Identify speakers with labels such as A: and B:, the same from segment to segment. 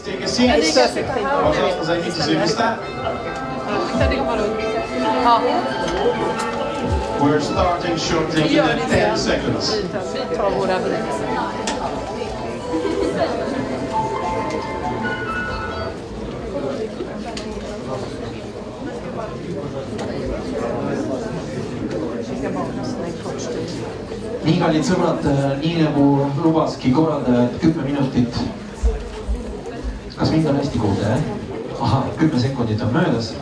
A: Take a seat. Pожалуйста, займите свои места. We're starting shortly in 10 seconds.
B: Nii kallid sõbrad, nii nagu lubaski korraldajad 10 minutit. Kas mind on hästi kuulda, jah? Aha, 10 sekundit on möödas.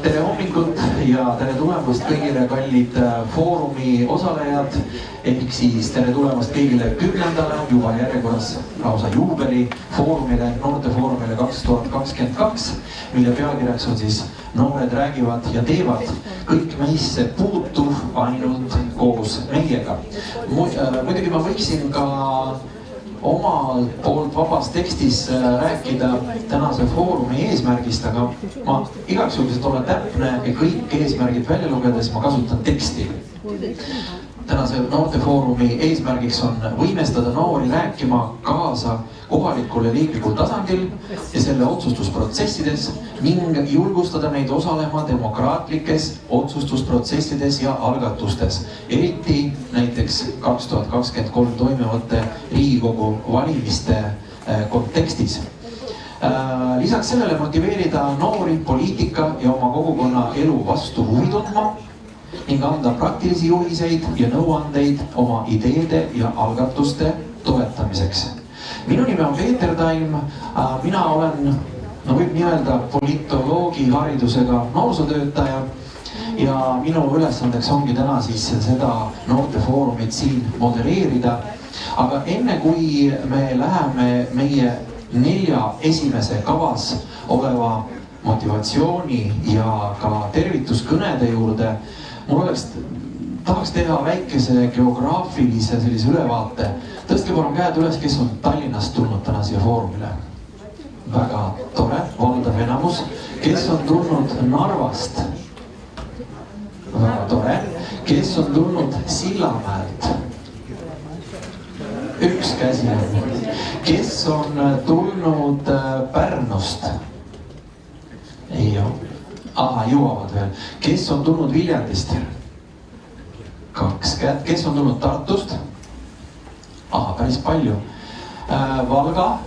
B: Tere hommikut ja tere tulemast kõigile kallid foorumi osalejad. Ehk siis tere tulemast kõigile 10. juba järjekorras lausa juubeli foorumile, noortefoorumile 2022, mille pealkirjaks on siis Noored räägivad ja teevad kõik meisse puutuv ainult koos meiega. Muidugi ma võiksin ka omal poolt vabas tekstis rääkida tänase foorumi eesmärgist, aga ma igaks juhul olen täpne ja kõik eesmärgid välja lugedes ma kasutan teksti. Tänase noortefoorumi eesmärgiks on võimestada noori rääkima kaasa kohalikul ja liiklikul tasandil ja selle otsustusprotsessides ning julgustada neid osalema demokraatlikes otsustusprotsessides ja algatustes, eriti näiteks 2023 toimuvate Riigikogu valimiste kontekstis. Lisaks sellele motiveerida noori poliitika ja oma kogukonna elu vastu huvi tundma ning anda praktilisi juhiseid ja nõuandeid oma ideede ja algatuste toetamiseks. Minu nime on Peeter Taim, mina olen, võib nii öelda, politoloogi haridusega noorsootöötaja ja minu ülesandeks ongi täna siis seda noortefoorumit siin modereerida. Aga enne kui me läheme meie 4 esimese kavas oleva motivatsiooni ja ka tervituskõnede juurde, mul tahaks teha väikese geograafilise sellise ülevaate. Tõstke palun käed üles, kes on Tallinnast tulnud täna siia foorumile. Väga tore, valdav enamus. Kes on tulnud Narvast? Väga tore. Kes on tulnud Sillamäelt? Üks käsi on. Kes on tulnud Pärnust? Ei ole. Aha, jõuavad veel. Kes on tulnud Viljandist? 2 käed. Kes on tulnud Tartust? Aha, päris palju. Valga?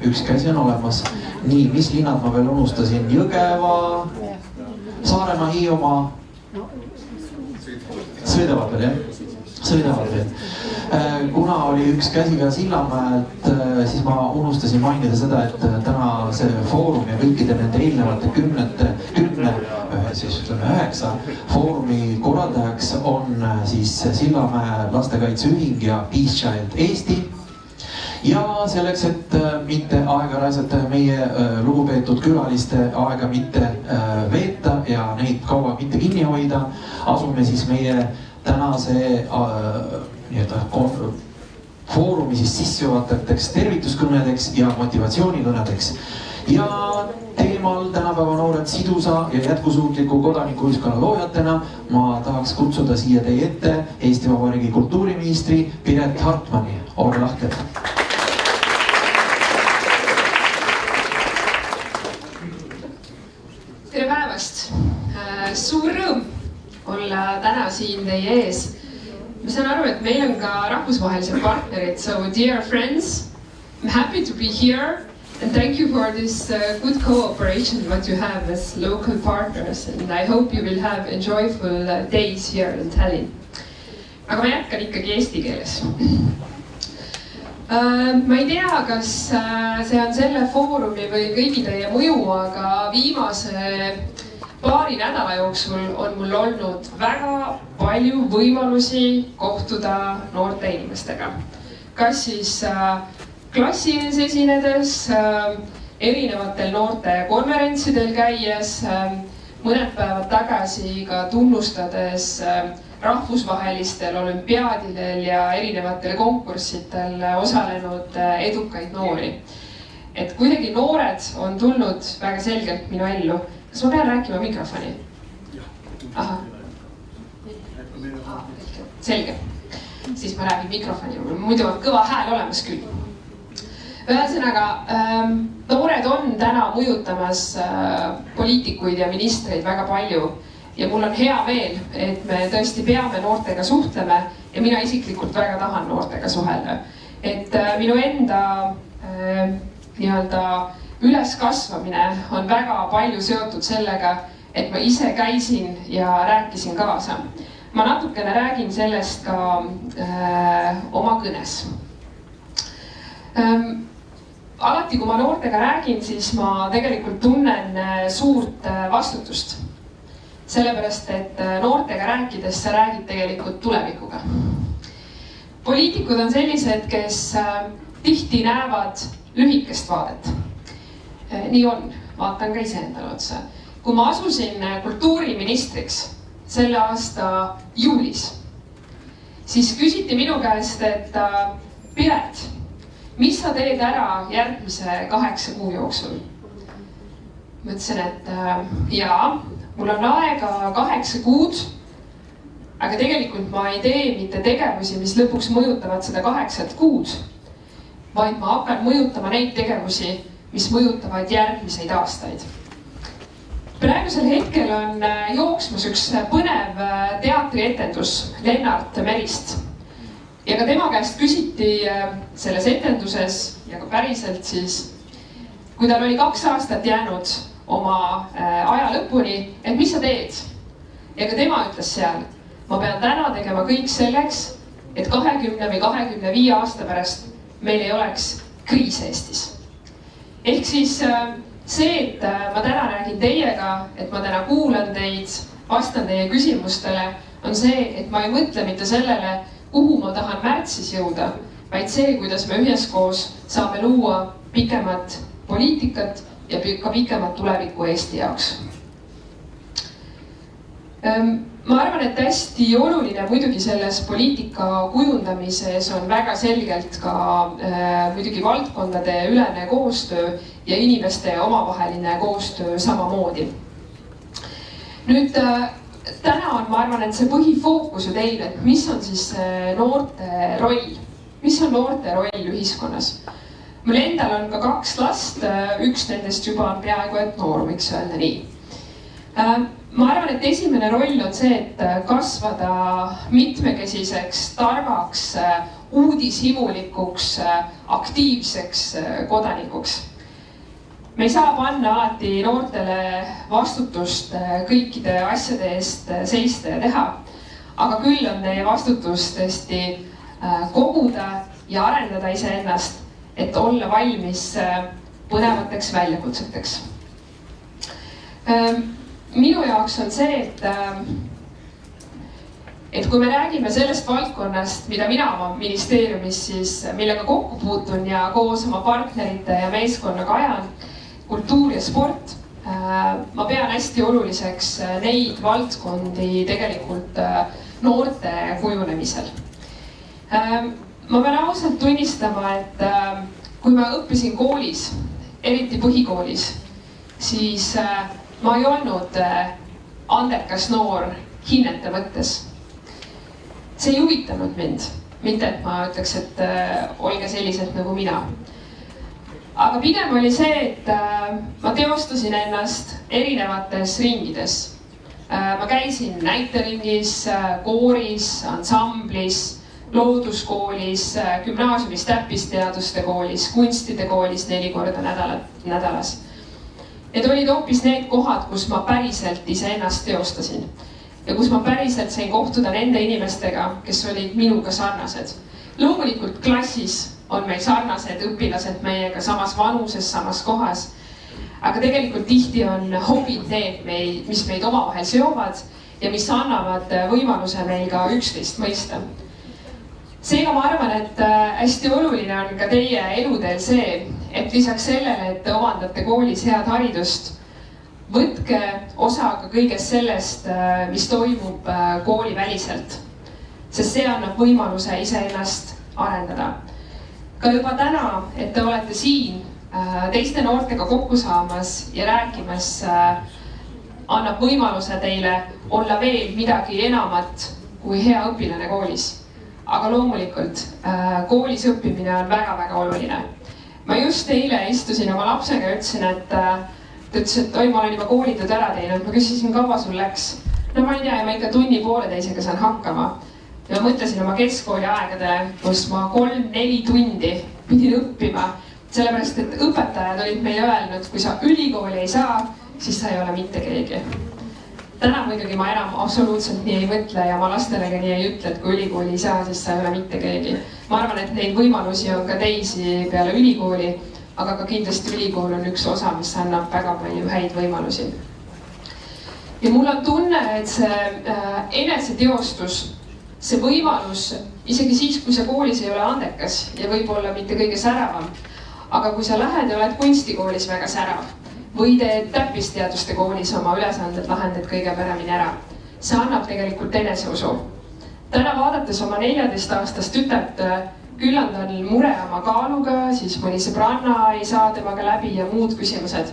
B: Üks käsi on olemas. Nii, mis linnad ma veel unustasin? Jõgeva, Saaremaa, Hiiumaa. Sõidavad veel, jah? Sõidavad veel. Kuna oli üks käsi ka Sillamäelt, siis ma unustasin mainida seda, et täna see foorum ja kõikide nende eelnevate 9 foorumi korraldajaks on siis Sillamäe lastekaitseühing ja Peace Child Eesti. Ja selleks, et mitte aega raisata meie lugupeetud külaliste aega mitte veeta ja neid kaua mitte kinni hoida, asume siis meie tänase foorumi siis sissejuhatavateks tervituskõnedeks ja motivatsioonikõnedeks. Ja teemal tänapäeva noored sidusa ja jätkusuutliku kodanikuühiskonna loojatena ma tahaks kutsuda siia teie ette Eesti Vabariigi kultuuriministri Piret Hartmani. Olge lahked!
C: Tere päevast! Suur rõõm olla täna siin teie ees. Ma saan aru, et meil on ka rahvusvahelised partnerid, so dear friends, I'm happy to be here and thank you for this good cooperation what you have as local partners and I hope you will have enjoyable days here in Tallinn. Aga ma jätkan ikkagi eesti keeles. Ma ei tea, kas see on selle foorumi või kõigi teie mõju, aga viimase paari nädala jooksul on mul olnud väga palju võimalusi kohtuda noorte inimestega. Kas siis klassi ees esinedes, erinevatel noorte konverentsidel käies, mõned päevad tagasi ka tunnustades rahvusvahelistel olümpiaadidel ja erinevatel konkurssitel osalenud edukaid noori. Et kuidagi noored on tulnud väga selgelt minu ellu. Kas ma pean rääkima mikrofoni? Aha. Selge. Siis ma räägin mikrofoni. Muidu on kõva hääl olemas küll. Ühesõnaga, noored on täna mõjutamas poliitikuid ja ministreid väga palju ja mul on hea meel, et me tõesti peame noortega suhtlema ja mina isiklikult väga tahan noortega suhelda. Et minu enda nii-öelda üleskasvamine on väga palju seotud sellega, et ma ise käisin ja rääkisin kaasa. Ma natukene räägin sellest ka oma kõnes. Alati, kui ma noortega räägin, siis ma tegelikult tunnen suurt vastutust. Sellepärast, et noortega rääkides sa räägid tegelikult tulevikuga. Poliitikud on sellised, kes tihti näevad lühikest vaadet. Nii on, vaatan ka iseendale otsa. Kui ma asusin kultuuriministriks selle aasta juulis, siis küsiti minu käest, et Piret, mis sa teed ära järgmise 8 kuu jooksul? Ma ütlesin, et jaa, mul on aega 8 kuud, aga tegelikult ma ei tee mitte tegevusi, mis lõpuks mõjutavad seda 8 kuud, vaid ma hakkan mõjutama neid tegevusi, mis mõjutavad järgmiseid aastaid. Praegusel hetkel on jooksmas üks põnev teatrietendus Lennart Merist. Ja ka tema käest küsiti selles etenduses ja ka päriselt siis, kui tal oli 2 aastat jäänud oma aja lõpuni, et mis sa teed? Ja ka tema ütles seal, ma pean täna tegema kõik selleks, et 20 või 25 aasta pärast meil ei oleks kriis Eestis. Ehk siis see, et ma täna räägin teiega, et ma täna kuulan teid, vastan teie küsimustele, on see, et ma ei mõtle mitte sellele, kuhu ma tahan märtsis jõuda, vaid see, kuidas me üheskoos saame luua pikemat poliitikat ja ka pikemat tulevikku Eesti jaoks. Ma arvan, et hästi oluline muidugi selles poliitika kujundamises on väga selgelt ka muidugi valdkondade ülene koostöö ja inimeste omavaheline koostöö samamoodi. Nüüd täna on, ma arvan, et see põhifookus ju teil, et mis on siis noorte roll? Mis on noorte roll ühiskonnas? Mul endal on ka 2 last, üks nendest juba on peaaegu et noor, võiks öelda nii. Ma arvan, et esimene roll on see, et kasvada mitmekesiseks, targaks, uudishimulikuks, aktiivseks kodanikuks. Me ei saa panna alati noortele vastutust kõikide asjade eest seista ja teha, aga küll on teie vastutus tõesti koguda ja arendada iseennast, et olla valmis põnevateks väljakutseteks. Minu jaoks on see, et kui me räägime sellest valdkonnast, mida mina oma ministeeriumis siis, millega kokku puutun ja koos oma partnerite ja meeskonnaga ajan, kultuur ja sport, ma pean hästi oluliseks neid valdkondi tegelikult noorte kujunemisel. Ma pean ausalt tunnistama, et kui ma õppisin koolis, eriti põhikoolis, siis ma ei olnud andekas noor hinnete mõttes. See ei huvitanud mind, mitte et ma ütleks, et olge sellised nagu mina. Aga pigem oli see, et ma teostasin ennast erinevates ringides. Ma käisin näiteringis, kooris, ansamblis, looduskoolis, gümnaasiumis, täppisteaduste koolis, kunstide koolis 4 korda nädalas. Need olid hoopis need kohad, kus ma päriselt iseennast teostasin ja kus ma päriselt sain kohtuda nende inimestega, kes olid minuga sarnased. Loomulikult klassis on meil sarnased õpilased meiega samas vanuses, samas kohas. Aga tegelikult tihti on hobid need, mis meid omavahel seovad ja mis annavad võimaluse meil ka üksteist mõista. Seega ma arvan, et hästi oluline on ka teie eludel see, et lisaks sellele, et te omandate koolis head haridust, võtke osa ka kõigest sellest, mis toimub kooliväliselt, sest see annab võimaluse iseennast arendada. Ka juba täna, et te olete siin teiste noortega kokku saamas ja rääkimas, annab võimaluse teile olla veel midagi enamat kui hea õpilane koolis. Aga loomulikult koolis õppimine on väga-väga oluline. ma just eile istusin oma lapsega ja ütlesin, et ta ütles, et oi, ma olen juba koolitööd ära teinud. Ma küsisin, kaua sul läks? No ma ei tea, ma ikka tunni pooleteisega saan hakkama. Ja ma mõtlesin oma keskkooli aegadele, kus ma 3-4 tundi pidin õppima. Sellepärast, et õpetajad olid meile öelnud, kui sa ülikooli ei saa, siis sa ei ole mitte keegi. Täna muidugi ma enam absoluutselt nii ei mõtle ja ma lastelegi nii ei ütle, et kui ülikooli ei saa, siis sa ei ole mitte keegi. Ma arvan, et neid võimalusi on ka teisi peale ülikooli, aga ka kindlasti ülikool on üks osa, mis annab väga palju häid võimalusi. Ja mul on tunne, et see eneseteostus, see võimalus, isegi siis, kui sa koolis ei ole andekas ja võib-olla mitte kõige säravam, aga kui sa lähed ja oled kunstikoolis väga särav või teed täppisteaduste koolis oma ülesanded lahendad kõige paremini ära, see annab tegelikult eneseusu. Täna vaadates oma 14-aastast tütart, küllalt on mure oma kaaluga, siis mõni sõbranna ei saa temaga läbi ja muud küsimused.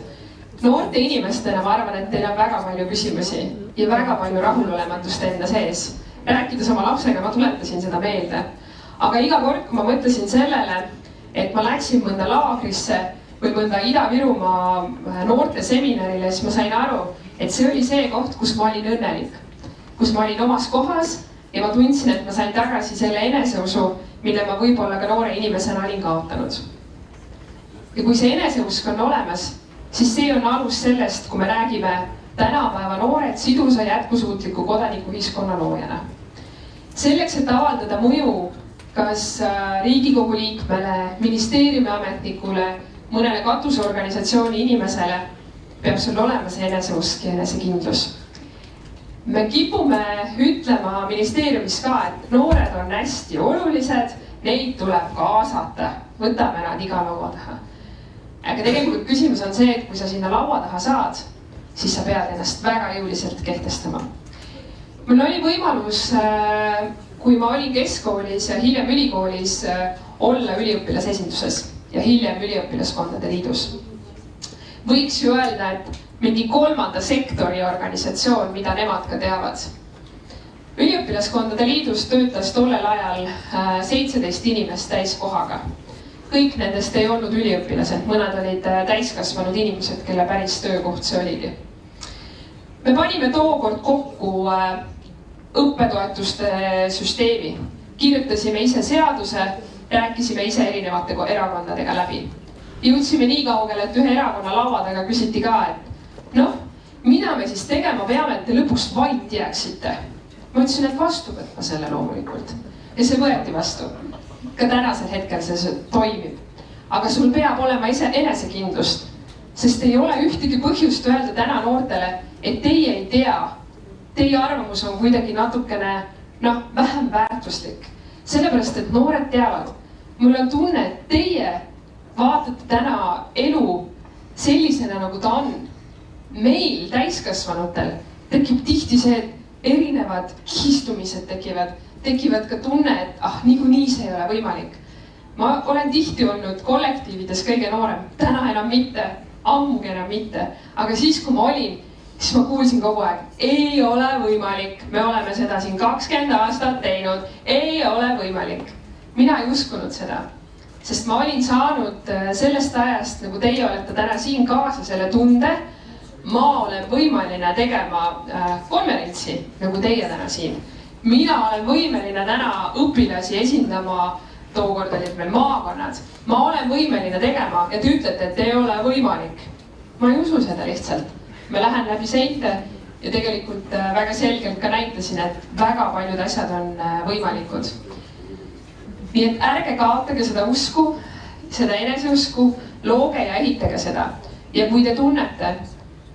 C: Noorte inimestena ma arvan, et teil on väga palju küsimusi ja väga palju rahulolematust enda sees. Rääkides oma lapsega, ma tuletasin seda meelde. Aga iga kord, kui ma mõtlesin sellele, et ma läksin mõnda laagrisse või mõnda Ida-Virumaa noorte seminarile, siis ma sain aru, et see oli see koht, kus ma olin õnnelik. Kus ma olin omas kohas ja ma tundsin, et ma sain tagasi selle eneseusu, mille ma võib-olla ka noore inimesena olin kaotanud. Ja kui see eneseusk on olemas, siis see on alus sellest, kui me räägime tänapäeva noored sidusa jätkusuutliku kodanikuühiskonna loojana. Selleks, et avaldada mõju kas Riigikogu liikmele, ministeeriumi ametnikule, mõnele katusorganisatsiooni inimesele, peab sul olema see eneseusk ja enesekindlus. Me kipume ütlema ministeeriumis ka, et noored on hästi olulised, neid tuleb kaasata, võtame nad iga laua taha. Aga tegelikult küsimus on see, et kui sa sinna laua taha saad, siis sa pead ennast väga jõuliselt kehtestama. Mul oli võimalus, kui ma olin keskkoolis ja hiljem ülikoolis, olla üliõpilasesinduses ja hiljem üliõpilaskondade liidus. Võiks ju öelda, et mingi kolmanda sektori organisatsioon, mida nemad ka teavad. Üliõpilaskondade liidus töötas tollel ajal 17 inimest täiskohaga. Kõik nendest ei olnud üliõpilased, mõned olid täiskasvanud inimesed, kelle päris töökoht see oligi. Me panime tookord kokku õppetoetuste süsteemi, kirjutasime ise seaduse, rääkisime ise erinevate erakondadega läbi. Jõudsime nii kaugele, et ühe erakonna lauadega küsiti ka, et noh, mida me siis tegema peame, et te lõpuks vait jääksite. Ma ütlesin, et vastu võtma selle loomulikult. Ja see võeti vastu. Ka tänasel hetkel see toimib. Aga sul peab olema ise enesekindlust, sest ei ole ühtegi põhjust öelda täna noortele, et teie ei tea. Teie arvamus on kuidagi natukene vähem väärtuslik. Sellepärast, et noored teavad. Mul on tunne, et teie vaatate täna elu sellisena, nagu ta on. Meil täiskasvanutel tekib tihti see, et erinevad kihistumised tekivad ka tunne, et niikuinii see ei ole võimalik. Ma olen tihti olnud kollektiivides kõige noorem, täna enam mitte, ammugi enam mitte. Aga siis, kui ma olin, siis ma kuulsin kogu aeg, ei ole võimalik. Me oleme seda siin 20 aastat teinud, ei ole võimalik. Mina ei uskunud seda, sest ma olin saanud sellest ajast, nagu teie olete täna siin kaasa selle tunde, ma olen võimeline tegema konverentsi, nagu teie täna siin. Mina olen võimeline täna õpilasi esindama, tookord olid meil maakonnad. Ma olen võimeline tegema ja te ütlete, et ei ole võimalik. Ma ei usu seda lihtsalt. Ma lähen läbi seinte ja tegelikult väga selgelt ka näitasin, et väga paljud asjad on võimalikud. Nii et ärge kaotage seda usku, seda eneseusku, looge ja ehitage seda. Ja kui te tunnete,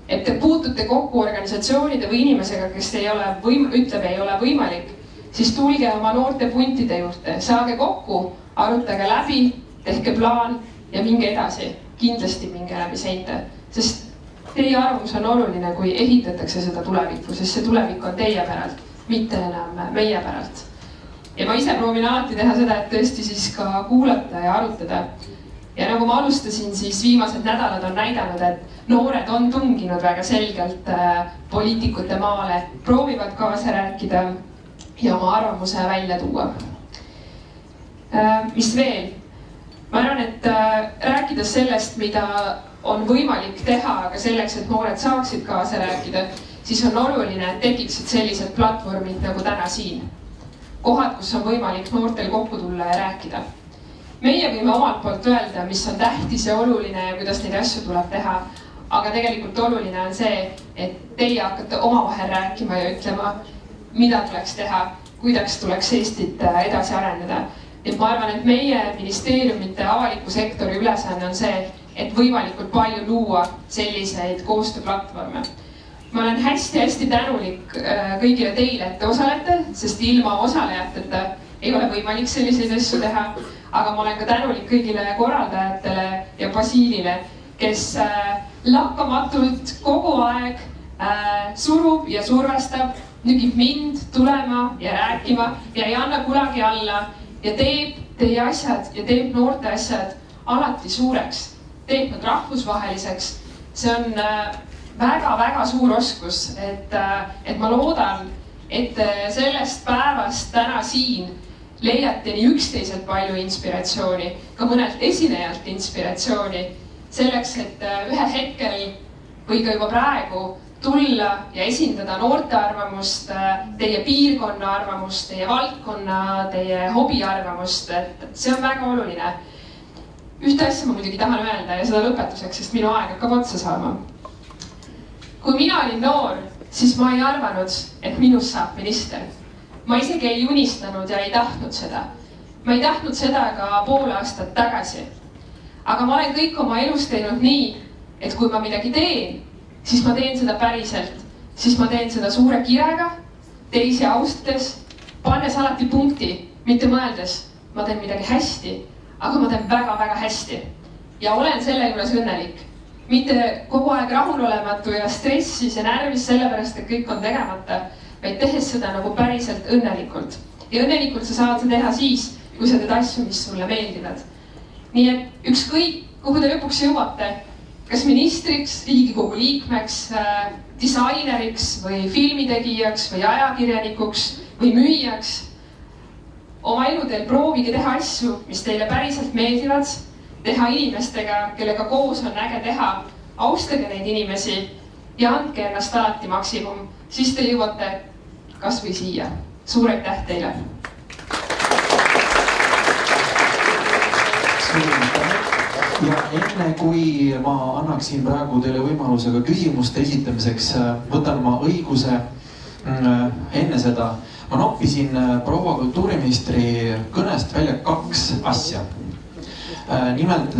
C: et te puutute kokku organisatsioonide või inimesega, kes ei ole võimalik, siis tulge oma noorte puntide juurde, saage kokku, arutage läbi, tehke plaan ja minge edasi. Kindlasti minge läbi seinte, sest teie arvamus on oluline, kui ehitatakse seda tulevikku, sest see tulevik on teie päralt, mitte enam meie päralt. Ja ma ise proovin alati teha seda, et tõesti siis ka kuulata ja arutada. Ja nagu ma alustasin, siis viimased nädalad on näidanud, et noored on tunginud väga selgelt poliitikute maale, proovivad kaasa rääkida ja oma arvamuse välja tuua. Mis veel? ma arvan, et rääkides sellest, mida on võimalik teha, aga selleks, et noored saaksid kaasa rääkida, siis on oluline, et tekiksid sellised platvormid nagu täna siin. Kohad, kus on võimalik noortel kokku tulla ja rääkida. Meie võime omalt poolt öelda, mis on tähtis ja oluline ja kuidas neid asju tuleb teha. Aga tegelikult oluline on see, et teie hakkate omavahel rääkima ja ütlema, mida tuleks teha, kuidas tuleks Eestit edasi arendada. Et ma arvan, et meie ministeeriumite avaliku sektori ülesanne on see, et võimalikult palju luua selliseid koostööplatvorme. Ma olen hästi tänulik kõigile teile, et te osalete, sest ilma osalejateta ei ole võimalik selliseid asju teha. Aga ma olen ka tänulik kõigile korraldajatele ja Basiilile, kes lakkamatult kogu aeg surub ja survestab, nügib mind tulema ja rääkima ja ei anna kunagi alla ja teeb teie asjad ja teeb noorte asjad alati suureks, teeb nad rahvusvaheliseks. See on väga suur oskus, et ma loodan, et sellest päevast täna siin leiate nii üksteiselt palju inspiratsiooni, ka mõnelt esinejalt inspiratsiooni selleks, et ühe hetkel või ka juba praegu tulla ja esindada noorte arvamust, teie piirkonna arvamust, teie valdkonna, teie hobi arvamust, et see on väga oluline. Ühte asja ma muidugi tahan öelda ja seda lõpetuseks, sest minu aeg hakkab otsa saama. Kui mina olin noor, siis ma ei arvanud, et minust saab minister. Ma isegi ei unistanud ja ei tahtnud seda. Ma ei tahtnud seda ka pool aastat tagasi. Aga ma olen kõik oma elus teinud nii, et kui ma midagi teen, siis ma teen seda päriselt. Siis ma teen seda suure kirega, teisi austades, pannes alati punkti, mitte mõeldes, ma teen midagi hästi, aga ma teen väga hästi. Ja olen selle juures õnnelik. Mitte kogu aeg rahulolematu ja stressis ja närvis sellepärast, et kõik on tegemata, vaid tehes seda nagu päriselt õnnelikult. Ja õnnelikult sa saad seda teha siis, kui sa teed asju, mis sulle meeldivad. Nii et ükskõik, kuhu te lõpuks jõuate, kas ministriks, Riigikogu liikmeks, disaineriks või filmitegijaks või ajakirjanikuks või müüjaks, oma eludel proovige teha asju, mis teile päriselt meeldivad, teha inimestega, kellega koos on äge teha, austage neid inimesi ja andke ennast alati maksimum, siis te jõuate kas või siia. Suur aitäh teile!
B: Ja enne kui ma annaksin praegu teile võimalusega küsimuste esitamiseks, võtan ma õiguse enne seda. Ma noppisin proua kultuuriministri kõnest välja 2 asja. Nimelt,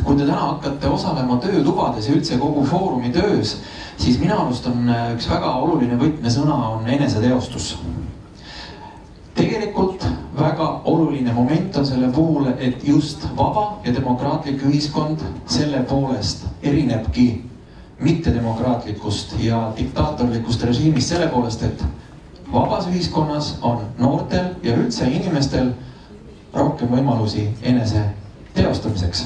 B: kui te täna hakkate osalema töötubades ja üldse kogu foorumi töös, siis minu arust on üks väga oluline võtmesõna on eneseteostus. Tegelikult väga oluline moment on selle puhul, et just vaba ja demokraatlik ühiskond selle poolest erinebki mittedemokraatlikust ja diktaatorlikust režiimist selle poolest, et vabas ühiskonnas on noortel ja üldse inimestel rohkem võimalusi enese teostamiseks.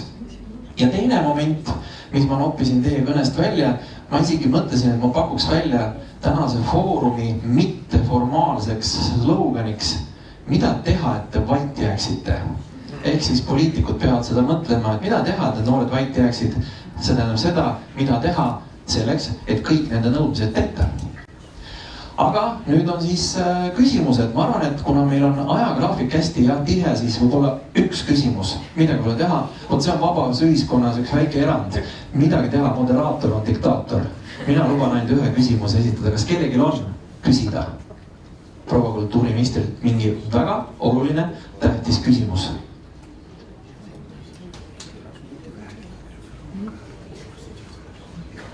B: Ja teine moment, mis ma noppisin teie kõnest välja, ma isegi mõtlesin, et ma pakuks välja tänase foorumi mitteformaalseks sloganiks, mida teha, et te vait jääksite. Ehk siis poliitikud peavad seda mõtlema, et mida teha, et noored vait jääksid. See tähendab seda, mida teha selleks, et kõik nende nõudmised täita. Aga nüüd on siis küsimused. Ma arvan, et kuna meil on ajagraafik hästi ja tihe, siis võib-olla üks küsimus. Midagi pole teha. See on vabas ühiskonnas üks väike erand. Midagi teha, moderaator on diktaator. Mina luban ainult ühe küsimuse esitada. Kas kellelgi on küsida proua kultuuriministrilt mingi väga oluline tähtis küsimus?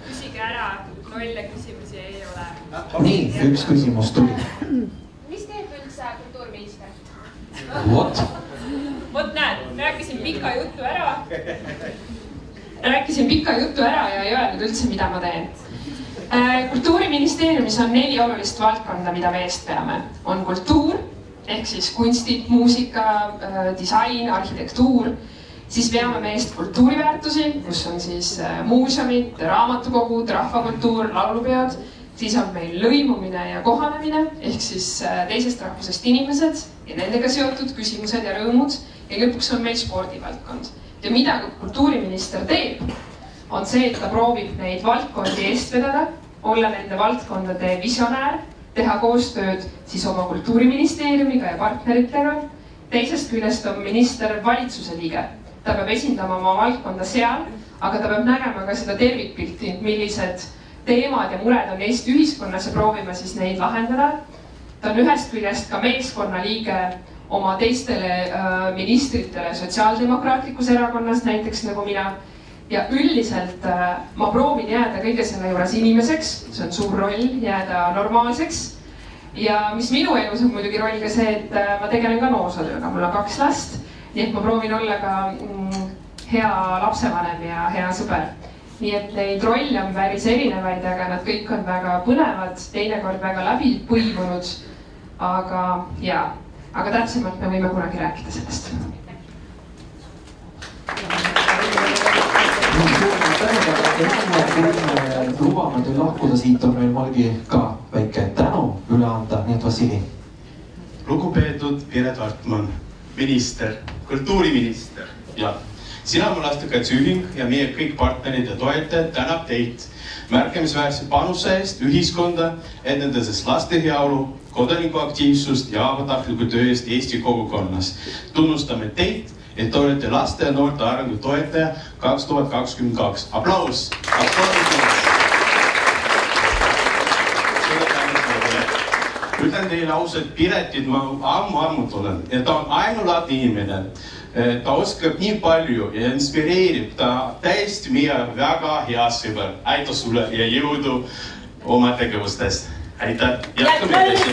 D: Küsige ära, lolle küsimusi ei ole.
B: Nii, üks küsimus tuli.
D: Mis teeb üldse kultuuriminister?
B: What?
C: Vot näed, rääkisin pika jutu ära ja ei öelnud üldse, mida ma teen. Kultuuriministeeriumis on 4 olulist valdkonda, mida me eest peame. On kultuur, ehk siis kunstid, muusika, disain, arhitektuur. Siis veame me eest kultuuriväärtusi, kus on siis muuseumid, raamatukogud, rahvakultuur, laulupeod. Siis on meil lõimumine ja kohanemine, ehk siis teisest rahvusest inimesed ja nendega seotud küsimused ja rõõmud. Ja lõpuks on meil spordivaldkond. ja mida kultuuriminister teeb, on see, et ta proovib neid valdkondi eest vedada, olla nende valdkondade visionäär, teha koostööd siis oma kultuuriministeeriumiga ja partneritega. Teisest küljest on minister valitsuse liige. Ta peab esindama oma valdkonda seal, aga ta peab nägema ka seda tervikpilti, millised teemad ja mured on Eesti ühiskonnas ja proovime siis neid lahendada. Ta on ühest küljest ka meeskonna liige oma teistele ministritele Sotsiaaldemokraatlikus erakonnas, näiteks nagu mina. Ja üldiselt ma proovin jääda kõige selle juures inimeseks, see on suur roll, jääda normaalseks. Ja mis minu elus on muidugi roll ka see, et ma tegelen ka noorsootööga, mul on 2 last, nii et ma proovin olla ka hea lapsevanem ja hea sõber. Nii et neid rolle on päris erinevaid, aga nad kõik on väga põnevad, teinekord väga läbi põimunud, aga täpsemalt me võime kunagi rääkida sellest.
B: Kui lubame teil lahkuda siit, on meil Malgi ka väike tänu üle anda, nii et Vassili.
A: Lugupeetud Piret Hartman, minister, kultuuriminister ja sina on lastekaitseühing ja meie kõik partnerid ja toetajad tänab teid märkimisväärse panuse eest ühiskonda, edendades laste heaolu, kodanikuaktiivsust ja vabatahtliku töö eest Eesti kogukonnas. Tunnustame teid, et te olete laste ja noorte arengu toetaja 2022. Aplaus! Ütlen teile ausalt, Piretit ma ammu tunnen ja ta on ainulaadne inimene. Ta oskab nii palju ja inspireerib, ta täiesti meie väga hea sõber. Aitäh sulle ja jõudu oma tegevustest. Aitäh! Jätkame edasi!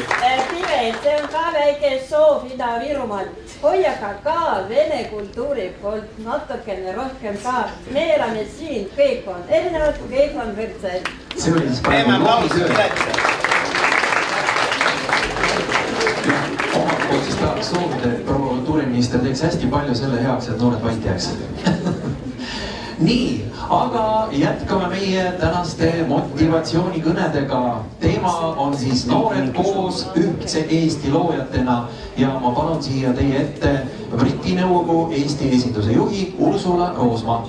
E: Piret, see on ka väike soov Ida-Virumaal. Hoiaga ka vene kultuuri poolt natukene rohkem ka. Me elame siin, kõik on erinevad, kõik on võrdsed.
B: See oli siis praegu omalt poolt siis tahaks soovida, et proua kultuuriminister teeks hästi palju selle heaks, et noored vait jääksid. Nii, aga jätkame meie tänaste motivatsioonikõnedega. Teema on siis noored koos ühtse Eesti loojatena ja ma palun siia teie ette Briti nõukogu Eesti esinduse juhi Ursula Roosma.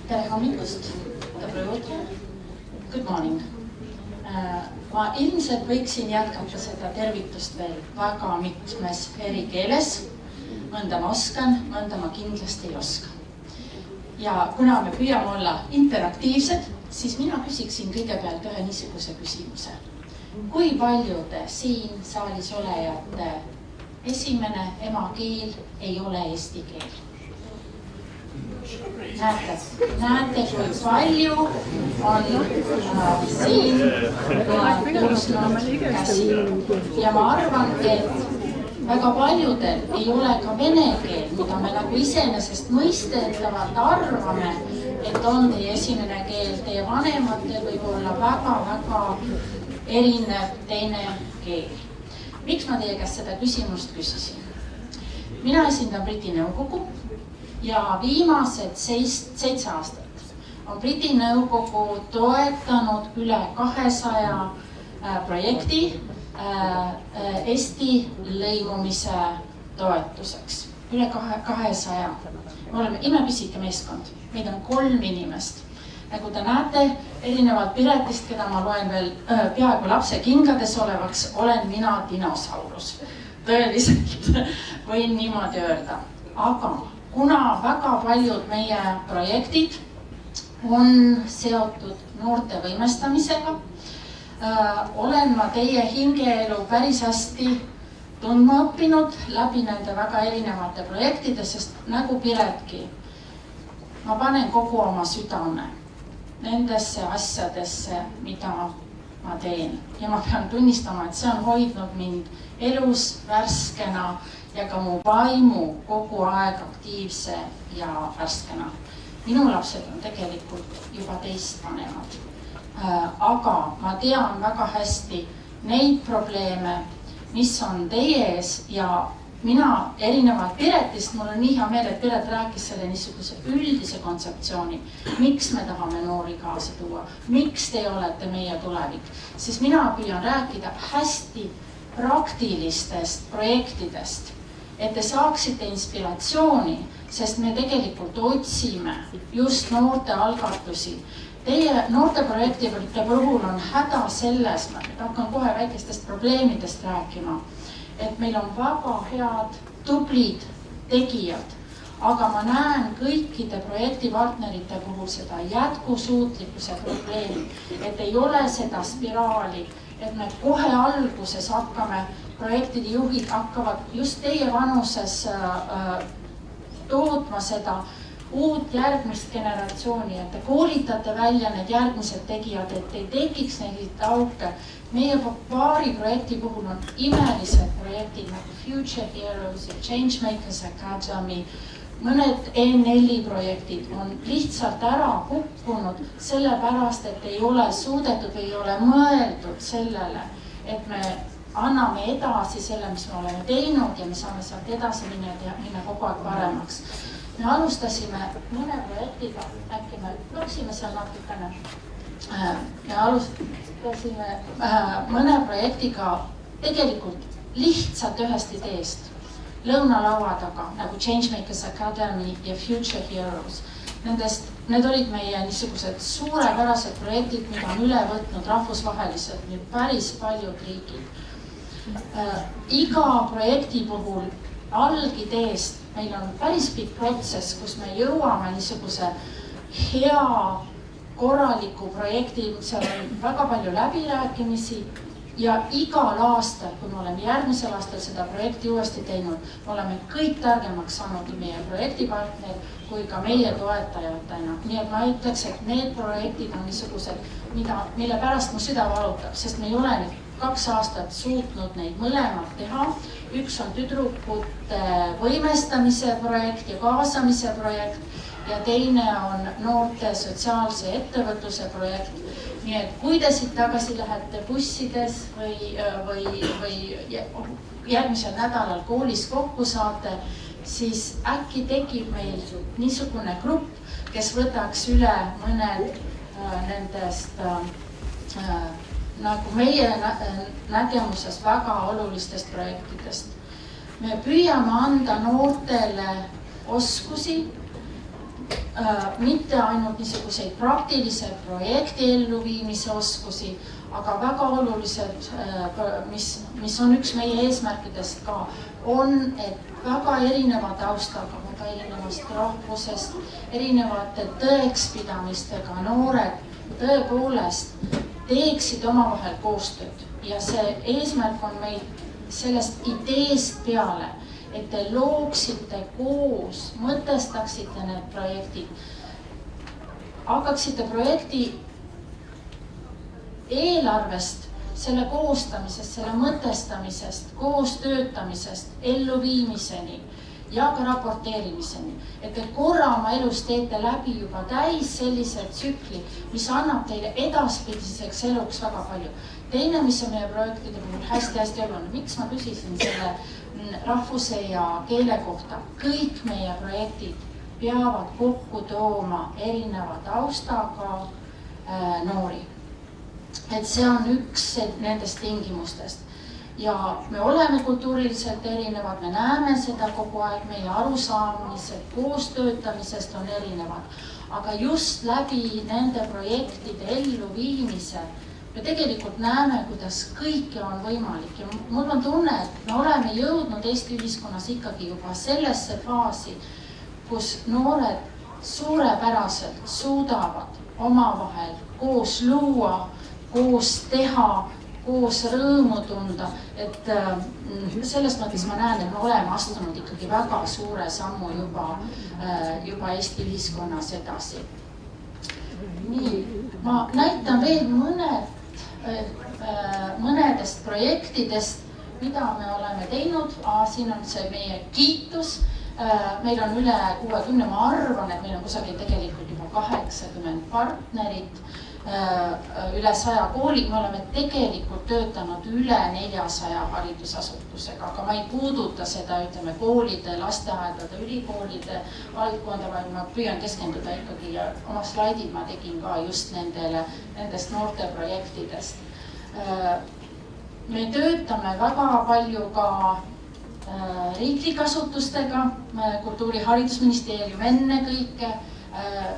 F: Tere hommikust, good morning. Ma ilmselt võiksin jätkata seda tervitust veel väga mitmes eri keeles. Mõnda ma oskan, mõnda ma kindlasti ei oska. Ja kuna me püüame olla interaktiivsed, siis mina küsiksin kõigepealt ühe niisuguse küsimuse. Kui paljude siin saalis olejate esimene emakeel ei ole eesti keel? Näete, kui palju on siin tõusnud käsi. Ja ma arvan, et väga paljudel ei ole ka vene keel, mida me nagu iseenesest mõistetavalt arvame, et on teie esimene keel, teie vanematel võib olla väga-väga erinev teine keel. Miks ma teie käest seda küsimust küsisin? Mina esindan Briti nõukogu. Ja viimased 7 aastat on Briti nõukogu toetanud üle 200 projekti Eesti lõimumise toetuseks. Üle 200. Me oleme imepisike meeskond. Meid on 3 inimest. Nagu te näete, erinevalt Piretist, keda ma loen veel peaaegu lapse kingades olevaks, olen mina dinosaurus. Tõeliselt võin niimoodi öelda. Aga kuna väga paljud meie projektid on seotud noorte võimestamisega, olen ma teie hingeelu päris hästi tundma õppinud läbi nende väga erinevate projektide, sest nagu Piretki, ma panen kogu oma südame nendesse asjadesse, mida ma teen. Ja ma pean tunnistama, et see on hoidnud mind elus värskena ja ka mu vaimu kogu aeg aktiivse ja värskena. Minu lapsed on tegelikult juba teist vanemad. Aga ma tean väga hästi neid probleeme, mis on teie ees ja mina erinevalt Piretist, mul on nii hea meel, et Piret rääkis selle niisuguse üldise kontseptsiooni. Miks me tahame noori kaasa tuua? Miks te olete meie tulevik? Siis mina püüan rääkida hästi praktilistest projektidest, et te saaksite inspiratsiooni, sest me tegelikult otsime just noorte algatusi. Teie noorteprojektide puhul on häda selles, ma hakkan kohe väikestest probleemidest rääkima, et meil on väga head, tublid tegijad, aga ma näen kõikide projektipartnerite puhul seda jätkusuutlikkuse probleemi, et ei ole seda spiraali, et me kohe alguses hakkame, projektide juhid hakkavad just teie vanuses tootma seda uut järgmist generatsiooni, et te koolitate välja need järgmised tegijad, et ei tekiks neid auke. Meie paari projekti puhul on imelised projektid nagu Future Heroes ja Changemakers Academy. Mõned E4 projektid on lihtsalt ära kukkunud sellepärast, et ei ole suudetud või ei ole mõeldud sellele, et me anname edasi selle, mis me oleme teinud ja me saame sealt edasi minna kogu aeg paremaks. Me alustasime mõne projektiga, äkki me loksime seal natukene. Me alustasime mõne projektiga tegelikult lihtsalt ühest ideest. Lõunalaua taga nagu Changemakers Academy ja Future Heroes. Need olid meie niisugused suurepärased projektid, mida on üle võtnud rahvusvaheliselt nüüd päris paljud riigid. Iga projekti puhul algideest meil on päris pikk protsess, kus me jõuame niisuguse hea korraliku projekti, seal on väga palju läbirääkimisi. Ja igal aastal, kui me oleme järgmisel aastal seda projekti uuesti teinud, me oleme kõik targemaks saanud nii meie projektipartner kui ka meie toetajatena. Nii et ma ütleks, et need projektid on niisugused, mille pärast mu süda valutab, sest me ei ole nüüd 2 aastat suutnud neid mõlemad teha. Üks on tüdrukute võimestamise projekt ja kaasamise projekt ja teine on noorte sotsiaalse ettevõtluse projekt. Nii et kui te siit tagasi lähete bussides või järgmisel nädalal koolis kokku saate, siis äkki tekib meil niisugune grupp, kes võtaks üle mõned nendest nagu meie nägemuses väga olulistest projektidest. Me püüame anda noortele oskusi, mitte ainult niisuguseid praktilise projekti elluviimise oskusi, aga väga olulised, mis on üks meie eesmärkidest ka, on, et väga erineva taustaga, väga erinevast rahvusest, erinevate tõekspidamistega noored tõepoolest teeksid omavahel koostööd. Ja see eesmärk on meil sellest ideest peale, et te looksite koos, mõtestaksite need projektid, hakkaksite projekti eelarvest, selle koostamisest, selle mõtestamisest, koos töötamisest, elluviimiseni ja ka raporteerimiseni. Et te korra oma elus teete läbi juba täis sellise tsükli, mis annab teile edaspidiseks eluks väga palju. Teine, mis on meie projektide puhul hästi-hästi oluline, miks ma küsisin selle rahvuse ja keele kohta. Kõik meie projektid peavad kokku tooma erineva taustaga noori. Et see on üks nendest tingimustest. Ja me oleme kultuuriliselt erinevad, me näeme seda kogu aeg, meie arusaamised koostöötamisest on erinevad. Aga just läbi nende projektide elluviimise me tegelikult näeme, kuidas kõike on võimalik ja mul on tunne, et me oleme jõudnud Eesti ühiskonnas ikkagi juba sellesse faasi, kus noored suurepäraselt suudavad omavahel koos luua, koos teha, koos rõõmu tunda, et selles mõttes ma näen, et me oleme astunud ikkagi väga suure sammu juba Eesti ühiskonnas edasi. Nii, ma näitan veel mõnedest projektidest, mida me oleme teinud. Siin on see meie kiitus. Meil on üle 60, ma arvan, et meil on kusagil tegelikult juba 80 partnerit, üle 100 kooli. Me oleme tegelikult töötanud üle 400 haridusasutusega, aga ma ei puuduta seda, ütleme, koolide, lasteaedade, ülikoolide valdkonda, vaid ma püüan keskenduda ikkagi ja oma slaidid ma tegin ka just nendest noorte projektidest. me töötame väga palju ka riiklike asutustega, Kultuuri- ja Haridusministeerium ennekõike,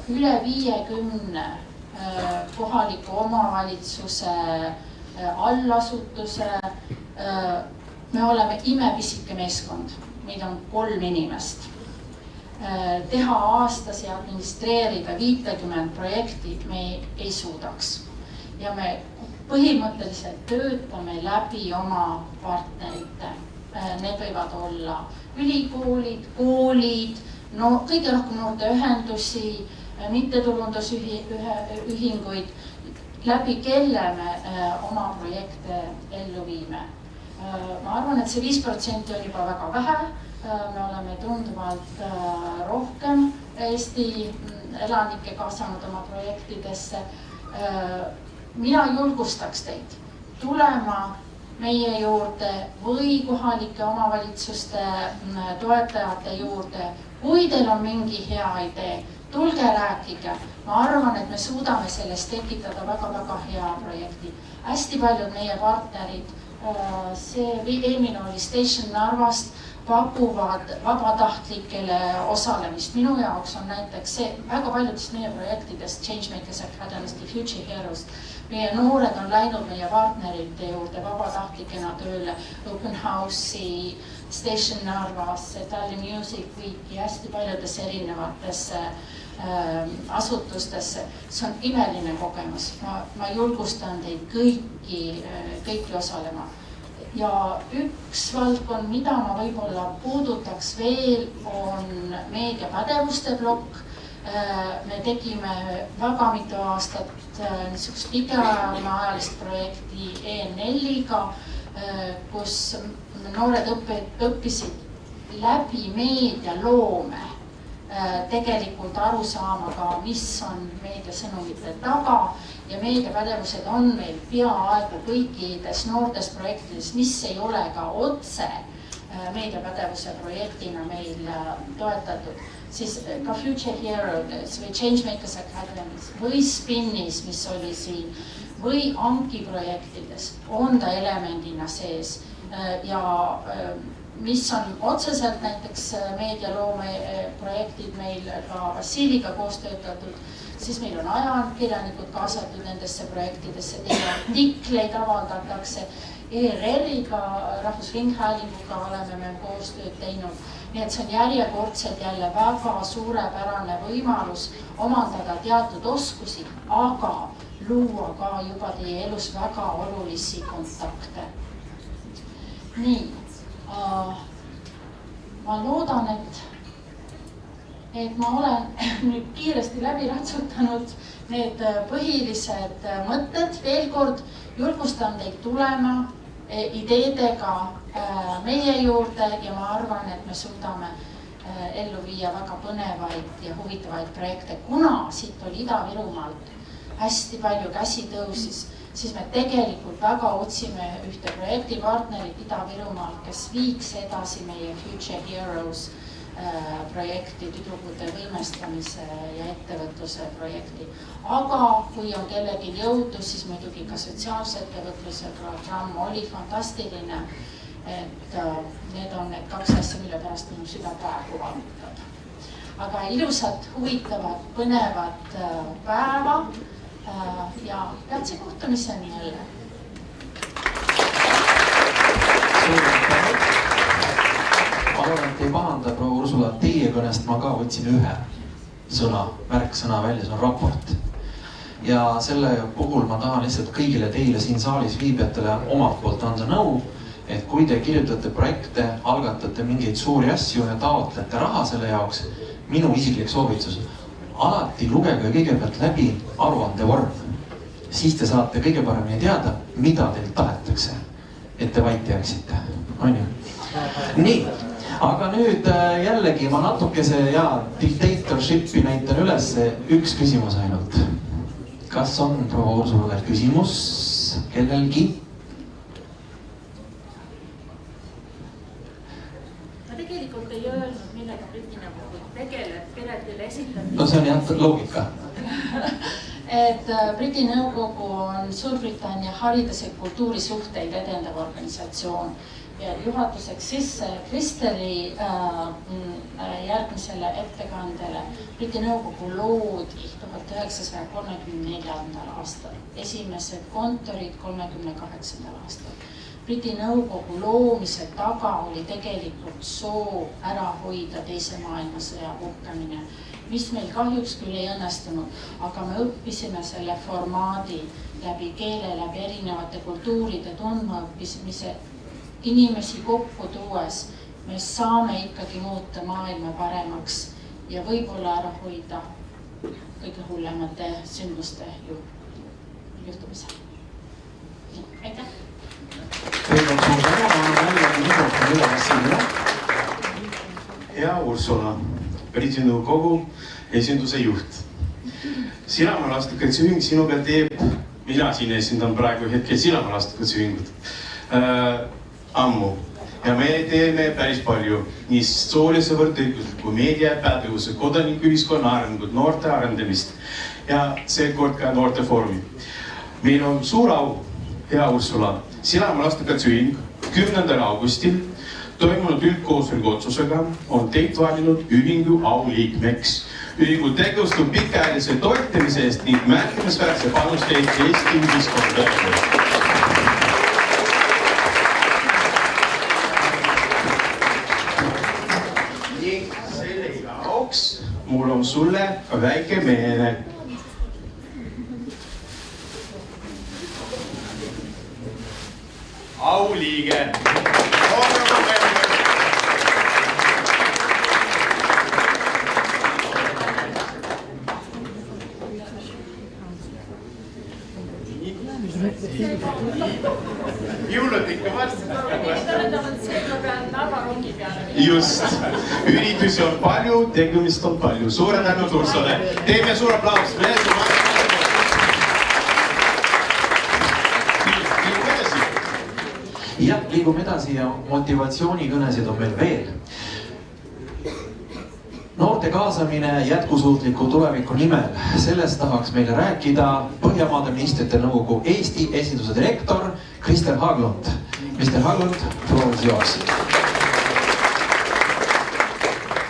F: üle 50 kohaliku omavalitsuse allasutuse. Me oleme imepisike meeskond, meid on 3 inimest. Teha aastas ja administreerida 50 projekti me ei suudaks. Ja me põhimõtteliselt töötame läbi oma partnerite. Need võivad olla ülikoolid, koolid, no kõige rohkem noorteühendusi, mittetulundusühinguid, läbi kelle me oma projekte ellu viime. Ma arvan, et see 5% on juba väga vähe. Me oleme tunduvalt rohkem Eesti elanikke kaasanud oma projektidesse. Mina julgustaks teid tulema meie juurde või kohalike omavalitsuste toetajate juurde. Kui teil on mingi hea idee, tulge rääkige. Ma arvan, et me suudame sellest tekitada väga-väga hea projekti. Hästi paljud meie partnerid, see eelmine oli Station Narvast, pakuvad vabatahtlikele osalemist. Minu jaoks on näiteks see väga paljudest meie projektidest, Changemakers Academy'st ja Future Hero'st. Meie noored on läinud meie partnerite juurde vabatahtlikena tööle Open House'i, Station Narvasse, Tallinn Music Weeki, hästi paljudes erinevatesse asutustesse. See on imeline kogemus. Ma julgustan teid kõiki osalema. Ja üks valdkond, mida ma võib-olla puudutaks veel, on meediapädevuste blokk. Me tegime väga mitu aastat niisugust pikemaajalist projekti EN4-ga, kus noored õppisid läbi meedialoome tegelikult aru saama ka, mis on meediasõnumite taga ja meediapädevused on meil peaaegu kõikides noortes projektides, mis ei ole ka otse meediapädevuse projektina meil toetatud, siis ka Future Heroes või Changemakers Academy's või Spinnis, mis oli siin, või Anki projektides on ta elemendina sees ja mis on otseselt näiteks meedialoome projektid meil ka Vassiliga koos töötatud, siis meil on ajakirjanikud kaasatud nendesse projektidesse, artikleid avaldatakse, ERR-iga, Rahvusringhäälinguga oleme me koostööd teinud. Nii et see on järjekordselt jälle väga suurepärane võimalus omandada teatud oskusi, aga luua ka juba teie elus väga olulisi kontakte. Nii. Ma loodan, et ma olen nüüd kiiresti läbi ratsutanud need põhilised mõtted. Veel kord julgustan teid tulema ideedega meie juurde ja ma arvan, et me suudame ellu viia väga põnevaid ja huvitavaid projekte. Kuna siit oli Ida-Virumaalt hästi palju käsi tõusis, siis me tegelikult väga otsime ühte projektipartnerit Ida-Virumaal, kes viiks edasi meie Future Heroes projekti, tüdrukute võimestamise ja ettevõtluse projekti. Aga kui on kellegi jõudu, siis muidugi ka sotsiaalse ettevõtluse programm oli fantastiline. Et need on need 2 asja, mille pärast minu süda praegu valutab. Aga ilusat, huvitavat, põnevat päeva ja peatse kohtumiseni jälle.
B: Ma loodan, et ei pahanda, proua Ursula, teie kõnest ma ka võtsin ühe sõna, märksõna välja, see on raport. Ja selle puhul ma tahan lihtsalt kõigile teile siin saalis viibijatele omalt poolt anda nõu, et kui te kirjutate projekte, algatate mingeid suuri asju ja taotlete raha selle jaoks, minu isiklik soovitus, alati lugege kõigepealt läbi aruande vorm. Siis te saate kõige paremini teada, mida teilt tahetakse, et te vait jääksite. On ju? Nii, aga nüüd jällegi ma natukese dictatorshipi näitan üles, üks küsimus ainult. Kas on proua Ursula veel küsimus kellelgi?
F: Ma tegelikult ei öelnud, millega Briti nagu tegeleb, peredele esitab.
B: No see on jah loogika.
F: et Briti Nõukogu on Suurbritannia haridus- ja kultuurisuhteid edendav organisatsioon ja juhatuseks sisse Kristeli järgmisele ettekandele. Briti Nõukogu loodi 1934. aastal, esimesed kontorid 1938. aastal. Briti Nõukogu loomise taga oli tegelikult soov ära hoida Teise maailmasõja puhkemine, mis meil kahjuks küll ei õnnestunud, aga me õppisime selle formaadi läbi keele, läbi erinevate kultuuride tundmaõppimise, inimesi kokku tuues me saame ikkagi muuta maailma paremaks ja võib-olla ära hoida kõige hullemate sündmuste juhtumise. Aitäh!
B: Veel on suur tänu, ma annan välja mikrofoni üle Vassile.
A: Hea Ursula, Briti Nõukogu esinduse juht. Sillamäe lastekaitseühing sinuga teeb, mina siin esindan praegu hetkel Sillamäe lastekaitseühingut ammu. Ja me teeme päris palju nii soolise võrdõigusliku meediapädevuse, kodanikuühiskonna arengut, noorte arendamist ja seekord ka noortefoorum. Meil on suur au, hea Ursula, Sillamäe lastekaitseühing 10. augustil toimunud üldkoosoleku otsusega on teid valinud ühingu auliikmeks. Ühingu tegustub pikaajalise toetamise eest ning märkimisväärse panuse eest Eesti ühiskonda. Ning selle jaoks mul on sulle ka väike meene. Auliige. Jõulud ikka varsti. Just. Üritusi on palju, tegumist on palju. Suure tänu Ursule. Teeme suur aplaus.
B: Ja liigume edasi ja motivatsioonikõnesid on meil veel. Noorte kaasamine jätkusuutliku tuleviku nimel. Sellest tahaks meile rääkida Põhjamaade ministrite nõukogu Eesti esinduse direktor Krister Haglund. Mr. Haglund, floor is yours.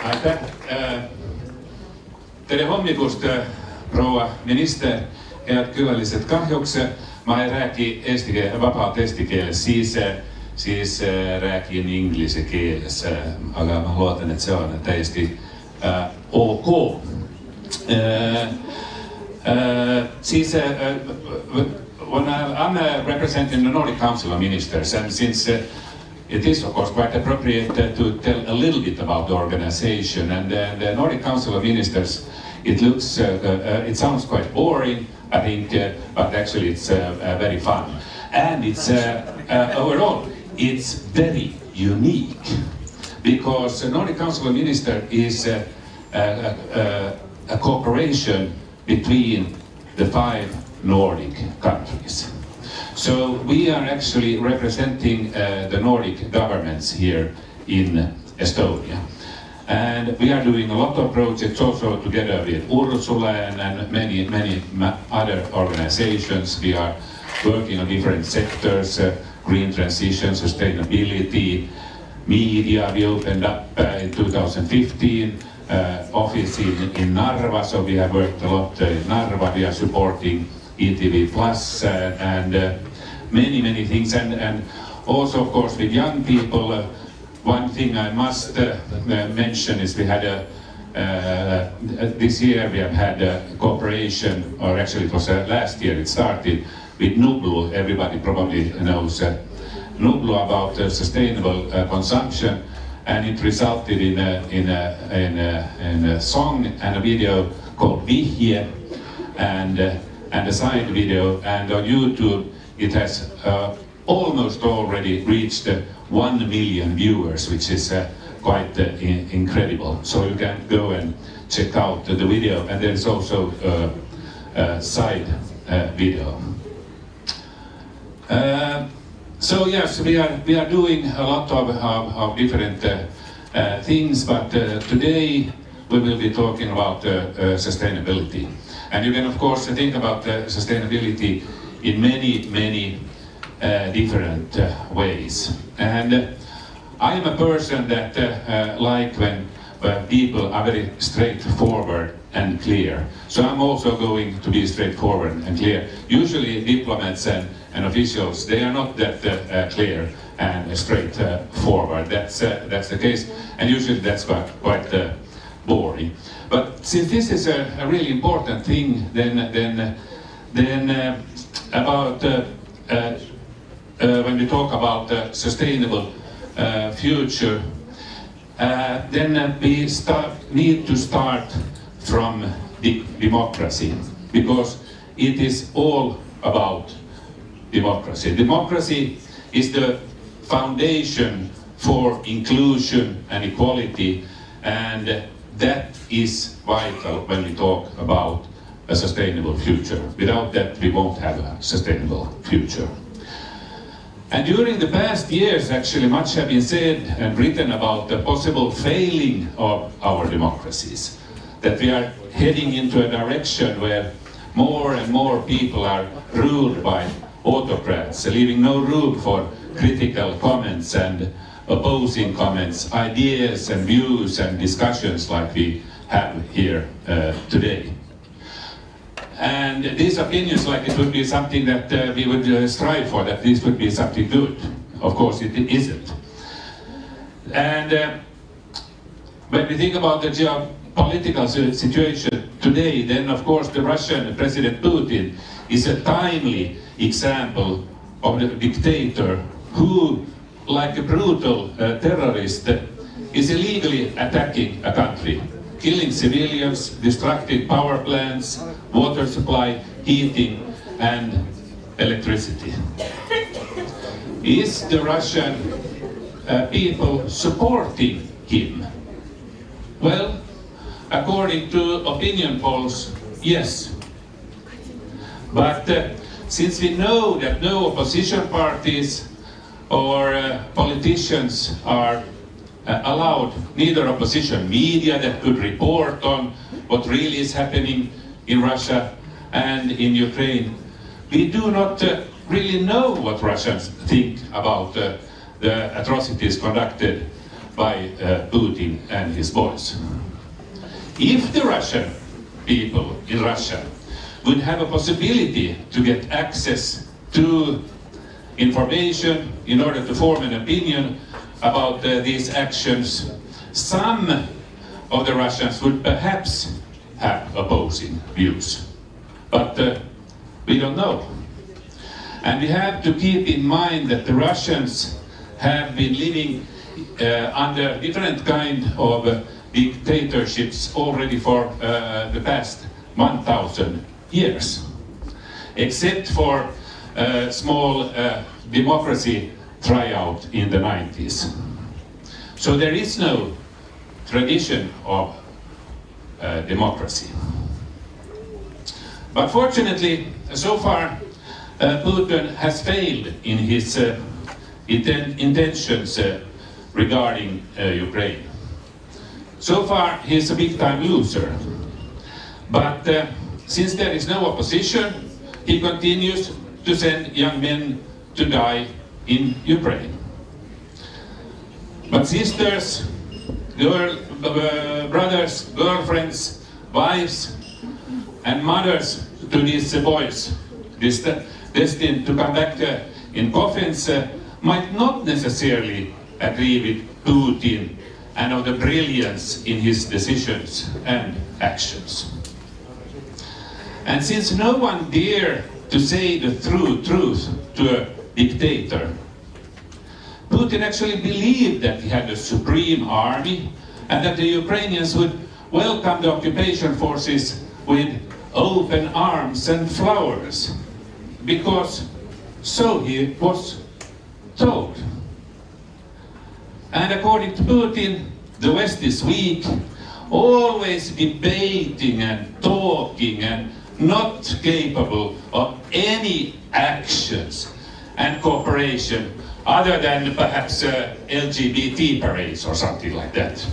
G: Aitäh. Tere hommikust, proua minister, head külalised. Kahjuks ma ei räägi vabaat eesti keeles, siis räägin inglise keeles, aga ma loodan, et see on täiesti OK. When I'm representing the Nordic Council of Ministers, and since it is of course quite appropriate to tell a little bit about the organization, and the Nordic Council of Ministers, it sounds quite boring, I think, but actually it's very fun. And it's overall, it's very unique because the Nordic Council of Ministers is a cooperation between the 5 Nordic countries. So we are actually representing the Nordic governments here in Estonia. And we are doing a lot of projects also together with Ursula and many other organizations. We are working on different sectors, green transition, sustainability, media. We opened up in 2015 office in Narva, so we have worked a lot in Narva. We are supporting ETV Plus and many things, and also of course with young people. One thing I must mention is we had this year we have had a cooperation, or actually it was last year it started with Nublu. Everybody probably knows Nublu about sustainable consumption, and it resulted in a song and a video called Vihje and a side video, and on YouTube it has almost already reached 1 million viewers, which is quite incredible. So you can go and check out the video, and there is also a side video. So yes, we are doing a lot of different things, but today we will be talking about sustainability. And you can of course think about sustainability in many different ways. And I am a person that like when people are very straightforward and clear. So I'm also going to be straightforward and clear. Usually diplomats and officials, they are not that clear and straightforward. That's the case, and usually that's quite boring. But since this is a really important thing, then about when we talk about sustainable future, then we need to start from democracy, because it is all about democracy. Democracy is the foundation for inclusion and equality, and that is vital when we talk about a sustainable future. Without that, we won't have a sustainable future. And during the past years, actually, much have been said and written about the possible failing of our democracies. That we are heading into a direction where more and more people are ruled by autocrats, leaving no room for critical comments and opposing comments, ideas and views and discussions like we have here today. And these opinions, like it would be something that we would strive for, that this would be something good. Of course, it isn't. And when we think about the geopolitical situation today, then of course the Russian President Putin is a timely example of the dictator who, like a brutal terrorist, is illegally attacking a country, killing civilians, destructing power plants, water supply, heating, and electricity. Is the Russian people supporting him? Well, according to opinion polls, yes. But since we know that no opposition parties or politicians are allowed, neither opposition media that could report on what really is happening in Russia and in Ukraine, we do not really know what Russians think about the atrocities conducted by Putin and his boys. If the Russian people in Russia would have a possibility to get access to information in order to form an opinion about these actions, some of the Russians would perhaps have opposing views. But we don't know. And we have to keep in mind that the Russians have been living under different kind of dictatorships already for the past 1,000 years. Except for a small democracy tryout in the 90s. So there is no tradition of democracy. But fortunately, so far, Putin has failed in his intentions regarding Ukraine. So far, he's a big-time loser. But since there is no opposition, he continues to send young men to die in Ukraine. But sisters, brothers, girlfriends, wives, and mothers to these boys destined to come back in coffins might not necessarily agree with Putin and of the brilliance in his decisions and actions. And since no one dare to say the true truth to a dictator, Putin actually believed that he had a supreme army and that the Ukrainians would welcome the occupation forces with open arms and flowers, because so he was told. And according to Putin, the West is weak, always debating and talking and not capable of any actions and cooperation other than perhaps LGBT parades or something like that.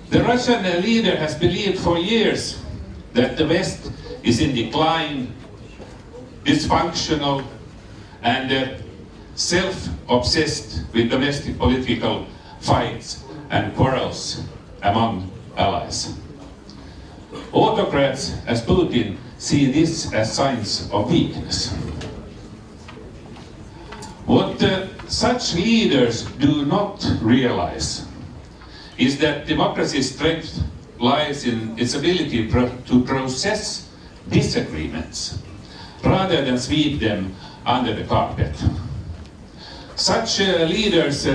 G: The Russian leader has believed for years that the West is in decline, dysfunctional, and self-obsessed with domestic political fights and quarrels among allies. Autocrats, as Putin, see this as signs of weakness. What such leaders do not realize is that democracy's strength lies in its ability to process disagreements rather than sweep them under the carpet. Such leaders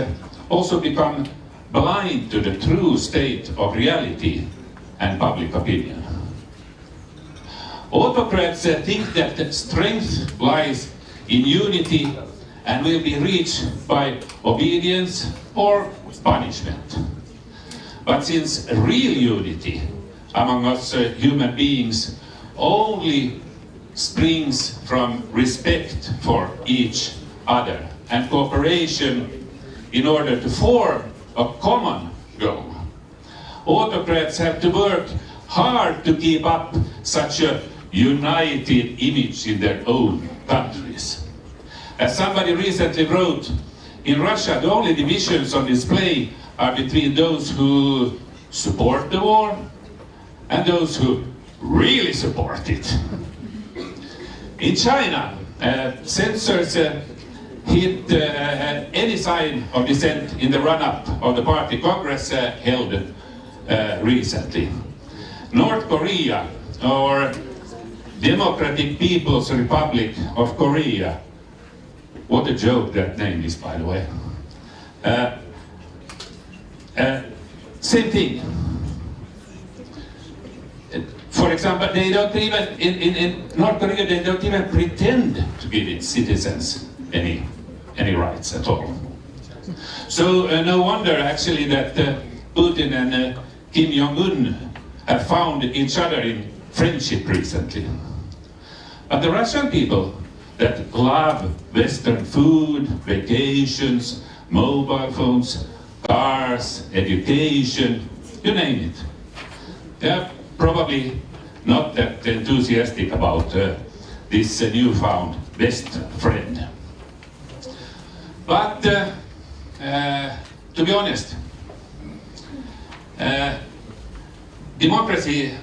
G: also become blind to the true state of reality and public opinion. Autocrats think that strength lies in unity and will be reached by obedience or punishment. But since real unity among us human beings only springs from respect for each other and cooperation in order to form a common goal, autocrats have to work hard to keep up such a united image in their own countries. As somebody recently wrote, in Russia the only divisions on display are between those who support the war and those who really support it. In China, censors hid any sign of dissent in the run-up of the party congress held recently. North Korea, or Democratic People's Republic of Korea, what a joke that name is, by the way. Same thing. For example, they don't even, in North Korea, they don't even pretend to give its citizens any rights at all. So no wonder actually that Putin and Kim Jong-un have found each other in friendship recently. But the Russian people that love Western food, vacations, mobile phones, cars, education, you name it, they are probably not that enthusiastic about this newfound best friend. But to be honest, democracy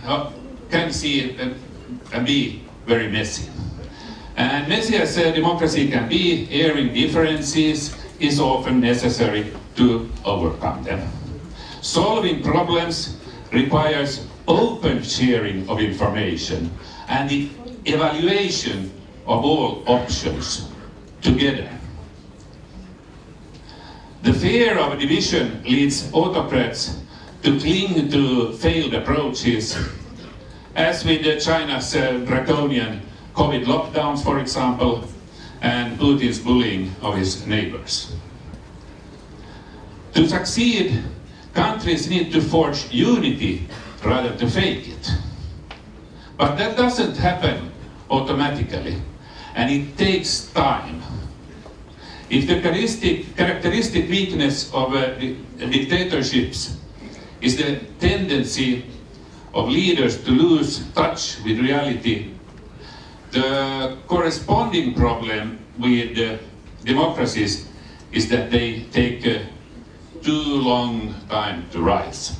G: can see and be very messy. And messy as democracy can be, airing differences is often necessary to overcome them. Solving problems requires open sharing of information and the evaluation of all options together. The fear of division leads autocrats to cling to failed approaches, as with China's draconian COVID lockdowns, for example, and Putin's bullying of his neighbors. To succeed, countries need to forge unity rather than fake it. But that doesn't happen automatically, and it takes time. If the characteristic weakness of dictatorships is the tendency of leaders to lose touch with reality, the corresponding problem with democracies is that they take too long time to rise.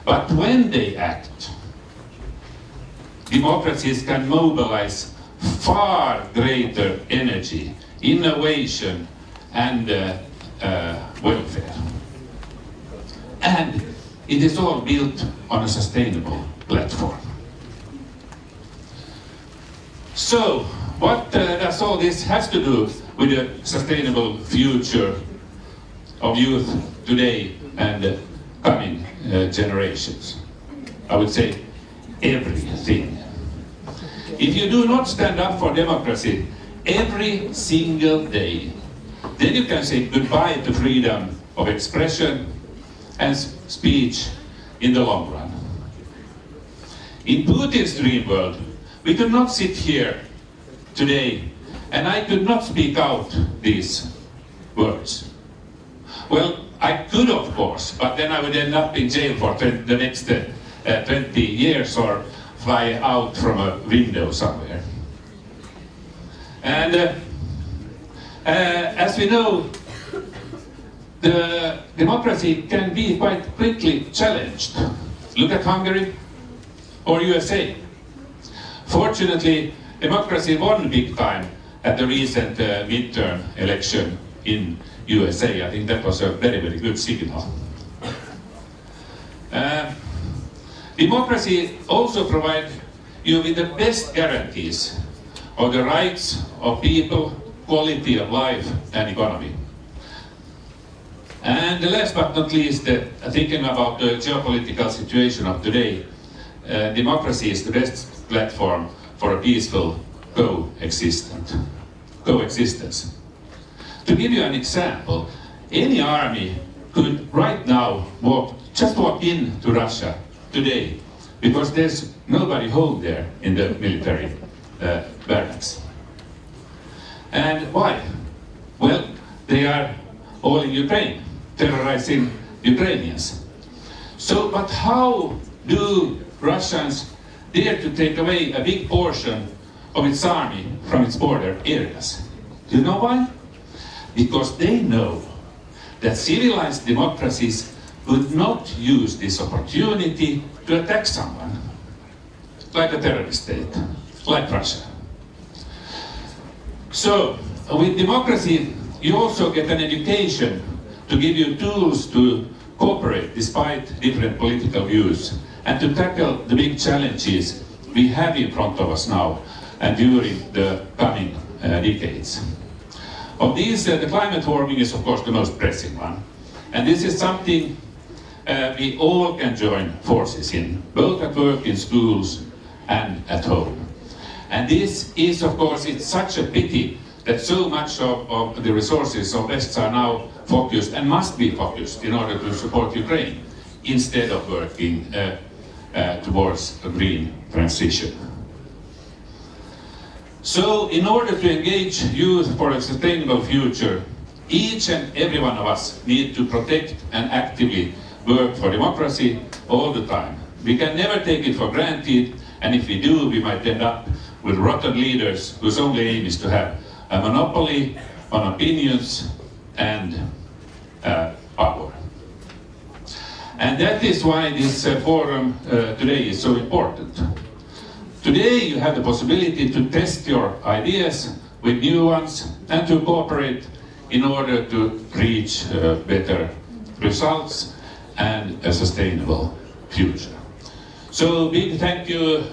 G: But when they act, democracies can mobilize far greater energy, innovation, and welfare. And it is all built on a sustainable platform. So, what does all this have to do with the sustainable future of youth today and coming generations? I would say everything. If you do not stand up for democracy every single day, then you can say goodbye to freedom of expression and speech in the long run. In Putin's dream world, we could not sit here today and I could not speak out these words. Well, I could of course, but then I would end up in jail for the next 20 years or fly out from a window somewhere. And as we know, the democracy can be quite quickly challenged. Look at Hungary or USA. Fortunately, democracy won big time at the recent midterm election in USA. I think that was a very, very good signal. Democracy also provides you with the best guarantees of the rights of people, quality of life and economy. And last but not least, thinking about the geopolitical situation of today, democracy is the best platform for a peaceful coexistence. To give you an example, any army could right now just walk into Russia today, because there's nobody home there in the military barracks. And why? Well, they are all in Ukraine, terrorizing Ukrainians. So, but how do Russians dare to take away a big portion of its army from its border areas? Do you know why? Because they know that civilized democracies would not use this opportunity to attack someone, like a terrorist state, like Russia. So, with democracy, you also get an education to give you tools to cooperate despite different political views and to tackle the big challenges we have in front of us now and during the coming decades. Of these, the climate warming is of course the most pressing one. And this is something we all can join forces in, both at work, in schools and at home. And this is, of course, it's such a pity that so much of the resources of West are now focused and must be focused in order to support Ukraine instead of working towards a green transition. So, in order to engage youth for a sustainable future, each and every one of us need to protect and actively work for democracy all the time. We can never take it for granted, and if we do, we might end up with rotten leaders whose only aim is to have a monopoly on opinions and power. And that is why this forum today is so important. Today you have the possibility to test your ideas with new ones and to cooperate in order to reach better results and a sustainable future. So big thank you,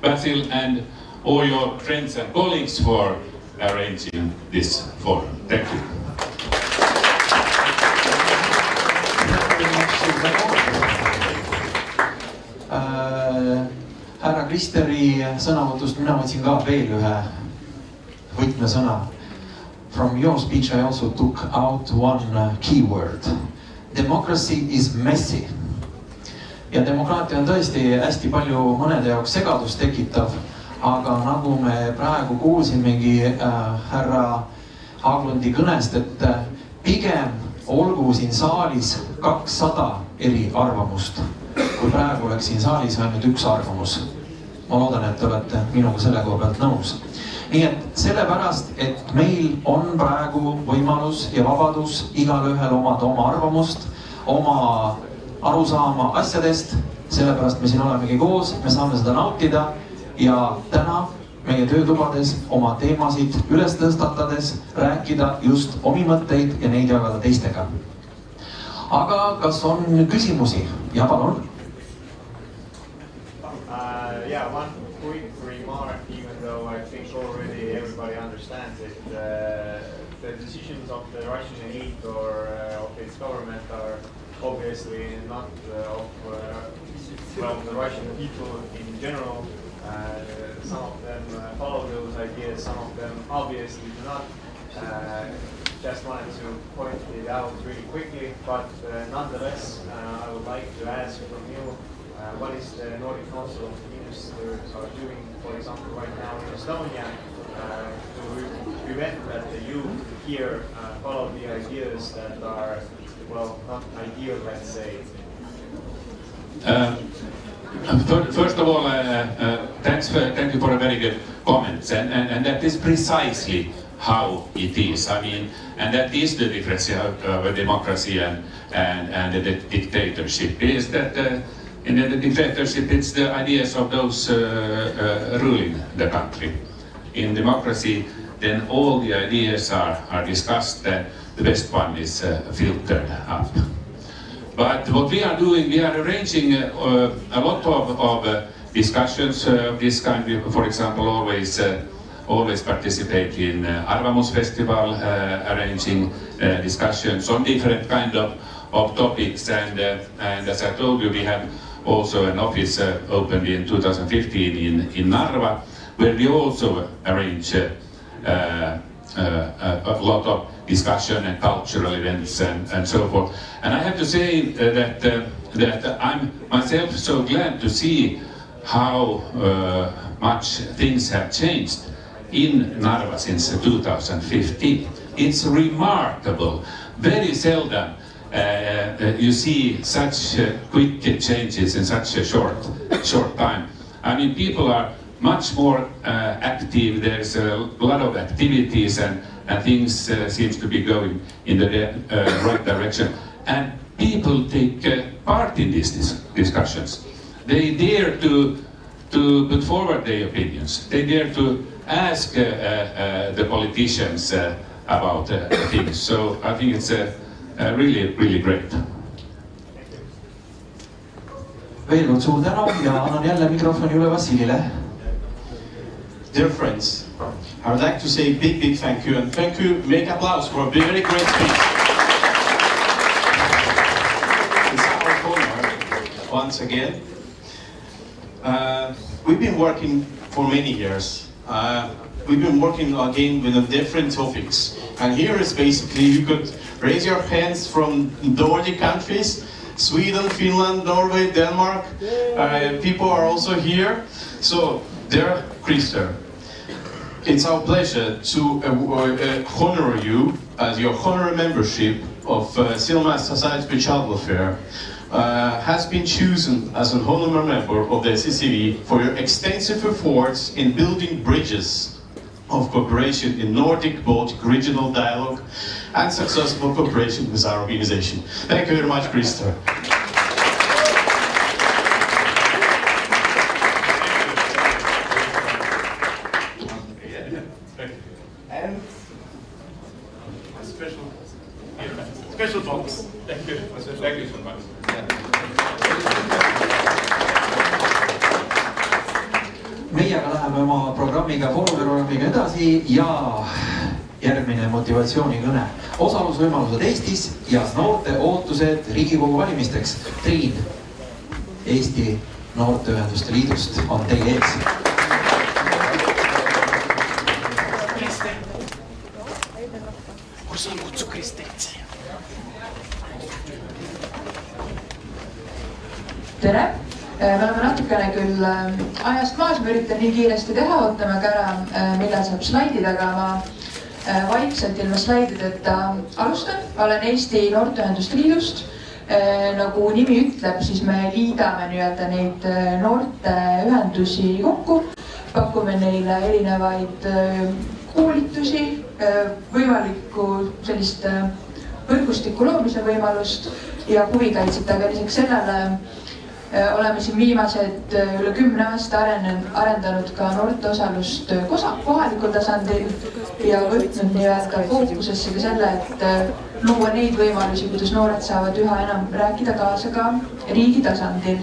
G: Basil, and all your friends and colleagues for arranging this forum. Thank you.
B: Härra Kristeri sõnavõtust mina võtsin ka veel ühe võtmesõna. From your speech I also took out one keyword. Democracy is messy. Ja demokraatia on tõesti hästi palju mõnede jaoks segadust tekitav, aga nagu me praegu kuulsimegi härra Haaglundi kõnest, et pigem olgu siin saalis 200 eri arvamust, kui praegu oleks siin saalis ainult üks arvamus. Ma loodan, et te olete minuga selle koha pealt nõus. Nii et sellepärast, et meil on praegu võimalus ja vabadus igalühel omada oma arvamust, oma arusaama asjadest, sellepärast me siin olemegi koos, me saame seda nautida ja täna meie töötubades oma teemasid üles tõstatades rääkida just omi mõtteid ja neid jagada teistega. Aga kas on küsimusi? Ja palun.
H: Yeah, one quick remark, even though I think already everybody understands it. The decisions of the Russian elite or of its government are obviously not of the Russian people in general. Some of them follow those ideas, some of them obviously do not. Just wanted to point it out really quickly, but nonetheless, I would like to ask from you, what is the Nordic Council of Ministers are doing, for example, right now in Estonia, to prevent that the youth here follow the ideas that are, well, not ideal, let's say.
G: First of all, thank you for a very good comments, and that is precisely how it is. I mean, and that is the difference of a democracy and the dictatorship. Is that in the dictatorship it's the ideas of those ruling the country. In democracy, then all the ideas are discussed. The best one is filtered up. But what we are doing, we are arranging a lot of discussions of this kind. We, for example, always participate in Arvamus Festival, arranging discussions on different kind of topics. And as I told you, we have also an office opened in 2015 in Narva, where we also arrange a lot of discussion and cultural events and so forth. And I have to say that I'm myself so glad to see how much things have changed in Narva since 2015. It's remarkable. Very seldom you see such quick changes in such a short time. I mean, people are much more active. There's a lot of activities and things seems to be going in the right direction. And people take part in these discussions. They dare to put forward their opinions. They dare to ask the politicians about things. So I think it's really, really great.
B: Veel kord suur tänu ja annan jälle mikrofoni üle Vassilile.
A: Dear friends, I would like to say big thank you, and thank you, make applause for a very great speech. It's our honor, once again. We've been working for many years. We've been working again with different topics. And here is basically, you could raise your hands from Nordic countries, Sweden, Finland, Norway, Denmark. People are also here. So, dear Christer, it's our pleasure to honor you as your honorary membership of Silmas Society for Child Welfare. Has been chosen as an honorary member of the SCCV for your extensive efforts in building bridges of cooperation in Nordic-Baltic regional dialogue and successful cooperation with our organization. Thank you very much, Christer. And a special box. Thank you. Thank you so much.
B: Meiega läheme oma programmiga, foorumprogrammiga edasi ja järgmine motivatsioonikõne. Osalusvõimalused Eestis ja noorte ootused Riigikogu valimisteks. Triin Eesti Noorteühenduste Liidust on teie ees.
A: Kus on kutsu Kristerit siia?
I: Tere! Me oleme natukene küll ajast maas, ma üritan nii kiiresti teha, ootame ka ära, millal saab slaidid, aga ma vaikselt ilma slaidideta alustan. Olen Eesti Noorteühenduste Liidust. Nagu nimi ütleb, siis me liidame neid noorteühendusi kokku, pakume neile erinevaid koolitusi, võimalikku sellist võrgustiku loomise võimalust ja huvikaitset, aga lisaks sellele oleme siin viimased üle 10 aasta arendanud ka noorte osalust kohalikul tasandil ja võtnud nii-öelda fookusesse ka selle, et luua neid võimalusi, kuidas noored saavad üha enam rääkida kaasa ka riigi tasandil.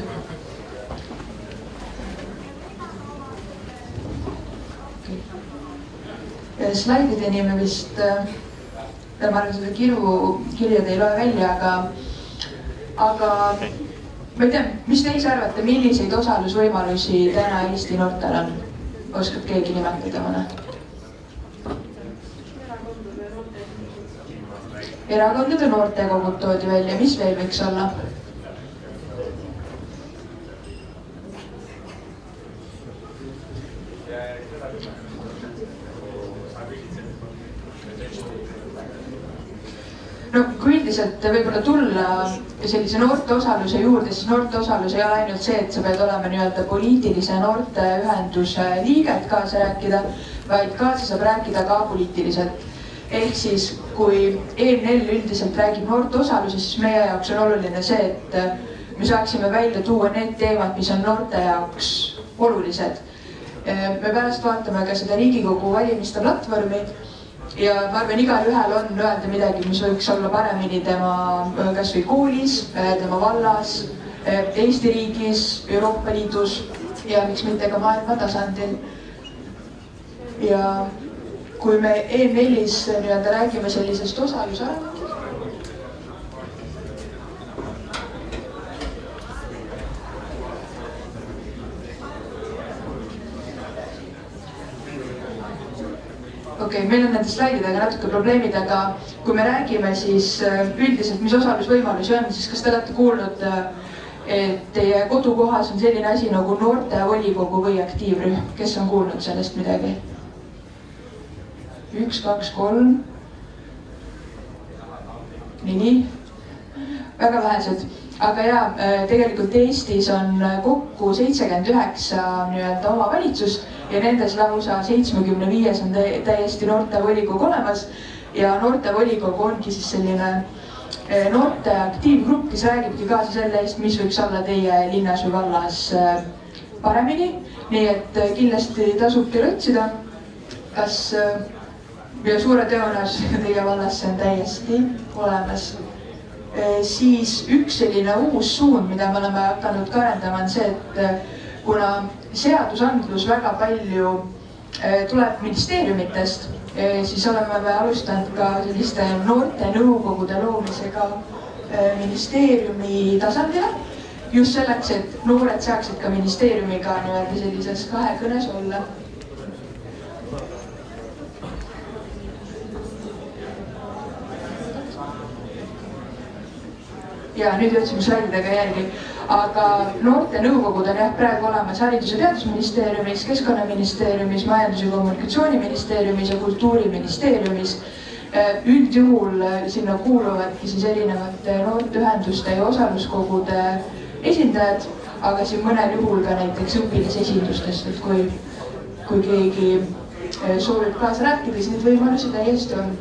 I: Slaidideni me vist, ma arvan, seda kirjad ei loe välja, aga ma ei tea, mis te ise arvate, milliseid osalusvõimalusi täna Eesti noortel on? Oskab keegi nimetada mõne? Erakondade noortekogud toodi välja, mis veel võiks olla? no kui üldiselt võib-olla tulla sellise noorteosaluse juurde, siis noorteosalus ei ole ainult see, et sa pead olema nii-öelda poliitilise noorteühenduse liige, et kaasa rääkida, vaid kaasa saab rääkida ka poliitiliselt. Ehk siis, kui ENL üldiselt räägib noorteosalusest, siis meie jaoks on oluline see, et me saaksime välja tuua need teemad, mis on noorte jaoks olulised. Me pärast vaatame ka seda Riigikogu valimiste platvormi ja ma arvan, igal ühel on öelda midagi, mis võiks olla paremini tema kas või koolis, tema vallas, Eesti riigis, Euroopa Liidus ja miks mitte ka maailma tasandil. Ja kui me ENL-is nii-öelda räägime sellisest osalusarengust, okei, meil on nende slaididega natuke probleemid, aga kui me räägime siis üldiselt, mis osalusvõimalusi on, siis kas te olete kuulnud, et teie kodukohas on selline asi nagu noortevolikogu või aktiivrühm? Kes on kuulnud sellest midagi? 1, 2, 3. Nii. Väga vähesed. Aga jaa, tegelikult Eestis on kokku 79 nii-öelda omavalitsust ja nendes lausa 75 on täiesti noortevolikogu olemas ja noortevolikogu ongi siis selline noorte aktiivgrupp, kes räägibki kaasa selle eest, mis võiks olla teie linnas või vallas paremini. Nii et kindlasti tasub teil otsida, kas ja suure tõenäosusega teie vallas see on täiesti olemas. Siis üks selline uus suund, mida me oleme hakanud ka arendama, on see, et kuna seadusandlus väga palju tuleb ministeeriumitest, siis oleme me alustanud ka selliste noorte nõukogude loomisega ministeeriumi tasandile. Just selleks, et noored saaksid ka ministeeriumiga nii-öelda sellises kahekõnes olla. Ja nüüd jõudsime slaididega järgi, aga noorte nõukogud on jah praegu olemas Haridus- ja Teadusministeeriumis, Keskkonnaministeeriumis, Majandus- ja Kommunikatsiooniministeeriumis ja Kultuuriministeeriumis. Üldjuhul sinna kuuluvadki siis erinevate noorteühenduste ja osaluskogude esindajad, aga siin mõnel juhul ka näiteks õpilasesindustest, et kui keegi soovib kaasa rääkida, siis neid võimalusi täiesti on.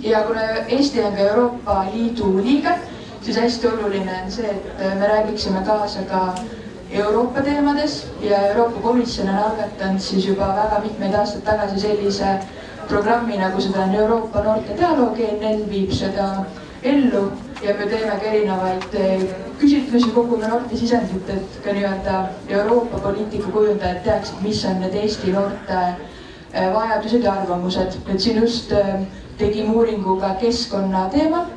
I: Ja kuna Eesti on ka Euroopa Liidu liige, siis hästi oluline on see, et me räägiksime kaasa ka Euroopa teemades ja Euroopa Komisjon on algatanud siis juba väga mitmeid aastaid tagasi sellise programmi, nagu seda on Euroopa noorte dialoog, ENL viib seda ellu ja me teeme ka erinevaid küsitlusi, kogume noorte sisendit, et ka nii-öelda Euroopa poliitika kujundajad teaksid, mis on need Eesti noorte vajadused ja arvamused. Et siin just tegime uuringu ka keskkonna teemal,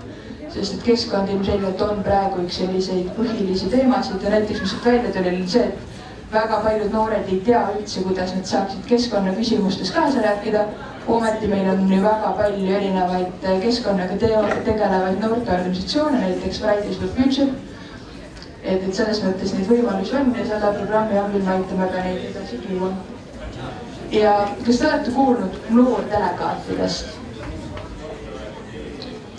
I: sest et keskkond ilmselgelt on praegu üks selliseid põhilisi teemasid ja näiteks mis välja tuli see, et väga paljud noored ei tea üldse, kuidas nad saaksid keskkonna küsimustes kaasa rääkida. Ometi meil on ju väga palju erinevaid keskkonnaga tegelevaid noorteorganisatsioone, näiteks Fridays for Future. Et selles mõttes neid võimalusi on ja selle programmi abil me aitame ka neid edasi tuua. Ja kas te olete kuulnud noordelegaatidest?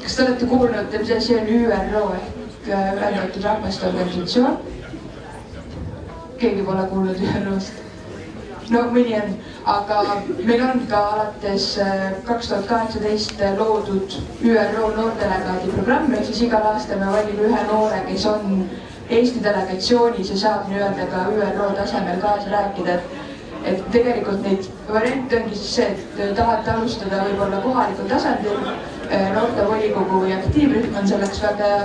I: Kas te olete kuulnud, mis asi on ÜRO ehk Ühendatud Rahvaste Organisatsioon? Keegi pole kuulnud ÜRO-st? No mõni on, aga meil on ka alates 2018 loodud ÜRO noordelegaadi programm, ehk siis igal aastal me valime ühe noore, kes on Eesti delegatsioonis ja saab nii-öelda ka ÜRO tasemel kaasa rääkida. Et tegelikult neid variante ongi siis see, et tahate alustada võib-olla kohalikul tasandil, noortevolikogu või aktiivrühm on selleks väga hea.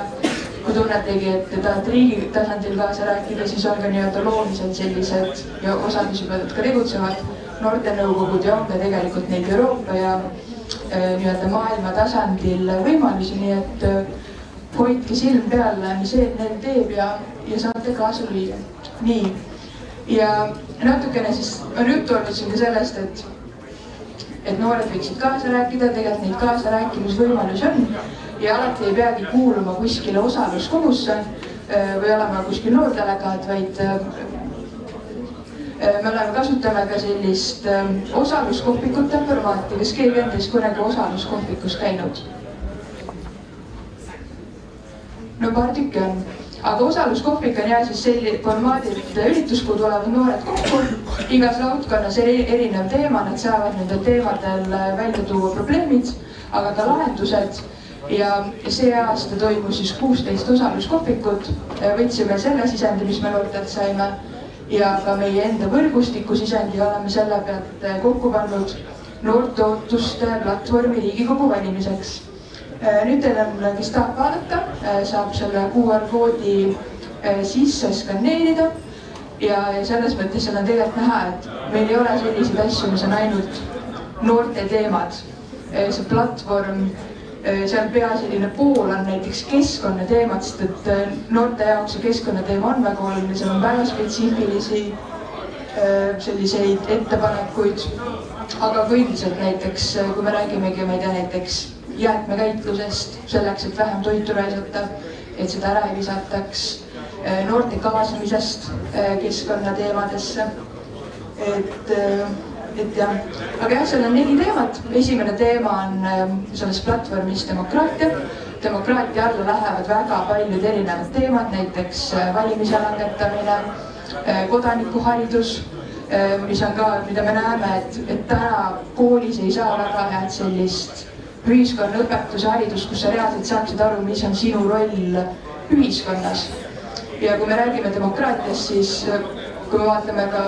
I: Kui tunnetegi, et tahate riigi tasandil kaasa rääkida, siis on ka nii-öelda loomised sellised ja osad, mis juba ka tegutsevad noortenõukogud ja on ka tegelikult neid Euroopa ja nii-öelda maailma tasandil võimalusi, nii et hoidke silm peal, mis ENL teeb ja saate kaasa lüüa. Nii. Ja natukene siis on juttu olnud siin ka sellest, et noored võiksid kaasa rääkida, tegelikult neid kaasa rääkimisvõimalusi on ja alati ei peagi kuuluma kuskile osaluskogusse või olema kuskil noordelegaat, vaid me kasutame ka sellist osaluskohvikute formaati, kes keegi on teist kunagi osaluskohvikus käinud? paar tükki on. Aga osaluskohvik on siis selline formaadilt üritus, kuhu tulevad noored kokku, igas laudkonnas erinev teema, nad saavad nendel teemadel välja tuua probleemid, aga ka lahendused. Ja see aasta toimus siis 16 osaluskohvikut, võtsime selle sisendi, mis me noortelt saime ja ka meie enda võrgustiku sisendi oleme selle pealt kokku pannud noorte ootuste platvormi Riigikogu valimiseks. Nüüd teil on, kes tahab vaadata, saab selle QR-koodi sisse skanneerida ja selles mõttes seal on tegelikult näha, et meil ei ole selliseid asju, mis on ainult noorte teemad. See platvorm, seal pea selline pool on näiteks keskkonnateemad, sest et noorte jaoks see keskkonnateema on väga oluline, seal on väga spetsiifilisi selliseid ettepanekuid, aga ka üldiselt näiteks, kui me räägimegi, ma ei tea, näiteks jäätmekäitlusest, selleks, et vähem toitu raisata, et seda ära ei visataks, noorte kaasamisest keskkonnateemadesse, et jah, aga jah, seal on 4 teemat. Esimene teema on selles platvormis demokraatia. Demokraatia alla lähevad väga paljud erinevad teemad, näiteks valimise langetamine, kodanikuharidus, mis on ka, mida me näeme, et täna koolis ei saa väga head sellist ühiskonnaõpetuse haridust, kus sa reaalselt saaksid aru, mis on sinu roll ühiskonnas. Ja kui me räägime demokraatiast, siis kui me vaatame ka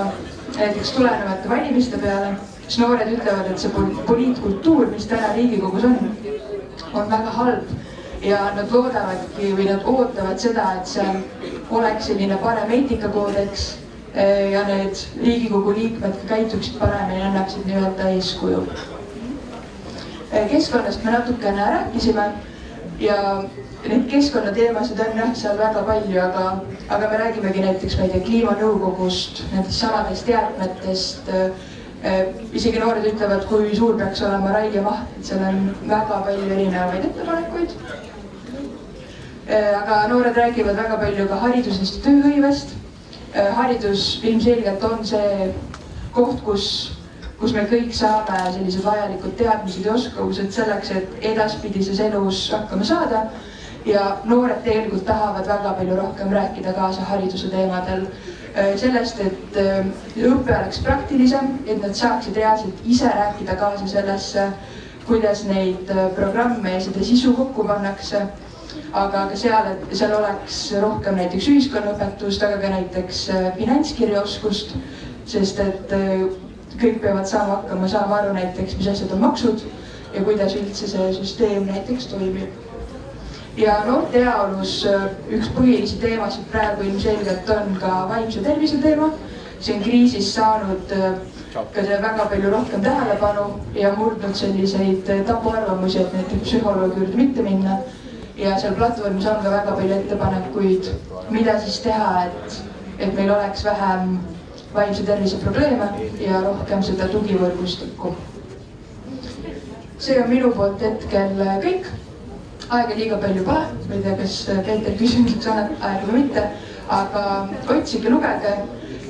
I: näiteks tulenevate valimiste peale, siis noored ütlevad, et see poliitkultuur, mis täna Riigikogus on väga halb ja nad loodavadki või nad ootavad seda, et seal oleks selline parem eetikakoodeks ja need Riigikogu liikmed käituksid paremini ja annaksid nii-öelda eeskuju. Keskkonnast me natukene rääkisime ja neid keskkonnateemasid on jah seal väga palju, aga me räägimegi näiteks kliimanõukogust, nendest samadest jäätmetest. Isegi noored ütlevad, kui suur peaks olema raiemaht, et seal on väga palju erinevaid ettepanekuid. Aga noored räägivad väga palju ka haridusest ja tööhõivest. Haridus ilmselgelt on see koht, kus me kõik saame sellised vajalikud teadmised ja oskused selleks, et edaspidises elus hakkama saada. Ja noored tegelikult tahavad väga palju rohkem rääkida kaasa hariduse teemadel sellest, et õpe oleks praktilisem, et nad saaksid reaalselt ise rääkida kaasa sellesse, kuidas neid programme ja seda sisu kokku pannakse. Aga ka seal oleks rohkem näiteks ühiskonnaõpetust, aga ka näiteks finantskirjaoskust, sest et kõik peavad hakkama saama aru näiteks, mis asjad on maksud ja kuidas üldse see süsteem näiteks toimib. Ja noorte heaolus üks põhilisi teemasid praegu ilmselgelt on ka vaimse tervise teema. See on kriisis saanud ka väga palju rohkem tähelepanu ja murdnud selliseid tabuarvamusi, et näiteks psühholoogi juurde mitte minna. Ja seal platvormis on ka väga palju ettepanekuid, mida siis teha, et meil oleks vähem vaimse tervise probleeme ja rohkem seda tugivõrgustikku. See on minu poolt hetkel kõik. Aega liiga palju pole, ma ei tea, kas Peeter küsimuseks on aega või mitte, aga otsige, lugege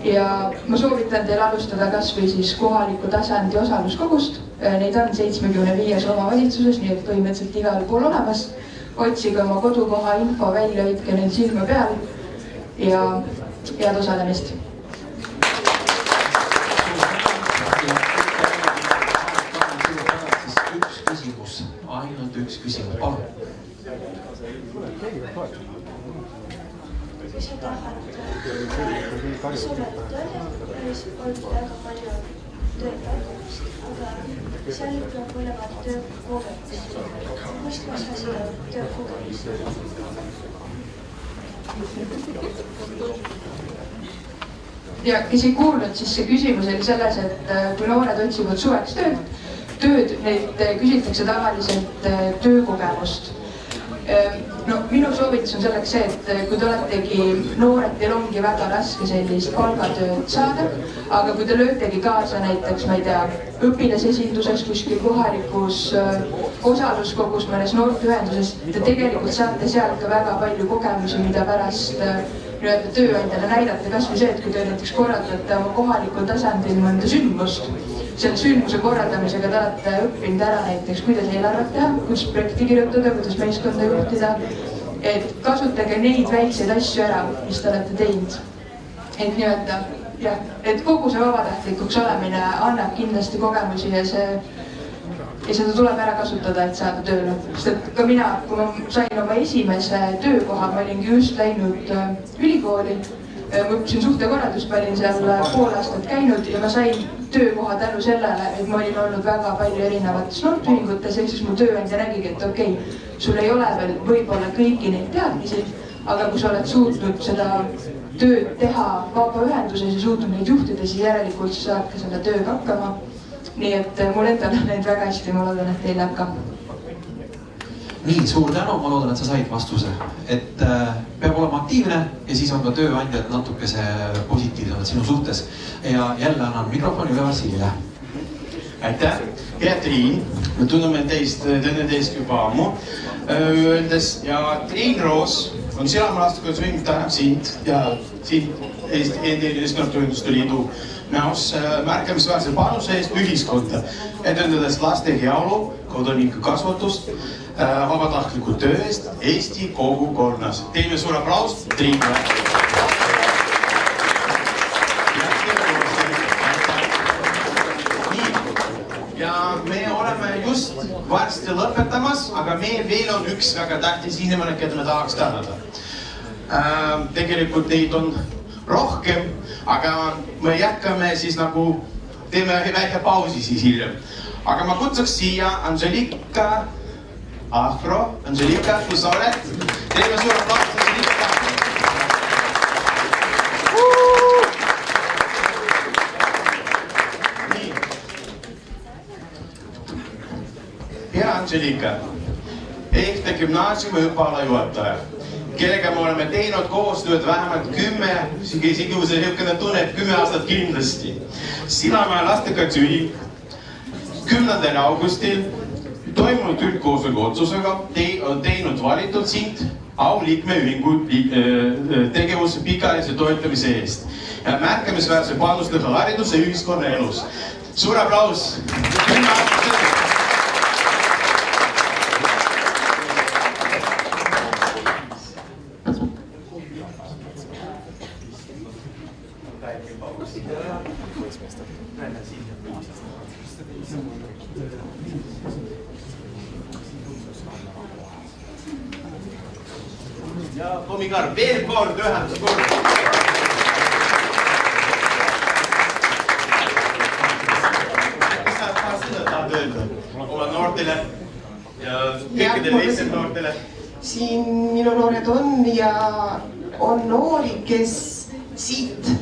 I: ja ma soovitan teil alustada kas või siis kohaliku tasandi osaluskogust. Neid on 75 omavalitsuses, nii et põhimõtteliselt igal pool olemas. Otsige oma kodukoha info välja, hoidke neil silma peal ja head osalemist.
B: Üks küsimus, ainult üks küsimus, palun.
J: Kui sa tahad suurelt tööle, on väga palju tööpäevast, aga seal peab olema töökogemus. Kust ma saan seda töökogemust?
I: Ja kes ei kuulnud, siis see küsimus oli selles, et kui noored otsivad suveks tööd, neid küsitakse tavaliselt töökogemust. No, minu soovitus on selleks see, et kui te oletegi noored, teil ongi väga raske sellist palgatööd saada, aga kui te löötegi kaasa näiteks, ma ei tea, õpilasesinduses kuskil kohalikus osaluskogus, mõnes noorteühenduses, te tegelikult saate sealt ka väga palju kogemusi, mida pärast tööandjale näidata, kas või see, et kui te näiteks korraldate oma kohalikul tasandil mõnda sündmust, selle sündmuse korraldamisega te olete õppinud ära näiteks, kuidas eelarvet teha, kuidas projekti kirjutada, kuidas meeskonda juhtida, et kasutage neid väikseid asju ära, mis te olete teinud. Et nii-öelda, jah, et kogu see vabatahtlikuks olemine annab kindlasti kogemusi ja seda tuleb ära kasutada, et saada tööle. Sest et ka mina, kui ma sain oma esimese töökoha, ma olingi just läinud ülikooli. Ma õppisin suhtekorraldust, ma olin seal pool aastat käinud ja ma sain töökoha tänu sellele, et ma olin olnud väga palju erinevates noorteühingutes, ehk siis mu tööandja nägigi, et okei, sul ei ole veel võib-olla kõiki neid teadmisi, aga kui sa oled suutnud seda tööd teha vabaühenduses ja suutnud neid juhtida, siis järelikult sa saad ka selle tööga hakkama. Nii et mul endal on neid väga hästi, ma loodan, et teil läheb ka.
B: Nii, suur tänu, ma loodan, et sa said vastuse. Et peab olema aktiivne ja siis on ka tööandjad natukese positiivsemad sinu suhtes. Ja jälle annan mikrofoni üle Vassilile.
A: Aitäh! Hea Triin, me tunneme teist juba ammu öeldes ja Triin Roos on Silamäe sünd tänab sind ja sind Eesti Noorteühenduste Liidu näos märkimisväärse panuse eest ühiskonda, edendades laste heaolu, kodanike kasvatust, vabatahtliku töö eest Eesti kogukonnas. Teeme suur aplaus Triinile. Ja me oleme just varsti lõpetamas, aga meil veel on üks väga tähtis inimene, keda me tahaks tänada. Tegelikult neid on rohkem, aga me jätkame siis nagu, teeme väike pausi siis hiljem. Aga ma kutsuks siia Angelika Afro. Angelika, kus sa oled? Teeme suur aplaus Angelika. Nii. Hea Angelika, ehte gümnaasiumi õppeala juhataja, kellega me oleme teinud koostööd vähemalt 10, isegi tunne, et 10 aastat kindlasti. Silamäe lastekaitseühing 10. augustil toimunud üldkoosoleku otsusega on teinud valitud sind auliikmeühingu tegevuse pikaajalise toetamise eest ja märkimisväärse panustega hariduse ühiskonna elus. Suur aplaus! Ja Tomigar, veel kord ühendus kord. Äkki sa paar sõna tahad öelda oma noortele ja kõikidele teised noortele?
K: Siin minu noored on ja on noori, kes siit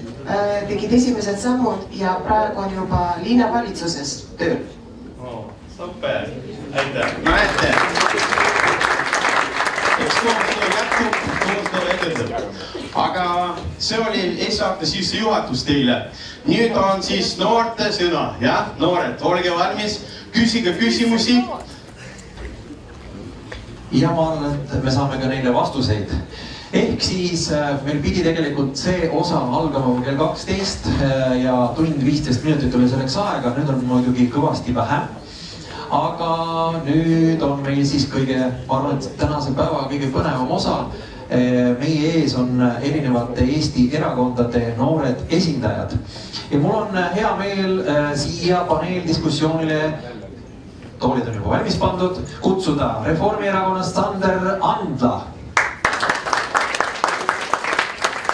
K: tegid esimesed sammud ja praegu on juba linnavalitsuses tööl.
A: Super, aitäh. Näete. Eks koostöö jätkub, koostöö edendab. Aga see oli esmane sissejuhatus teile. Nüüd on siis noorte sõna. Jah, noored, olge valmis, küsige küsimusi.
B: Ja ma arvan, et me saame ka neile vastuseid. Ehk siis meil pidi tegelikult see osa algama kell 12 ja tund 15 minutit oli selleks aega. Nüüd on muidugi kõvasti vähem. Aga nüüd on meil siis ma arvan, et tänase päeva kõige põnevam osa. Meie ees on erinevate Eesti erakondade noored esindajad. Ja mul on hea meel siia paneeldiskussioonile, toolid on juba valmis pandud, kutsuda Reformierakonnast Sander Andla.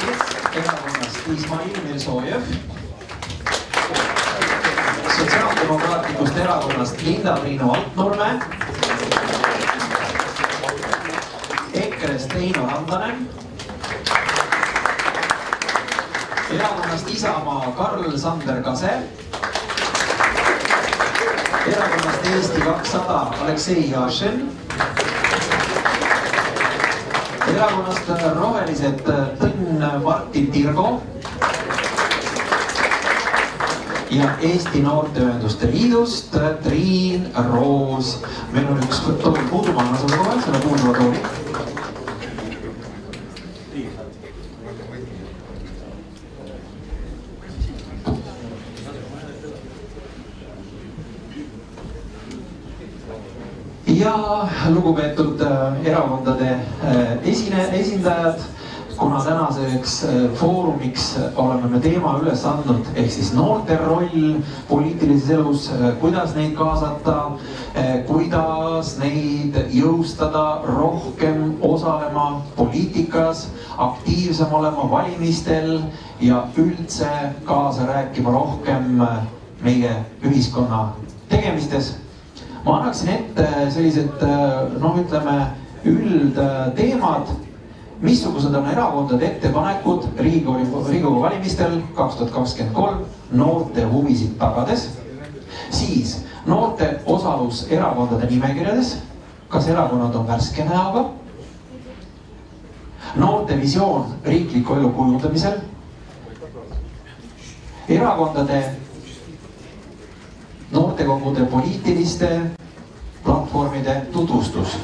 B: Keskerakonnast Ismail Mirsojev. Sotsiaaldemokraatlikust erakonnast Linda-Triinu Altnurme. EKRE-st Eino Randanen. Erakonnast Isamaa Karl-Sander Kase. Erakonnast Eesti 200 Aleksei Jašin. Erakonnast Rohelised Tõnn Martin Tirgo. Ja Eesti Noorteühenduste Liidust Triin Roos. Meil on üks tooli puuduma, ma sulle kohe selle puuduva tooli. ja lugupeetud erakondade esindajad, kuna tänaseks foorumiks oleme me teema üles andnud, ehk siis noorte roll poliitilises elus, kuidas neid kaasata, kuidas neid jõustada rohkem osalema poliitikas, aktiivsem olema valimistel ja üldse kaasa rääkima rohkem meie ühiskonna tegemistes. Ma annaksin ette sellised, ütleme, üldteemad, missugused on erakondade ettepanekud Riigikogu valimistel 2023 noorte huvisid tagades, siis noorte osalus erakondade nimekirjades, kas erakonnad on värske näoga, noorte visioon riikliku elu kujundamisel, erakondade noortekogude poliitiliste platvormide tutvustus.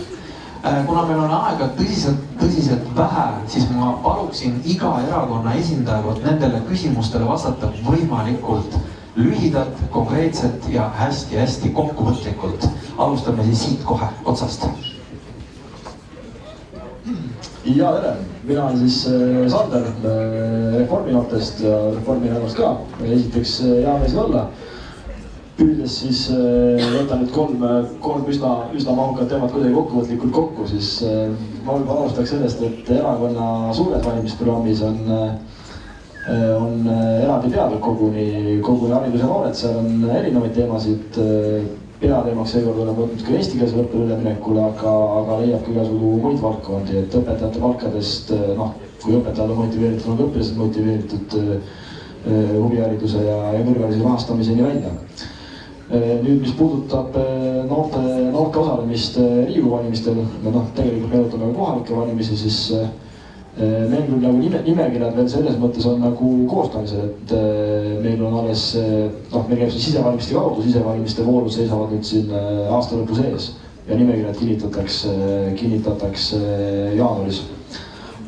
B: Kuna meil on aega tõsiselt vähe, siis ma paluksin iga erakonna esindajal nendele küsimustele vastata võimalikult lühidalt, konkreetselt ja hästi kokkuvõtlikult. Alustame siis siit kohe otsast.
L: Ja tere, mina olen siis Sander Reforminoortest ja Reformierakonnast ka. Esiteks hea mees olla. Püüdes siis võtan nüüd kolm üsna mahukat teemat kuidagi kokkuvõtlikult kokku, siis ma võib alustaks sellest, et erakonna suures valimisprogrammis on eraldi peatükk koguni haridus ja noored, seal on erinevaid teemasid. Peateemaks seekord olen võtnud ka eestikeelse õppele üleminekule, aga leiab ka igasugu muid valdkondi, et õpetajate palkadest, kui õpetajad on motiveeritud, on õpilased motiveeritud huvihariduse ja kõrghariduse rahastamiseni välja. Nüüd, mis puudutab noorte osalemist Riigikogu valimistel, tegelikult meenutame kohalikke valimisi, siis meil küll nagu nimekirjad veel selles mõttes on nagu koostamisel, et meil on alles, meil käib see sisevalimiste kaudu, sisevalimiste voorud seisavad nüüd siin aasta lõpu sees ja nimekirjad kinnitatakse jaanuaris.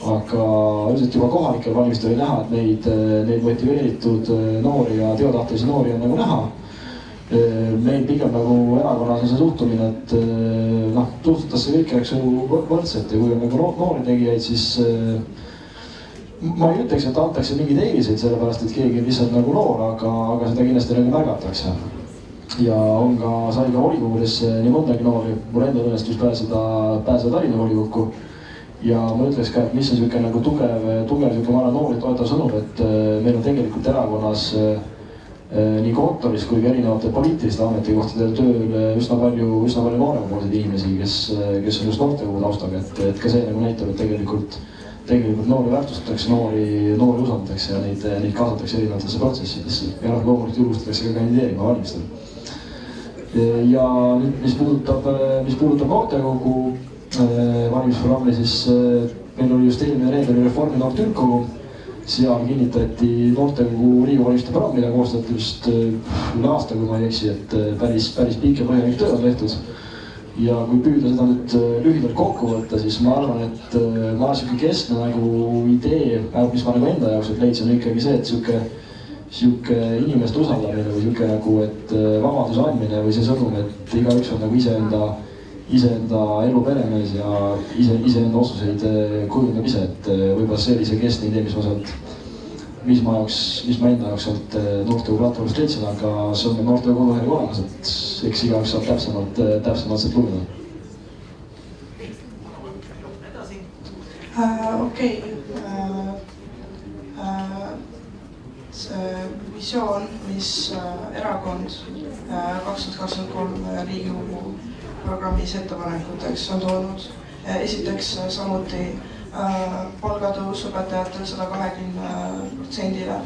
L: Aga üldiselt juba kohalikel valimistel oli näha, et neid motiveeritud noori ja teotahtelisi noori on nagu näha. Meil pigem nagu erakonnas on see suhtumine, et suhtutasse kõike võrdselt ja kui on nagu noori tegijaid, siis ma ei ütleks, et antakse mingeid eeliseid, sellepärast et keegi on lihtsalt nagu noor, aga seda kindlasti nagu märgatakse. Ja sai ka volikogudesse nii mõndagi noori, mul endal õnnestus pääseda Tallinna volikokku. Ja ma ütleks ka, et mis on selline nagu tugev noori toetav sõnum, et meil on tegelikult erakonnas nii kontoris kui ka erinevate poliitiliste ametikohtadel tööl üsna palju nooremapoolseid inimesi, kes on just noortekogu taustaga, et ka see nagu näitab, et tegelikult noori väärtustatakse, noori usaldatakse ja neid kaasatakse erinevatesse protsessidesse ja loomulikult julgustatakse ka kandideerima valimistel. Ja nüüd, mis puudutab noortekogu valimisprogrammi, siis meil oli just eelmine reedel Reformi noorte üldkogu. Seal kinnitati noortekogu Riigikogu valimiste programm, mida koostati just üle aasta, kui ma ei eksi, et päris pikk ja põhjalik töö on tehtud. Ja kui püüda seda nüüd lühidalt kokku võtta, siis ma arvan, et ma olen keskne nagu idee, mis ma nagu enda jaoks leidsin, on ikkagi see, et siuke inimeste usaldamine või siuke nagu, et vabaduse andmine või see sõnum, et igaüks on nagu iseenda elu peremees ja iseenda otsuseid kujundab ise, et võib-olla see oli see keskne idee, mis ma enda jaoks sealt noortekogu platvormist leidsin, aga see on noortekogu kodulehel olemas, et eks igaüks saab täpsemalt sealt lugeda.
M: Okei. See visioon, mis erakond 2023 Riigikogu programmis ettepanekuteks on toonud. Esiteks samuti palgatõus õpetajatel 120%-le.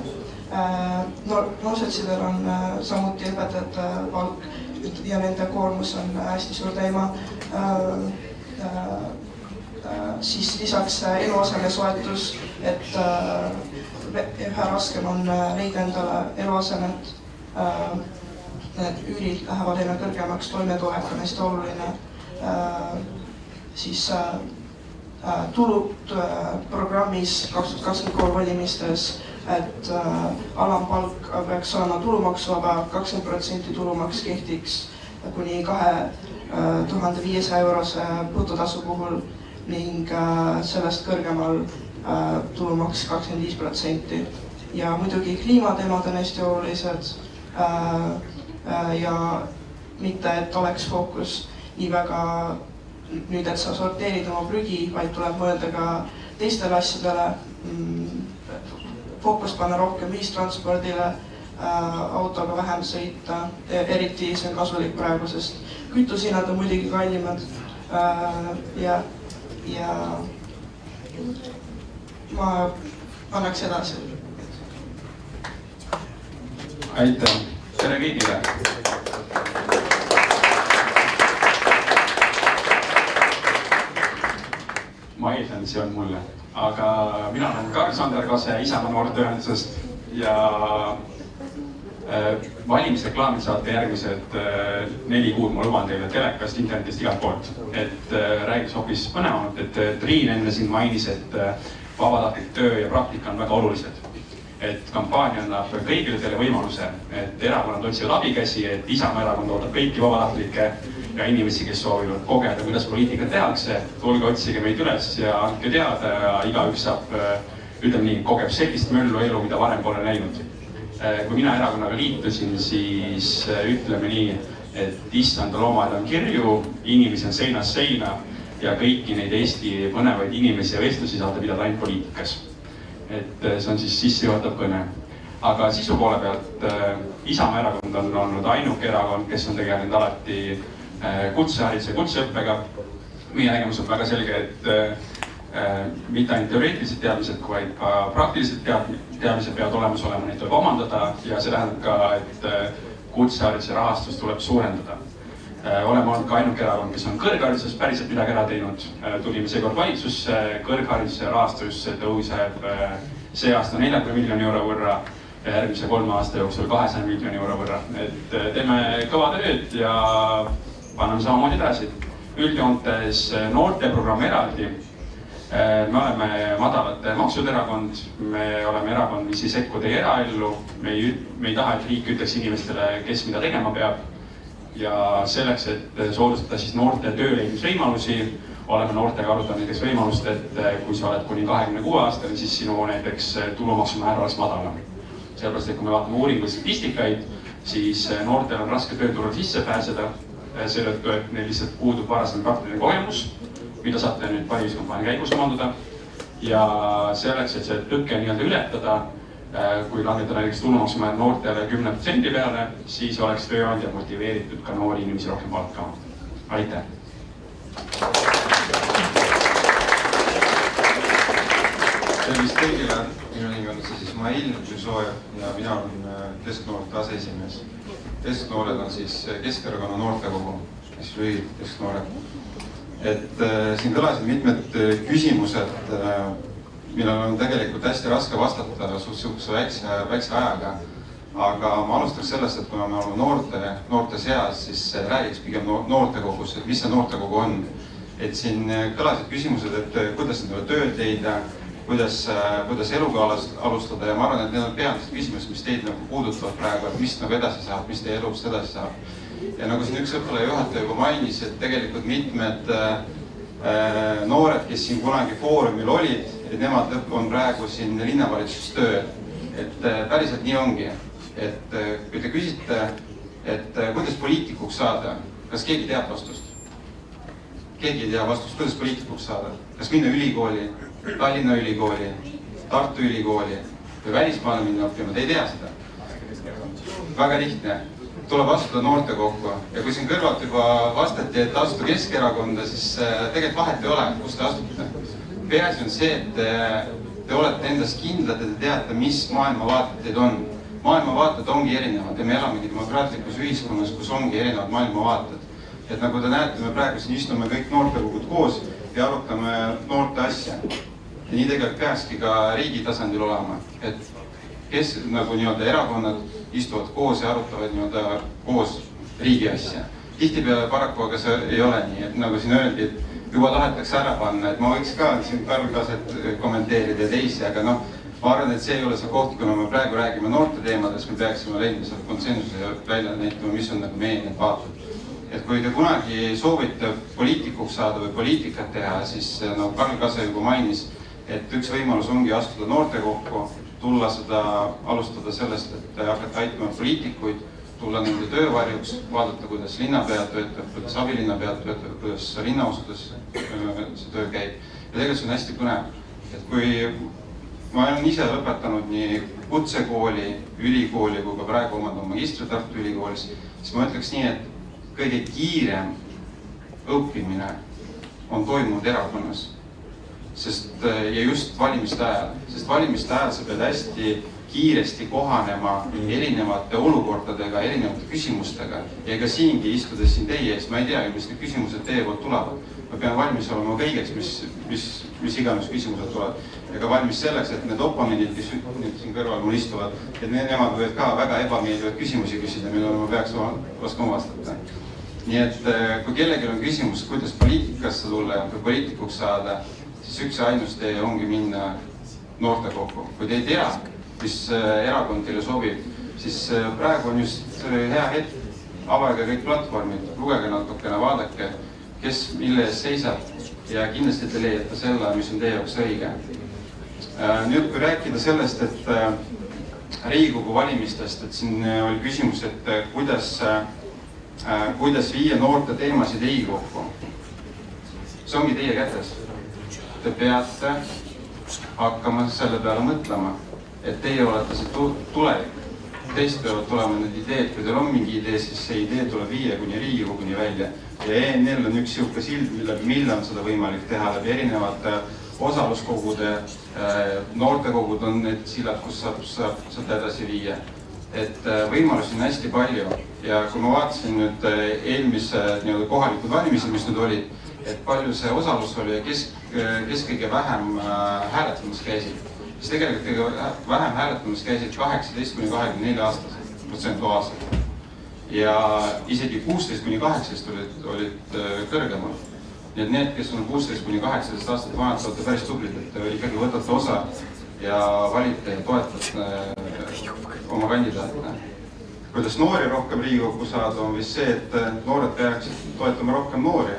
M: Noorseltsidel on samuti õpetajate palk ja nende koormus on hästi suur teema. Siis lisaks eluaseme soetus, et üha raskem on leida endale eluasemet. Need üürid lähevad aina kõrgemaks, toimetulek on hästi oluline. Siis tulud programmis 2023 valimistes, et alampalk peaks olema tulumaksuvaba, 20% tulumaks kehtiks kuni 1500 eurose brutotasu puhul ning sellest kõrgemal tulumaks 25%. Ja muidugi kliimateemad on hästi olulised ja mitte, et oleks fookus nii väga nüüd, et sa sorteerid oma prügi, vaid tuleb mõelda ka teistele asjadele, fookus panna rohkem ühistranspordile, autoga vähem sõita, eriti see on kasulik praegu, sest kütusehinnad on muidugi kallimad ja ma annaks edasi.
A: Aitäh, tere kõigile! Ma eeldan, see on mulle, aga mina olen Karl-Sander Kase Isamaa noorteühendusest ja valimisreklaamid saate järgmised 4 kuud, ma luban teile telekast, internetist, igalt poolt. Et räägiks hoopis põnevamalt, et Triin enne siin mainis, et vabatahtlik töö ja praktika on väga olulised. Et kampaania annab kõigile teile võimaluse, et erakonnad otsivad abikäsi, et Isamaa erakond ootab kõiki vabatahtlikke ja inimesi, kes soovivad kogeda, kuidas poliitikat tehakse. Tulge otsige meid üles ja andke teada ja igaüks saab, ütleme nii, kogeb sellist möllu elu, mida varem pole näinud. Kui mina erakonnaga liitusin, siis ütleme nii, et issanda loomad on kirju, inimesi on seinast seina ja kõiki neid Eesti põnevaid inimesi ja vestlusi saate pidada ainult poliitikas. Et see on siis sissejuhatav kõne. Aga sisu poole pealt Isamaa erakond on olnud ainuke erakond, kes on tegelenud alati kutsehariduse ja kutseõppega. Meie nägemus on väga selge, et mitte ainult teoreetilised teadmised, vaid ka praktilised teadmised peavad olemas olema, neid tuleb omandada ja see tähendab ka, et kutsehariduse rahastust tuleb suurendada. Oleme olnud ka ainuke erakond, kes on kõrghariduses päriselt midagi ära teinud. Tulime seekord valitsusse, kõrghariduse rahastusse tõuseb see aasta 40 miljoni euro võrra ja järgmise 3 aasta jooksul 200 miljoni euro võrra. Et teeme kõva tööd ja paneme samamoodi edasi. Üldjoontes noorteprogramm eraldi. Me oleme madalate maksude erakond, me oleme erakond, mis ei sekku teie eraellu. Me ei taha, et riik ütleks inimestele, kes mida tegema peab. Ja selleks, et soodustada siis noorte tööleidmisvõimalusi, oleme noortega arutanud näiteks võimalust, et kui sa oled kuni 26 aastane, siis sinu näiteks tulumaksumäär oleks madalam. Sellepärast, et kui me vaatame uuringu statistikaid, siis noortel on raske tööturul sisse pääseda, seetõttu, et neil lihtsalt puudub varasem praktiline kogemus, mida saate nüüd valimiskampaania käigus omandada. Ja selleks, et see tõkke nii-öelda ületada, kui langetada näiteks tulumaksumäär noortele 10% peale, siis oleks tööandja motiveeritud ka noori inimesi rohkem palkama. Aitäh!
N: Tervist kõigile, minu nimi on siis Mail Püsooja ja mina olen Kesknoorte aseesimees. Kesknoored on siis Keskerakonna noortekogu, mis lühid Kesknoored. Et siin kõlasid mitmed küsimused, millel on tegelikult hästi raske vastata suhteliselt väikse ajaga. Aga ma alustaks sellest, et kuna me oleme noorte seas, siis räägiks pigem noortekogus, et mis see noortekogu on. Et siin kõlasid küsimused, et kuidas endale tööd leida, kuidas eluga alustada ja ma arvan, et need on peamised küsimused, mis teid puudutavad praegu, et mis edasi saab, mis teie elust edasi saab. Ja nagu siin üks õppealajuhataja juba mainis, et tegelikult mitmed noored, kes siin kunagi foorumil olid, et nemad on praegu siin linnavalitsuses tööl. Et päriselt nii ongi. Et kui te küsite, et kuidas poliitikuks saada, kas keegi teab vastust? Keegi ei tea vastust, kuidas poliitikuks saada. Kas minna ülikooli, Tallinna ülikooli, Tartu ülikooli või välismaale minna õppima, te ei tea seda. Väga lihtne. Tuleb astuda noortekokku ja kui siin kõrvalt juba vastati, et astuda Keskerakonda, siis tegelikult vahet ei ole, kus te astute. Peaasi on see, et te olete endas kindlad ja te teate, mis maailmavaated teid on. Maailmavaated ongi erinevad ja me elamegi demokraatlikus ühiskonnas, kus ongi erinevad maailmavaated. Et nagu te näete, me praegu siin istume kõik noortekogud koos ja arutame noorte asja. Ja nii tegelikult peakski ka riigi tasandil olema, et kes nagu nii-öelda erakonnad istuvad koos ja arutavad nii-öelda koos riigi asja. Tihtipeale paraku aga see ei ole nii, et nagu siin öeldi, et juba tahetakse ära panna, et ma võiks ka siin Karl Kaset kommenteerida ja teisi, aga noh, ma arvan, et see ei ole see koht, kuna me praegu räägime noorte teemadest, me peaksime leidma selle konsensuse ja välja näitama, mis on nagu meie need vaated. et kui te kunagi soovite poliitikuks saada või poliitikat teha, siis nagu Karl Kase juba mainis, et üks võimalus ongi astuda noortekokku, tulla alustada sellest, et hakata aitama poliitikuid, tulla nende töövarjuks, vaadata, kuidas linnapea töötab, kuidas abilinnapea töötab, kuidas linnaosudes see töö käib. Ja tegelikult see on hästi põnev, et kui ma olen ise lõpetanud nii kutsekooli, ülikooli kui ka praegu omandan magistrit Tartu Ülikoolis, siis ma ütleks nii, et kõige kiirem õppimine on toimunud erakonnas. Ja just valimiste ajal, sest valimiste ajal sa pead hästi kiiresti kohanema erinevate olukordadega, erinevate küsimustega. Ja ega siingi istudes siin teie ees, ma ei tea, mis need küsimused teie poolt tulevad. Ma pean valmis olema kõigeks, mis iganes küsimused tulevad. Ja ka valmis selleks, et need oponendid, kes siin kõrval mul istuvad, et nemad võivad ka väga ebameeldivad küsimusi küsida, millele ma peaks oskama vastata. Nii et kui kellelgi on küsimus, kuidas poliitikasse tulla ja poliitikuks saada, siis üks ja ainus tee ongi minna noortekokku. Kui te ei tea, mis erakond teile sobib, siis praegu on just hea hetk, avage kõik platvormid, lugege natukene, vaadake, kes mille ees seisab ja kindlasti te leiate selle, mis on teie jaoks õige. Nüüd kui rääkida sellest, et Riigikogu valimistest, et siin oli küsimus, et kuidas viia noorte teemasid Riigikokku. See ongi teie kätes. Te peate hakkama selle peale mõtlema, et teie olete see tulevik. Teist peavad tulema need ideed, kui teil on mingi idee, siis see idee tuleb viia kuni Riigikoguni välja. Ja ENL on üks siuke sild, millal on seda võimalik teha läbi erinevate osaluskogude, noortekogud on need sillad, kus saab edasi viia. Et võimalusi on hästi palju ja kui ma vaatasin nüüd eelmise kohalikud valimised, mis nüüd olid, et palju see osalus oli ja kes kõige vähem hääletamas käisid, siis tegelikult kõige vähem hääletamas käisid 18–24 aastased protsentuaalselt. Ja isegi 16–18 olid kõrgemal. Nii et need, kes on 16–18 aastat vanad, olete päris tublid, et ikkagi võtate osa ja valite ja toetate oma kandidaatne. Kuidas noori rohkem Riigikokku saada, on vist see, et noored peaksid toetama rohkem noori,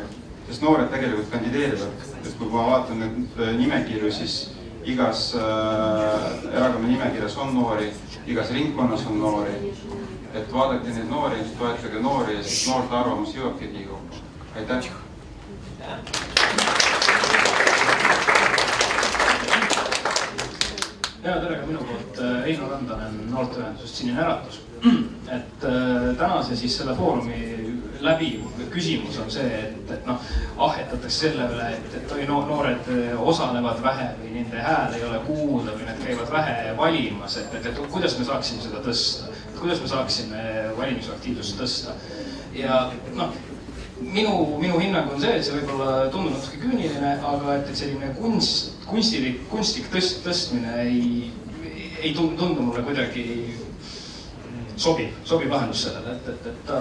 N: sest noored tegelikult kandideerivad. Et kui ma vaatan nüüd nimekirju, siis igas erakonna nimekirjas on noori, igas ringkonnas on noori. Et vaadake neid noori, toetage noori ja siis noorte arvamus jõuabki Riigikokku. Aitäh!
O: Ja tere ka minu poolt Eino Randanen noorteühendusest Sinine Äratus. Et tänase siis selle foorumi läbi küsimus on see, et ahetatakse selle üle, et noored osalevad vähe või nende hääl ei ole kuulda või need käivad vähe valimas, et kuidas me saaksime seda tõsta, kuidas me saaksime valimisaktiivsust tõsta. Ja minu hinnang on see, et see võib-olla tundub natuke küüniline, aga et selline kunstlik tõstmine ei tundu mulle kuidagi sobib lahendus sellele, et ta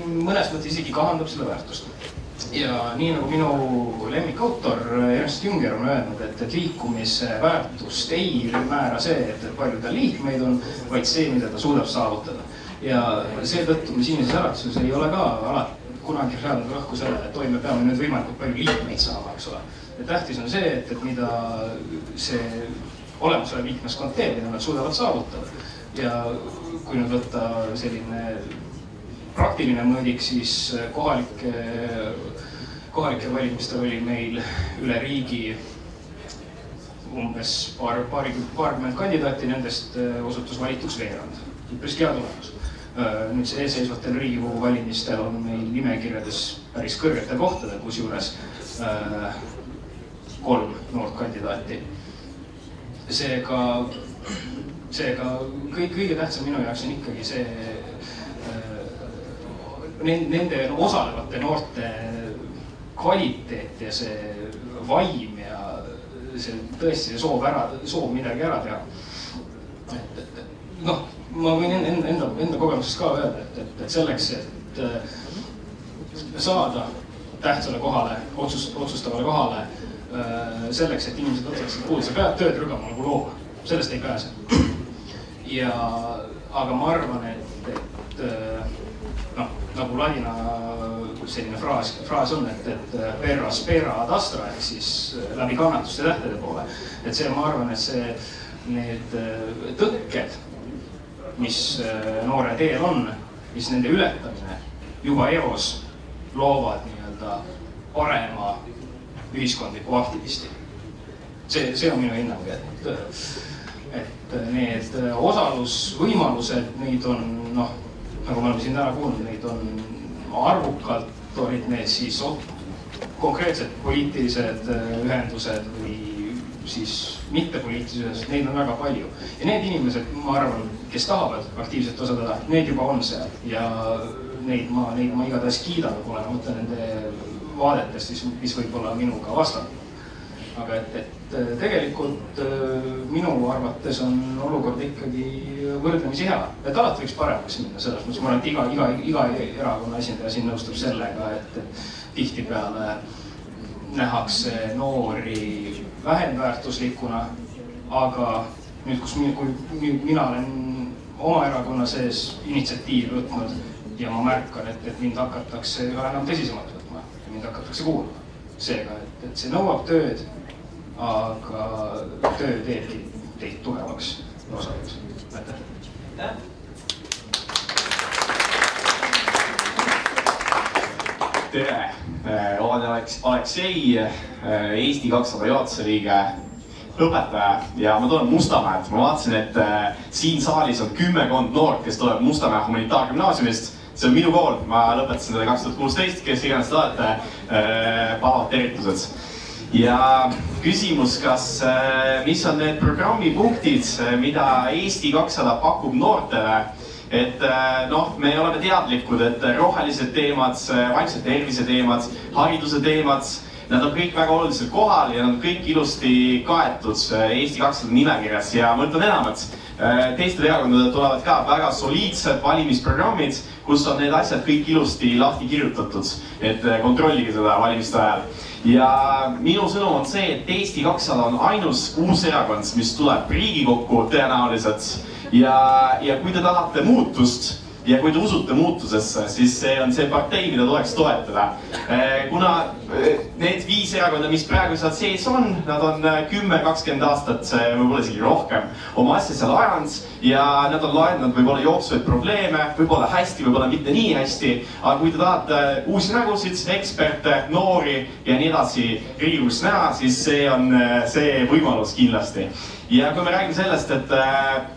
O: mõnes mõttes isegi kahandab selle väärtust. Ja nii nagu minu lemmikautor Ernst Jünger on öelnud, et liikumise väärtust ei määra see, et palju ta liikmeid on, vaid see, mida ta suudab saavutada. Ja seetõttu me Sinises Äratuses ei ole ka alati kunagi seadnud rõhku selle, et me peame nüüd võimalikult palju liikmeid saama, eks ole. Ja tähtis on see, et mida see olemusele liikmeskond teeb, mida nad suudavad saavutada. Ja kui nüüd võtta selline praktiline mõõdik, siis kohalike valimistel oli meil üle riigi umbes paarkümmend kandidaati, nendest osutus valituks veerand. Päris hea tulemus. Nüüd see eesseisvatel Riigikogu valimistel on meil nimekirjades päris kõrgetel kohtadel, kus juures 3 noort kandidaati. Seega kõige tähtsam minu jaoks on ikkagi see nende osalevate noorte kvaliteet ja see vaim ja see tõesti soov midagi ära teha. Ma võin enda kogemusest ka öelda, et selleks, et saada tähtsale kohale, otsustavale kohale, selleks, et inimesed võtaksid kuulda, sa pead tööd rügama nagu looma, sellest ei pääse. Aga ma arvan, et nagu ladina selline fraas on, et per aspera ad astra ehk siis läbi kannatuste tähtede poole. Et see, ma arvan, et need tõkked, mis noore teel on, mis nende ületamine juba eos loovad nii-öelda parema ühiskondliku aktivisti. See on minu hinnang, et need osalusvõimalused, neid on, noh, nagu me oleme siin täna kuulnud, neid on arvukalt, olid need siis konkreetsed poliitilised ühendused või siis mittepoliitilised, neid on väga palju. Ja need inimesed, ma arvan, kes tahavad aktiivselt osaleda, need juba on seal ja neid ma igatahes kiidan, kuna ma mõtlen nende vaadetest, mis võib olla minuga vastand. Aga et tegelikult minu arvates on olukord ikkagi võrdlemisi hea. Et alati võiks paremaks minna selles mõttes. Ma arvan, et iga erakonna esindaja siin nõustub sellega, et tihtipeale nähakse noori vähem väärtuslikuna. Aga nüüd, kui mina olen oma erakonna sees initsiatiivi võtnud ja ma märkan, et mind hakatakse üha enam tõsisemalt võtma ja mind hakatakse kuulma. Seega, et see nõuab tööd, aga töö teebki teid tugevaks osavaks. Aitäh!
P: Tere! Olen Aleksei, Eesti 200 juhatuse liige, õpetaja ja ma tulen Mustamäelt. Ma vaatasin, et siin saalis on 10 noort, kes tuleb Mustamäe humanitaargümnaasiumist. See on minu kool, ma lõpetasin seda 2016, kes iganes te olete, palavad tervitused. Ja küsimus, mis on need programmipunktid, mida Eesti 200 pakub noortele? Et me oleme teadlikud, et rohelised teemad, vaimse tervise teemad, hariduse teemad, nad on kõik väga oluliselt kohal ja nad on kõik ilusti kaetud Eesti 200 nimekirjas ja ma ütlen enam, et teistel erakondadel tulevad ka väga soliidsed valimisprogrammid, kus on need asjad kõik ilusti lahti kirjutatud, et kontrollige seda valimiste ajal. Ja minu sõnum on see, et Eesti 200 on ainus uus erakond, mis tuleb Riigikokku tõenäoliselt ja kui te tahate muutust ja kui te usute muutusesse, siis see on see partei, mida tuleks toetada. Kuna need 5 erakonda, mis praegu seal sees on, nad on 10-20 aastat, võib-olla isegi rohkem, oma asja seal ajanud ja nad on lahendanud võib-olla jooksuvaid probleeme, võib-olla hästi, võib-olla mitte nii hästi, aga kui te tahate uusi nägusid, eksperte, noori ja nii edasi Riigikogus näha, siis see on see võimalus kindlasti. Ja kui me räägime sellest, et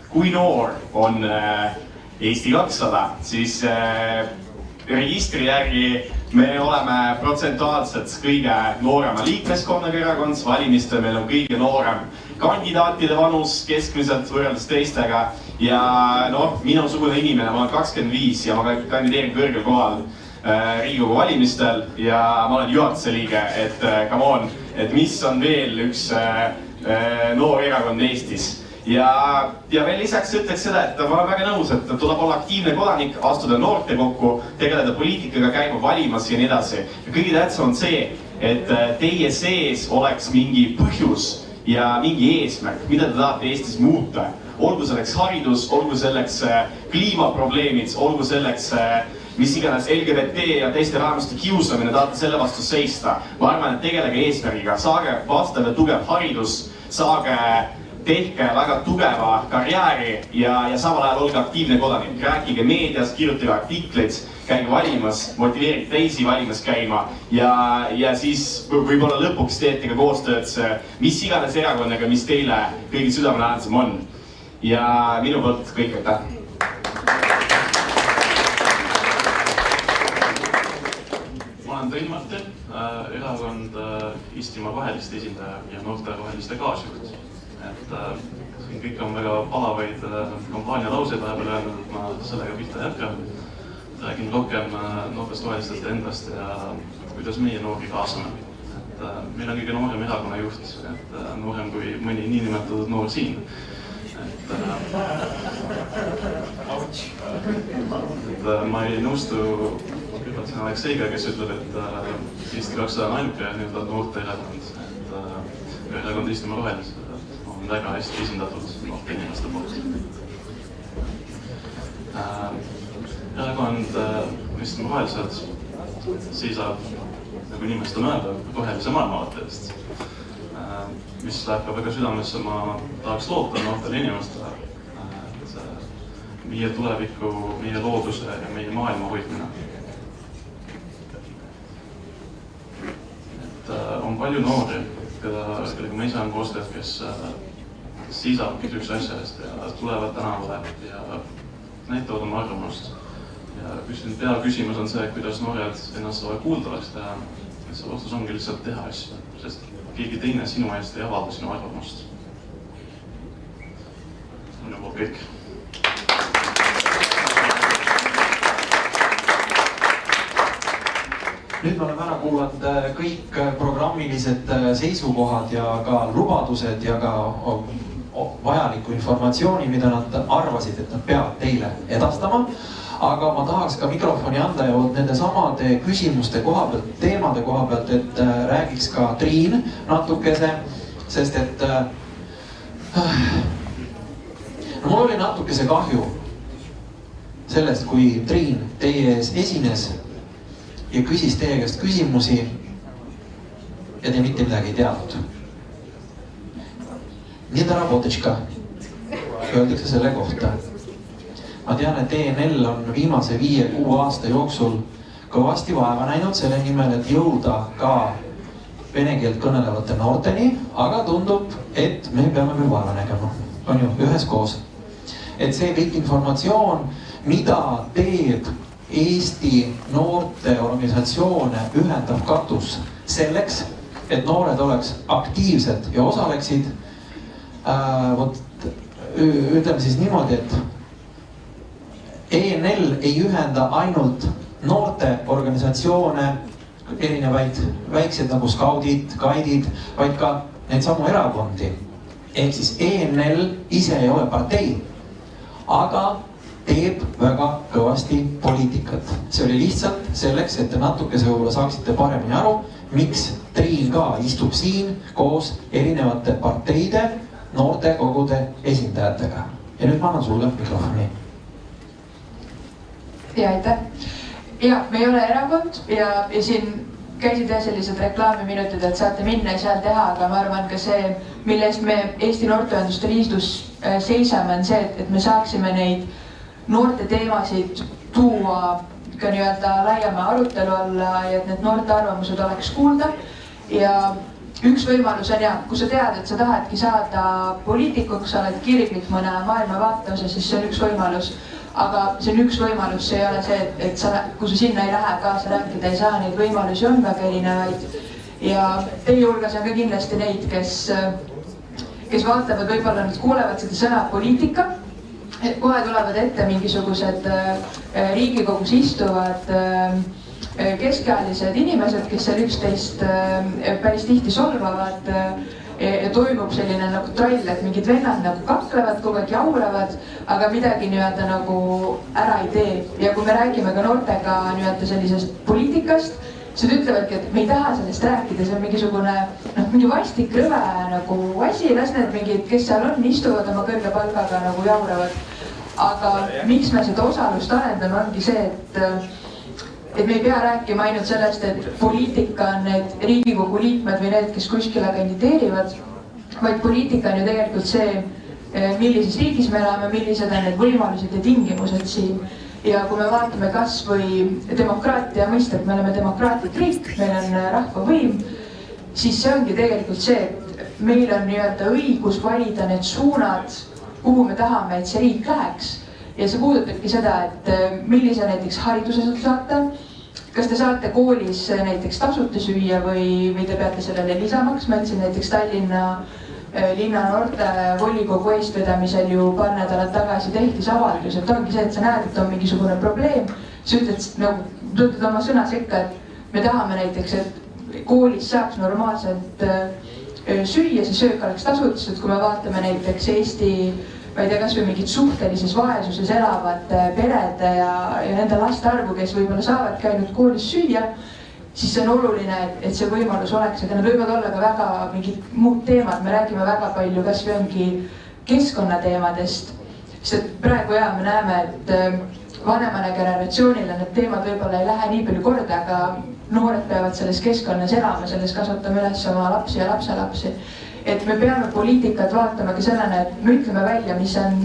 P: kui noor on Eesti 200, siis registri järgi me oleme protsentuaalselt kõige noorema liikmeskonnaga erakond, valimistel meil on kõige noorem kandidaatide vanus keskmiselt võrreldes teistega ja minusugune inimene, ma olen 25 ja ma kandideerin kõrgel kohal Riigikogu valimistel ja ma olen juhatuse liige, et come on, et mis on veel üks noor erakond Eestis. Ja veel lisaks ütleks seda, et ma olen väga nõus, et tuleb olla aktiivne kodanik, astuda noorte kokku, tegeleda poliitikaga, käima valimas ja nii edasi. Kõige tähtsam on see, et teie sees oleks mingi põhjus ja mingi eesmärk, mida te tahate Eestis muuta. Olgu selleks haridus, olgu selleks kliimaprobleemid, olgu selleks mis iganes LGBT ja teiste vähemuste kiusamine, tahate selle vastu seista. Ma arvan, et tegelege eesmärgiga, saage vastav ja tugev haridus, tehke väga tugeva karjääri ja samal ajal olge aktiivne kodanik. Rääkige meedias, kirjutage artikleid, käige valimas, motiveerige teisi valimas käima ja siis võib-olla lõpuks teete ka koostööd mis iganes erakonnaga, mis teile kõige südamelähedasem on. Ja minu poolt kõik, aitäh!
Q: Ma olen Tõin Martin, erakond Istimaa roheliste esindaja ja noorte roheliste kaasjuht. Siin kõik on väga palavaid kampaania lauseid vahepeal öelnud, et ma sellega pihta ei hakka. Räägin rohkem noortest rohelistest endast ja kuidas meie noori kaasame. Meil on kõige noorem erakonna juht, noorem kui mõni niinimetatud noor siin. Ma ei nõustu Alekseiga, kes ütleb, et Eesti 200 on ainuke noorte erakond. Erakond Istimaa rohelised on väga hästi esindatud noorte inimeste poolt. Erakond hästi moraalsed, seisab, nagu inimesed on öelda, rohelise maailmavaate eest. Mis läheb ka väga südamesse, ma tahaks loota noortele inimestele, et meie tuleviku, meie looduse ja meie maailma hoidmine. Et on palju noori, kellega ma ise olen koostööd, kes seisavadki sihukese asja eest ja tulevad tänavale ja näitavad oma arvamust. Ja peaküsimus on see, kuidas noored ennast kuuldavaks teha. See vastus ongi lihtsalt teha asju, sest keegi teine sinu eest ei avalda sinu arvamust. Minu poolt kõik.
B: Nüüd me oleme ära kuulanud kõik programmilised seisukohad ja ka lubadused ja ka vajaliku informatsiooni, mida nad arvasid, et nad peavad teile edastama. Aga ma tahaks ka mikrofoni anda ja nende samade küsimuste koha pealt, teemade koha pealt, et räägiks ka Triin natukese, sest et mul oli natukese kahju sellest, kui Triin teie ees esines ja küsis teie käest küsimusi ja te mitte midagi ei teadnud. Nii работочка, öeldakse selle kohta. Ma tean, et ENL on viimase 5-6 aasta jooksul kõvasti vaeva näinud selle nimel, et jõuda ka vene keelt kõnelevate noorteni, aga tundub, et me peame veel vaeva nägema, on ju, üheskoos. Et see kõik informatsioon, mida teeb Eesti noorte organisatsioone ühendav katus selleks, et noored oleks aktiivsed ja osaleksid, ütleme siis niimoodi, et ENL ei ühenda ainult noorte organisatsioone, erinevaid väikseid nagu skaudid, gaidid, vaid ka neid samu erakondi. Ehk siis ENL ise ei ole partei, aga teeb väga kõvasti poliitikat. See oli lihtsalt selleks, et te natukese võib-olla saaksite paremini aru, miks Triin ka istub siin koos erinevate parteide, noortekogude esindajatega. Ja nüüd ma annan sulle mikrofoni.
I: Ja aitäh. Ja me ei ole erakond ja siin käisid sellised reklaamiminutid, et saate minna ja seal teha, aga ma arvan ka see, millest me Eesti Noorteühenduste Liidus seisame, on see, et me saaksime neid noorte teemasid tuua ka nii-öelda laiema arutelu alla ja et need noorte arvamused oleks kuulda. Ja üks võimalus on kui sa tead, et sa tahadki saada poliitikuks, sa oled kirglik mõne maailmavaate osas, siis see on üks võimalus. Aga see on üks võimalus, see ei ole see, et kui sa sinna ei lähe, kaasa rääkida ei saa, neid võimalusi on väga erinevaid. Ja teie hulgas on ka kindlasti neid, kes vaatavad, võib-olla nad kuulevad seda sõna poliitika. Kohe tulevad ette mingisugused Riigikogus istuvad keskealised inimesed, kes seal üksteist päris tihti solvavad ja toimub selline nagu trall, et mingid vennad nagu kaklevad, kogu aeg jauravad, aga midagi nii-öelda nagu ära ei tee. Ja kui me räägime ka noortega nii-öelda sellisest poliitikast, siis nad ütlevadki, et me ei taha sellest rääkida, see on mingisugune mingi vastik rõve nagu asi, las need mingid, kes seal on, istuvad oma kõrge palgaga nagu jauravad. Aga miks me seda osalust arendame, ongi see, et me ei pea rääkima ainult sellest, et poliitika on need Riigikogu liikmed või need, kes kuskile kandideerivad, vaid poliitika on ju tegelikult see, millises riigis me elame, millised on need võimalused ja tingimused siin. Ja kui me vaatame kas või demokraatia mõistet, me oleme demokraatlik riik, meil on rahvavõim, siis see ongi tegelikult see, et meil on nii-öelda õigus valida need suunad, kuhu me tahame, et see riik läheks. Ja see puudutabki seda, et millise näiteks hariduse saate, kas te saate koolis näiteks tasuta süüa või te peate sellele lisamaks. Ma ütlesin näiteks Tallinna linna noorte volikogu eestvedamisel ju paar nädalat tagasi tehtis avaldus, et ongi see, et sa näed, et on mingisugune probleem. Sa ütled oma sõna sekka, et me tahame näiteks, et koolis saaks normaalselt süüa, see söök oleks tasuta, sest kui me vaatame näiteks Eesti ma ei tea, kas või mingid suhtelises vaesuses elavad pered ja nende laste arvu, kes võib-olla saavadki ainult koolis süüa, siis see on oluline, et see võimalus oleks, aga need võivad olla ka väga mingid muud teemad. Me räägime väga palju kas või ongi keskkonnateemadest, sest praegu me näeme, et vanemale generatsioonile need teemad võib-olla ei lähe nii palju korda, aga noored peavad selles keskkonnas elama, selles kasvatama üles oma lapsi ja lapselapsi. Et me peame poliitikat vaatama ka sellena, et me ütleme välja, mis on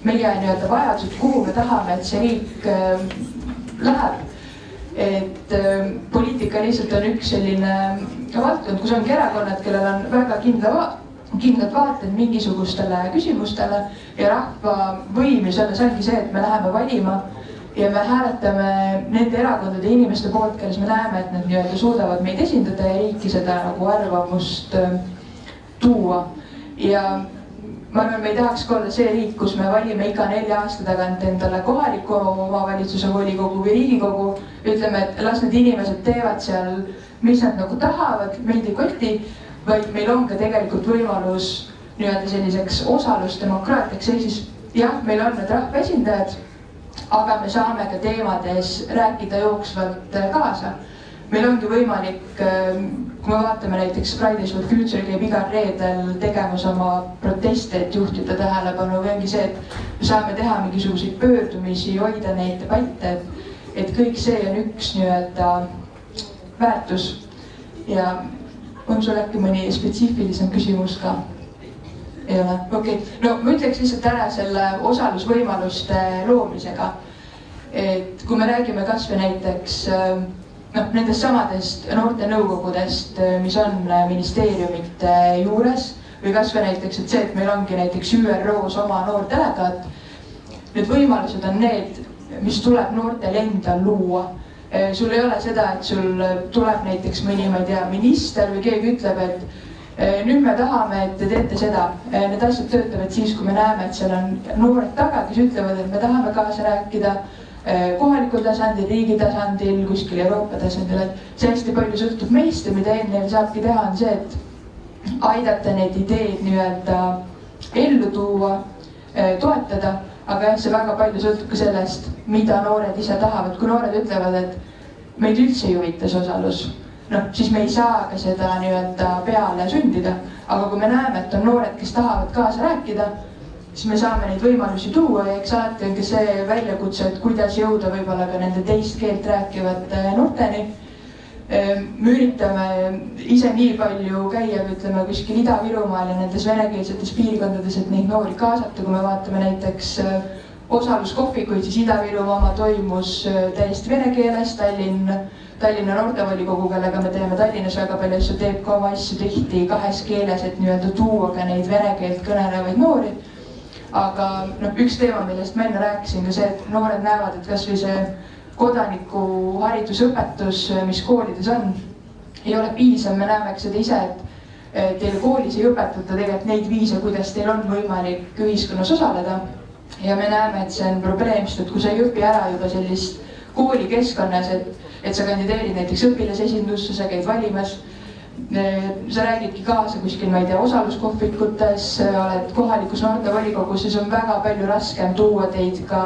I: meie nii-öelda vajadused, kuhu me tahame, et see riik läheb. Et poliitika lihtsalt on üks selline valdkond, kus ongi erakonnad, kellel on väga kindlad vaated mingisugustele küsimustele ja rahva võim ja selles ongi see, et me läheme valima ja me hääletame nende erakondade inimeste poolt, kelles me näeme, et nad nii-öelda suudavad meid esindada ja riiki seda nagu arvamust tuua. Ja ma arvan, me ei tahaks ka olla see riik, kus me valime iga 4 aasta tagant endale kohaliku omavalitsuse volikogu või riigikogu, ütleme, et las need inimesed teevad seal, mis nad nagu tahavad, meid ei koti, vaid meil on ka tegelikult võimalus nii-öelda selliseks osalusdemokraatiaks, ehk siis jah, meil on need rahvaesindajad, aga me saame ka teemades rääkida jooksvalt kaasa. Meil ongi võimalik, kui me vaatame näiteks Fridays for Future käib igal reedel tegemas oma proteste, et juhtida tähelepanu või ongi see, et me saame teha mingisuguseid pöördumisi, hoida neid debatte, et kõik see on üks nii-öelda väärtus. Ja on sul äkki mõni spetsiifilisem küsimus ka? Ei ole? Okei. No ma ütleks lihtsalt ära selle osalusvõimaluste loomisega. Et kui me räägime kas või näiteks nendest samadest noorte nõukogudest, mis on ministeeriumite juures või kas või näiteks, et see, et meil ongi näiteks ÜRO-s oma noor delegaat, need võimalused on need, mis tuleb noortel endal luua. Sul ei ole seda, et sul tuleb näiteks mõni, ma ei tea, minister või keegi ütleb, et nüüd me tahame, et te teete seda. Need asjad töötavad siis, kui me näeme, et seal on noored taga, kes ütlevad, et me tahame kaasa rääkida kohalikul tasandil, riigi tasandil, kuskil Euroopa tasandil, et see hästi palju sõltub meist ja mida neil saabki teha on see, et aidata need ideed nii-öelda ellu tuua, toetada, aga jah, see väga palju sõltub ka sellest, mida noored ise tahavad. Kui noored ütlevad, et meid üldse ei huvitas osalus, siis me ei saa ka seda nii-öelda peale sündida, aga kui me näeme, et on noored, kes tahavad kaasa rääkida, siis me saame neid võimalusi tuua ja eks alati on ka see väljakutse, et kuidas jõuda võib-olla ka nende teist keelt rääkivate noorteni. Me üritame ise nii palju käia, ütleme, kuskil Ida-Virumaal ja nendes venekeelsetes piirkondades, et neid noori kaasata. Kui me vaatame näiteks osaluskohvikuid, siis Ida-Virumaa oma toimus täiesti vene keeles, Tallinna noortevolikogu, kellega me teeme Tallinnas väga palju asju, teeb ka oma asju tihti 2 keeles, et nii-öelda tuua ka neid vene keelt kõnelevaid noori. Aga üks teema, millest ma enne rääkisin ka see, et noored näevad, et kas või see kodaniku haridusõpetus, mis koolides on, ei ole piisav. Me näeme seda ise, et teil koolis ei õpetata tegelikult neid viise, kuidas teil on võimalik ühiskonnas osaleda. Ja me näeme, et see on probleem, sest et kui sa ei õpi ära juba sellist koolikeskkonnas, et sa kandideerid näiteks õpilasesindusse, sa käid valimas, sa räägidki kaasa kuskil, ma ei tea, osaluskohvikutes, oled kohalikus noortevolikogus, siis on väga palju raskem tuua teid ka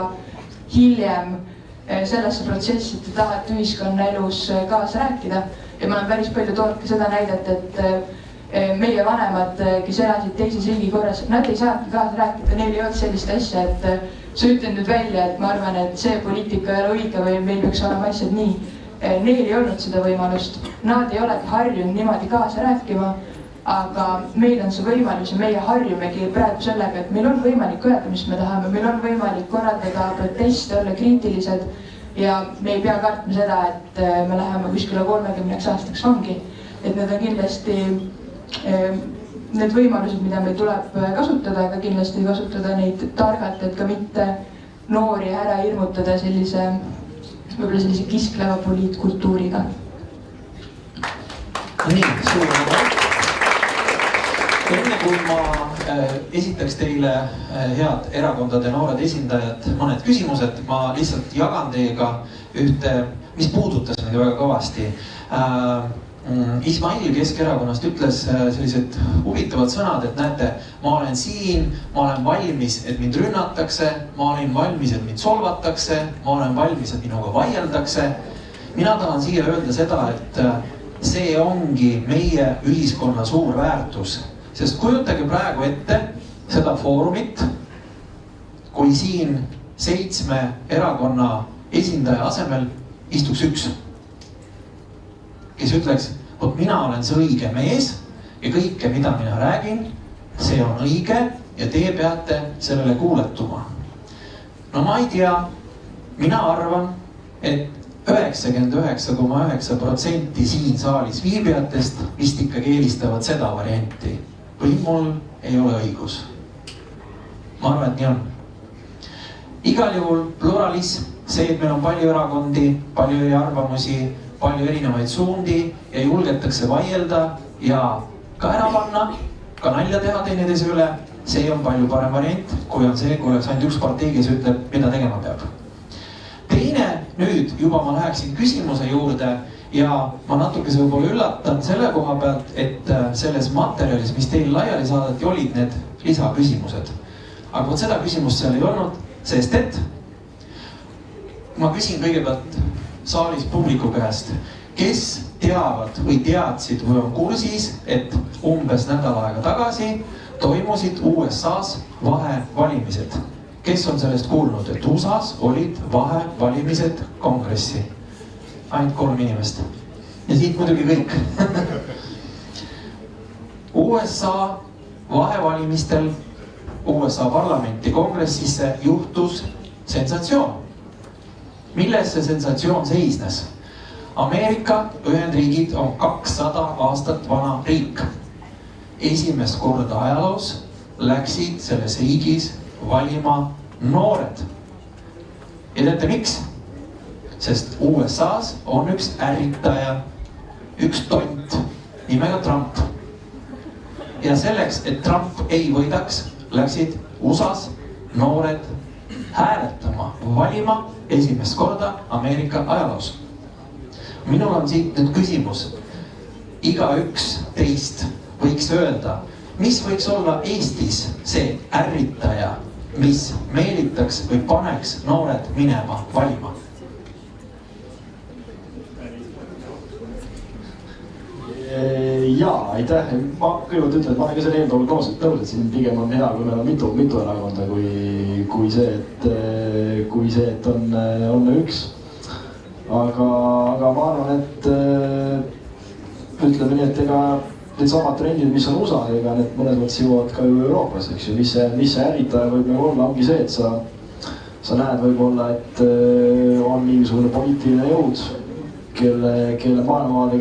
I: hiljem sellesse protsessi, et te tahate ühiskonnaelus kaasa rääkida. Ja ma olen päris palju toonud ka seda näidet, et meie vanemad, kes elasid teises riigikorras, nad ei saagi kaasa rääkida, neil ei olnud sellist asja, et sa ütled nüüd välja, et ma arvan, et see poliitika ei ole õige või meil peaks olema asjad nii. Neil ei olnud seda võimalust, nad ei olegi harjunud niimoodi kaasa rääkima, aga meil on see võimalus ja meie harjumegi praegu sellega, et meil on võimalik öelda, mis me tahame, meil on võimalik korraldada proteste, olla kriitilised ja me ei pea kartma seda, et me läheme kuskile 30 aastaks vangi. Et need on kindlasti need võimalused, mida meil tuleb kasutada, aga kindlasti kasutada neid targalt, et ka mitte noori ära hirmutada võib-olla sellise kiskleva poliitkultuuriga.
B: Nii, suur tänu. Enne kui ma esitaks teile head erakondade noored esindajad mõned küsimused, ma lihtsalt jagan teiega ühte, mis puudutas meid väga kõvasti. Ismail Keskerakonnast ütles sellised huvitavad sõnad, et näete, ma olen siin, ma olen valmis, et mind rünnatakse, ma olen valmis, et mind solvatakse, ma olen valmis, et minuga vaieldakse. Mina tahan siia öelda seda, et see ongi meie ühiskonna suur väärtus, sest kujutage praegu ette seda foorumit, kui siin 7 erakonna esindaja asemel istuks üks, kes ütleks, vot mina olen see õige mees ja kõike, mida mina räägin, see on õige ja teie peate sellele kuuletuma. No ma ei tea, mina arvan, et 99,9% siin saalis viibijatest vist ikkagi eelistavad seda varianti. Või mul ei ole õigus. Ma arvan, et nii on. Igal juhul pluralism, see, et meil on palju erakondi, palju eri arvamusi, palju erinevaid suundi ja julgetakse vaielda ja ka ära panna, ka nalja teha teineteise üle, see on palju parem variant, kui on see, kui oleks ainult üks partei, kes ütleb, mida tegema peab. Teine, nüüd juba ma läheksin küsimuse juurde ja ma natukese võib-olla üllatan selle koha pealt, et selles materjalis, mis teil laiali saadeti, olid need lisaküsimused. Aga vot seda küsimust seal ei olnud, sest et ma küsin kõigepealt saalis publiku käest, kes teavad või teadsid või on kursis, et umbes nädal aega tagasi toimusid USA-s vahevalimised. Kes on sellest kuulnud, et USA-s olid vahevalimised kongressi? Ainult 3 inimest. Ja siit muidugi kõik. USA vahevalimistel USA parlamenti kongressisse juhtus sensatsioon. Milles see sensatsioon seisnes? Ameerika Ühendriigid on 200 aastat vana riik. Esimest korda ajaloos läksid selles riigis valima noored. Ja teate miks? Sest USA-s on üks ärritaja, üks tont nimega Trump. Ja selleks, et Trump ei võidaks, läksid USA-s noored hääletama, valima esimest korda Ameerika ajaloos. Minul on siit nüüd küsimus. Igaüks teist võiks öelda, mis võiks olla Eestis see ärritaja, mis meelitaks või paneks noored minema valima?
L: Jaa, aitäh. Ma kõigepealt ütlen, et ma olen ka selle eelnõu nõus, et siin pigem on hea, kui meil on mitu erakonda, kui see, et on üks. Aga ma arvan, et ütleme nii, et ega need samad trendid, mis on USA, ega need mõnes mõttes jõuavad ka ju Euroopas, eks ju. Mis see ärritaja võib nagu olla, ongi see, et sa näed võib-olla, et on mingisugune poliitiline jõud, kelle maailmavaade,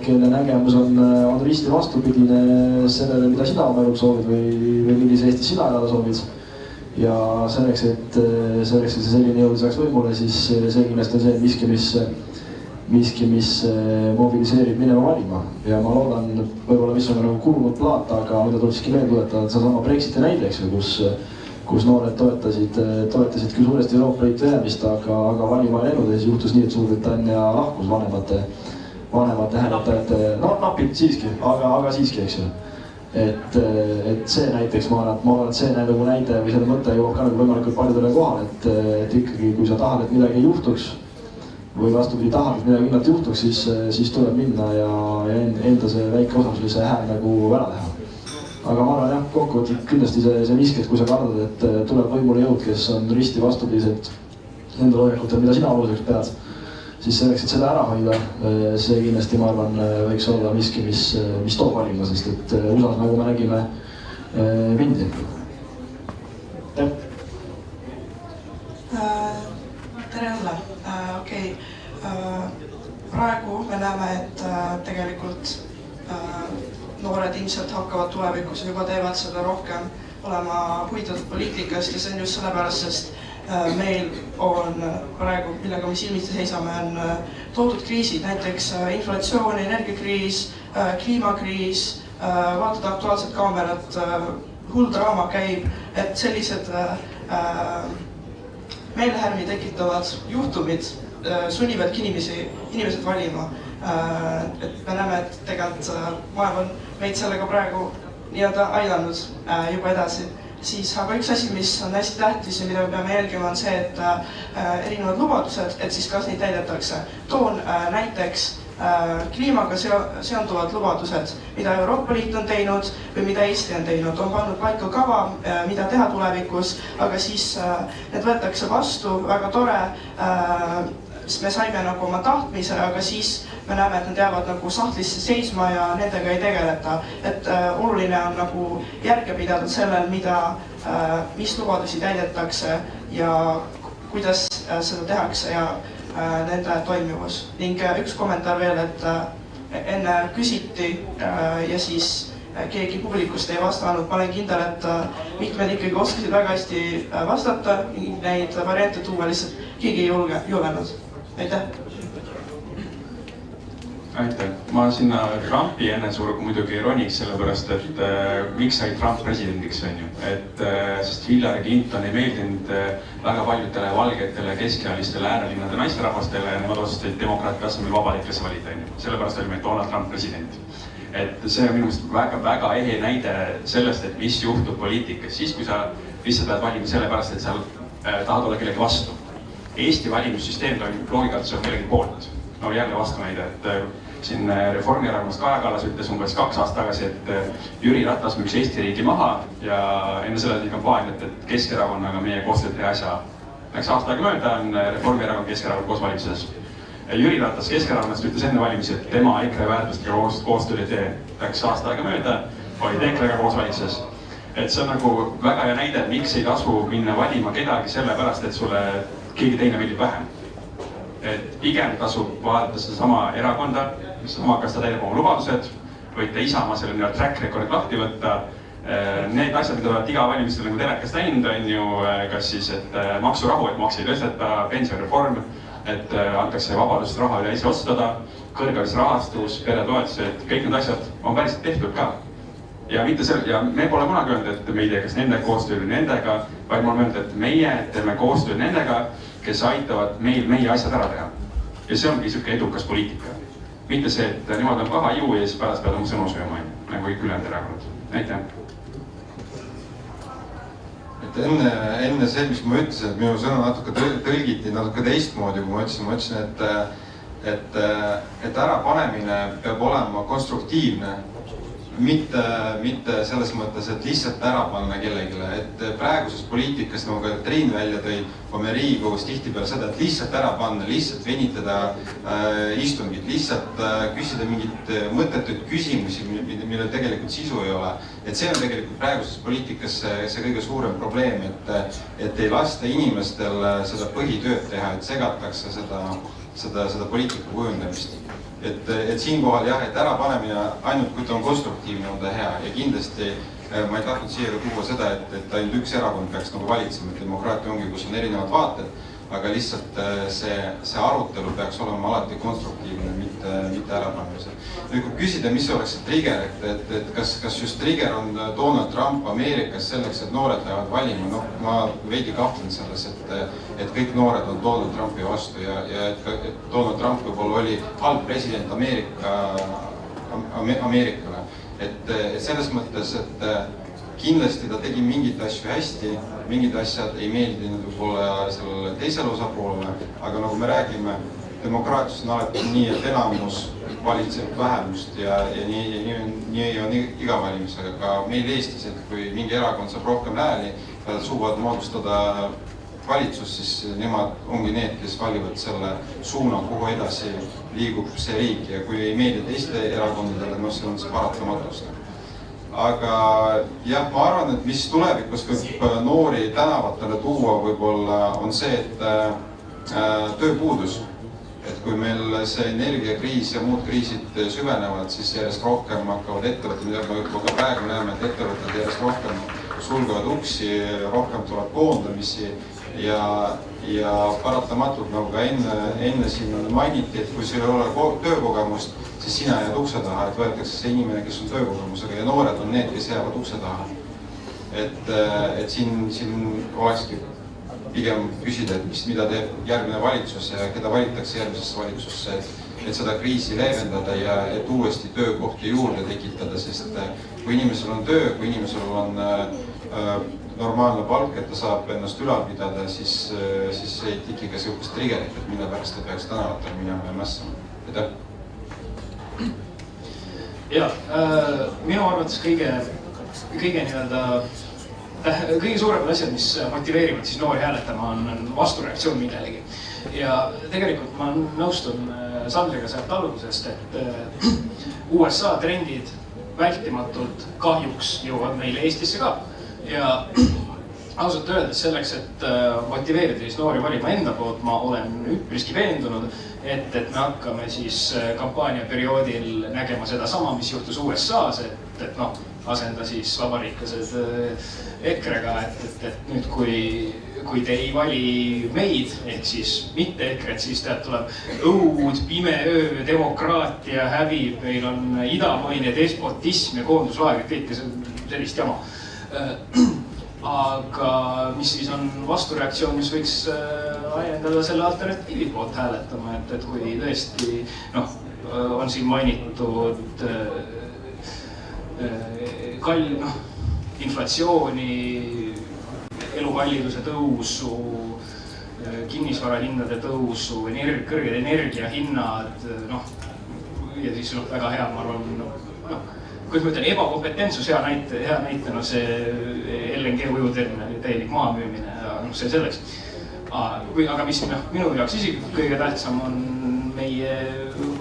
L: kelle nägemus on risti vastupidine sellele, mida sina oma eluks soovid või millise Eestis sina elada soovid. Ja selleks, et see selline jõud saaks võimule, siis see kindlasti on see miski, mis mobiliseerib minema valima. Ja ma loodan, võib-olla mis on nagu kulunud plaat, aga mida tuleb siiski meelde tuletada, et seesama Brexiti näide, eks ju, kus noored toetasid küll suuresti Euroopa Liitu jäämist, aga valima ei läinud ja siis juhtus nii, et Suurbritannia lahkus vanemate hääletajate, no napilt siiski, aga siiski, eks ju. Et see näiteks, ma arvan, et see nagu näide või selle mõte jõuab ka nagu võimalikult paljudele kohale, et ikkagi, kui sa tahad, et midagi ei juhtuks või vastupidi tahad, et midagi kindlalt juhtuks, siis tuleb minna ja enda see väike osasulise hääl nagu ära teha. Aga ma arvan jah, kokkuvõtlikult kindlasti see miski, et kui sa kardad, et tuleb võimule jõud, kes on risti vastupidised nendel hoiakutel, mida sina oluliseks pead, siis selleks, et seda ära hoida, see kindlasti, ma arvan, võiks olla miski, mis toob valima, sest et USA-s, nagu me nägime, mindi.
M: Tere õlle, okei. Praegu me näeme, et tegelikult noored ilmselt hakkavad tulevikus juba teevad seda rohkem olema huvitatud poliitikast ja see on just sellepärast, sest meil on praegu, millega me silmitsi seisame, on toodud kriisid, näiteks inflatsioon, energiakriis, kliimakriis, vaatad Aktuaalset Kaamerat, hull draama käib, et sellised meelehärmi tekitavad juhtumid sunnivadki inimesed valima. Et me näeme, et tegelikult maailm on meid sellega praegu nii-öelda aidanud juba edasi. Aga üks asi, mis on hästi tähtis ja mida me peame jälgima, on see, et erinevad lubadused, et siis kas neid täidetakse. Toon näiteks kliimaga seonduvad lubadused, mida Euroopa Liit on teinud või mida Eesti on teinud, on pannud paika kava, mida teha tulevikus, aga siis need võetakse vastu, väga tore, me saime nagu oma tahtmise, aga siis me näeme, et nad jäävad nagu sahtlisse seisma ja nendega ei tegeleta. Et oluline on nagu järge pidada sellel, mis lubadusi täidetakse ja kuidas seda tehakse ja nende toimivus. Ning üks kommentaar veel, et enne küsiti ja siis keegi publikust ei vastanud. Ma olen kindel, et mitmed ikkagi oskasid väga hästi vastata, neid variante tuua, lihtsalt keegi ei julgenud. Aitäh!
R: Aitäh! Ma sinna Trumpi ennesurgu muidugi ei roniks, sellepärast et miks sai Trump presidendiks, on ju. Sest Hillary Clinton ei meeldinud väga paljudele valgetele, keskealistele äärelinnade naisterahvastele ja nemad otsustasid demokraatide asemel vabaliklase valida, on ju. Sellepärast oli meil Donald Trump president. Et see on minu meelest väga ehe näide sellest, et mis juhtub poliitikas. Siis, kui sa lihtsalt pead valima sellepärast, et sa tahad olla kellegi vastu. Eesti valimissüsteem toimib loogikalt, see on kellegi poolt. No jälle vastu näide, et siin Reformierakonnast Kaja Kallas ütles umbes 2 aastat tagasi, et Jüri Ratas müüks Eesti riigi maha ja enne selle kampaaniat, et Keskerakonnaga meie koostööd teha ei saa. Läks aasta aega mööda, on Reformierakond Keskerakond koos valitsuses. Jüri Ratas Keskerakonnast ütles enne valimisi, et tema EKRE väärtustega koostööd ei tee. Läks aasta aega mööda, olid EKRE-ga koos valitsuses. Et see on nagu väga hea näide, et miks ei tasu minna valima kedagi sellepärast, et sulle keegi teine meeldib vähem. Et pigem tasub vaadata sedasama erakonda, kas ta täidab oma lubadused, võite Isamaa selle track record lahti võtta. Need asjad, mida olete iga valimistel nagu telekast näinud, on ju, kas siis, et maksurahu, et makse ei tõsteta, pensionireform, et antakse vabadust raha üle ise otsustada, kõrgelis rahastus, peretoetused, kõik need asjad on päriselt tehtud ka. Ja me pole kunagi öelnud, et me ei tea, kas nende koostööd või nendega, vaid me oleme öelnud, et meie teeme koostööd nendega, kes aitavad meil meie asjad ära teha. Ja see ongi niisugune edukas poliitika. Mitte see, et nemad on paha ju ja siis pärast pead oma sõnu sööma, nagu kõik ülejäänud erakonnad. Aitäh!
N: Enne see, mis ma ütlesin, et minu sõna natuke tõlgiti natuke teistmoodi, kui ma ütlesin, et ärapanemine peab olema konstruktiivne. Mitte selles mõttes, et lihtsalt ära panna kellegile, et praeguses poliitikas, nagu ka Triin välja tõi, on me Riigikogus tihtipeale seda, et lihtsalt ära panna, lihtsalt venitada istungit, lihtsalt küsida mingit mõttetuid küsimusi, millel tegelikult sisu ei ole. Et see on tegelikult praeguses poliitikas see kõige suurem probleem, et ei lasta inimestel seda põhitööd teha, et segatakse seda poliitika kujundamist. Et siinkohal jah, et ärapanemine ainult kui ta on konstruktiivne, on ta hea ja kindlasti ma ei tahtnud siia ka tuua seda, et ainult üks erakond peaks nagu valitsema, et demokraatia ongi, kus on erinevad vaated, aga lihtsalt see arutelu peaks olema alati konstruktiivne, mitte ärapanemise. Nüüd kui küsida, mis oleks see trigger, et kas just trigger on Donald Trump Ameerikas selleks, et noored lähevad valima, ma veidi kahtlen selles, et kõik noored on Donald Trumpi vastu ja et Donald Trump võib-olla oli halb president Ameerikale. Et selles mõttes, et kindlasti ta tegi mingid asju hästi, mingid asjad ei meeldinud võib-olla sellele teisele osapoolele, aga nagu me räägime, demokraatias on alati nii, et enamus valitseb vähemust ja nii on iga valimisega. Ka meil Eestis, et kui mingi erakond saab rohkem hääli ja suuvad moodustada valitsus, siis nemad ongi need, kes valivad selle suuna, kuhu edasi liigub see riik ja kui ei meeldi teiste erakondadele, see on see paratamatust. Aga jah, ma arvan, et mis tulevikus võib noori tänavatele tuua võib-olla on see, et tööpuudus. Et kui meil see energiakriis ja muud kriisid süvenevad, siis järjest rohkem hakkavad ettevõtted, mida me ka praegu näeme, et ettevõtted järjest rohkem sulgevad uksi, rohkem tuleb koondamisi ja paratamatult, nagu ka enne siin mainiti, et kui sul ei ole töökogemust, siis sina jääd ukse taha, et võetakse see inimene, kes on töökogemusega ja noored on need, kes jäävad ukse taha. Et siin olekski pigem küsida, et mida teeb järgmine valitsus ja keda valitakse järgmisesse valitsusse, et seda kriisi leevendada ja et uuesti töökohti juurde tekitada, sest kui inimesel on töö, kui inimesel on normaalne palk, et ta saab ennast ülal pidada, siis ei tiki ka sellist triggerit, et mille pärast ta peaks tänavatel minema ja mässama. Aitäh!
O: Ja, minu arvates kõige suuremad asjad, mis motiveerivad siis noori hääletama, on vastureaktsioon millelegi. Ja tegelikult ma nõustun Sandriga sealt algusest, et USA trendid vältimatult kahjuks jõuavad meile Eestisse ka. Ja ausalt öeldes selleks, et motiveerida siis noori valima enda poolt, ma olen üpriski veendunud, et me hakkame siis kampaaniaperioodil nägema seda sama, mis juhtus USA-s, et asenda siis vabariiklased EKRE-ga, et nüüd kui te ei vali meid, ehk siis mitte EKRE-t, siis tuleb õud, pime öö, demokraatia hävib, meil on idamaine despotism ja koonduslaag, et kõike sellist jama. Aga mis siis on vastureaktsioon, mis võiks ajendada selle alternatiivi poolt hääletama, et kui tõesti on siin mainitud inflatsiooni, elukalliduse tõusu, kinnisvarahindade tõusu, kõrged energiahinnad, ja siis väga hea, ma arvan, kuidas ma ütlen, ebakompetentsus, hea näite, see LNG ujuvterminali täielik maamüümine, see selleks. Aga mis minu jaoks isiklikult kõige tähtsam on meie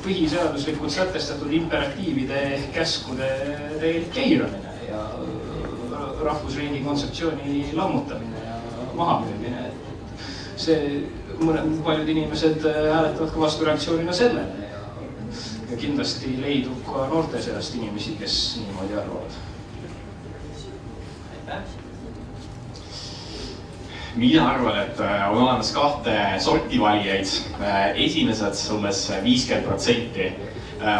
O: põhiseaduslikult sätestatud imperatiivide ehk käskude täielik eiramine ja rahvusriigi kontseptsiooni lammutamine ja mahamüümine. See paljud inimesed hääletavad ka vastureaktsioonina sellele. Ja kindlasti leidub ka noorte seast inimesi, kes niimoodi arvavad.
P: Mina arvan, et on olemas kahte sorti valijaid. Esimesed umbes 50%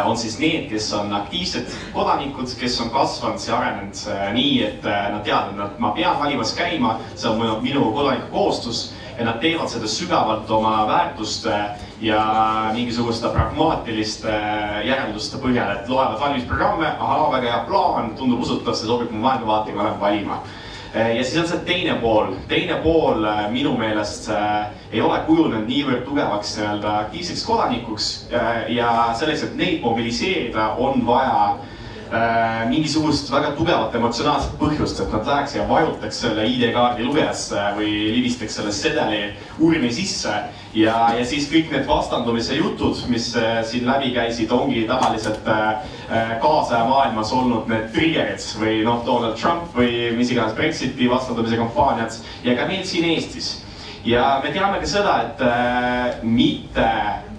P: on siis need, kes on aktiivsed kodanikud, kes on kasvanud ja arenenud nii, et nad teavad, et ma pean valimas käima, see on minu kodaniku kohustus ja nad teevad seda sügavalt oma väärtuste ja mingisuguste pragmaatiliste järelduste põhjal, et loevad valimisprogramme, aha, väga hea plaan, tundub usutav, see sobib mu maailmavaatega, ma lähen valima. Ja siis on see teine pool minu meelest ei ole kujunenud niivõrd tugevaks aktiivseks kodanikuks ja selleks, et neid mobiliseerida, on vaja mingisugust väga tugevat emotsionaalset põhjust, et nad läheks ja vajutaks selle ID-kaardi lugejasse või libistaks selle sedeli urni sisse ja siis kõik need vastandumise jutud, mis siin läbi käisid, ongi tavaliselt kaasaja maailmas olnud need triggerid või Donald Trump või mis iganes Brexiti vastandumise kampaaniad ja ka meil siin Eestis. Ja me teame ka seda, et mitte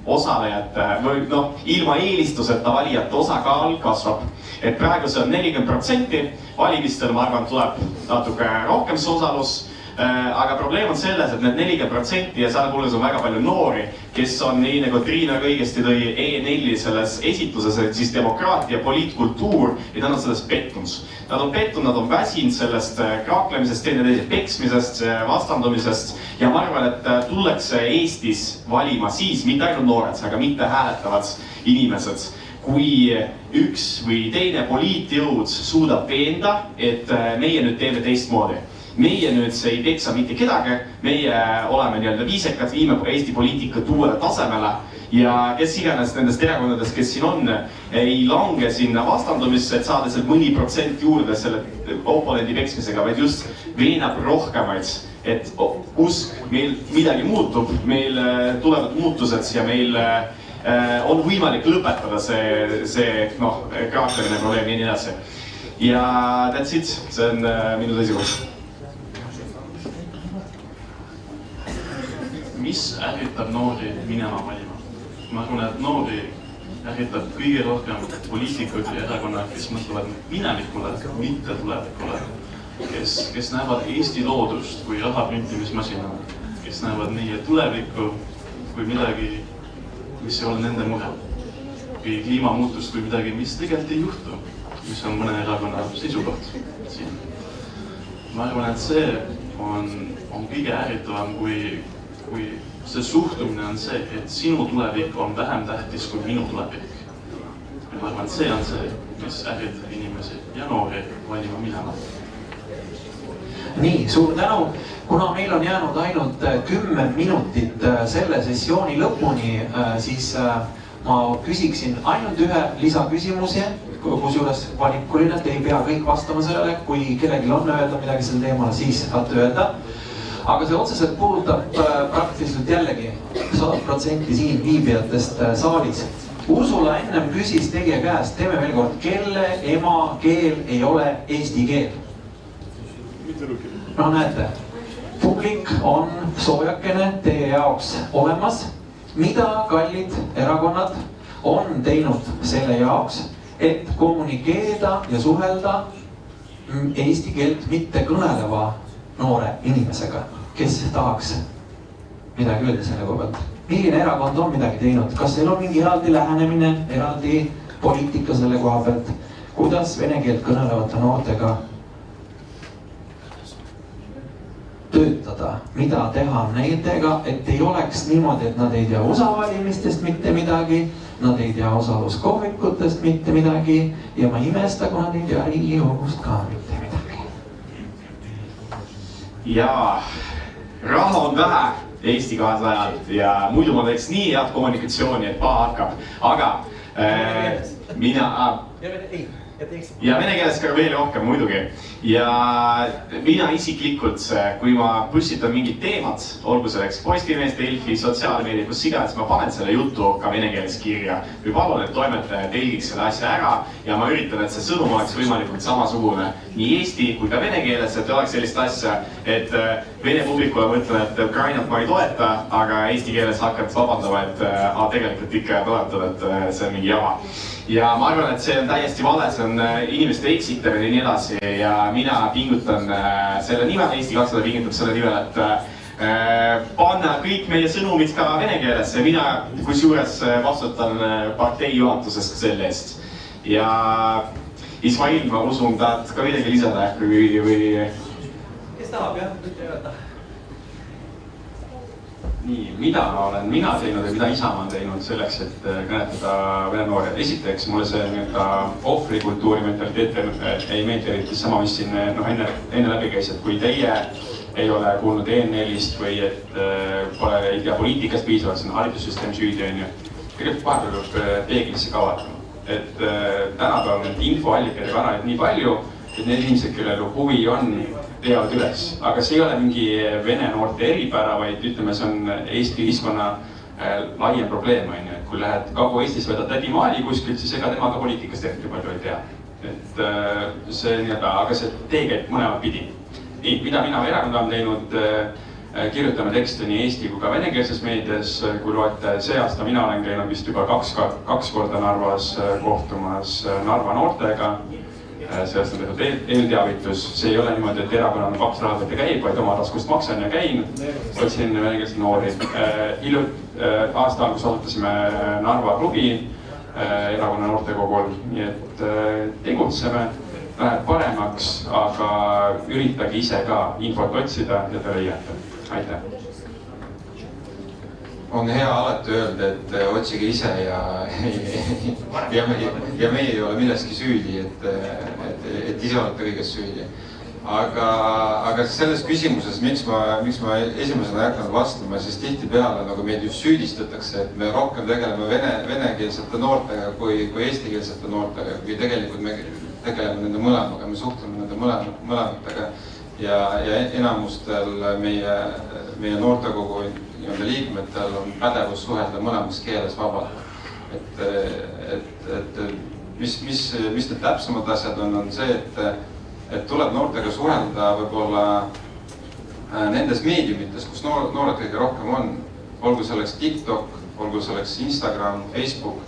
P: osalejate või ilma eelistuseta valijate osakaal kasvab. Et praegu see on 40%, valimistel ma arvan tuleb natuke rohkem see osalus, aga probleem on selles, et need 40% ja seal hulgas on väga palju noori, kes on nii nagu Triina õigesti tõi E4 selles esitluses, et siis demokraatia, poliitkultuur ja nad on sellest pettunud. Nad on pettunud, nad on väsinud sellest kraaklemisest, teineteise peksmisest, vastandumisest ja ma arvan, et tullakse Eestis valima siis mitte ainult noored, aga mitte hääletavad inimesed. Kui üks või teine poliitjõud suudab veenda, et meie nüüd teeme teistmoodi. Meie nüüd ei peksa mitte kedagi, meie oleme nii-öelda viisekad, viime Eesti poliitikat uuele tasemele ja kes iganes nendest erakondadest, kes siin on, ei lange sinna vastandumisse, et saada sealt mõni protsent juurde selle oponendi peksmisega, vaid just veenab rohkemaid, et usk, meil midagi muutub, meil tulevad muutused ja meil on võimalik lõpetada see kraaklemine probleemi ja nii edasi. Ja that's it, see on minu seisukoht.
Q: Mis ärritab noori minema valima? Ma arvan, et noori ärritab kõige rohkem poliitikud ja erakonnad, kes mõtlevad minevikule, mitte tulevikule. Kes näevad Eesti loodust kui rahaprintimismasina, kes näevad meie tulevikku kui midagi, mis ei ole nende mure. Kui kliimamuutust kui midagi, mis tegelikult ei juhtu, mis on mõne erakonna seisukoht siin. Ma arvan, et see on kõige ärritavam, kui see suhtumine on see, et sinu tulevik on vähem tähtis kui minu tulevik. Ja ma arvan, et see on see, mis ärritab inimesi ja noori valima minema.
B: Nii, suur tänu. Kuna meil on jäänud ainult 10 minutit selle sessiooni lõpuni, siis ma küsiksin ainult ühe lisaküsimuse, kusjuures valikuline, te ei pea kõik vastama sellele, kui kellelgi on öelda midagi sel teemal, siis saate öelda. Aga see otseselt puudutab praktiliselt jällegi 100% siin viibijatest saalis. Ursula ennem küsis teie käest, teeme veel kord, kelle emakeel ei ole eesti keel? No näete, publik on soojakene teie jaoks olemas. Mida kallid erakonnad on teinud selle jaoks, et kommunikeerida ja suhelda eesti keelt mitte kõneleva noore inimesega, kes tahaks midagi öelda selle koha pealt? Milline erakond on midagi teinud? Kas teil on mingi eraldi lähenemine, eraldi poliitika selle koha pealt? Kuidas vene keelt kõnelevate noortega töötada? Mida teha nendega, et ei oleks niimoodi, et nad ei tea osavalimistest mitte midagi, nad ei tea osaluskohvikutest mitte midagi ja ma imesta, kui nad ei tea Riigikogust ka mitte midagi.
P: Jaa, raha on vähe Eesti 200-lt ja muidu ma teeks nii head kommunikatsiooni, et paha hakkab. Aga ja vene keeles ka veel rohkem muidugi. Ja mina isiklikult, kui ma püstitan mingid teemad, olgu selleks Postimees, Delfi, sotsiaalmeedia, kus iganes, ma panen selle jutu ka vene keeles kirja. Või palun, et toimetaja telgiks selle asja ära ja ma üritan, et see sõnum oleks võimalikult samasugune nii eesti kui ka vene keeles, et oleks sellist asja, et vene publikule mõtlen, et Ukrainat ma ei toeta, aga eesti keeles hakkad vabandama, et tegelikult ikka toetad, et see on mingi jama. Ja ma arvan, et see on täiesti vale, see on inimeste eksitamine ja nii edasi ja mina pingutan selle nimel, Eesti 200 pingutab selle nimel, et panna kõik meie sõnumid ka vene keeles ja mina kusjuures vastutan partei juhatusest ka selle eest. Ja Ismail, ma usun, tahad ka midagi lisada või?
R: Kes tahab, jah? Võite öelda. Nii, mida olen mina teinud ja mida Isamaa on teinud selleks, et kõnetada vene noori? Esiteks, mulle see ohvrikultuuri mentaliteet ei meeldi eriti sama, mis siin enne läbi käis, et kui teie ei ole kuulnud EN4-st või et pole ei tea poliitikast piisavalt, see on haridussüsteem süüdi, on ju. Tegelikult vahepeal peab peeglisse ka vaatama. Et tänapäeval need infoallikaid ja kanaleid nii palju, et need inimesed, kellel huvi on, teavad üles. Aga see ei ole mingi vene noorte eripära, vaid ütleme, see on Eesti ühiskonna laiem probleem, on ju. Et kui lähed Kagu-Eestis võtad tädi Maali kuskilt, siis ega tema ka poliitikast eriti palju ei tea. Et see nii-öelda, aga see tee käib mõlemad pidi. Nii, mida mina erakond on teinud, kirjutame tekste nii eesti kui ka venekeelses meedias. Kui loete, see aasta mina olen käinud vist juba kaks korda Narvas kohtumas Narva noortega. Sellest on tehtud eelteavitus. See ei ole niimoodi, et erakonnal on 2 rahad, et käib, vaid oma taskust maksan ja käin. Otsin venekeelseid noori. Aasta algus asutasime Narva klubi erakonna noortekogul. Nii et tegutseme, läheb paremaks, aga üritage ise ka infot otsida ja te leiate. Aitäh!
N: On hea alati öelda, et otsige ise ja meie ei ole milleski süüdi, et ise olete kõiges süüdi. Aga selles küsimuses, miks ma esimesena ei hakanud vastama, siis tihtipeale nagu meid just süüdistatakse, et me rohkem tegeleme venekeelsete noortega kui eestikeelsete noortega, kui tegelikult me tegeleme nende mõlemaga, me suhtleme nende mõlematega ja enamustel meie noortekogu liikmetel on pädevus suhelda mõlemas keeles vabalt. Mis need täpsemad asjad on see, et tuleb noortega suhelda võib-olla nendes meediumites, kus noored kõige rohkem on. Olgu selleks TikTok, olgu selleks Instagram, Facebook,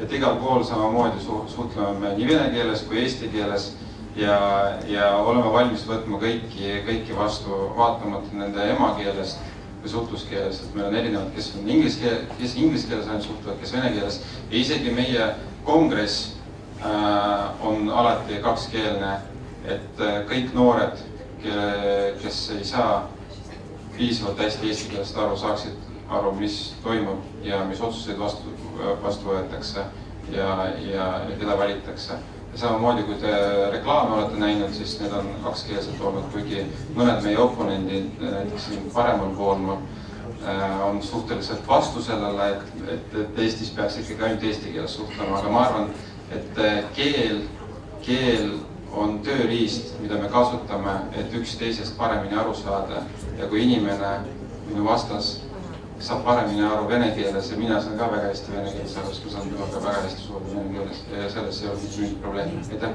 N: et igal pool samamoodi suhtleme nii vene keeles kui eesti keeles ja oleme valmis võtma kõiki vastu, vaatamata nende emakeelest või suhtluskeeles, et meil on erinevad, kes inglise keeles ainult suhtlevad, kes vene keeles ja isegi meie kongress on alati kakskeelne, et kõik noored, kes ei saa piisavalt hästi eesti keelest aru, saaksid aru, mis toimub ja mis otsuseid vastu võetakse ja keda valitakse. Ja samamoodi, kui te reklaame olete näinud, siis need on kakskeelselt olnud, kuigi mõned meie oponendid, näiteks siin paremal pool, ma on suhteliselt vastu sellele, et Eestis peaks ikkagi ainult eesti keeles suhtlema, aga ma arvan, et keel on tööriist, mida me kasutame, et üksteisest paremini aru saada. Ja kui inimene, minu vastas, saab paremini aru vene keeles ja mina saan ka väga hästi vene keeles aru, siis ma saan temaga väga hästi suhelda vene keeles ja selles ei ole mitte mingit probleemi. Aitäh!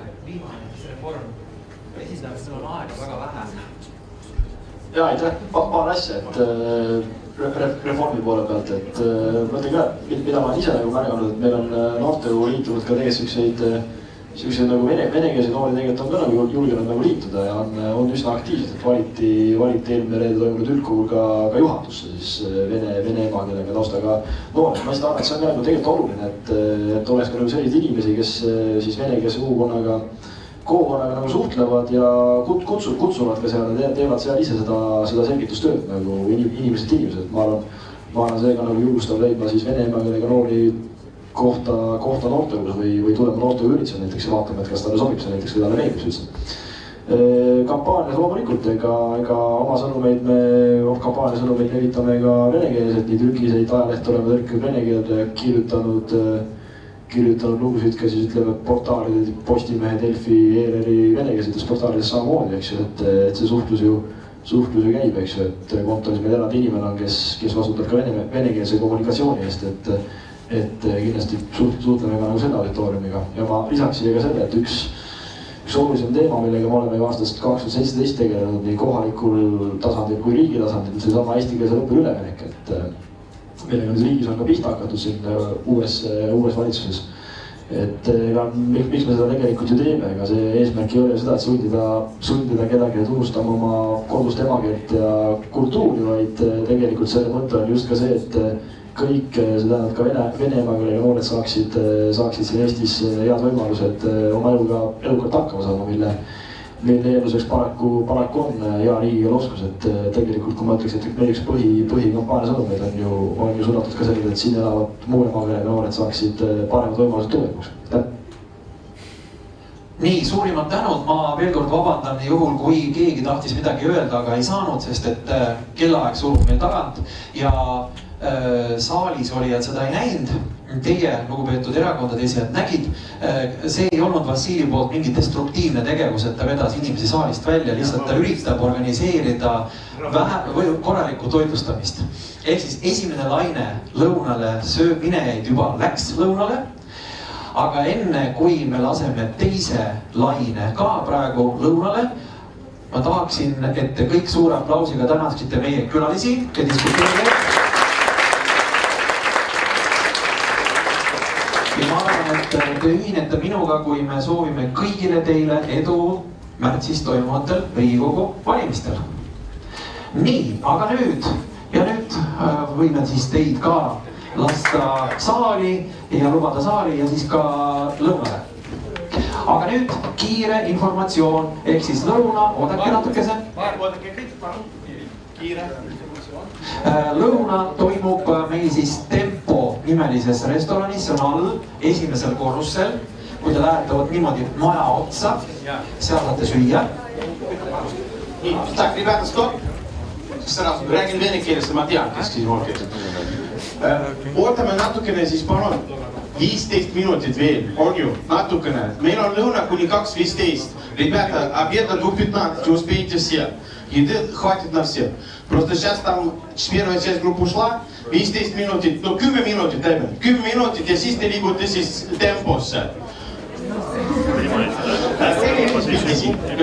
B: Reform. Esindamisel on aega väga vähe.
L: Ja aitäh, paar asja, et reformi poole pealt, et mõtlen ka, mida ma ise nagu märganud, et meil on noortegu liitunud ka tegelikult sellised nagu venekeelseid noori tegelikult on ka nagu julgenud nagu liituda ja on üsna aktiivsed, et valiti eelmine reede toimunud üldkogul ka juhatusse siis vene emakeelega taustaga noored. Ma seda arvan, et see on ka nagu tegelikult oluline, et oleks ka nagu selliseid inimesi, kes siis venekeelse kogukonnaga nagu suhtlevad ja kutsuvad ka seal ja teevad seal ise seda selgitustööd nagu inimesed inimesed. Ma arvan, seega nagu julgustab leidma siis vene emakeelega noori kohta noortegus või tulema noortega üritusel näiteks ja vaatama, et kas talle sobib see näiteks või talle meeldib üldse. Kampaanias loomulikult, ega oma kampaania sõnumeid levitame ka venekeelselt, nii trükiseid ajalehte oleme tõrkinud vene keelde kirjutanud lugusid ka siis ütleme portaalide, Postimehe, Delfi, ERR-i venekeelsetes portaalides samamoodi, eks ju, et see suhtlus ju käib, eks ju, et kontoris meil eraldi inimene on, kes vastutab ka venekeelse kommunikatsiooni eest, et kindlasti suhtleme ka nagu selle auditooriumiga ja ma lisaks siia ka selle, et üks olulisem teema, millega me oleme ju aastast 2017 tegelenud nii kohalikul tasandil kui riigi tasandil, seesama eestikeelsele õppele üleminek, et millega nüüd riigis on ka pihta hakatud siin uues valitsuses. Et miks me seda tegelikult ju teeme, ega see eesmärk ei ole seda, et sundida kedagi tunnustama oma kodust emakeelt ja kultuuri, vaid tegelikult selle mõte on just ka see, et kõik, see tähendab ka vene emakeelega noored saaksid siin Eestis head võimalused oma elukalt hakkama saama, mille eelduseks paraku on hea riigikeele oskus, et tegelikult kui ma ütleks, et meie üks põhikampaania sõnumeid on ju suunatud ka sellele, et siin elavad muu emakeelega noored saaksid paremad võimalused tulevikuks.
B: Nii, suurimad tänud, ma veel kord vabandan juhul, kui keegi tahtis midagi öelda, aga ei saanud, sest et kellaaeg surub meil tagant ja saalis olijad seda ei näinud, teie, lugupeetud erakondade esijad, nägid. See ei olnud Vassili poolt mingi destruktiivne tegevus, et ta vedas inimesi saalist välja, lihtsalt ta üritab organiseerida korralikku toitlustamist. Ehk siis esimene laine lõunale minejaid juba läks lõunale, aga enne kui me laseme teise laine ka praegu lõunale, ma tahaksin, et te kõik suure aplausiga tänaksite meie külalisi ja diskuteerida. Ja ma arvan, et te ühinete minuga, kui me soovime kõigile teile edu märtsis toimuvatel Riigikogu valimistel. Nii, aga nüüd võime siis teid ka lasta saali ja lubada saali ja siis ka lõunale. Aga nüüd kiire informatsioon, ehk siis lõuna, oodake natukese.
A: Oodake kõik, palun. Kiire informatsioon.
B: Lõuna toimub meil siis Tempo nimelises restoranis, see on all esimesel korrusel. Kui te lähete niimoodi maja otsa, seal saate süüa.
A: Nii, tak, rебята, stopp. Sразу, räägin vene keeles, ma tean, kes siin olete. Ootame natukene siis palun 15 minutit veel, on ju, natukene. Meil on lõuna kuni 2:15. Ребята, обед до 2:15, успеете все. Еды хватит на всех. Просто сейчас там первая часть группы ушла, 15 minutit, no 10 minutit teeme. 10 minutit ja siis te liigute siis temposse. Ja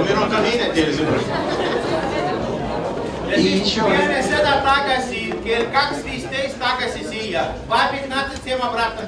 A: meil on ka neile teile sõnum.
S: Peale seda tagasi, kell 2:15 tagasi siia. 2:15 всем обратно.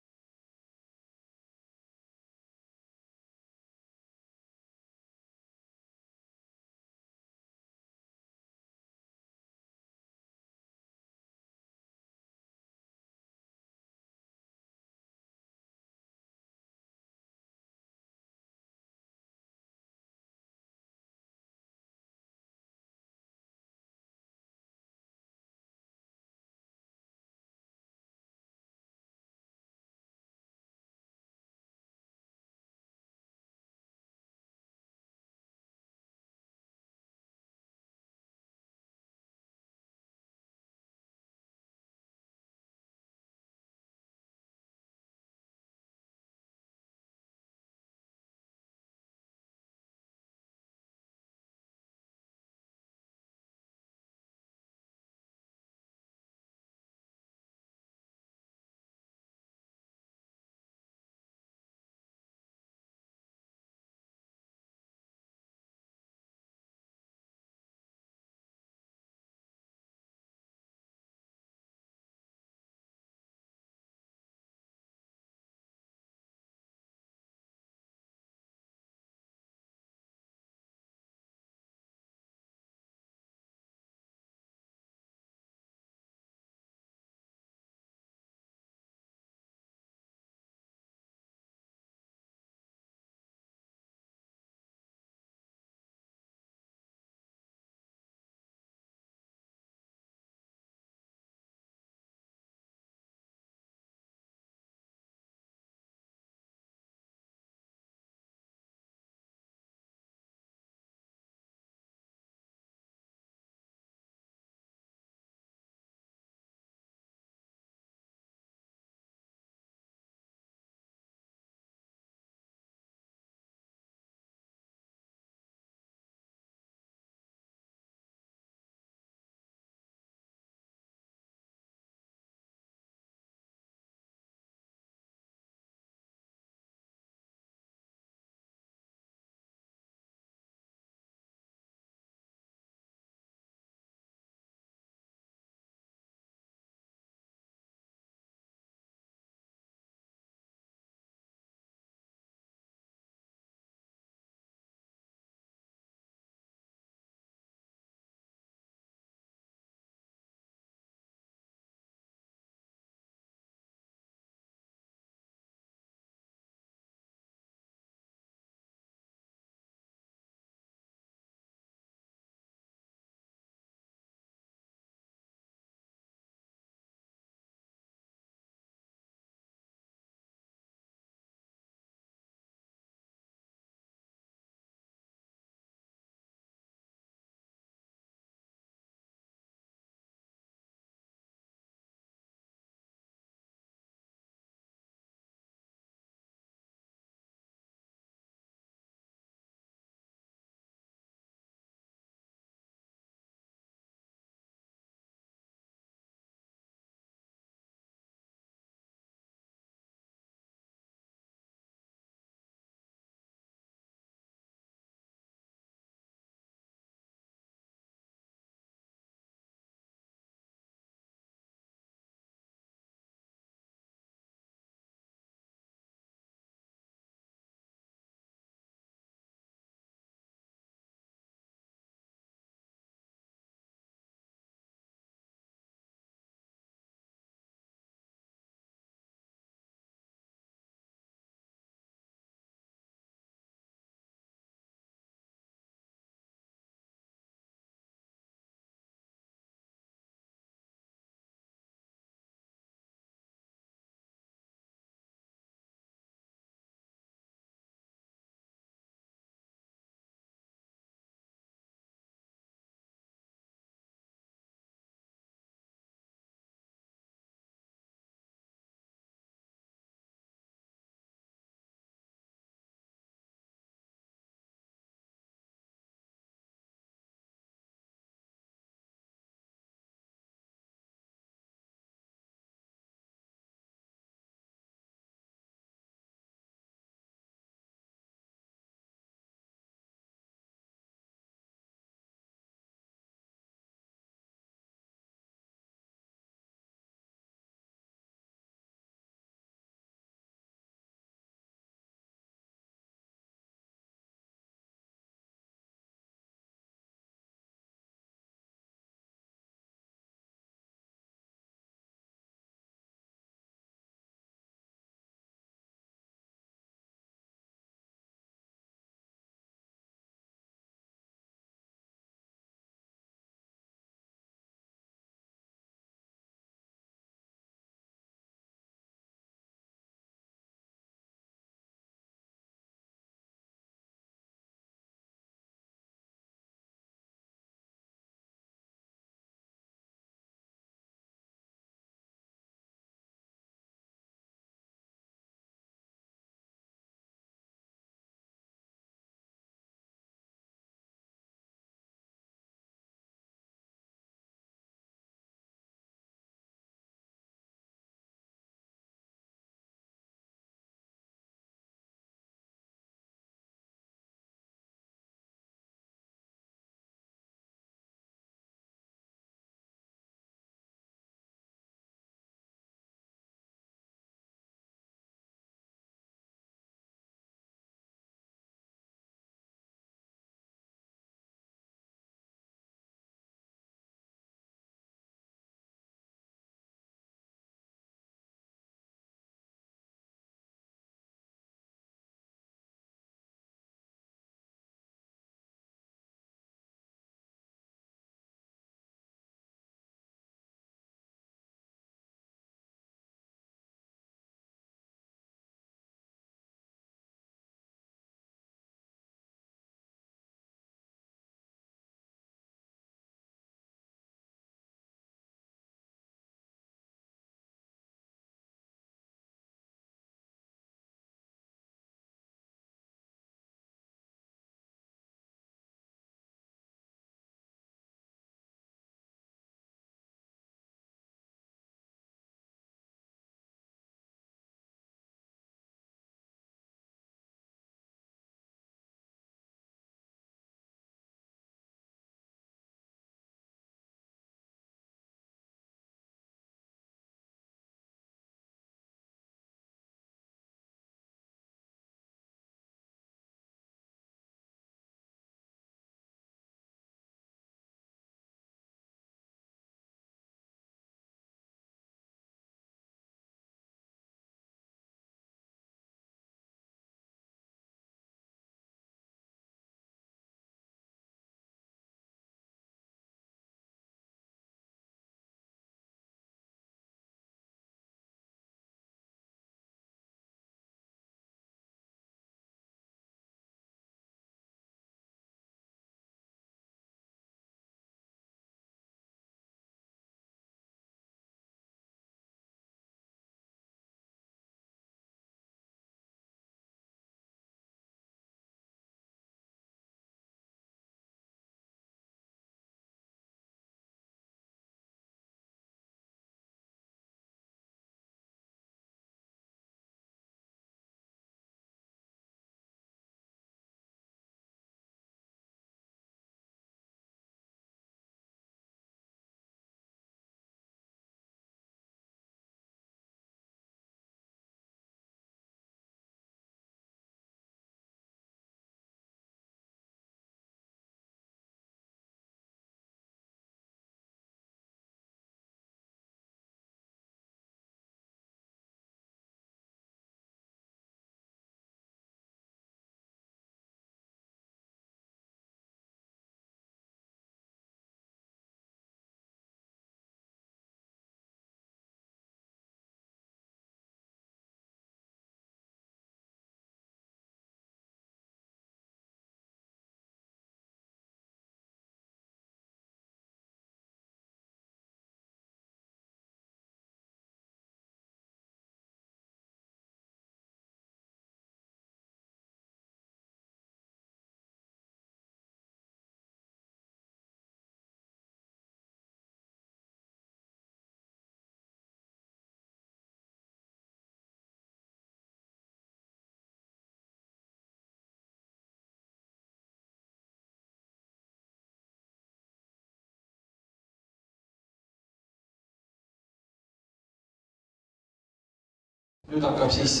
B: Nüüd hakkab siis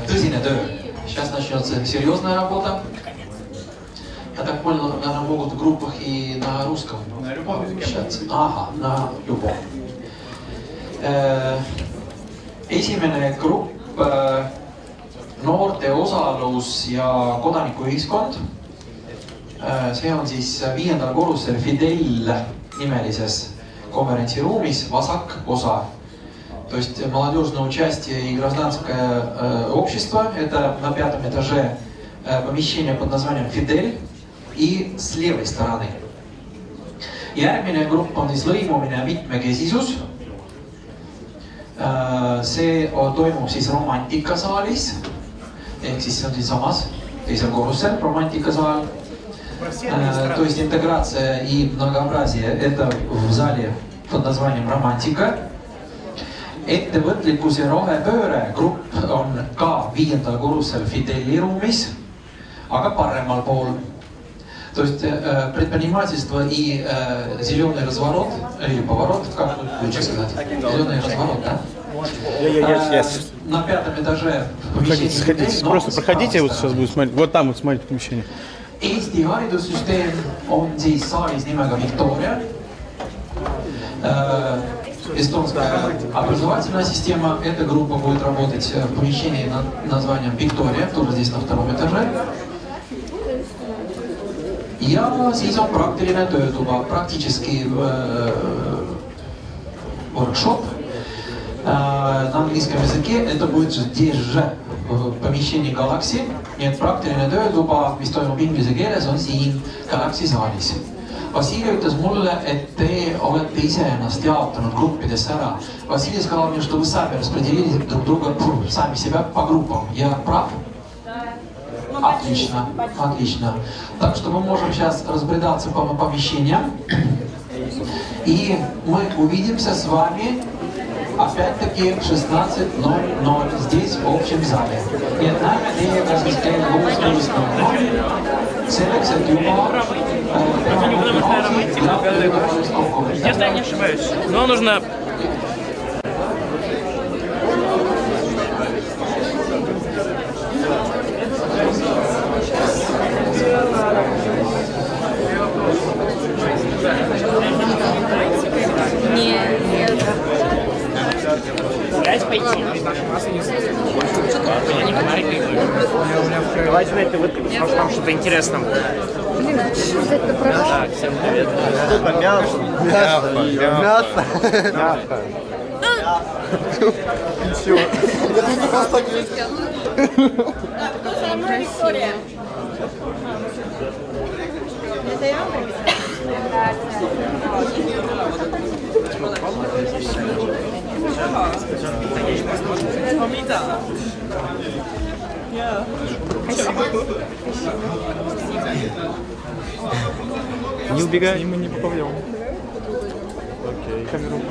B: tõsine töö. Сейчас начнется серьезная работа. Я так понял, наверное, могут в группах и на русском общаться. Ага, на любом. Esimene grupp noorte osalus ja kodanikuühiskond. See on siis 5. korrusel Fidel nimelises konverentsiruumis, vasak osa. То есть молодежное участие и гражданское общество. Это на 5. этаже помещение под названием Фидель и с левой стороны. Järgmine grupp on siis lõimumine ja mitmekesisus. See toimub siis romantikasaalis. Ehk siis see on siin samas, teisel korrusel, romantikasаал. То есть интеграция и многообразие. Это в зале под названием романтика. Ettevõtlikkus ja rohepööre grupp on ka 5. korrusel Fideli ruumis, aga paremal pool. То есть предпринимательство и зеленый разворот, или поворот, как лучше сказать, зеленый разворот, да? На 5. этаже помещение.
T: Сходите, просто проходите, вот сейчас буду смотреть, вот там вот смотрите помещение.
B: Eesti haridussüsteem on siis saalis nimega Victoria. Эстонская образовательная система. Эта группа будет работать в помещении под названием Victoria, тоже здесь на 2. этаже. Ja siis on praktiline töötuba, практически workshop. На английском языке это будет здесь же в помещении Galaxy. Nii et praktiline töötuba, mis toimub inglise keeles, on siin Galaxy saalis. Vassili ütles mulle, et te olete ise ennast jaotanud gruppidesse ära. Vassili сказал мне, что вы сами распределили друг друга, сами себя по группам. Я прав? Отлично, отлично. Так что мы можем сейчас разбредаться по помещениям. И мы увидимся с вами опять-таки в 16:00 здесь, в общем зале. Nii et näeme teiega siis kell 16:00. Selleks, et juba
U: Если я не ошибаюсь. Но нужно... Нет. Гулять пойти. Давайте на этой выставке, может там что-то интересное.
J: Блин, что это про что?
U: Так, всем привет.
S: Мясо. Все.
E: Кто со мной, Виктория? Это я вам
T: Не убегай, мы не поплывем. Окей. Камеру.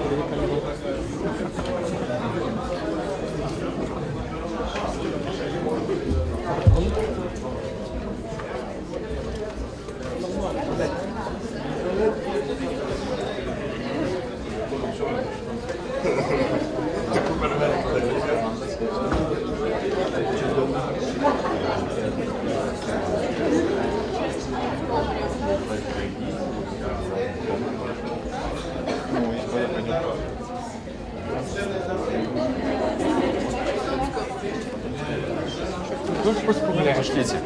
T: Просто погуляем. Пошлите.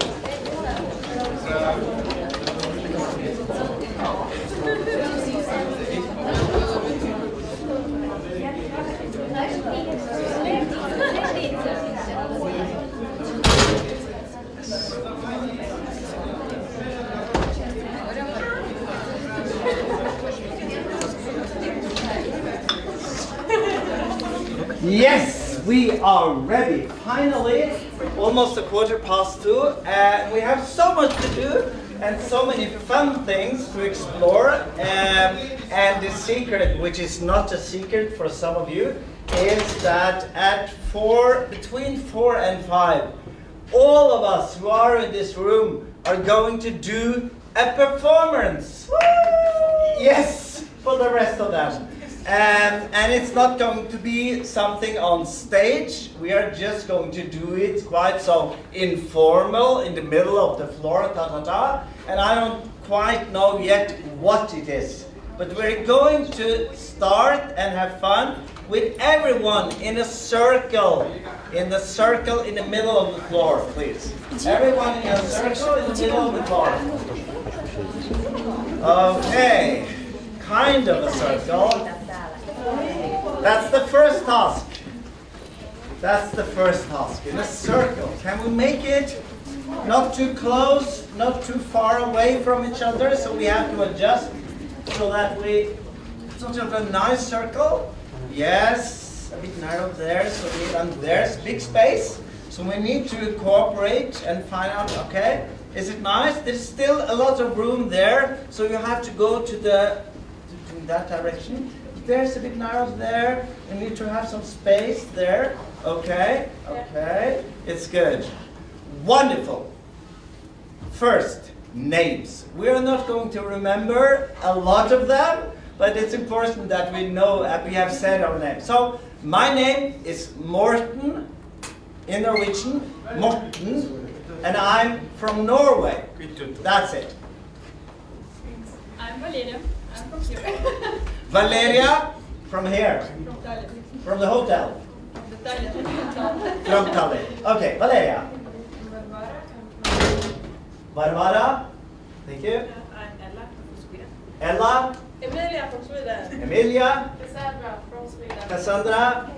S: Yes, we are ready. Finally, almost 2:15, and we have so much to do and so many fun things to explore. And the secret, which is not a secret for some of you, is that at between 4 and 5, all of us who are in this room are going to do a performance. Yes, for the rest of them. And it's not going to be something on stage. We are just going to do it quite so informal in the middle of the floor, and I don't quite know yet what it is. But we're going to start and have fun with everyone in a circle. In the circle in the middle of the floor, please. Everyone in a circle in the middle of the floor. Okay, kind of a circle. That's the first task. That's the first task, in a circle. Can we make it not too close, not too far away from each other, so we have to adjust so that we sort of a nice circle? Yes, a bit narrow there, so there's big space. So we need to cooperate and find out, okay, is it nice? There's still a lot of room there, so you have to go to that direction. There's a bit narrow there. We need to have some space there. Okay, okay, it's good. Wonderful. First, names. We're not going to remember a lot of them, but it's important that we know that we have said our name. So, my name is Morten, in Norwegian, Morten, and I'm from Norway. That's it.
D: I'm Valeria. I'm from here.
S: Valeria, from here.
D: From Tallinn.
S: From the hotel.
D: The Tallinn.
S: From Tallinn. Okay, Valeria. Varvara. Thank you.
D: I'm Ella from Sweden.
S: Ella.
D: Emilia from Sweden.
S: Emilia.
D: Cassandra from Sweden.
S: Cassandra.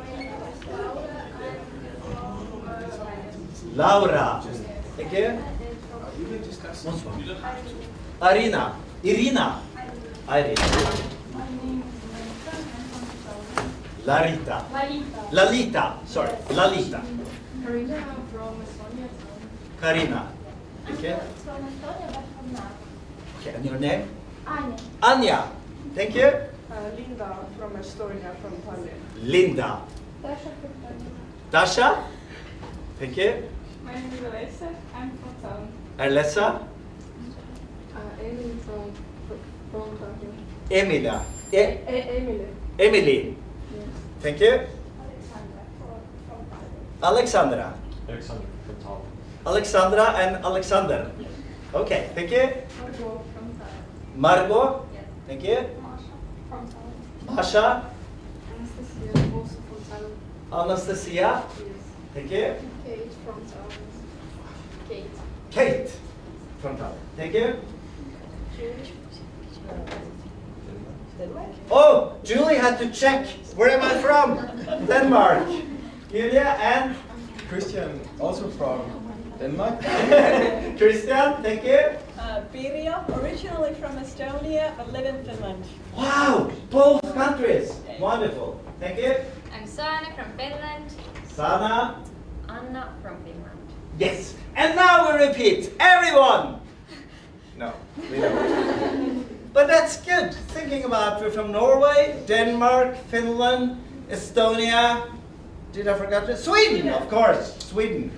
S: Laura. Thank you. Arina. Irina. Irina. Larita. Lalita. Sorry. Lalita.
D: Karina from Estonia.
S: Karina. Okay.
D: From Estonia, but from now.
S: Okay. And your name?
D: Anya.
S: Anya. Thank you.
D: Linda from Estonia, from Tallinn.
S: Linda.
D: Dasha from Tallinn.
S: Dasha. Thank you.
D: My name is Alessa. I'm from town.
S: Alessa.
D: Emily from Tallinn.
S: Emilia.
D: Emily.
S: Emily.
D: Yes.
S: Thank you.
D: Alexandra
S: Alexandra.
D: from town.
S: Alexandra and Alexander. Okay, thank you.
D: Margot from town.
S: Margot. Thank you.
D: From town.
S: Masha.
D: Anastasia also from town.
S: Anastasia.
D: Yes.
S: Thank you.
D: Kate from town. Kate.
S: Kate. From town. Thank you. Oh, Julie had to check. Where am I from? Denmark. Julia and
V: Christian, also from Denmark.
S: Christian, thank you.
D: Pirjo, originally from Estonia, but live in Finland.
S: Wow, both countries. Wonderful. Thank you.
W: I'm Sana from Finland.
S: Sana.
W: Anna from Finland.
S: Yes. And now we repeat. Everyone. No, we don't. But that's good. Thinking about we're from Norway, Denmark, Finland, Estonia. Did I forget it? Sweden, of course. Sweden.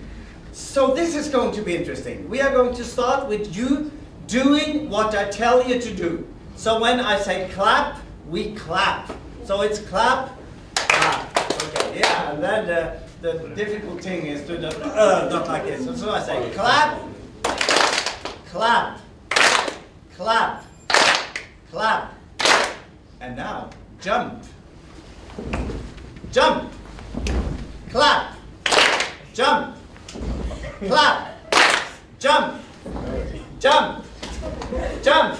S: So this is going to be interesting. We are going to start with you doing what I tell you to do. So when I say clap, we clap. So it's clap, clap. Okay, yeah, and then the difficult thing is to just, not like this. So I say clap, clap, clap, clap. And now, jump, jump, clap, jump, clap, jump, jump, jump,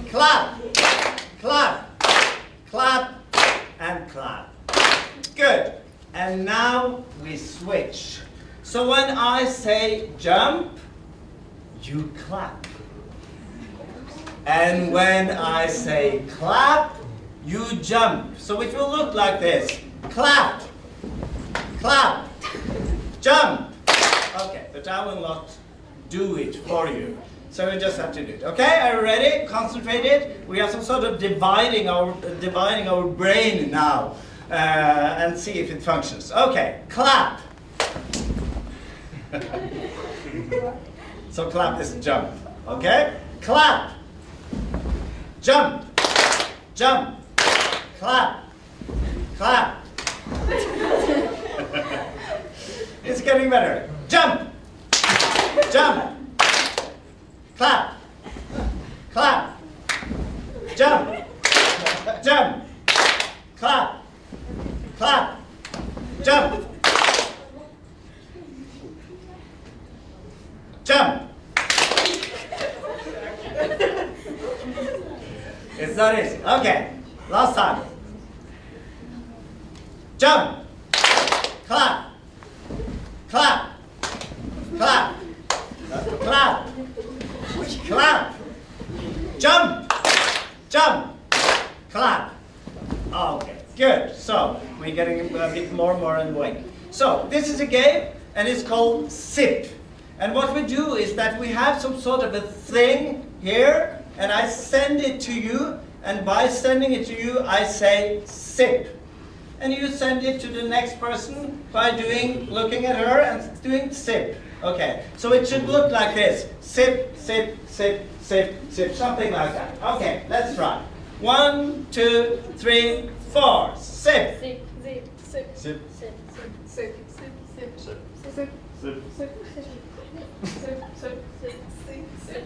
S: clap, clap, clap, and clap. Good. And now we switch. So when I say jump, you clap. And when I say clap, you jump. So it will look like this. Clap, clap, jump. Okay, but I will not do it for you. So you just have to do it. Okay, are you ready? Concentrated. We are some sort of dividing our brain now and see if it functions. Okay, clap. So clap is jump. Okay, clap, jump, jump, Clap. Clap. It's getting better. Jump. Jump. Clap. Clap. Jump. Jump. Clap. Clap. Jump. Jump. It's not easy. Okay. Last time. Jump. Clap. Clap. Clap. Clap. Clap. Jump. Jump. Clap. Okay, good. So we're getting a bit more in weight. So this is a game, and it's called SIP. And what we do is that we have some sort of a thing here, and I send it to you, and by sending it to you, I say SIP. And you send it to the next person by looking at her and doing SIP. Okay, so it should look like this. SIP, SIP, SIP, SIP, SIP, something like that. Okay, let's try. 1, 2, 3, 4. SIP.
D: Zip, zip, zip,
S: Zip.
D: zip, zip, zip, zip, zip, zip, zip, zip, zip.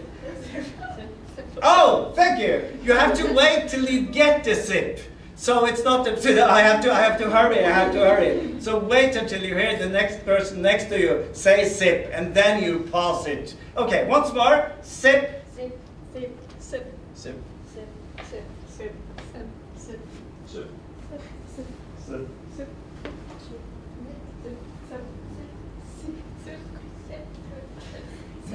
S: Oh, thank you. You have to wait till you get the SIP. So it's not I have to hurry. So wait until you hear the next person next to you say SIP, and then you pass it. Okay, once more. SIP.
D: Zip, zip, zip,
S: SIP.
D: zip, zip, zip, zip, zip,
S: SIP.
D: zip,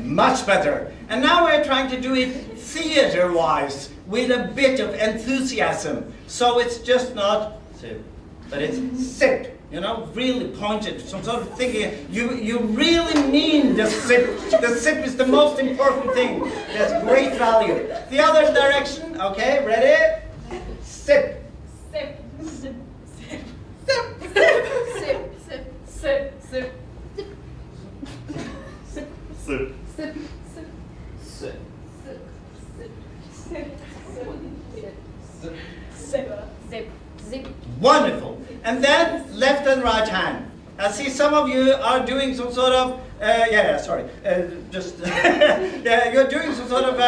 S: Much better. And now we're trying to do it theater-wise with a bit of enthusiasm. So it's just not SIP, but it's SIP. You know, really pointed, some sort of thinking. You really mean the SIP. The SIP is the most important thing. There's great value. The other direction, okay, ready? SIP.
D: Sip, sip, sip, sip, sip, sip, sip, sip,
S: Sip.
D: sip, sip,
S: Sip.
D: sip, sip, sip, zip.
S: Wonderful. And then left and right hand. I see some of you are doing some sort of, you're doing some sort of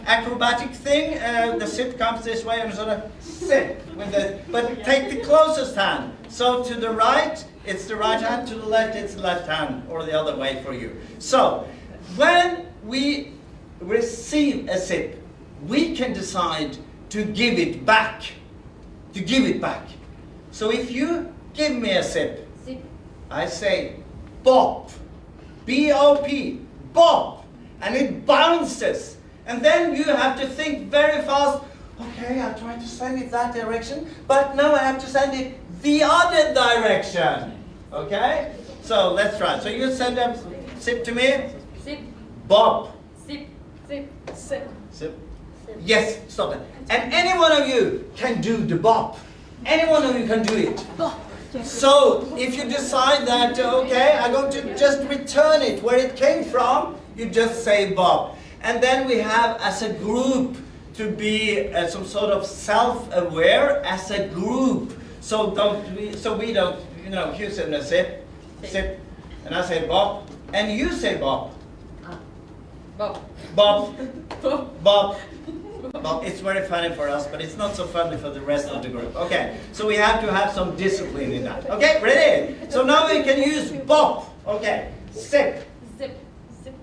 S: acrobatic thing. The SIP comes this way and sort of SIP with the, but take the closest hand. So to the right, it's the right hand. To the left, it's the left hand, or the other way for you. So when we receive a SIP, we can decide to give it back. To give it back. So if you give me a SIP,
D: Zip.
S: I say bop, B-O-P, bop, and it bounces. And then you have to think very fast, okay, I tried to send it that direction, but now I have to send it the other direction. Okay? So let's try. So you send a SIP to me.
D: Zip.
S: Bop.
D: Zip, zip, zip.
S: SIP. Yes, stop that. And any one of you can do the bop. Any one of you can do it. So if you decide that, okay, I'm going to just return it where it came from, you just say bop. And then we have as a group to be some sort of self-aware as a group. So we don't, you know, you say no, SIP, SIP, and I say bop, and you say bop.
D: Bop.
S: Bop. Bop. Bop. It's very funny for us, but it's not so funny for the rest of the group. Okay, so we have to have some discipline in that. Okay, ready? So now we can use bop. Okay, SIP.
D: Zip, zip, zip,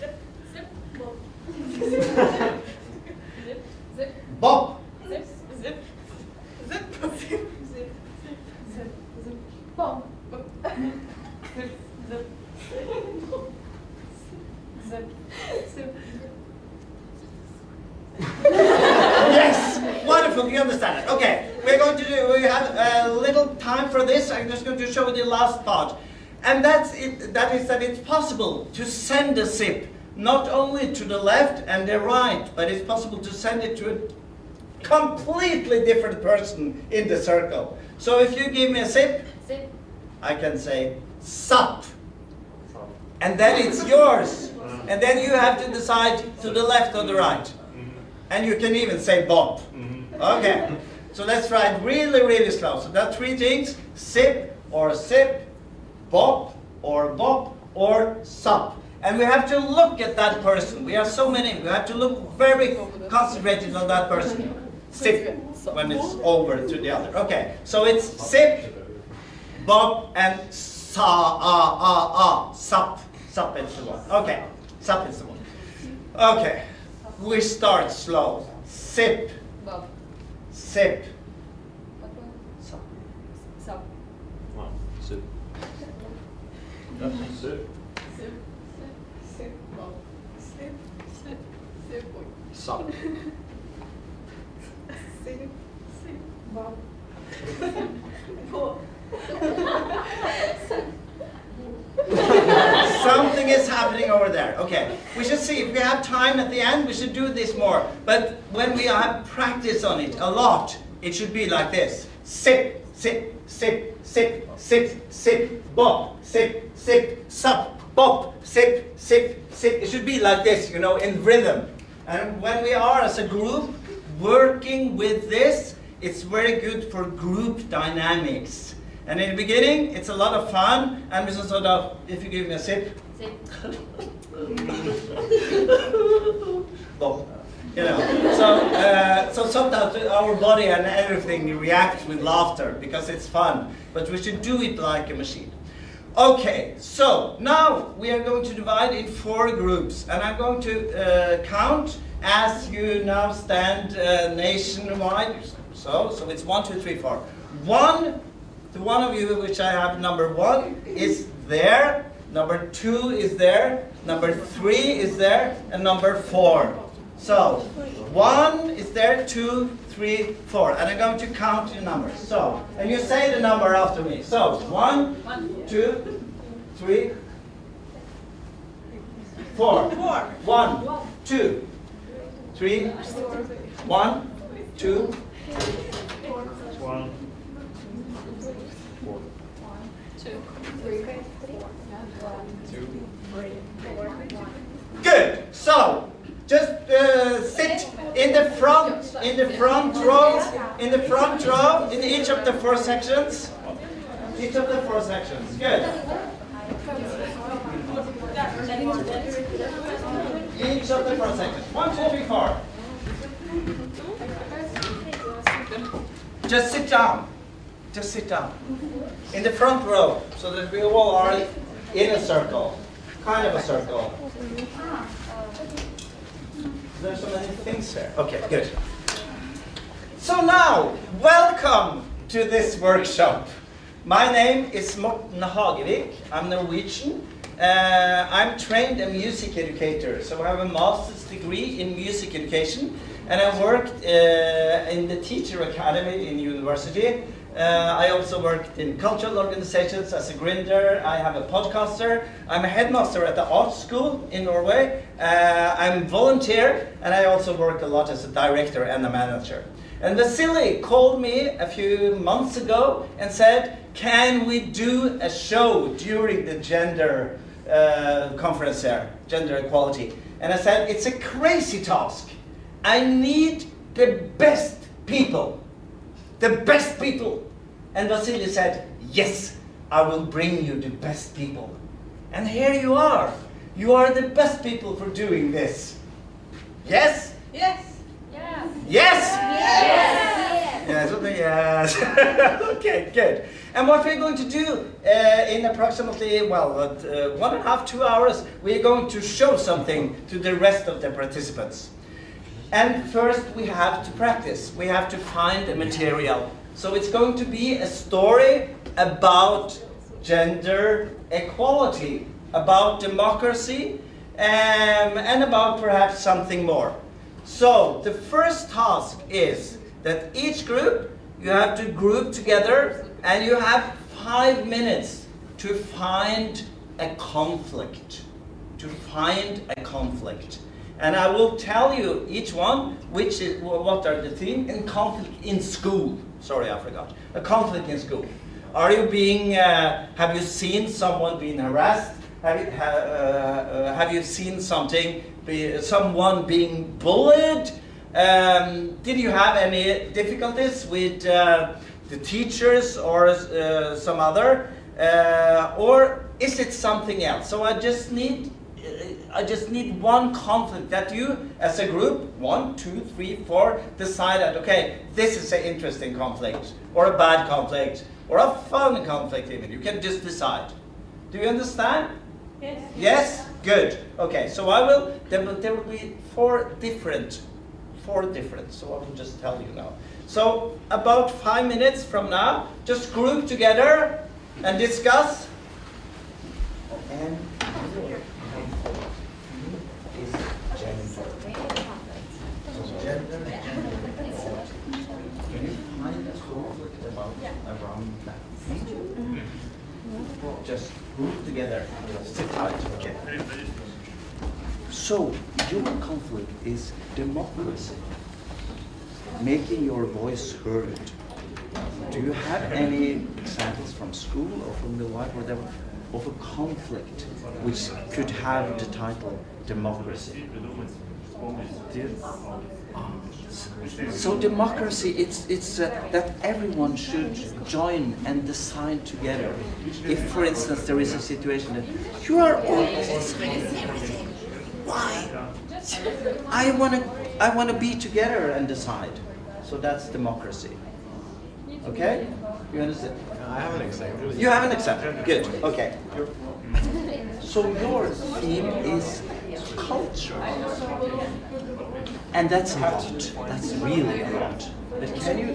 D: zip, zip, zip, zip, zip,
S: Bop.
D: zip, zip, zip, zip, zip, zip, zip, zip, bop, zip, zip, zip, zip.
S: Yes, wonderful. You understand it. Okay, we're going to do. We have a little time for this. I'm just going to show you the last part, and that's it. That is that it's possible to send a SIP not only to the left and the right, but it's possible to send it to a completely different person in the circle. So if you give me a SIP,
D: Zip.
S: I can say SUP, and then it's yours, and then you have to decide to the left or the right. And you can even say bop. Okay. So let's try it really, really slow. So there are three things: sip or sip, bop or sup. And we have to look at that person. We have so many. We have to look very concentrated on that person. Sip when it's over to the other. Okay, so it's sip, bop, and sup. Sup is the one. Okay, sup is the one. Okay, we start slow. Sip, sip, sup.
D: Sup.
V: Sip.
D: Sip. Sip. Sip. Sip. Sip. Sip.
V: Sup.
D: Sip. Sip.
S: Something is happening over there. Okay, we should see if we have time at the end. We should do this more. But when we have practice on it a lot, it should be like this: sip, sip, sip, sip, sip, sip, bop, sip, sip, sup, bop, sip, sip, sip. It should be like this, you know, in rhythm. And when we are as a group working with this, it's very good for group dynamics. And in the beginning, it's a lot of fun, and we sort of, if you give me a sip, Bob, you know. So sometimes our body and everything reacts with laughter because it's fun, but we should do it like a machine. Okay, so now we are going to divide in 4 groups, and I'm going to count as you now stand nationwide. So it's 1, 2, 3, 4. The one of you, which I have number 1, is there. Number 2 is there. Number 3 is there, and number 4. So 1 is there, 2, 3, 4, and I'm going to count the numbers. So, and you say the number after me. So 1, 2, 3, 4. 1, 2, 3, 1, 2, 1.
D: 2, 3, 4.
S: Good. So just sit in the front row, in each of the 4 sections. Each of the 4 sections. Good. Each of the 4 sections. 1, 2, 3, 4. Just sit down. Just sit down. In the front row, so that we all are in a circle. Kind of a circle. There's so many things there. Okay, good. So now, welcome to this workshop. My name is Morten Hagevik. I'm Norwegian. I'm trained a music educator, so I have a master's degree in music education, and I worked in the teacher academy in university. I also worked in cultural organizations as a grinder. I have a podcaster. I'm a headmaster at the art school in Norway. I'm a volunteer, and I also work a lot as a director and a manager. And Vasily called me a few months ago and said, can we do a show during the gender conference there, gender equality? And I said, it's a crazy task. I need the best people. The best people. And Vasily said, yes, I will bring you the best people. And here you are. You are the best people for doing this. Yes?
D: Yes. Yeah.
S: Yes?
D: Yes.
S: Yes. Yes. Okay, good. And what we're going to do in approximately, 1.5, 2 hours, we're going to show something to the rest of the participants. And first we have to practice. We have to find the material. So it's going to be a story about gender equality, about democracy, and about perhaps something more. So the first task is that each group, you have to group together, and you have 5 minutes to find a conflict. To find a conflict. And I will tell you each one what are the themes in conflict in school. Sorry, I forgot. A conflict in school. Are you being? Have you seen someone being harassed? Have you seen someone being bullied? Did you have any difficulties with the teachers or some other, or is it something else? So I just need one conflict that you, as a group, 1, 2, 3, 4, decided. Okay, this is an interesting conflict, or a bad conflict, or a fun conflict. Even you can just decide. Do you understand?
D: Yes.
S: Yes. Good. Okay. So I will. There will be four different. So I will just tell you now. So about 5 minutes from now, just group together and discuss. And just group together. Sit tight. Okay.
C: So, your conflict is democracy, making your voice heard. Do you have any examples from school or from the life or whatever of a conflict which could have the title democracy? So democracy, it's that everyone should join and decide together. If, for instance, there is a situation that you are all deciding everything, why? I want to be together and decide. So that's democracy. Okay? You understand?
F: I have an example.
C: You have an example. Good. Okay. So your theme is culture. And that's a lot. That's really a lot. But can you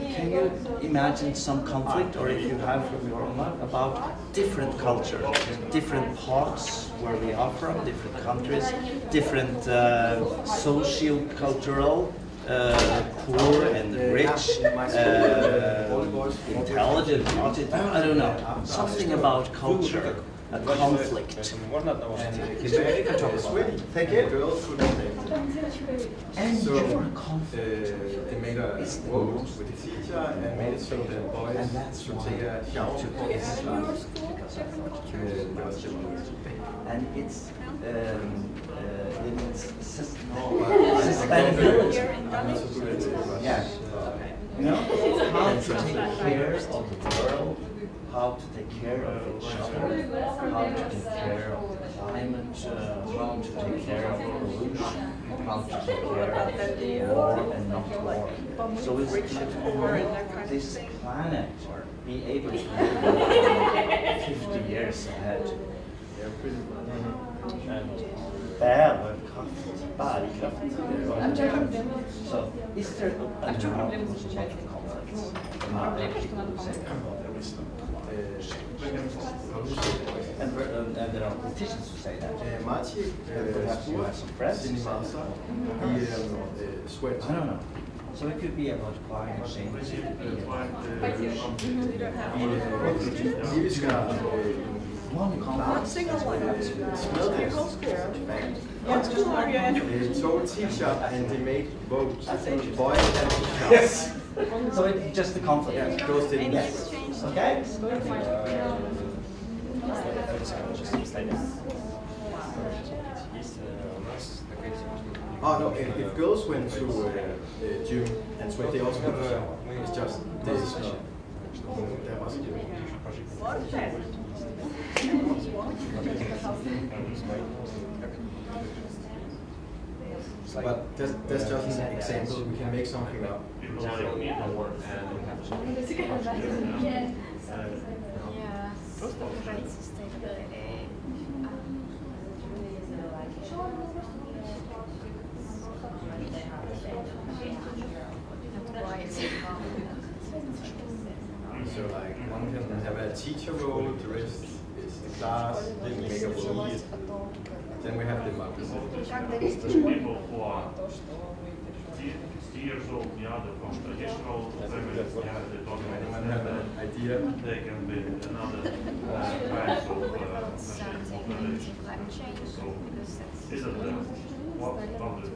C: imagine some conflict, or if you have from your own life, about different culture, different parts where we are from, different countries, different socio-cultural, poor and rich, intelligent, I don't know, something about culture. A conflict.
S: Thank you.
C: And your conflict
F: they made a vote with the teacher and made it so the boys should take a shower
C: and it's suspended. Yeah. You know, how to take care of the world, how to take care of each other, how to take care of the climate, how to take care of pollution, how to take care of war and not war. So it's to make this planet be able to live 50 years ahead. So is there a conflicts? And there are politicians who say that. Perhaps you have some friends in Sweden. I don't know. So it could be about climate change. It could be one conflict.
F: Smell they told teacher and they made votes. Boys and teachers.
C: Yes. So it's just the conflict.
F: Yes. Goes in.
C: Yes. Okay.
F: Oh no! If girls went to gym and sweat, they also have a shower. It's just they smell. That was But that's just an example. We can make something up. So like one can have a teacher role, the rest is the class, then we make a role. Then we have democracy.
H: People who are 60 years old, the other from traditional families, they have the
F: idea.
H: They can be another kinds of mobility. So, these are the what are the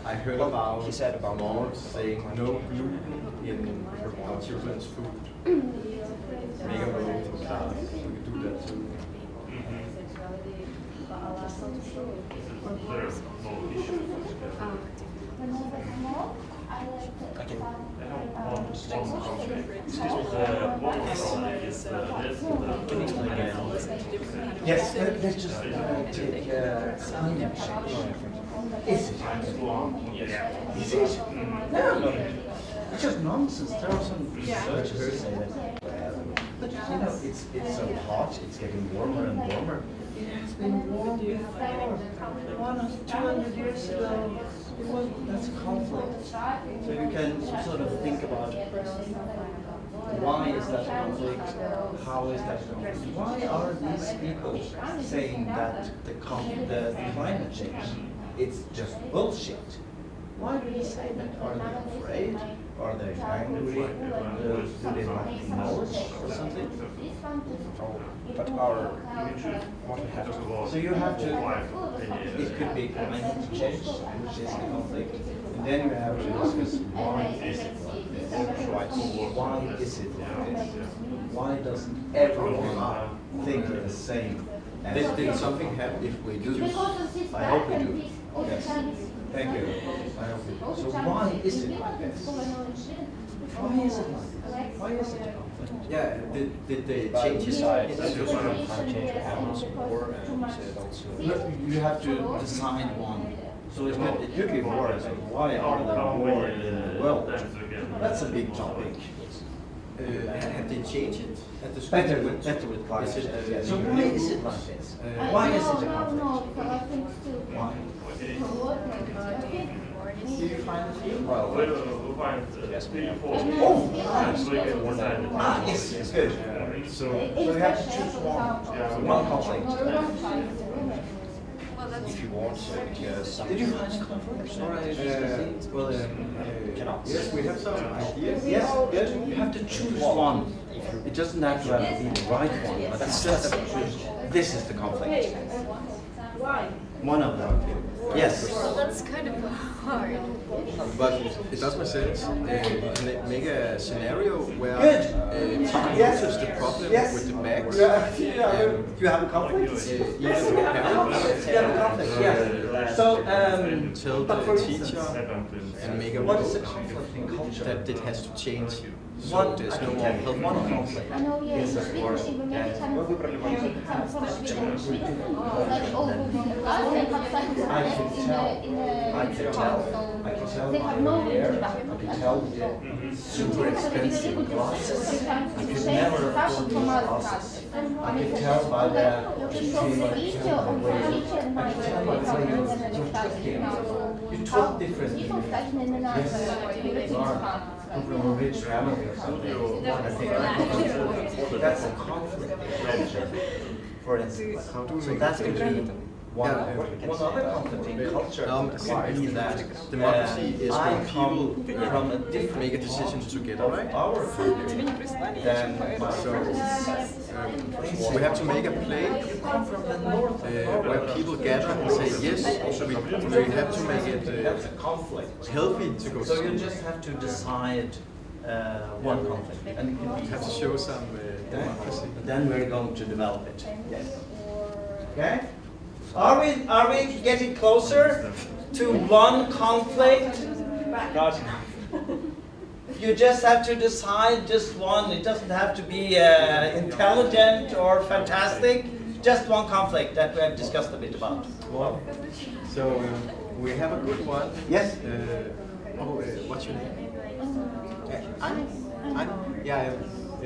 F: I heard about Maud saying no gluten in her children's food. Make a role in class. We could do that too.
H: There are no issues.
F: Okay.
C: Yes, let's just take climate change. Is it? Is it? No. It's just nonsense. There are some researchers who say that. But you know, it's so hot. It's getting warmer and warmer. It has been warm before. 100-200 years ago. That's a conflict. So you can sort of think about why is that conflict? How is that conflict? Why are these people saying that the climate change it's just bullshit? Why do they say that? Are they afraid? Are they angry? Do they like knowledge or something?
F: But what we have to
C: So you have to, it could be climate change, which is a conflict, and then you have to discuss why is it like this? Why is it like this? Why doesn't everyone think the same?
F: Did something happen if we do this?
C: I hope we do. Yes. Thank you. I hope we do. So why is it like this? Why is it like this? Why is it a conflict?
F: Yeah, did they change his side? That's just climate change that happens war and also.
C: You have to decide one. So it could be war. So why are there war in the world? That's a big topic.
F: Have they changed it at the school?
C: Better with climate change. So why is it like this? Why is it a conflict? Why? Do you find it?
H: Well, we'll find yes,
C: yes, good. So you have to choose one conflict.
F: If you want, because some.
C: Did you find a conflict?
F: Yes, we have some ideas.
C: Yes, good. You have to choose one. It doesn't have to be the right one, but it's just this is the conflict.
D: Why?
C: One of them. Yes.
W: Well, that's kind of hard.
F: But it does make sense. You can make a scenario where people
C: Yes.
F: notice the problem
C: Yes.
F: with the bags.
C: You have a conflict?
F: Either the parents
C: You have a conflict, yes. So,
F: tell
C: but for
F: the teacher
C: instance,
F: and make a
C: what
F: rule
C: is a conflict in culture?
F: that it has to change. So
C: One,
F: there's
C: I
F: no
C: can
F: more
C: tell you,
F: help.
C: one conflict is a war. I can tell by your hair, I can tell the super expensive glasses. I could never afford these glasses. I can tell by the way, I can tell by the way you're talking. You talk differently. Yes, you are. Come from a rich family or something. I think that's a conflict in culture, for instance. So that's going to be one other conflict in culture could be that
F: democracy is
C: I
F: when
C: come
F: people
C: from a different
F: make a decision together, right?
C: our family than
F: So we have to make a play where people gather and say yes. So we have to make it
C: that's a conflict.
F: healthy to go.
C: So you just have to decide one conflict, and it can be.
F: have to show some democracy.
C: Then we're going to develop it. Yes. Okay. Are we getting closer to one conflict? You just have to decide just one. It doesn't have to be intelligent or fantastic. Just one conflict that we have discussed a bit about.
F: So we have a good one.
C: Yes.
F: What's your name? Yeah.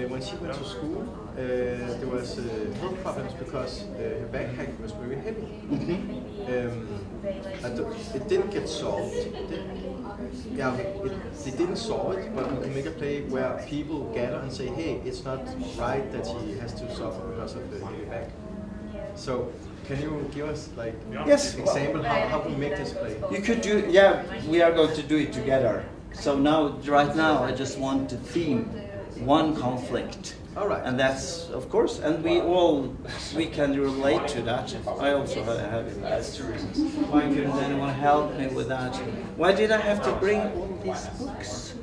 F: When she went to school, there was health problems because her backpack was very heavy. It didn't get solved. They didn't solve it, but we can make a play where people gather and say, hey, it's not right that she has to suffer because of the heavy back. So can you give us like
C: Yes.
F: example how we make this play?
C: You could do. Yeah, we are going to do it together. So right now, I just want to theme one conflict.
F: All right.
C: And that's, of course, and we can relate to that. I also have it. That's two reasons. Why couldn't anyone help me with that? Why did I have to bring all these books?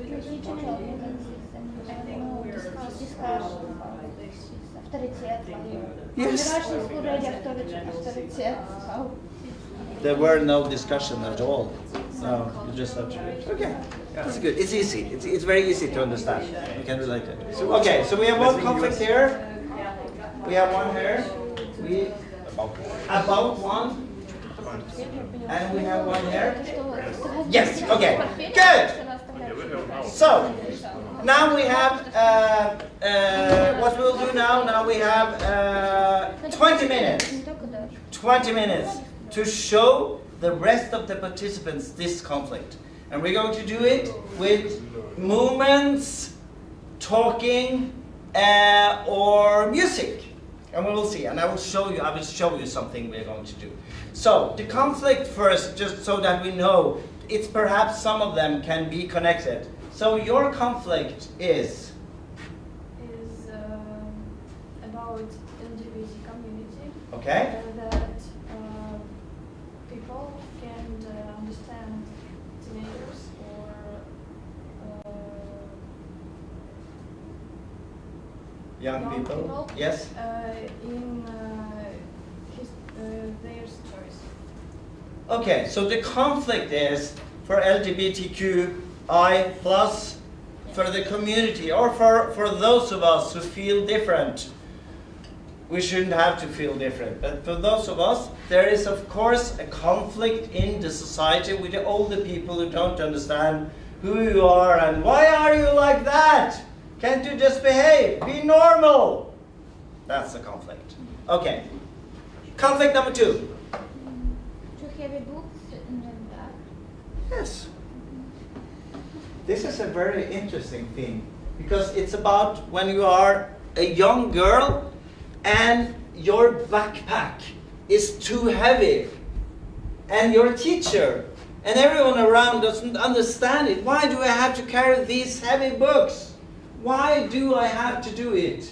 S: There were no discussion at all. No, you just have to read. Okay, that's good. It's easy. It's very easy to understand. You can relate it. Okay, so we have one conflict here. We have one here. We about one. And we have one here. Yes. Okay. Good. So now we have what we'll do now. Now we have 20 minutes. 20 minutes to show the rest of the participants this conflict. And we're going to do it with movements, talking, or music. And we will see. And I will show you something we're going to do. So the conflict first, just so that we know, it's perhaps some of them can be connected. So your conflict is
D: about LGBT community.
S: Okay.
D: That people can't understand teenagers or
S: young people. Yes.
D: In their stories.
S: Okay, so the conflict is for LGBTQI+, for the community, or for those of us who feel different. We shouldn't have to feel different, but for those of us, there is of course a conflict in the society with the older people who don't understand who you are and why are you like that? Can't you just behave? Be normal! That's the conflict. Okay. Conflict number 2.
J: To have a book in the back.
S: Yes. This is a very interesting thing because it's about when you are a young girl and your backpack is too heavy and your teacher and everyone around doesn't understand it. Why do I have to carry these heavy books? Why do I have to do it?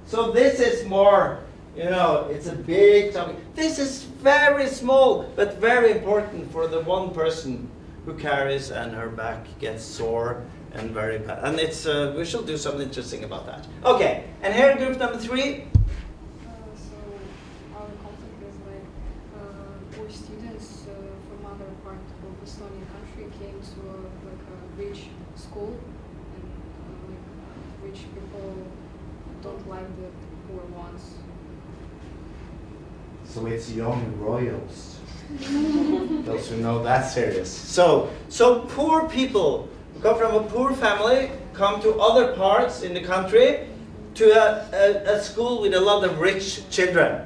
S: So this is more, it's a big topic. This is very small, but very important for the one person who carries and her back gets sore and very bad. And it's we shall do something interesting about that. Okay, and here group number 3.
G: So our conflict is like poor students from other part of Estonian country came to a rich school, and rich people don't like the poor ones.
S: So it's young royals. Those who know that's serious. So poor people who come from a poor family come to other parts in the country to a school with a lot of rich children.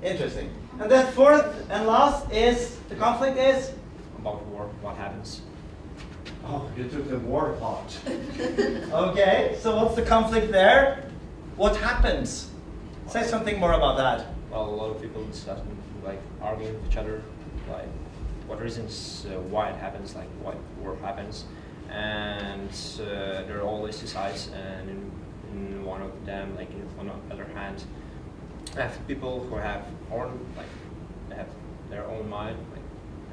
S: Interesting. And the fourth and last is, the conflict is?
I: About war, what happens?
S: Oh, you took the war part. Okay, so what's the conflict there? What happens? Say something more about that.
I: Well, a lot of people arguing with each other, what reasons why it happens, why war happens, and there are always two sides, and in one of them, on the other hand, I have people who have they have their own mind,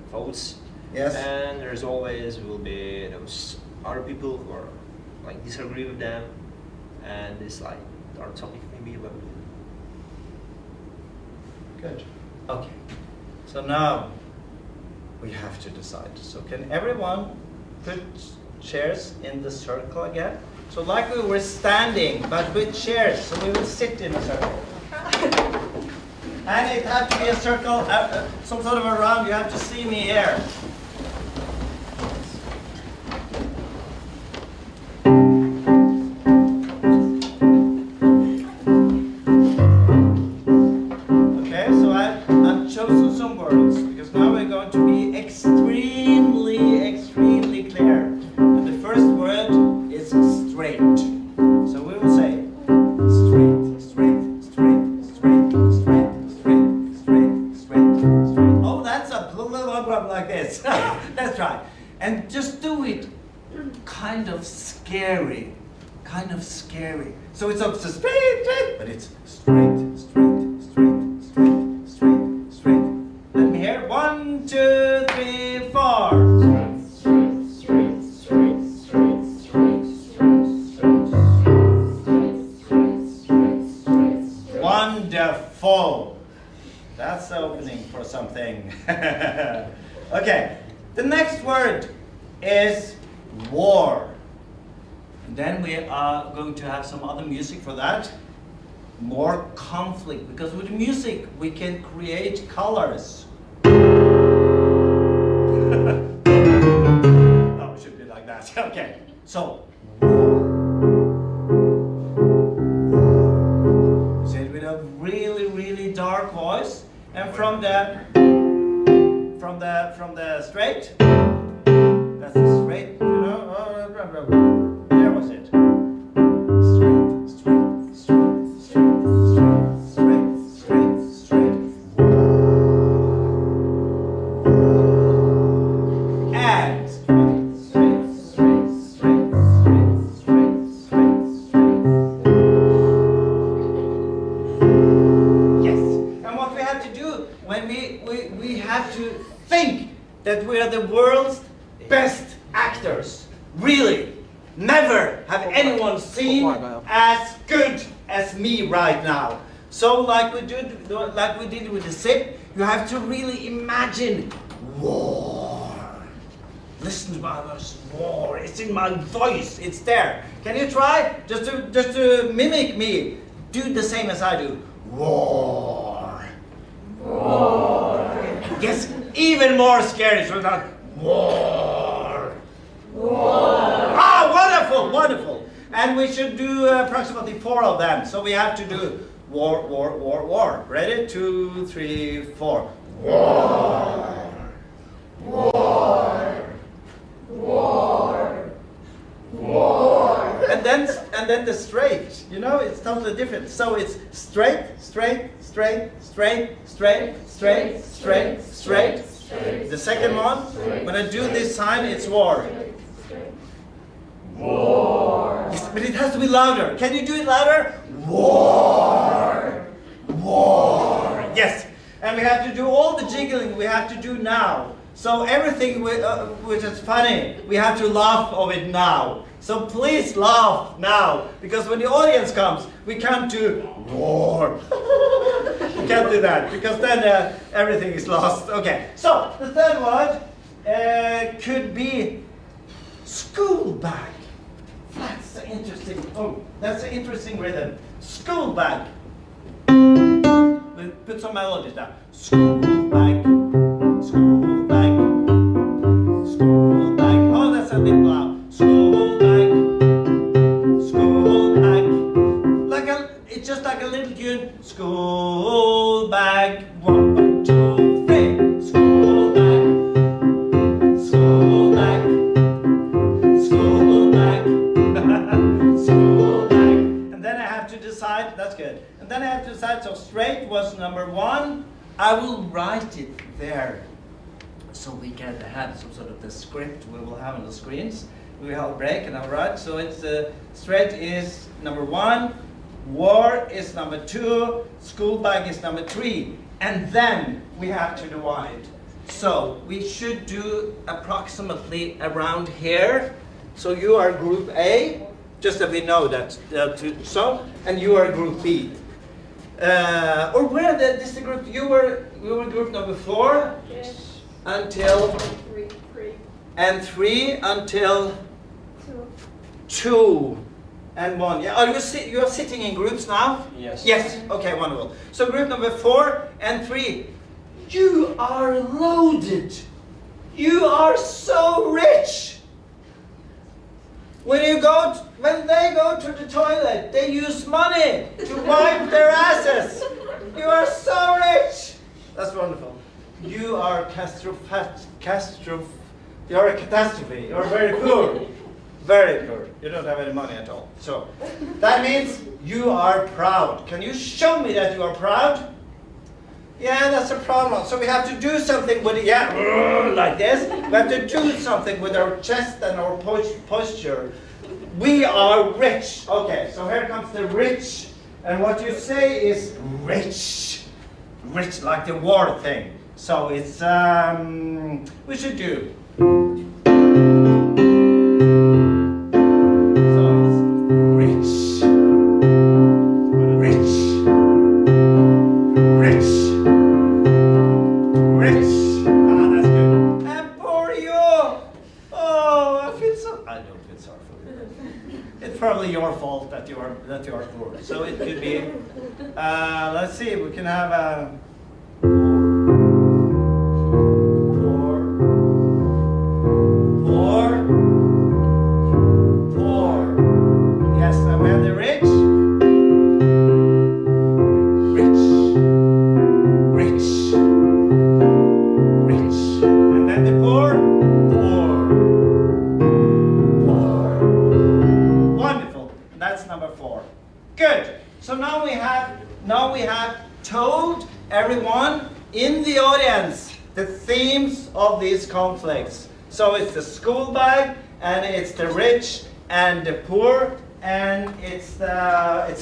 I: thoughts.
S: Yes.
I: And there's always will be those other people who are disagree with them, and this our topic maybe about.
S: Good. Okay. So now we have to decide. So can everyone put chairs in the circle again? So like we were standing, but with chairs, so we will sit in a circle. And it has to be a circle, some sort of a round. You have to see me here. Okay, so I've chosen some words because now we're going to be extremely clear. And the first word is straight. So we will say straight. Oh, that's a blah like this. That's right. And just do it kind of scary. So it's not straight, but it's straight. Let me hear. 1, 2, 3, 4. something. Okay, the next word is war. And then we are going to have some other music for that. More conflict, because with music we can create colors. Oh, it should be like that. Okay, so say it with a really, really dark voice, and from the straight. That's the straight. You know, there was it. That we are the world's best actors. Really, never have anyone seen as good as me right now. So like we did with the SIP, you have to really imagine war. Listen to my voice, war. It's in my voice. It's there. Can you try just to mimic me? Do the same as I do. War. War. Yes. Even more scary, so that war. War. Ah, wonderful, wonderful. And we should do approximately 4 of them. So we have to do war, war, war, war. Ready? 2, 3, 4. War. War. War. War. And then the straight. You know, it's totally different. So it's straight, straight, straight, straight, straight, straight, straight, straight. The second one, when I do this sign, it's war. War. Yes, but it has to be louder. Can you do it louder? War. War. Yes. And we have to do all the jiggling we have to do now. So everything which is funny, we have to laugh of it now. So please laugh now, because when the audience comes, we can't do war. We can't do that, because then everything is lost. Okay, so the third word could be school bag. That's interesting. Oh, that's an interesting rhythm. School bag. We'll put some melodies down. School bag. School bag. School bag. Oh, that's a bit loud. School bag. School bag. It's just like a little tune. School bag. 1, 2, 3. School bag. School bag. School bag. School bag. And then I have to decide. That's good. And then I have to decide. So straight was number 1. I will write it there, so we can have some sort of the script we will have on the screens. We have a break and I'll write. So it's straight is number 1, war is number 2, school bag is number 3, and then we have to divide. So we should do approximately around here. So you are group A, just that we know that. So, and you are group B. Or where this is the group? You were group number 4 until
D: 3.
S: And 3 until 2 and 1. Yeah. Are you are sitting in groups now?
I: Yes.
S: Yes. Okay. Wonderful. So group number 4 and 3. You are loaded. You are so rich. When they go to the toilet, they use money to wipe their asses. You are so rich. That's wonderful. You are you are a catastrophe. You are very poor. Very poor. You don't have any money at all. So that means you are proud. Can you show me that you are proud? Yeah, that's a problem. So we have to do something with it. Yeah, like this. We have to do something with our chest and our posture. We are rich. Okay, so here comes the rich. And what you say is rich. Rich, like the war thing. So it's, we should do. So it's rich. Rich. Rich. I don't feel sorry for you. It's probably your fault that you are poor. So it could be. Let's see. We can have a. Yes, and we have the rich. And then the poor. Wonderful. That's number 4. Good. So now we have told everyone in the audience the themes of these conflicts. So it's the school bag, and it's the rich and the poor, and it's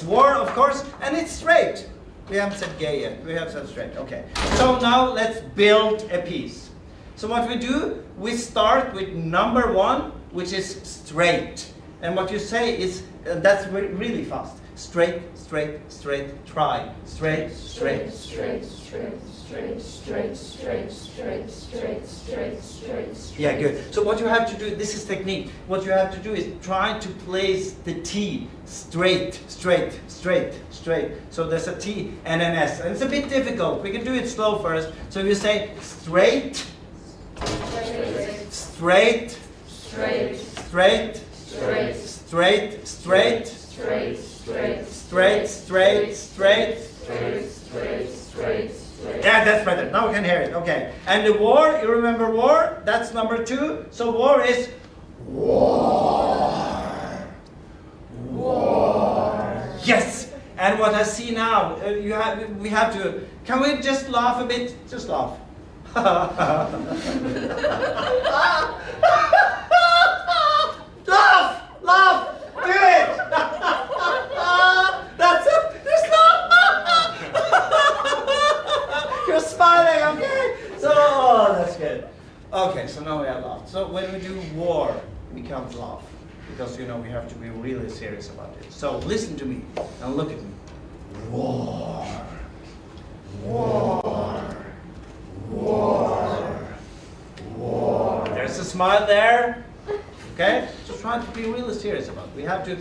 S: war, of course, and it's straight. We haven't said gay yet. We have said straight. Okay. So now let's build a piece. So what we do, we start with number 1, which is straight. And what you say is, that's really fast. Straight, straight, straight, try. Straight, straight, straight, straight, straight, straight, straight, straight, straight, straight, straight. Yeah, good. So what you have to do, this is technique. What you have to do is try to place the T straight, straight, straight, straight. So there's a T and an S. And it's a bit difficult. We can do it slow first. So you say straight, straight, straight, straight, straight, straight, straight, straight, straight, straight, straight, straight, straight, straight. Yeah, that's better. Now we can hear it. Okay. And the war, you remember war? That's number 2. So war is war. War. Yes. And what I see now, we have to. Can we just laugh a bit? Just laugh. Laugh! Laugh! Do it! That's it! Just laugh! You're smiling, okay? So, oh, that's good. Okay, so now we have laughed. So when we do war, we can't laugh. Because, we have to be really serious about it. So listen to me and look at me. War. War. War. War. There's a smile there. Okay? So try to be really serious about it. We have to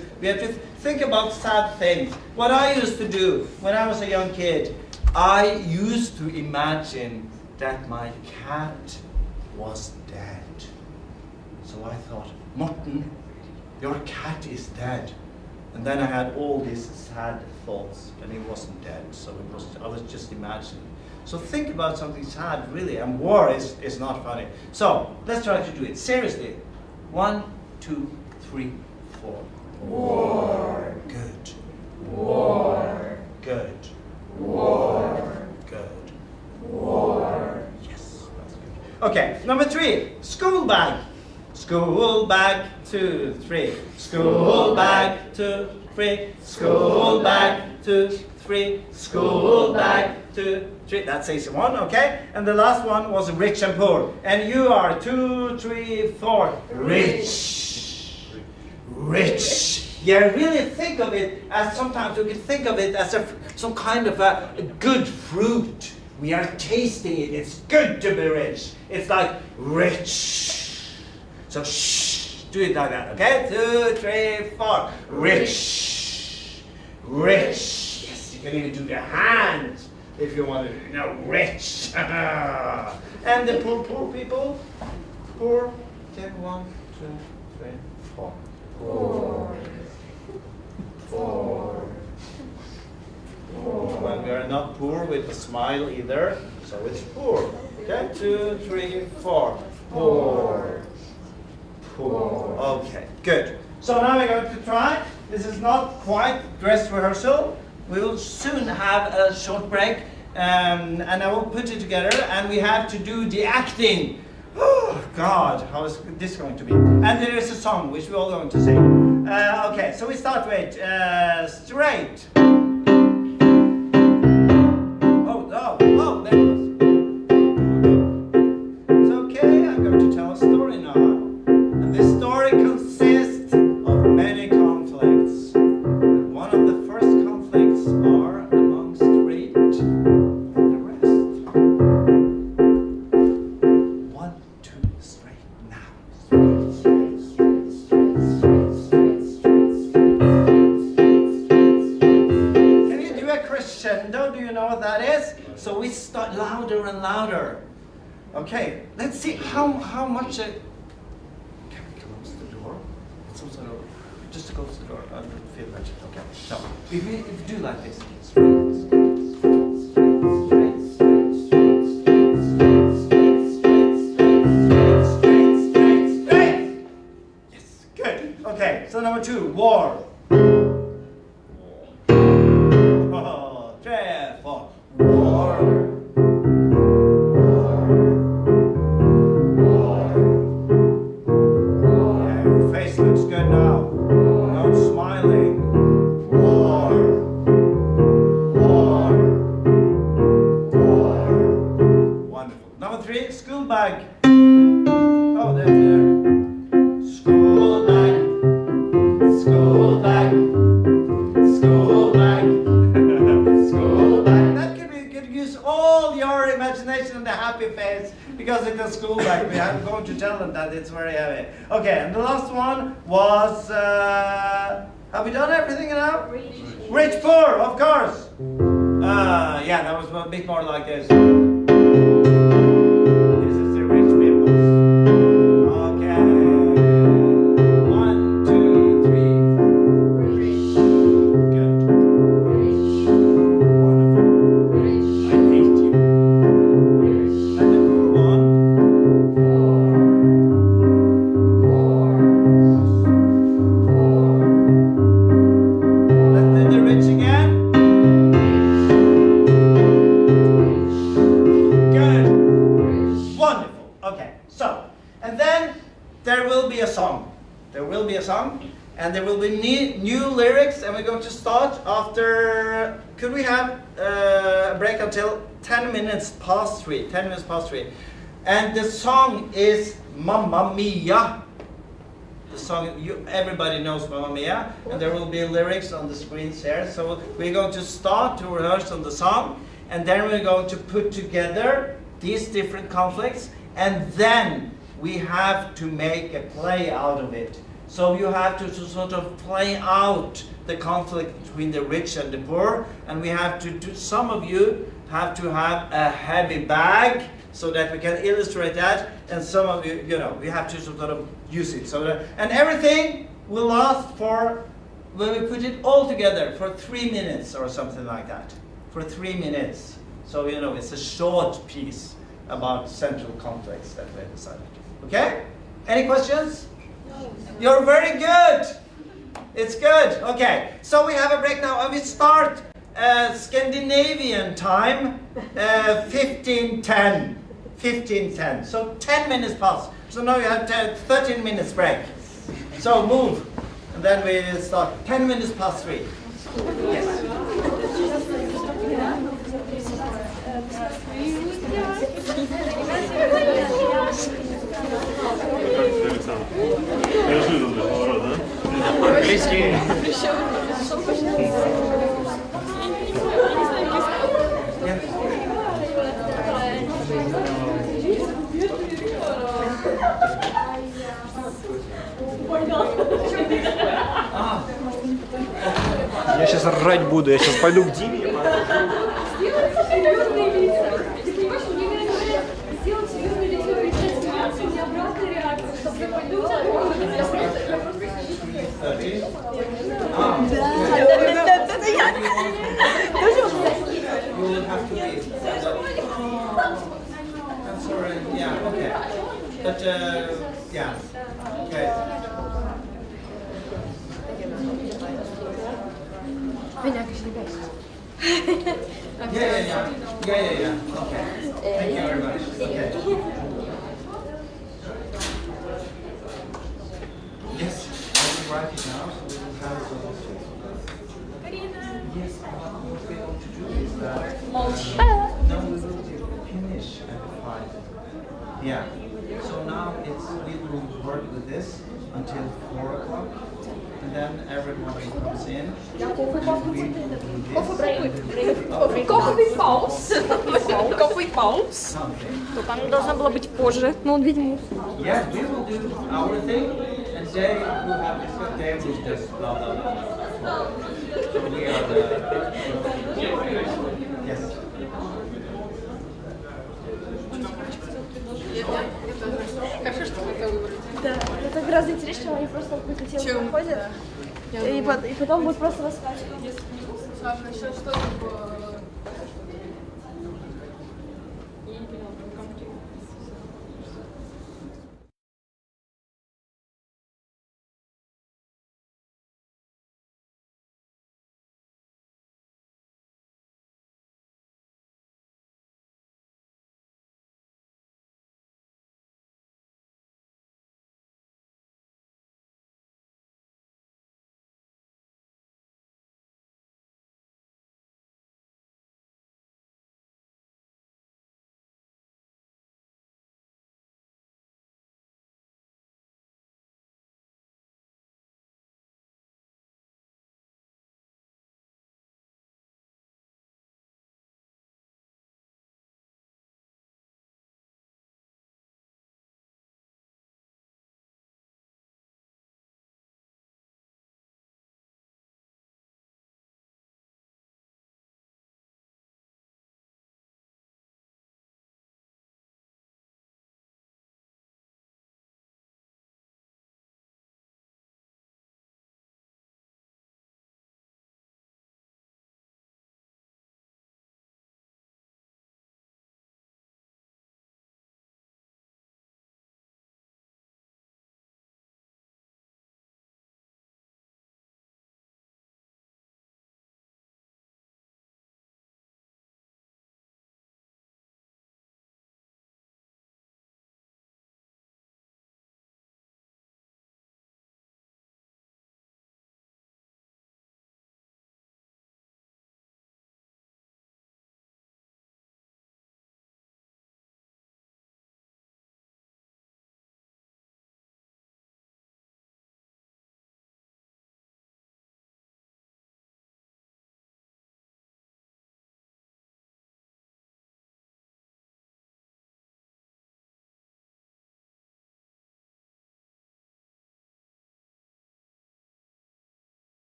S: think about sad things. What I used to do when I was a young kid, I used to imagine that my cat was dead. So I thought, Morten, your cat is dead. And then I had all these sad thoughts, and he wasn't dead. So I was just imagining. So think about something sad, really, and war is not funny. So let's try to do it seriously. 1, 2, 3, 4. War. Good. War. Good. War. Good. War. Yes, that's good. Okay, number 3, school bag. School bag, 2, 3. School bag, 2, 3. School bag, 2, 3. School bag, 2, 3. That's easy one, okay? And the last one was rich and poor. And you are 2, 3, 4. Rich. Rich. Yeah, really think of it as sometimes you can think of it as some kind of a good fruit. We are tasting it. It's good to be rich. It's like rich. So shh, do it like that, okay? 2, 3, 4. Rich. Rich. Yes, you can even do the hands if you want to, rich. And the poor people. Poor. Take 1, 2, 3, 4. Poor. Poor. Well, we are not poor with a smile either, so it's poor. Okay, 2, 3, 4. Poor. Poor. Okay, good. So now we're going to try. This is not quite dress rehearsal. We will soon have a short break, and I will put it together, and we have to do the acting. Oh, God, how is this going to be? And there is a song which we're all going to sing. Okay, so we start with straight. Oh, there it was. It's okay, I'm going to tell a story now. And this story consists of many conflicts. And one of the first conflicts are among straight and the rest. 1, 2, straight now. Straight, straight, straight, straight. So we start louder and louder. Okay, let's see how much. Can we close the door? Some sort of, just to close the door. I don't feel better. Okay. So if we do like this. Yes, good. Okay. So number 2, war. 3, 4. War. Bag. Oh, there's there. School bag. School bag. School bag. School bag. That could use all your imagination and the happy face because it's a school bag. I'm going to tell them that it's very heavy. Okay, and the last one was. Have we done everything now? Rich, poor, of course. Yeah, that was a bit more like this. And there will be new lyrics, and we're going to start after. Could we have a break until 10 minutes past 3? 10 minutes past 3. And the song is Mamma Mia. The song, everybody knows Mamma Mia, and there will be lyrics on the screens here. So we're going to start to rehearse on the song, and then we're going to put together these different conflicts, and then we have to make a play out of it. So you have to sort of play out the conflict between the rich and the poor, and we have to do. Some of you have to have a heavy bag so that we can illustrate that, and some of you, we have to sort of use it. So and everything will last for, when we put it all together, for 3 minutes or something like that. For 3 minutes. So it's a short piece about central conflicts that we have decided. Okay? Any questions? You're very good. It's good. Okay, so we have a break now, and we start Scandinavian time, 15:10. 15:10. So 10 minutes past. So now you have 13 minutes break. So move, and then we start 10 minutes past 3. Yes.
I: Я сейчас ржать буду, я сейчас пойду к Диме.
S: Yeah, okay. But, yeah, okay. Yeah. Okay. Thank you very much. Okay. Yes, I will write it now, so we will have it all. Yes, what we're going to do is that now we will finish at 5. Yeah. So now we will work with this until 4 o'clock. And then everyone comes in.
D: Кофе пауз. Кофе пауз. То там должно было быть позже, но он, видимо, устал.
S: Yes, we will do our thing, and they who have discussed, they will just blah blah blah. So we are the yes.
G: Хорошо, что вы это выбрали.
J: Да, это гораздо интереснее, они просто какую-то тему проходят, и потом будут просто рассказывать.
G: Саша, сейчас что-то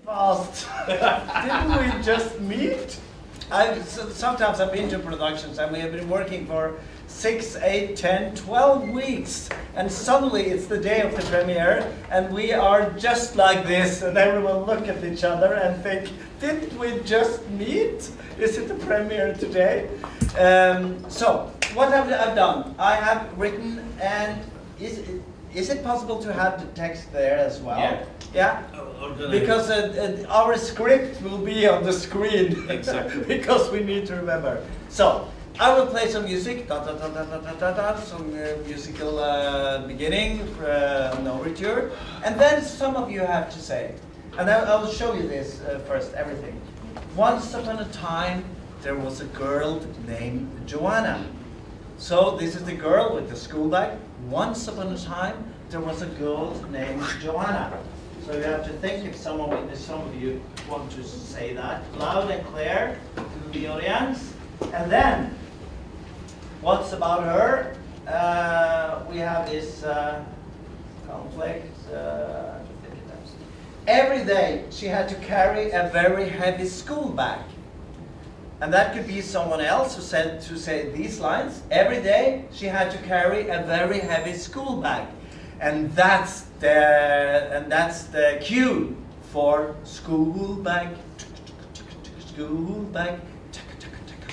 S: fast. Didn't we just meet? Sometimes I've been to productions and we have been working for 6, 8, 10, 12 weeks. And suddenly it's the day of the premiere and we are just like this and everyone look at each other and think, didn't we just meet? Is it the premiere today? So, what have I done? I have written, and is it possible to have the text there as well?
I: Yeah.
S: Yeah? Because our script will be on the screen.
I: Exactly.
S: Because we need to remember. So, I will play some music, some musical beginning, an overture, and then some of you have to say. And I will show you this first, everything. Once upon a time, there was a girl named Joanna. So this is the girl with the school bag. Once upon a time, there was a girl named Joanna. So you have to think if some of you want to say that loud and clear to the audience. And then, what's about her? We have this conflict. Every day she had to carry a very heavy school bag. And that could be someone else who said to say these lines. Every day she had to carry a very heavy school bag. And that's the cue for school bag, school bag.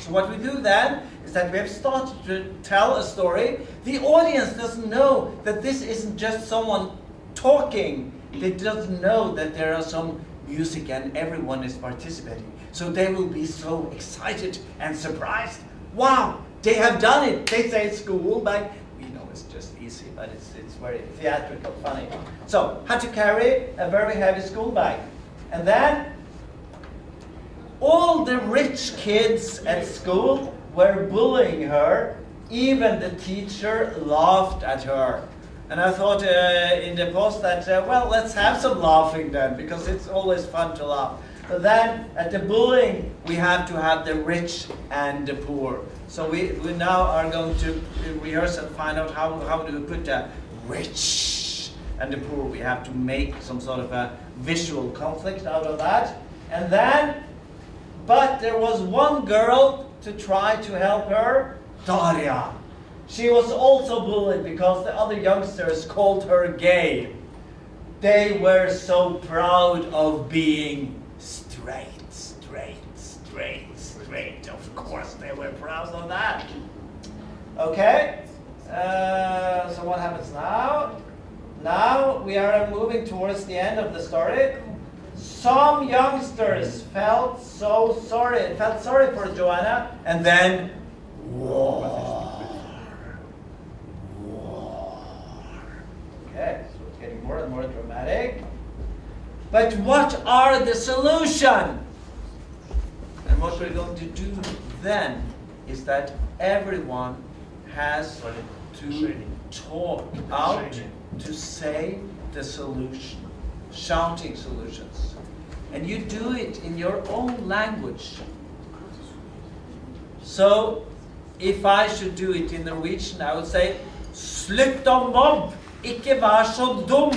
S: So what we do then is that we have started to tell a story. The audience doesn't know that this isn't just someone talking. They doesn't know that there are some music and everyone is participating. So they will be so excited and surprised. Wow, they have done it. They say school bag. We know it's just easy, but it's very theatrical, funny. So, had to carry a very heavy school bag. And then, all the rich kids at school were bullying her. Even the teacher laughed at her. And I thought in the post that, well, let's have some laughing then, because it's always fun to laugh. But then, at the bullying, we have to have the rich and the poor. So we now are going to rehearse and find out how do we put the rich and the poor. We have to make some sort of a visual conflict out of that. And then, but there was one girl to try to help her, Daria. She was also bullied because the other youngsters called her gay. They were so proud of being straight. Of course they were proud of that. Okay, so what happens now? Now we are moving towards the end of the story. Some youngsters felt sorry for Joanna, and then war. Okay, so it's getting more and more dramatic. But what are the solution? And what we're going to do then is that everyone has to talk out to say the solution, shouting solutions. And you do it in your own language. So, if I should do it in Norwegian, I would say, slutt å mobb, ikke vær så dum,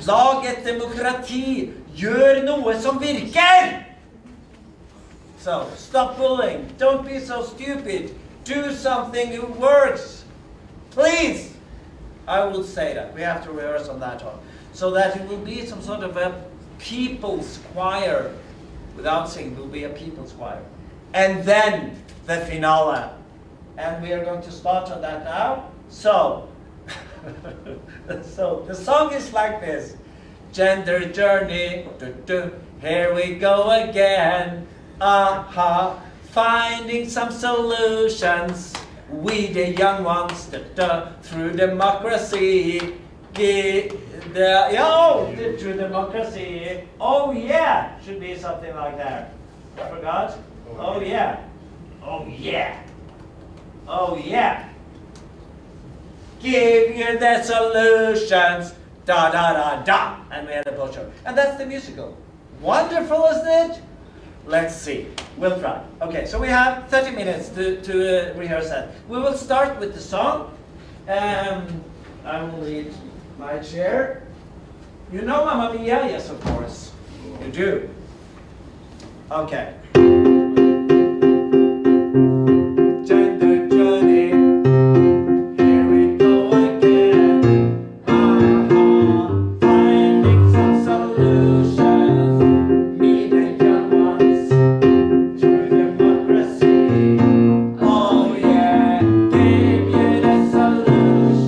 S: lag et demokrati, gjør noe som virker! So, stop bullying, don't be so stupid, do something that works. Please! I will say that. We have to rehearse on that one. So that it will be some sort of a people's choir. Without singing, it will be a people's choir. And then the finale. And we are going to start on that now. So, so the song is like this. Gender journey, here we go again. Aha, finding some solutions. We the young ones, through democracy, through democracy. Oh yeah, should be something like that. I forgot. Oh yeah. Oh yeah. Oh yeah. Give you the solutions. Da da da da. And we had a poster. And that's the musical. Wonderful, isn't it? Let's see. We'll try. Okay, so we have 30 minutes to rehearse that. We will start with the song. I will lead my chair. You know Mamma Mia? Yes, of course. You do. Okay. Gender journey. Here we go again. Finding some solutions. Meet the young ones through democracy. Oh yeah, give you the solutions.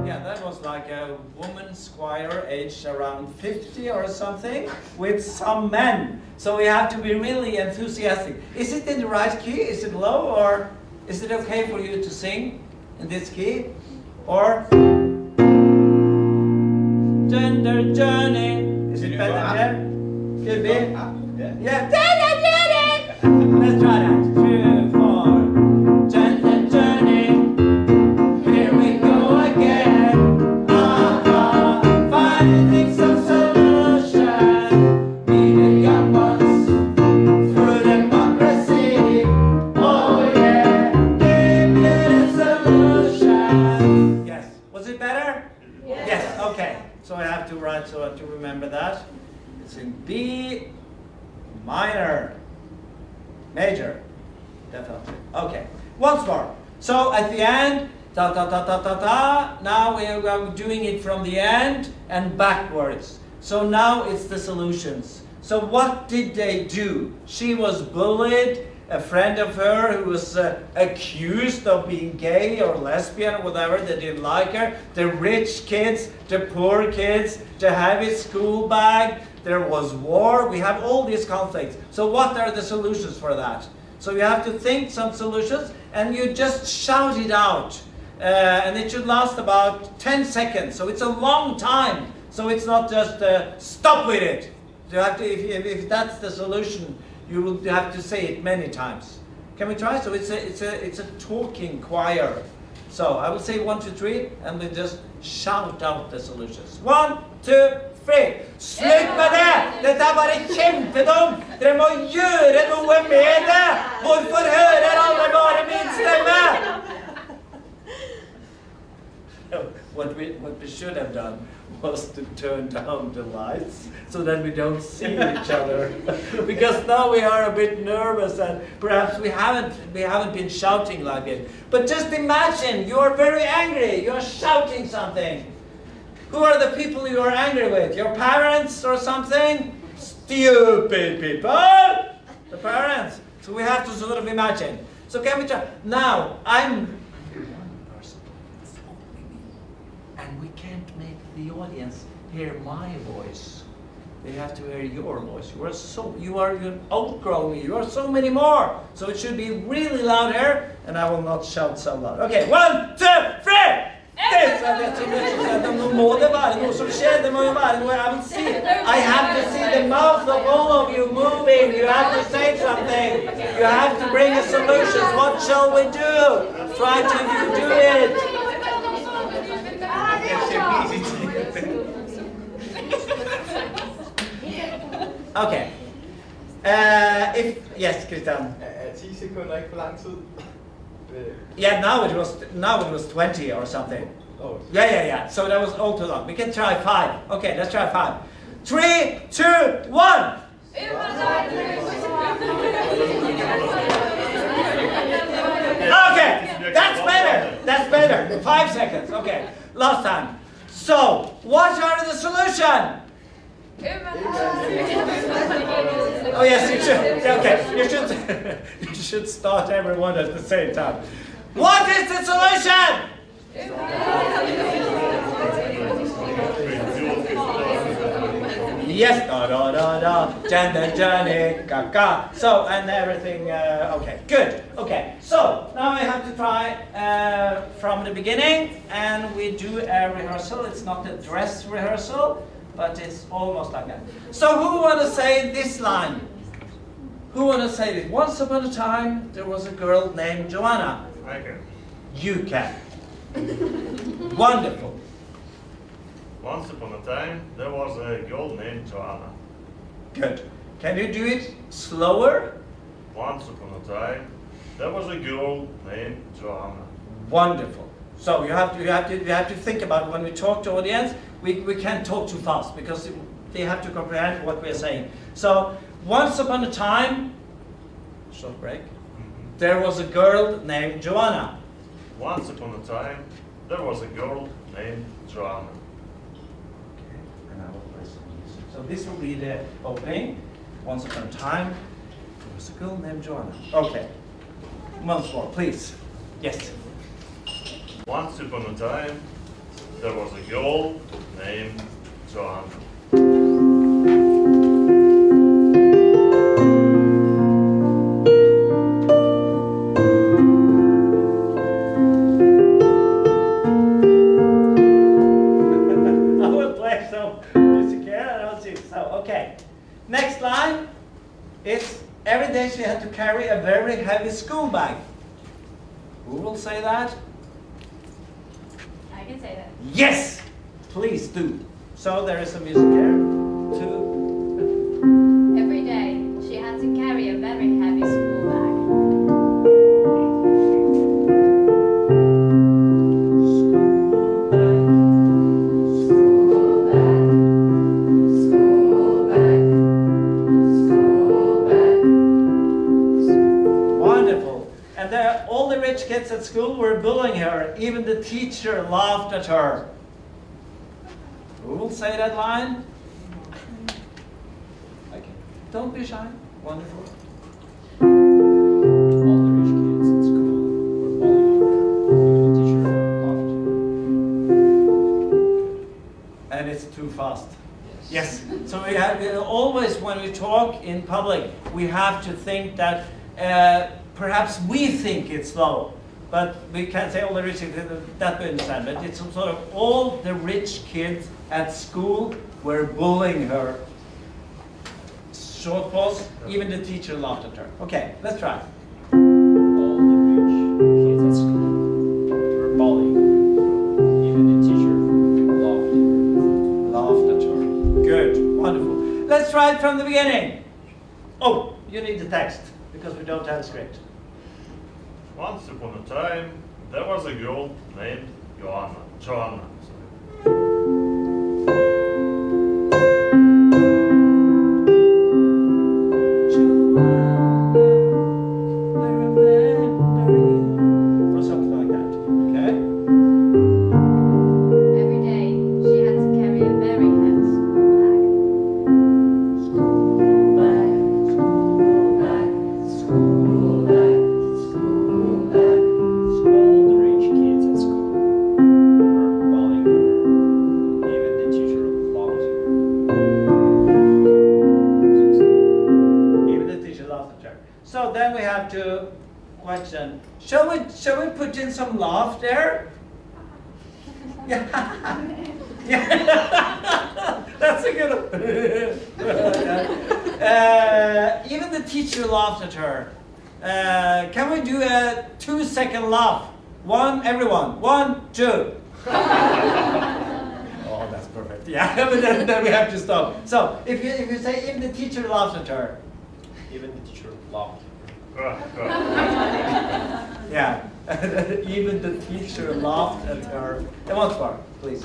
S: Yeah, that was like a woman squire aged around 50 or something with some men. So we have to be really enthusiastic. Is it in the right key? Is it low, or is it okay for you to sing in this key? Or gender journey? Is it better there? Could be. Yeah. Gender journey. Let's try that. 2, 4. Gender journey. Here we go again. Finding some solution. Meet the young ones through democracy. Oh yeah, give you the solution. Yes. Was it better? Yes. Okay. So I have to write so I have to remember that. It's in B minor. Major. Definitely. Okay. Once more. So at the end, ta ta ta ta ta ta. Now we are doing it from the end and backwards. So now it's the solutions. So what did they do? She was bullied. A friend of her who was accused of being gay or lesbian or whatever, they didn't like her. The rich kids, the poor kids, the heavy school bag. There was war. We have all these conflicts. So what are the solutions for that? So you have to think some solutions and you just shout it out. And it should last about 10 seconds. So it's a long time. So it's not just stop with it. You have to, if that's the solution, you will have to say it many times. Can we try? So it's a talking choir. So I will say 1, 2, 3, and we just shout out the solutions. 1, 2, 3. Slutt med det! Dette er bare kjempedumt! Dere må gjøre noe med det! Hvorfor hører alle bare min stemme? What we should have done was to turn down the lights so that we don't see each other. Because now we are a bit nervous and perhaps we haven't been shouting like it. But just imagine you are very angry, you are shouting something. Who are the people you are angry with? Your parents or something? Stupid people! The parents. So we have to sort of imagine. So can we try? Now, I'm one person. And we can't make the audience hear my voice. They have to hear your voice. You're outgrowing me. You are so many more. So it should be really loud here, and I will not shout so loud. Okay, 1, 2, 3! I have to see the mouth of all of you moving. You have to say something. You have to bring a solution. What shall we do? Try to do it. Okay. Yes, Christian.
F: 10 sekunder ikke for lang tid.
S: Yeah, now it was 20 or something.
F: Oh.
S: Yeah. So that was all too long. We can try 5. Okay, let's try 5. 3, 2, 1. Okay, that's better. 5 seconds. Okay, last time. So, what are the solution? Oh yes, you should. Okay, you should start everyone at the same time. What is the solution? Yes, gender journey, kaka. So, and everything, okay, good. Okay, so now I have to try from the beginning, and we do a rehearsal. It's not a dress rehearsal, but it's almost like that. So who want to say this line? Who want to say this? Once upon a time, there was a girl named Joanna.
H: I can.
S: You can. Wonderful.
H: Once upon a time, there was a girl named Joanna.
S: Good. Can you do it slower?
H: Once upon a time, there was a girl named Joanna.
S: Wonderful. So you have to think about when we talk to audience, we can't talk too fast because They have to comprehend what we're saying. So, once upon a time, short break, there was a girl named Joanna.
H: Once upon a time, there was a girl named Joanna.
S: So this will be the opening. Once upon a time, there was a girl named Joanna. Okay. Once more, please. Yes.
H: Once upon a time, there was a girl named Joanna.
S: I will play some music here and I'll see. So, okay. Next line is every day she had to carry a very heavy school bag. Who will say that?
K: I can say that.
S: Yes! Please do. So there is some music here. Two.
K: Every day, she had to carry a very heavy school bag.
S: Wonderful. And there, all the rich kids at school were bullying her. Even the teacher laughed at her. Who will say that line?
I: I can.
S: Don't be shy. Wonderful.
I: All the rich kids at school were bullying her. Even the teacher laughed.
S: And it's too fast. Yes. So we have always, when we talk in public, we have to think that perhaps we think it's slow, but we can't say all the rich kids, that we understand. But it's sort of all the rich kids at school were bullying her. Short pause. Even the teacher laughed at her. Okay, let's try.
I: All the rich kids at school were bullying her. Even the teacher
S: Laughed at her. Good. Wonderful. Let's try it from the beginning. Oh, you need the text because we don't have a script.
H: Once upon a time, there was a girl named Joanna. Sorry.
S: Or something like that. Okay?
K: Every day, she had to carry a very heavy school bag.
I: All the rich kids at school were bullying her. Even the teacher laughed at her.
S: Even the teacher laughed at her. So then we have to question. Shall we put in some laugh there? Yeah. Yeah. That's a good one. Even the teacher laughed at her. Can we do a 2-second laugh? One, everyone. 1, 2. Oh, that's perfect. Yeah, but then we have to stop. So if you say even the teacher laughed at her.
I: Even the teacher laughed.
S: Yeah. Even the teacher laughed at her. And once more, please.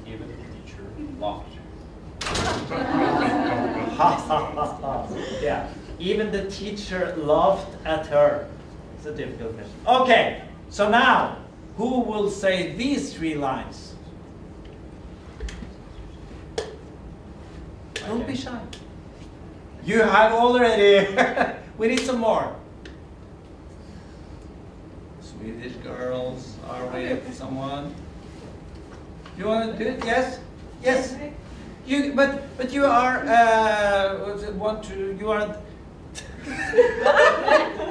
I: Even the teacher laughed.
S: Yeah. Even the teacher laughed at her. It's a difficult question. Okay. So now, who will say these 3 lines? Don't be shy. You have already. We need some more. Swedish girls, are we someone? You want to do it? Yes? Yes. You, but you are, you are,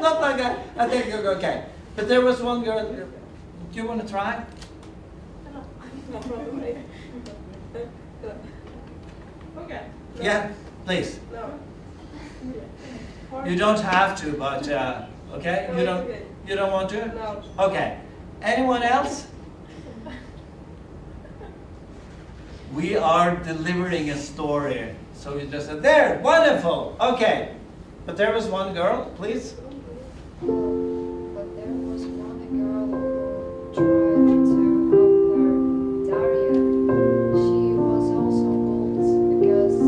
S: not like that. I think you're okay. But there was one girl, do you want to try?
M: Okay.
S: Yeah, please.
M: No.
S: You don't have to, but, okay? You don't want to?
M: No.
S: Okay. Anyone else? We are delivering a story. So you just said, there, wonderful. Okay. But there was one girl, please.
G: But there was one girl who tried to help her, Daria. She was also bullied because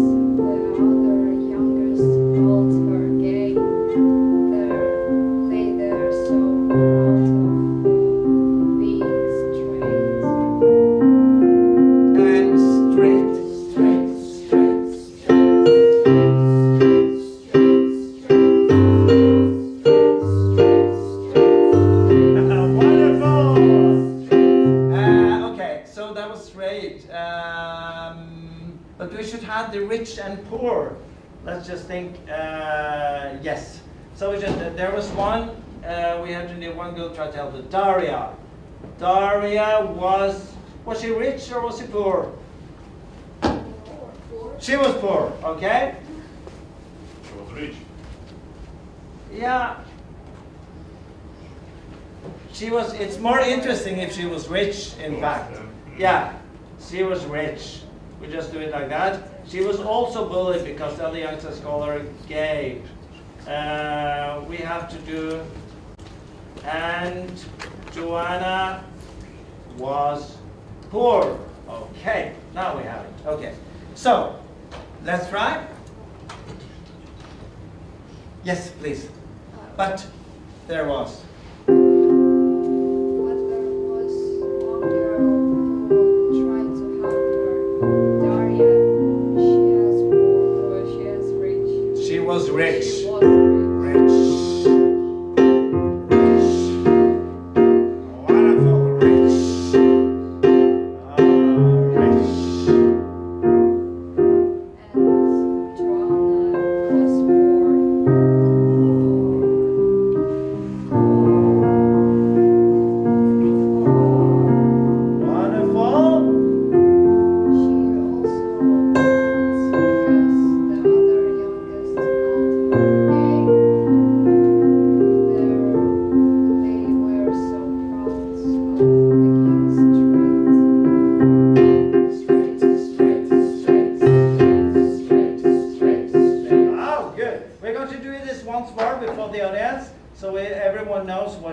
S: just think, yes. So we just, there was one, we had to do one girl try to help it. Daria. Daria was she rich or was she poor? She was poor, okay?
H: She was rich.
S: Yeah. She was, it's more interesting if she was rich, in fact. Yeah, she was rich. We just do it like that. She was also bullied because the other youngsters call her gay. We have to do, and Joanna was poor. Okay, now we have it. Okay, so let's try. Yes, please. But there was. She was rich. Rich. Wonderful, rich. Rich.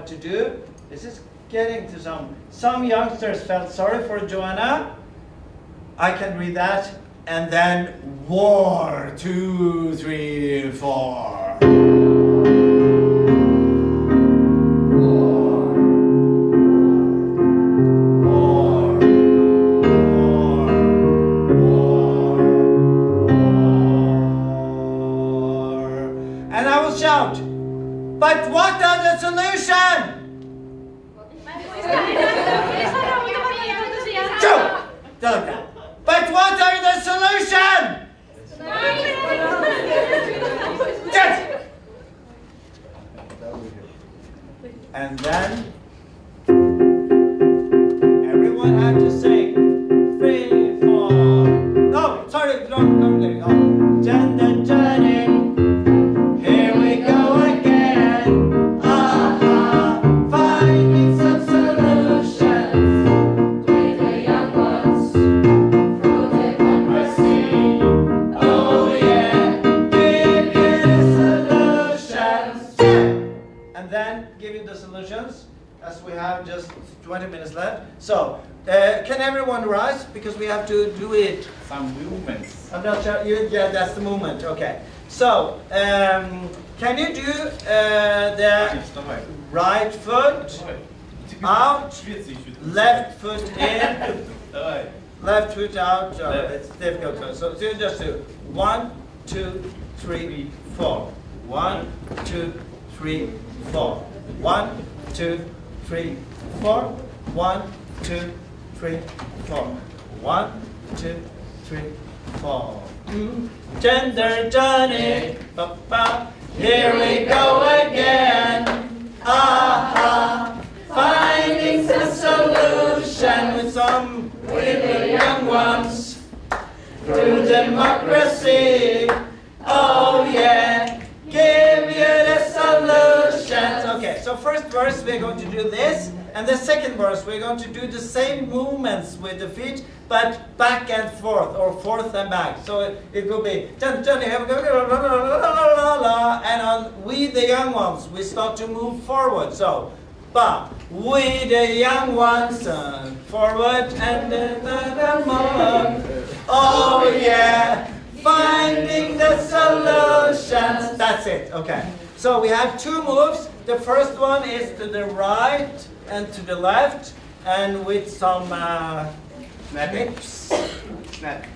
S: To do. This is getting to some youngsters felt sorry for Joanna. I can read that. And then war, 2, 3, 4. And I will shout, but what are the solution? But what are the solution? And then everyone had to sing 3, 4. No, sorry, don't let it go. Gender journey. Here we go again. Finding some solutions with the young ones through democracy. Oh yeah, give you the solutions. And then give you the solutions, as we have just 20 minutes left. So, can everyone rise? Because we have to do it.
M: Some movements.
S: I'm not sure. Yeah, that's the movement. Okay. So, can you do the right foot out, left foot in, left foot out? It's difficult. So you just do 1, 2, 3, 4. 1, 2, 3, 4. 1, 2, 3, 4. 1, 2, 3, 4. 1, 2, 3, 4. Gender Johnny, here we go again. Finding the solution with the young ones through democracy. Oh yeah, give you the solutions. Okay, so first verse we're going to do this, and the second verse we're going to do the same movements with the feet, but back and forth, or forth and back. So it will be, and on we the young ones, we start to move forward. So, but we the young ones, forward and move. Oh yeah, finding the solutions. That's it, okay. So we have two moves. The first one is to the right and to the left, and with some hips.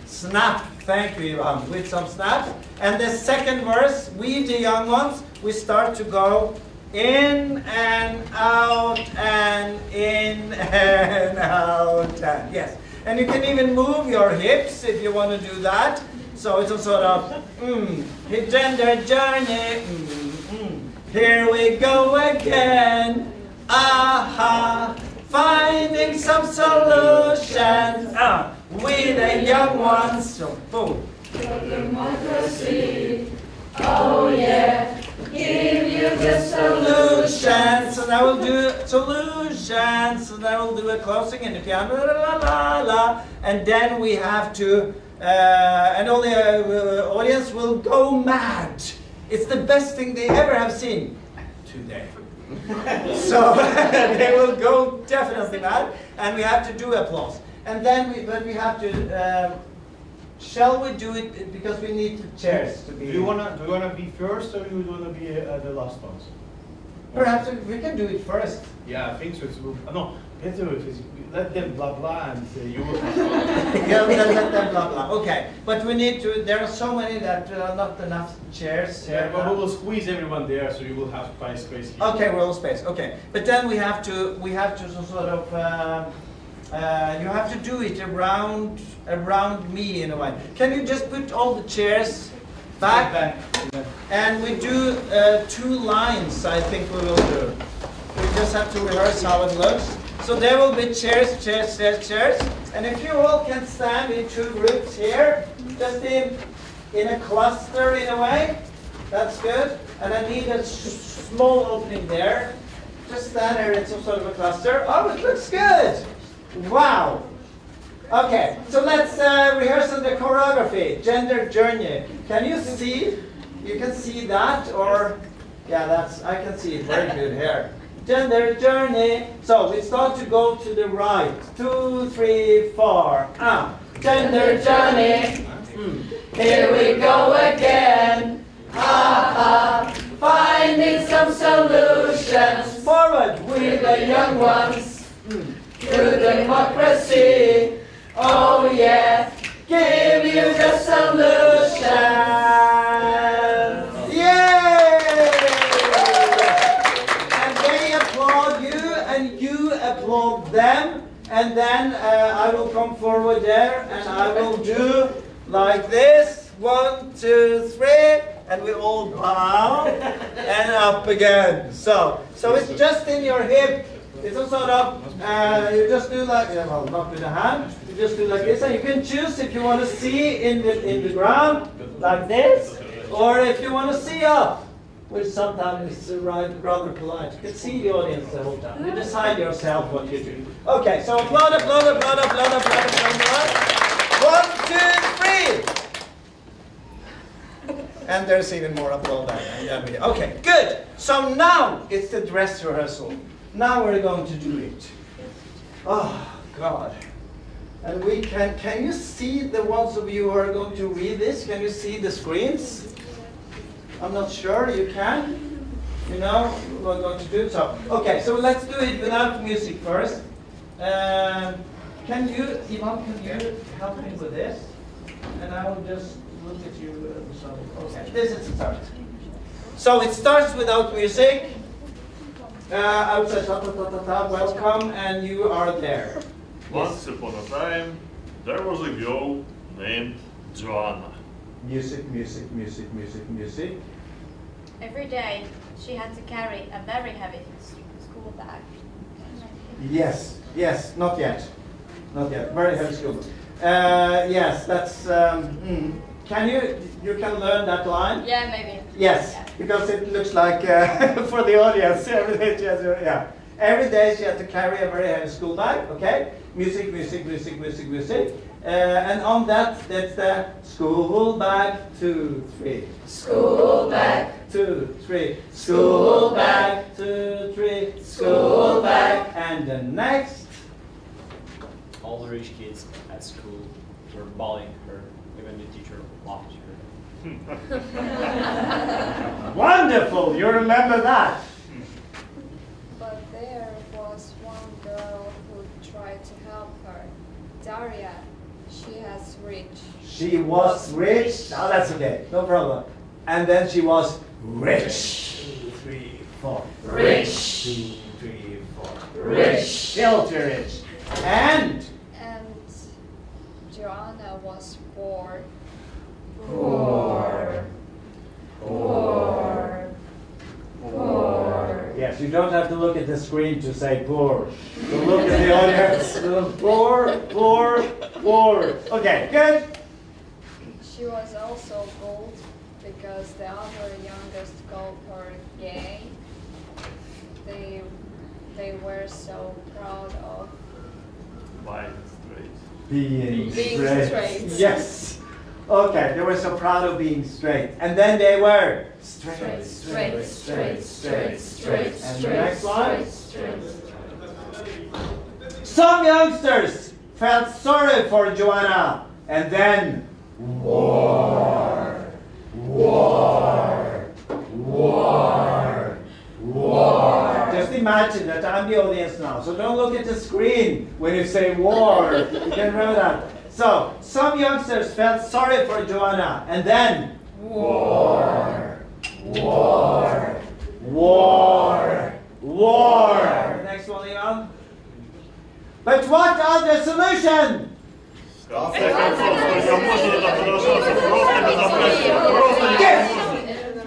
S: Snap, thank you, Ivan, with some snaps. And the second verse, we the young ones, we start to go in and out and in and out. And yes, and you can even move your hips if you want to do that. So it's a sort of, gender journey, here we go again, aha, finding some solutions, we the young ones, so boom.
M: Democracy, oh yeah, give you the
S: Solutions, and I will do solutions, and I will do a closing in the piano, la la la la, and then we have to, and all the audience will go mad. It's the best thing they ever have seen today. So they will go definitely mad, and we have to do applause. And then we have to. Shall we do it because we need the chairs to be?
O: Do you wanna be first, or you wanna be the last ones?
S: Perhaps we can do it first.
O: Yeah, I think so. No, better if let them blah blah and you will.
S: Yeah, let them blah blah. Okay, but we need to. There are so many that not enough chairs.
O: Yeah, but we will squeeze everyone there, so you will have space here.
S: Okay, we'll space. Okay, but then we have to sort of. You have to do it around me in a way. Can you just put all the chairs back? And we do 2 lines, I think we will do. We just have to rehearse how it looks. So there will be chairs, chairs, chairs, chairs. And if you all can stand in 2 groups here, just in a cluster in a way, that's good. And I need a small opening there. Just stand there in some sort of a cluster. Oh, it looks good. Wow. Okay, so let's rehearse on the choreography. Gender journey. Can you see? You can see that, or yeah, I can see it very good here. Gender journey. So we start to go to the right. 2, 3, 4. Gender journey.
M: Here we go again, finding some solutions.
S: Forward.
M: We the young ones. Through democracy, oh yeah, give you the solution.
S: Yay! And they applaud you, and you applaud them, and then I will come forward there, and I will do like this. 1, 2, 3, and we all bow, and up again. So it's just in your hip. It's a sort of, you just do like, well, not with the hand, you just do like this, and you can choose if you want to see in the ground, like this, or if you want to see up, which sometimes is rather polite. You can see the audience the whole time. You decide yourself what you do. Okay, so applaud, applaud, applaud, applaud, applaud, applaud, applaud. 1, 2, 3! And there's even more applaud. Okay, good. So now it's the dress rehearsal. Now we're going to do it. Oh, God. And we can you see the ones of you who are going to read this? Can you see the screens? I'm not sure, you can? You know, we're going to do so. Okay, so let's do it without music first. Can you, Ivan, can you help me with this? And I will just look at you. Okay, this is the start. So it starts without music. I would say welcome, and you are there.
H: Once upon a time, there was a girl named Joanna.
S: Music, music, music, music, music.
K: Every day, she had to carry a very heavy school bag.
S: Yes, yes, not yet. Not yet. Very heavy school bag. Yes, that's... Can you can learn that line?
K: Yeah, maybe.
S: Yes, yeah. Because it looks like for the audience, every day she has to, every day she had to carry a very heavy school bag. Okay, music, music, music, music, music, and on that's the school bag. 2, 3.
M: School bag.
S: 2, 3.
M: School bag.
S: 2, 3.
M: School bag.
S: And the next.
I: All the rich kids at school were bullying her. Even the teacher laughed at her.
S: Wonderful! You remember that?
G: But there was one girl who tried to help her. Daria. She was rich.
S: She was rich? Oh, that's okay. No problem. And then she was rich. 2, 3, 4.
M: Rich.
S: 2, 3, 4.
M: Rich.
S: Filthy rich. And
G: Joanna was poor.
S: Poor. Poor. Poor. Yes, you don't have to look at the screen to say poor. So look at the audience. Poor, poor, poor. Okay, good.
G: She was also bold because the other youngest girl were gay. They were so proud of
S: being
G: straight.
S: straight. Yes. Okay, they were so proud of being straight. And then they were straight. And the next one? Some youngsters felt sorry for Joanna. And then war. Just imagine that I'm the audience now. So don't look at the screen when you say war. You can remember that. So, some youngsters felt sorry for Joanna, and then war. Next one, Ivan. But what are the solution?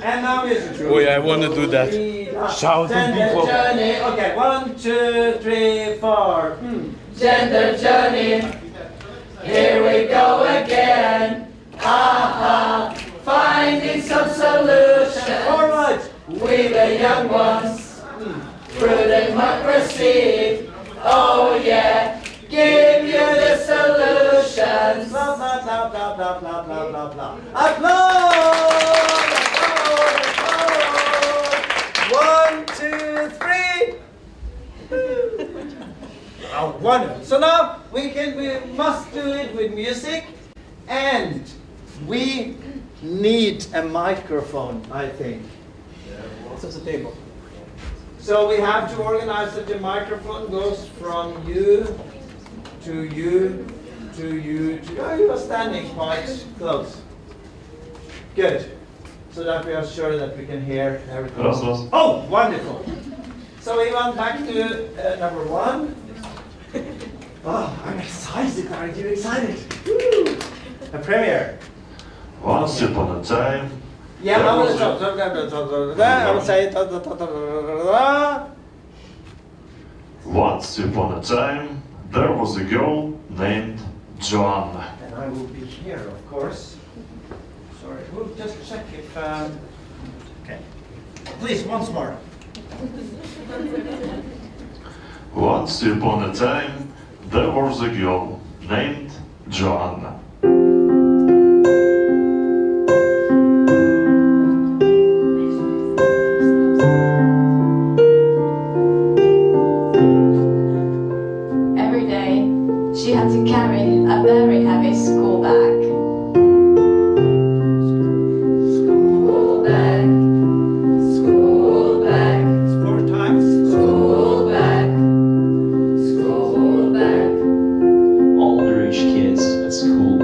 S: And now music.
T: Oh yeah, I want to do that. Shouting
S: Gender
T: people.
S: journey. Okay, 1, 2, 3, 4.
M: Gender journey. Here we go again. Aha, finding some solution.
S: Forward.
M: We the young ones, through democracy. Oh yeah, give you the solutions.
S: Blah blah blah blah blah blah blah blah blah. Applause! Applause! 1, 2, 3. Oh, wonderful. So now we must do it with music, and we need a microphone, I think.
I: What's at the table?
S: So we have to organize that the microphone goes from you to you to you to. Oh, you are standing quite close. Good. So that we are sure that we can hear everything. Oh, wonderful. So we went back to number 1. Oh, I'm excited. Are you excited? Woo! A premiere.
H: Once upon a time.
S: Yeah, I will stop. I will say.
H: Once upon a time, there was a girl named Joanna.
S: And I will be here, of course. Sorry, we'll just check if. Okay. Please, once more.
H: Once upon a time, there was a girl named Joanna.
J: Every day, she had to carry a very heavy school bag.
M: School bag, school bag.
S: 4 times.
M: School bag, school bag.
I: All the rich kids at school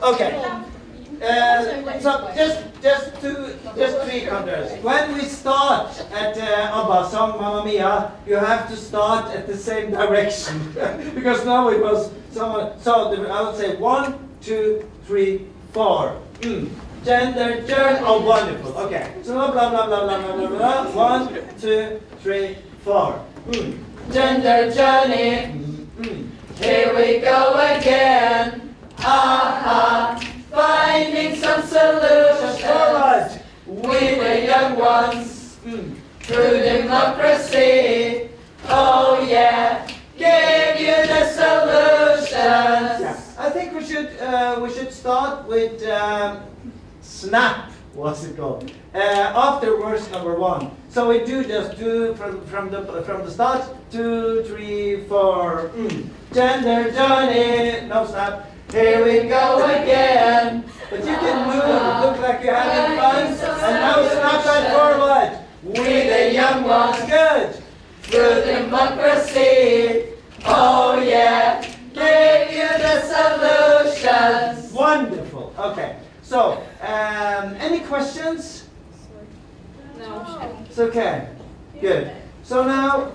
S: Okay. So just three counters. When we start at ABBA song Mamma Mia, you have to start at the same direction because now it was someone. So I would say 1, 2, 3, 4. Gender journey. Oh, wonderful. Okay. So blah blah blah blah blah blah blah. 1, 2, 3, 4. Gender journey. Here we go again. Aha. Finding some solutions. Forward. We the young ones. Through democracy. Oh yeah. Give you the solutions. Yeah. I think we should start with snap. What's it called? After verse number 1. So we just do from the start. 2, 3, 4. Gender journey. No snap. Here we go again. But you can move. Look like you're having fun. And now snap that forward. We the young ones. Good. Through democracy. Oh yeah. Give you the solutions. Wonderful. Okay. So, any questions?
G: No.
S: It's okay. Good. So now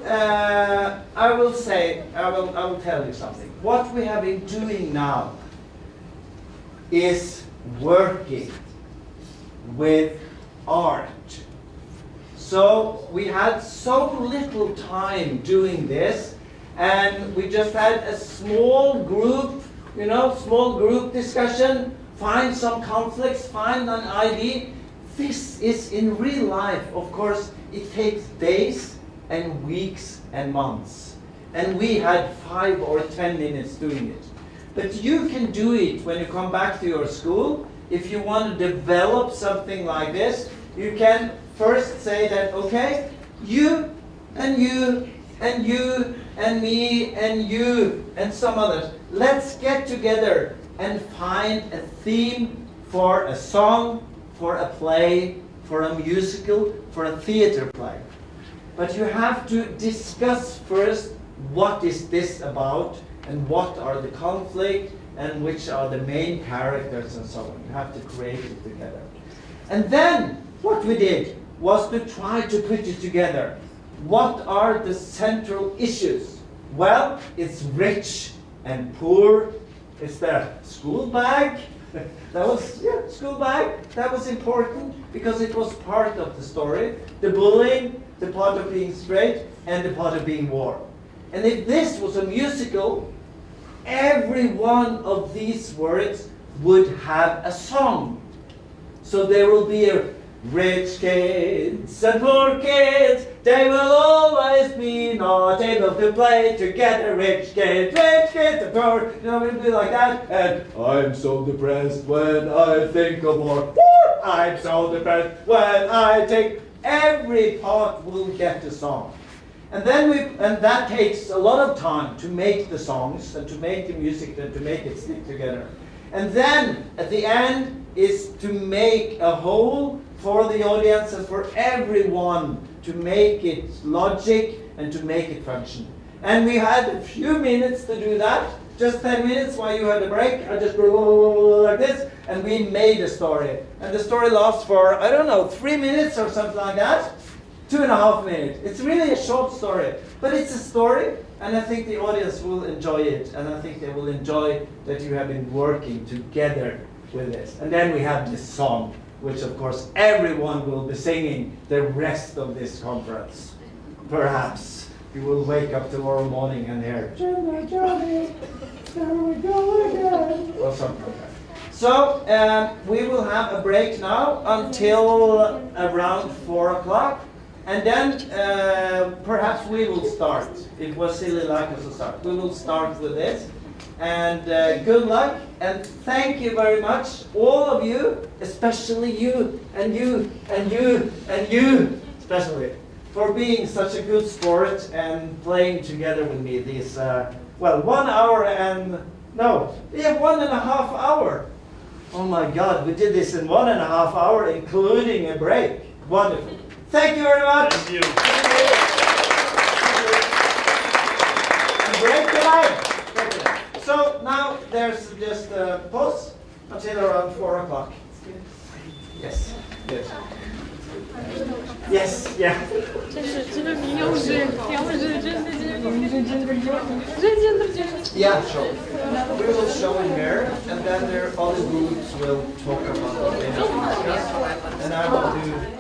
S: I will tell you something. What we have been doing now is working with art. So we had so little time doing this, and we just had a small group, small group discussion, find some conflicts, find an idea. This is in real life, of course, it takes days and weeks and months. And we had 5 or 10 minutes doing it. But you can do it when you come back to your school. If you want to develop something like this, you can first say that, okay, you and you and you and me and you and some others, let's get together and find a theme for a song, for a play, for a musical, for a theater play. But you have to discuss first what is this about and what are the conflicts and which are the main characters and so on. You have to create it together. And then what we did was to try to put it together. What are the central issues? Well, it's rich and poor. It's the school bag. School bag. That was important because it was part of the story. The bullying, the part of being straight, and the part of being warm. And if this was a musical, every one of these words would have a song. So there will be a rich kids and poor kids, they will always be not able to play together. Rich kids and poor, it will be like that. And I'm so depressed when I think of war. I'm so depressed when I think. Every part will get a song. And then that takes a lot of time to make the songs and to make the music and to make it stick together. And then at the end is to make a whole for the audience and for everyone, to make it logic and to make it function. And we had a few minutes to do that, just 10 minutes while you had a break. I just go like this, and we made a story. And the story lasts for, I don't know, 3 minutes or something like that. 2.5 minutes. It's really a short story, but it's a story, and I think the audience will enjoy it, and I think they will enjoy that you have been working together with this. And then we have this song, which of course everyone will be singing the rest of this conference. Perhaps you will wake up tomorrow morning and hear, Johnny, there we go again, or something like that. So we will have a break now until around 4 o'clock. And then perhaps we will start. It was silly like us to start. We will start with this. And good luck. And thank you very much, all of you, especially you, and you, and you, and you, especially, for being such a good sport and playing together with me these, 1 hour and, 1.5 hour. Oh my God, we did this in 1.5 hour, including a break. Wonderful. Thank you very much. Thank you. And break the line. So now there's just a pause. until around 4 o'clock. Yes. Yes. Yes. Yeah.
D: 这是民谣式，Yeah,
S: sure. We will show in here, and then their other groups will talk about the and I will do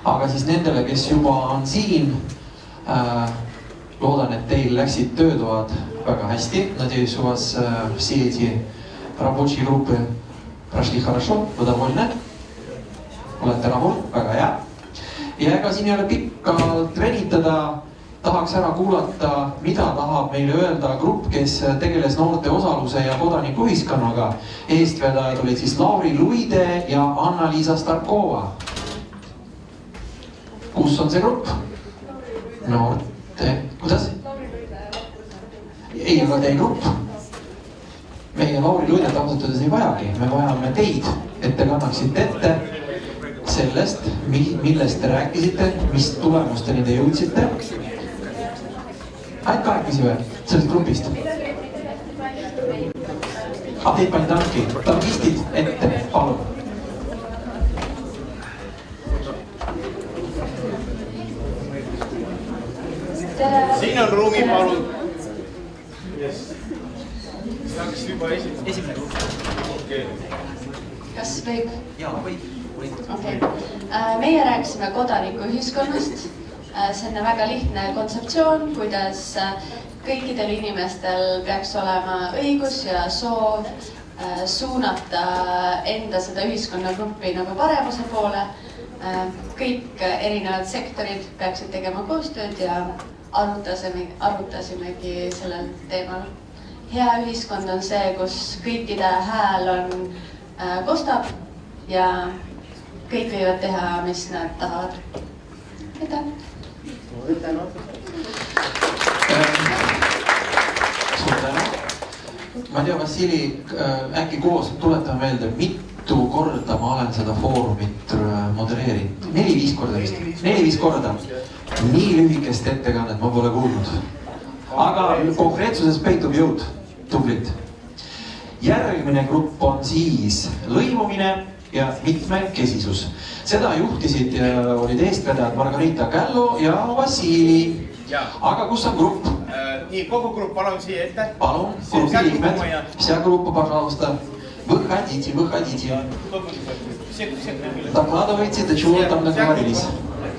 B: aga siis nendele, kes juba on siin, loodan, et teil läksid töötoad väga hästi. Надеюсь, у вас все эти рабочие группы прошли хорошо, вы довольны? Olete rahul? Väga hea. Ja ega siin ei ole pikalt venitada. Tahaks ära kuulata, mida tahab meile öelda grupp, kes tegeles noorte osaluse ja kodanikuühiskonnaga. Eestvedajad olid siis Lauri Luide ja Anna-Liisa Starkova. Kus on see grupp? Noorte, kuidas? Ei, aga teie grupp. Meie Lauri Luidet ausatades ei vajagi. Me vajame teid, et te kannaksite ette sellest, millest te rääkisite, mis tulemusteni te jõudsite. Ainult kahekesi või? Sellest grupist? Teid pani tanki. Tankistid ette, palun.
O: Siin on ruumi, palun. Kas juba esimene grupp?
P: Kas võib?
B: Jaa, võib.
P: Okay. Meie rääkisime kodanikuühiskonnast. See on väga lihtne kontseptsioon, kuidas kõikidel inimestel peaks olema õigus ja soov suunata enda seda ühiskonnagruppi nagu paremuse poole. Kõik erinevad sektorid peaksid tegema koostööd ja arutasimegi sellel teemal. Hea ühiskond on see, kus kõikide hääl on kostab ja kõik võivad teha, mis nad tahavad. Aitäh!
B: Suur tänu. Ma ei tea, Vassili, äkki koos tuletame meelde, mitu korda ma olen seda foorumit modereerinud. 4-5 korda vist. 4-5 korda. Nii lühikest ettekannet ma pole kuulnud. Aga konkreetsuses peitub jõud. Tublit. Järgmine grupp on siis lõimumine ja mitmekesisus. Seda juhtisid olid eestvedajad Margarita Källo ja Vassili. Aga kus on grupp?
O: Nii, kogu grupp, palun siia ette.
B: Palun, grupi liikmed. Вся группа, пожалуйста. Выходите. Докладывайте, до чего там договорились.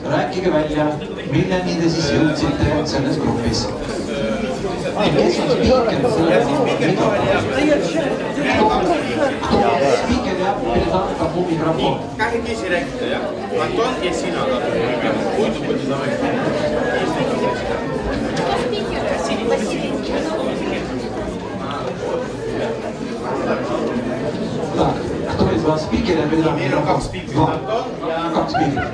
B: Rääkige välja, milleni te siis jõudsite selles grupis. Kes on spiiker? Spiiker jääb, meil tahab mu mikrofon.
O: Kahekesi rääkida, jah? Anton ja sina.
B: Так, кто из вас спикер? Я передам микрофон. Как спикер?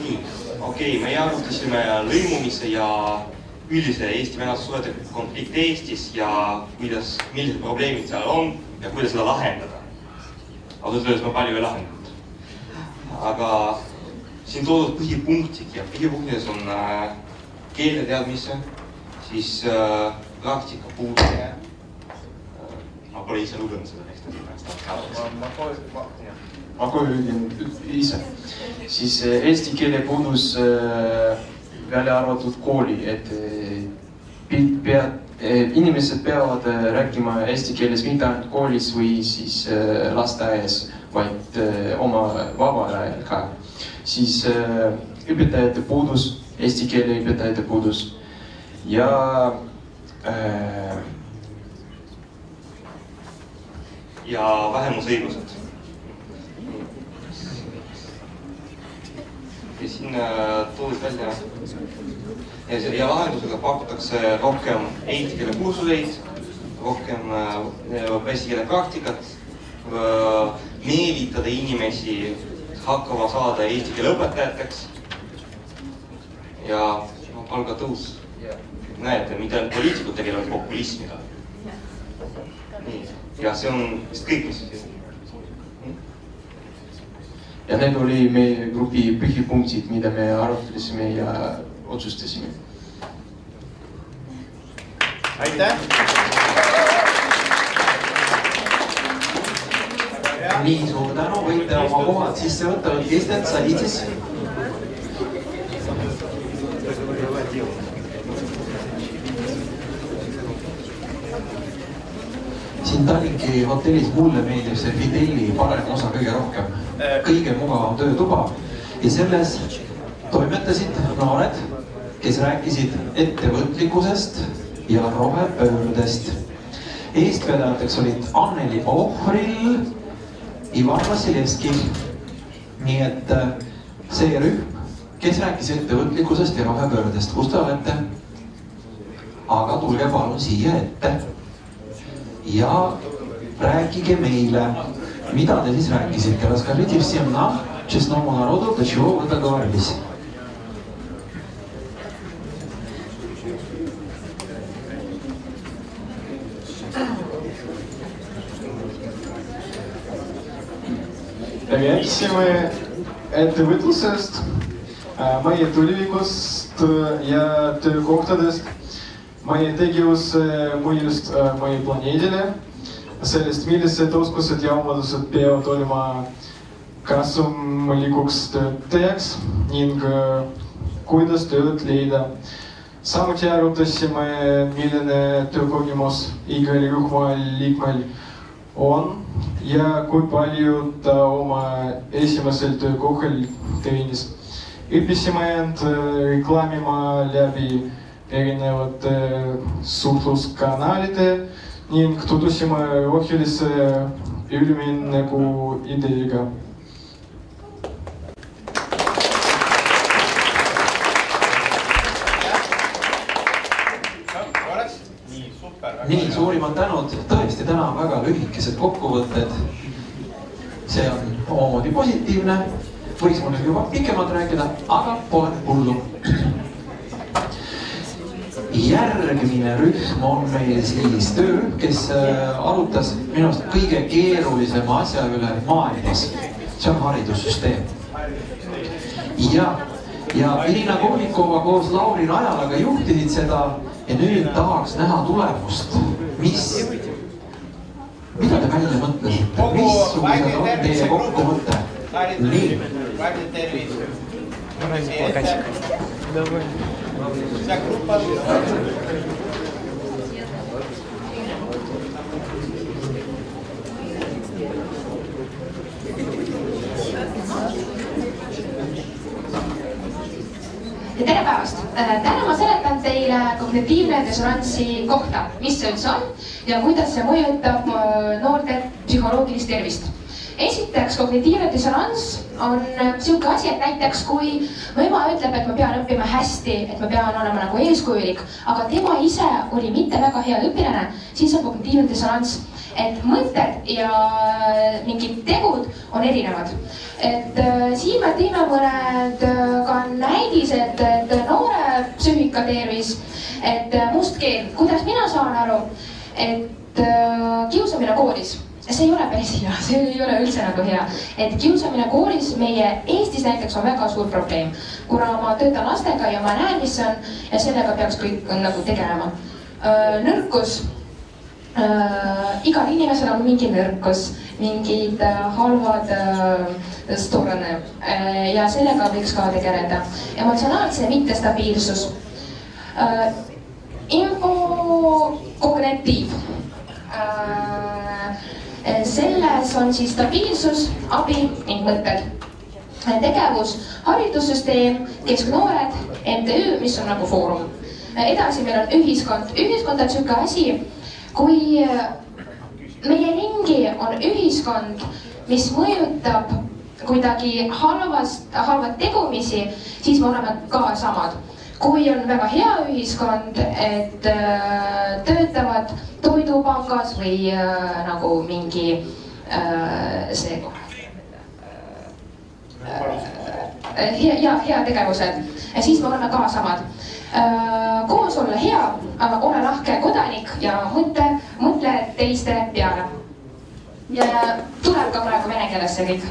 Q: Nii, okei, me arutasime lõimumise ja üldise Eesti-venelase suhete konflikti Eestis ja millised probleemid seal on ja kuidas seda lahendada. Ausalt öeldes ma palju ei lahendanud. Aga siin toodud põhipunktid ja põhipunktides on keeleteadmisse, siis praktika puudumine. Ma pole ise lugenud seda teksti.
R: Ma kohe ütlen ise. Siis eesti keele puudus välja arvatud kooli, et inimesed peavad rääkima eesti keeles mitte ainult koolis või siis lasteaias, vaid oma vabal ajal ka. Siis õpetajate puudus, eesti keele õpetajate puudus ja
Q: vähemusõigused. Ja siin toodud välja ja lahendusega pakutakse rohkem eesti keele kursuseid, rohkem eesti keele praktikat, meelitada inimesi hakkama saada eesti keele õpetajateks ja palgatõus. Näete, mitte ainult poliitikud tegelevad populismiga. Ja see on vist kõik, mis siis.
R: Ja need oli meie grupi põhipunktid, mida me arutasime ja otsustasime.
O: Aitäh!
B: Nii, suur tänu, võite oma kohad sisse võtta, Kristjan, saliitsis. siin Tallinki hotellis mulle meeldib see Fideli parem osa kõige rohkem. Kõige mugavam töötuba ja selles toimetasid noored, kes rääkisid ettevõtlikkusest ja rohepöördest. Eestvedajateks olid Anneli Ohvril, Ivan Vassilevski. Nii et see rühm, kes rääkis ettevõtlikkusest ja rohepöördest, kus te olete? Aga tulge palun siia ette ja rääkige meile, mida te siis rääkisite. Расскажите всем нам, честному народу, до чего вы договорились.
R: Rääkisime ettevõtlusest, meie tulevikust ja töökohtadest, meie tegevuse mõjust meie planeedile, sellest, millised oskused ja omadused peavad olema kasumlikuks töötajaks ning kuidas tööd leida. Samuti arutasime, milline töökogemus igal rühma liikmel on ja kui palju ta oma esimesel töökohal teenis. Õppisime end reklaamima läbi erinevate suhtluskanalite ning tutvusime rohelise ülemineku ideega.
B: Nii, suurimad tänud, tõesti täna on väga lühikesed kokkuvõtted. See on omamoodi positiivne, võiks mulle juba pikemalt rääkida, aga pole hullu. Järgmine rühm on meil siis töö, kes arutas minust kõige keerulisema asja üle maailmas. See on haridussüsteem. Ja Irina Kovikova koos Lauri Rajalaga juhtisid seda ja nüüd tahaks näha tulemust. Mida te välja mõtlesite? Missugused on teie kokkuvõte? Nii.
A: Tere päevast! Täna ma seletan teile kognitiivne dissonantsi kohta, mis see üldse on ja kuidas see mõjutab noorte psühholoogilist tervist. Esiteks, kognitiivne dissonants on siuke asi, et näiteks kui mu ema ütleb, et ma pean õppima hästi, et ma pean olema nagu eeskujulik, aga tema ise oli mitte väga hea õpilane, siis on kognitiivne dissonants. Et mõtted ja mingid tegud on erinevad. Et siin me teeme mõned ka näidised, et noore psüühikatervis, et must keel, kuidas mina saan aru, et kiusamine koolis. See ei ole päris hea, see ei ole üldse nagu hea. Et kiusamine koolis meie Eestis näiteks on väga suur probleem, kuna ma töötan lastega ja ma näen, mis see on ja sellega peaks kõik nagu tegelema. Nõrkus. Igal inimesel on mingi nõrkus, mingid halvad storoны ja sellega võiks ka tegeleda. Emotsionaalse mittestabiilsus. Infokognitiiv. Selles on siis stabiilsus, abi ning mõtted. Tegevus, haridussüsteem, kesknoored, MTÜ, mis on nagu foorum. Edasi meil on ühiskond. Ühiskond on siuke asi, kui meie ringi on ühiskond, mis mõjutab kuidagi halvad tegumisi, siis me oleme ka samad. Kui on väga hea ühiskond, et töötavad toidupangas või nagu mingi see hea tegevused, siis me oleme ka samad. Koos olla hea, ole lahke kodanik ja mõtle teiste peale. Ja tuleb ka praegu vene keeles see kõik.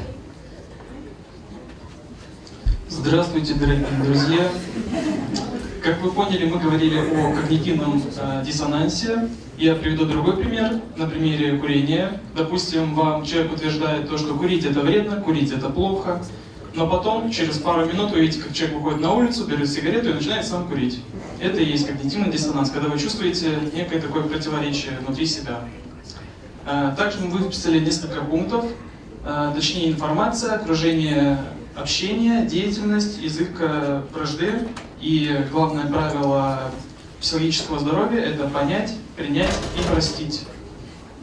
L: Здравствуйте, дорогие друзья! Как вы поняли, мы говорили о когнитивном диссонансе. Я приведу другой пример, на примере курения. Допустим, вам человек утверждает то, что курить это вредно, курить это плохо. Но потом, через пару минут, вы видите, как человек выходит на улицу, берет сигарету и начинает сам курить. Это и есть когнитивный диссонанс, когда вы чувствуете некое такое противоречие внутри себя. Также мы выписали несколько пунктов, точнее информация, окружение общения, деятельность, язык вражды и главное правило психологического здоровья – это понять, принять и простить.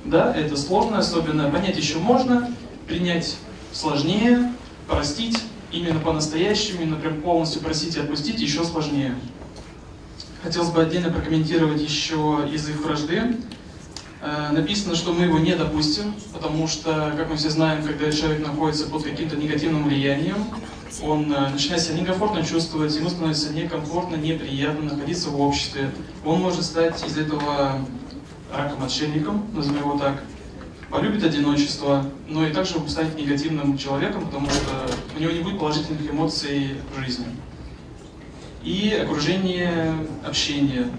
L: Да, это сложно, особенно понять еще можно, принять сложнее, простить именно по-настоящему, именно прям полностью простить и отпустить еще сложнее. Хотелось бы отдельно прокомментировать еще язык вражды. Написано, что мы его не допустим, потому что, как мы все знаем, когда человек находится под каким-то негативным влиянием, он начинает себя некомфортно чувствовать, ему становится некомфортно, неприятно находиться в обществе. Он может стать из этого раком-отшельником, назовем его так, полюбит одиночество, но и также станет негативным человеком, потому что у него не будет положительных эмоций в жизни. И окружение общения.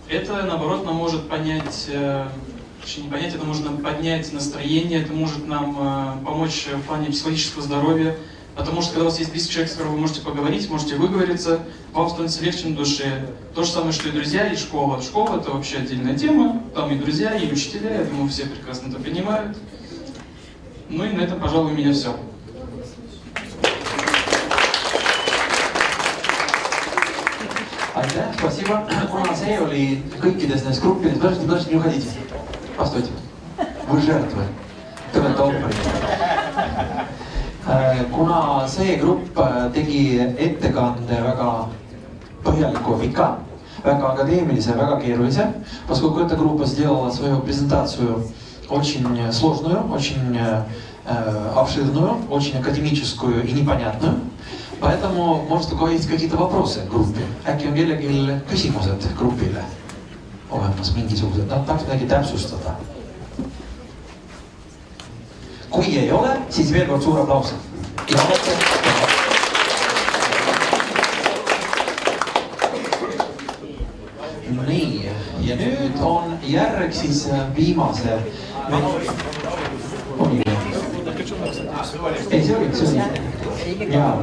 L: Это, наоборот, нам может понять, не понять, это может нам поднять настроение, это может нам помочь в плане психологического здоровья. Потому что когда у вас есть близкий человек, с которым вы можете поговорить, можете выговориться, вам становится легче на душе. То же самое, что и друзья, и школа. Школа — это вообще отдельная тема. Там и друзья, и учителя, я думаю, все прекрасно это понимают. Ну и на этом, пожалуй, у меня все.
B: Aitäh, спасибо. Kuna see oli kõikides nendes gruppides, подождите, не уходите. Постойте. Вы жертвы. Te olete ohvrid. Kuna see grupp tegi ettekande väga põhjaliku ja pika, väga академилise, väga keerulise, поскольку эта группа сделала свою презентацию очень сложную, очень обширную, очень академическую и непонятную. Поэтому, может, у кого есть какие-то вопросы к группе? Äkki on kellelgi küsimused grupile olemas mingisugused? Nad tahaks midagi täpsustada. Kui ei ole, siis veel kord suur aplaus. Nii, ja nüüd on järg siis viimase... Ei, see oli. Jaa.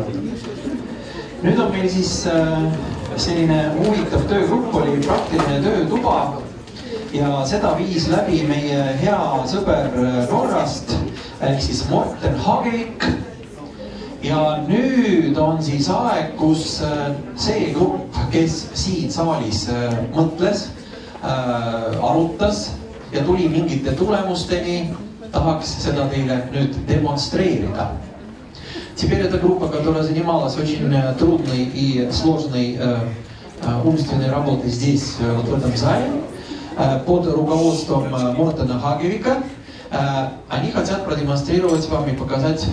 B: Nüüd on meil siis selline huvitav töögrupp, oli praktiline töötuba ja seda viis läbi meie hea sõber Norrast ehk siis Morten Hagevik. Ja nüüd on siis aeg, kus see grupp, kes siin saalis mõtles, arutas ja tuli mingite tulemusteni, tahaks seda teile nüüd demonstreerida. Теперь эта группа, которая занималась очень трудной и сложной умственной работой здесь, вот в этом зале, под руководством Мортена Хагевика, они хотят продемонстрировать вам и показать,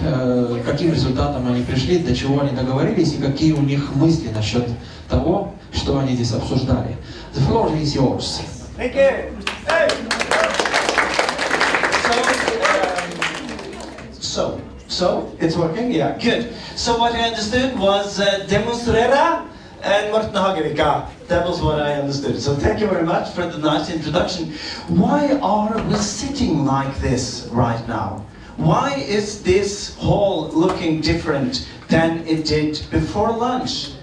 B: каким результатом они пришли, до чего они договорились и какие у них мысли насчет того, что они здесь обсуждали. The floor is yours.
S: Thank you. Hey. So it's working? Yeah, good. So what I understood was demonstrera and Morten Hagevika. That was what I understood. So thank you very much for the nice introduction. Why are we sitting like this right now? Why is this hall looking different than it did before lunch?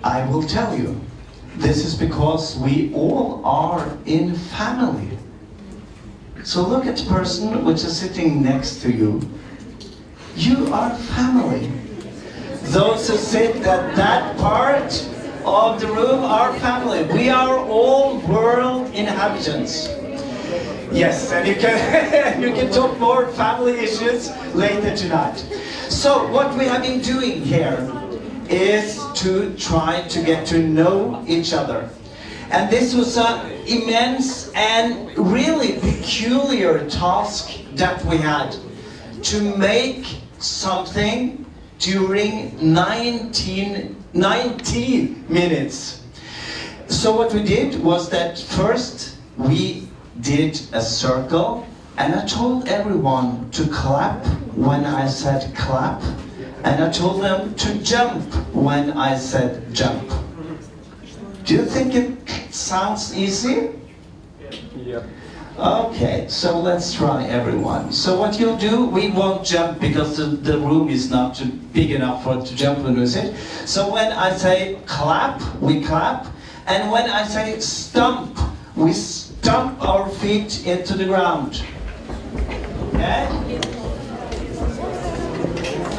S: I will tell you. This is because we all are in family. So look at the person which is sitting next to you. You are family. Those who sit at that part of the room are family. We are all world inhabitants. Yes, and you can you can talk more family issues later tonight. So what we have been doing here is to try to get to know each other. And this was an immense and really peculiar task that we had, to make something during 90 minutes. So what we did was that first we did a circle, and I told everyone to clap when I said clap, and I told them to jump when I said jump. Do you think it sounds easy?
I: Yeah.
S: Okay, so let's try everyone. So what you'll do, we won't jump because the room is not too big enough for to jump when we sit. So when I say clap, we clap. And when I say stomp, we stomp our feet into the ground. Okay?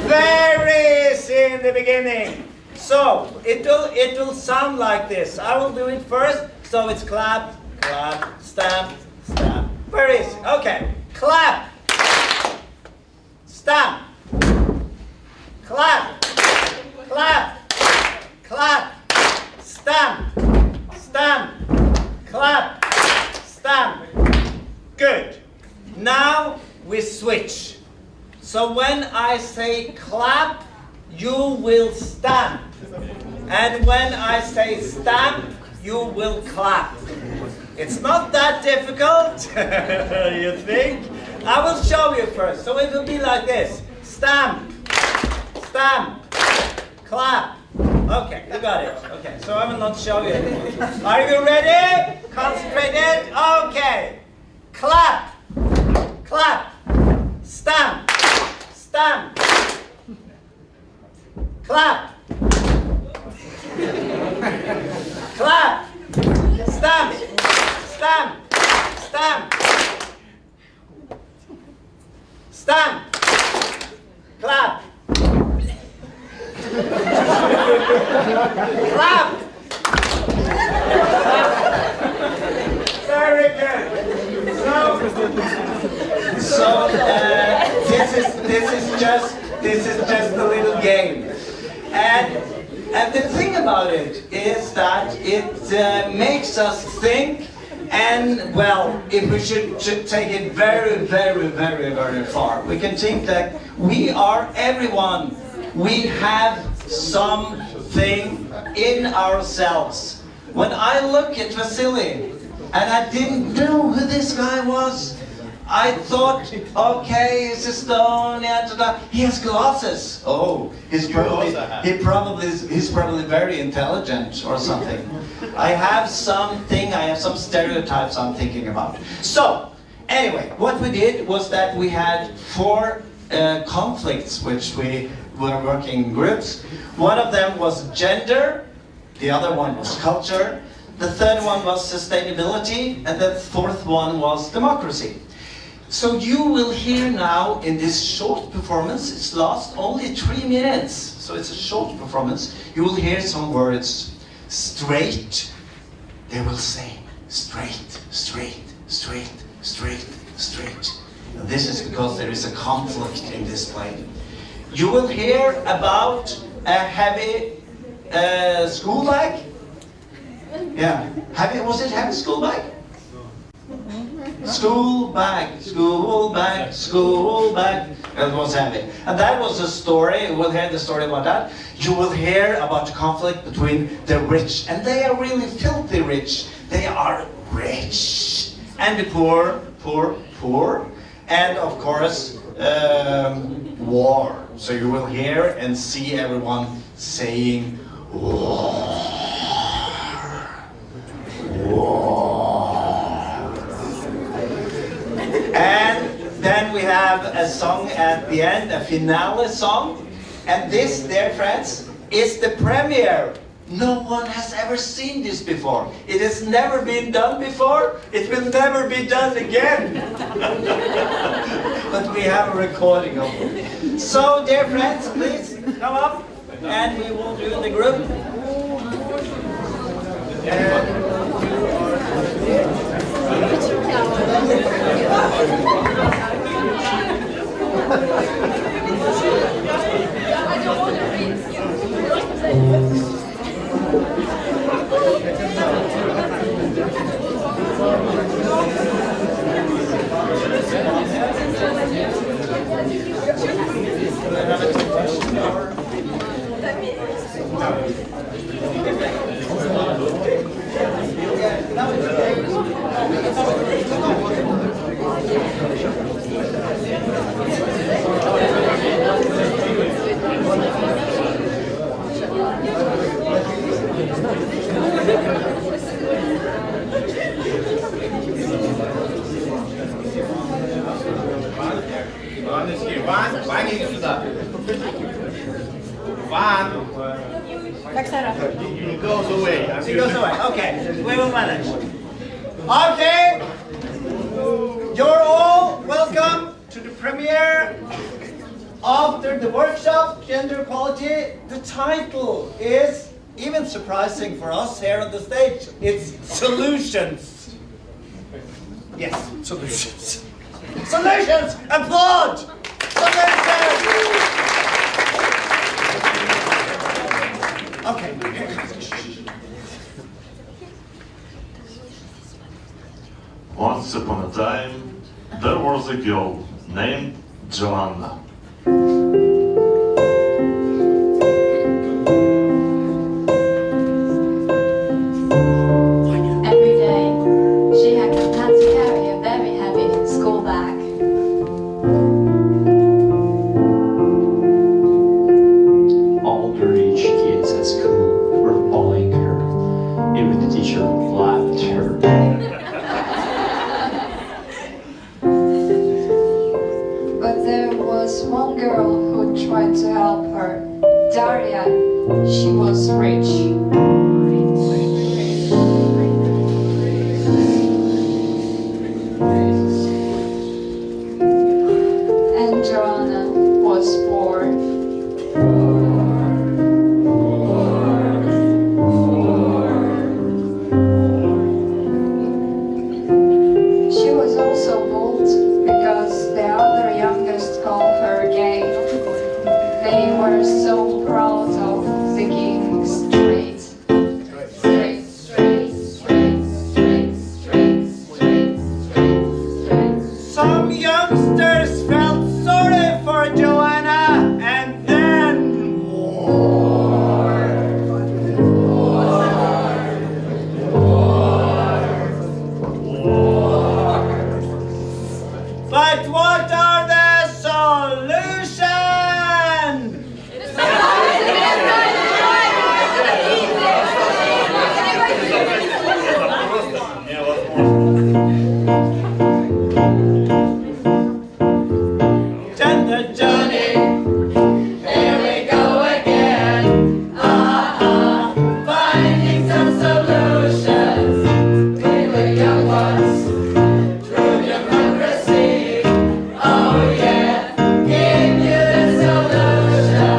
S: Very easy in the beginning. So it will sound like this. I will do it first. So it's clap, clap, stamp, stamp. Very easy. Okay. Clap. Stamp. Clap. Clap. Clap. Stamp. Stamp. Clap. Stamp. Good. Now we switch. So when I say clap, you will stamp. And when I say stamp, you will clap. It's not that difficult, you think? I will show you first. So it will be like this. Stamp, stamp, clap. Okay, you got it. Okay, so I will not show you anymore. Are you ready? Concentrated? Okay. Clap, clap, stamp, stamp, clap. Clap, stamp, stamp, stamp, stamp, clap, clap. Very good. So this is just a little game, and the thing about it is that it makes us think, and well, if we should take it very, very, very, very far, we can think that we are everyone. We have something in ourselves. When I look at Vasily, and I didn't know who this guy was, I thought, okay, he's Estonian, he has glasses. Oh, he's probably very intelligent or something. I have some stereotypes I'm thinking about. So, anyway, what we did was that we had 4 conflicts which we were working in groups. One of them was gender, the other one was culture, the third one was sustainability, and the fourth one was democracy. So you will hear now in this short performance, it's lasts only 3 minutes, so it's a short performance, you will hear some words. Straight, they will say, straight, straight, straight, straight, straight. And this is because there is a conflict in this play. You will hear about a heavy school bag. Yeah, was it heavy school bag? School bag, school bag, school bag. It was heavy. And that was a story. You will hear the story about that. You will hear about the conflict between the rich, and they are really filthy rich. They are rich. And the poor, poor, poor. And of course, war. So you will hear and see everyone saying war. And then we have a song at the end, a finale song. And this, dear friends, is the premiere. No one has ever seen this before. It has never been done before. It will never be done again. But we have a recording of it. So, dear friends, please come up and we will do the group.
F: Ваня, иди сюда. Ван. He goes away.
S: He goes away. Okay, we will manage. Okay, you're all welcome to the premiere after the workshop, Gender Equality. The title is even surprising for us here on the stage. It's Solutions. Yes, solutions. Solutions! Applaud! Solutions! Okay.
H: Once upon a time, there was a girl named Joanna.
P: Every day, she had to carry a very heavy school bag.
I: All the rich kids at school were following her. Even the teacher laughed at her.
G: But there was one girl who tried to help her. Daria, she was rich. And Joanna was poor. She was also bold because the other youngest called her gay. They were so proud of thinking straight. Straight, straight, straight, straight, straight, straight, straight.
S: Some youngsters felt sorry for Joanna, and then But what are the solutions? Tender Johnny, here we go again. Finding some solutions. We were young ones, through democracy. Oh yeah, give you the solution.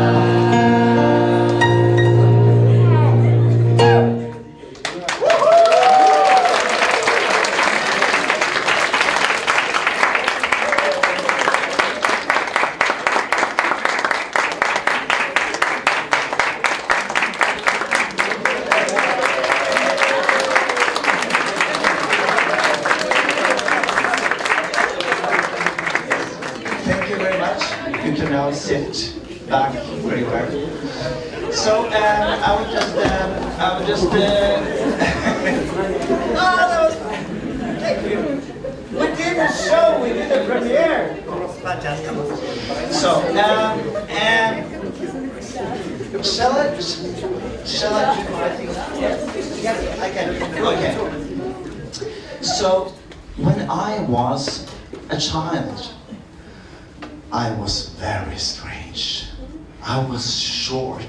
S: Thank you very much. You can now sit back very well. So I would just oh, that was thank you. We did a show, we did a premiere. Fantastic. So shall I yes, I can. Okay. So when I was a child, I was very strange. I was short.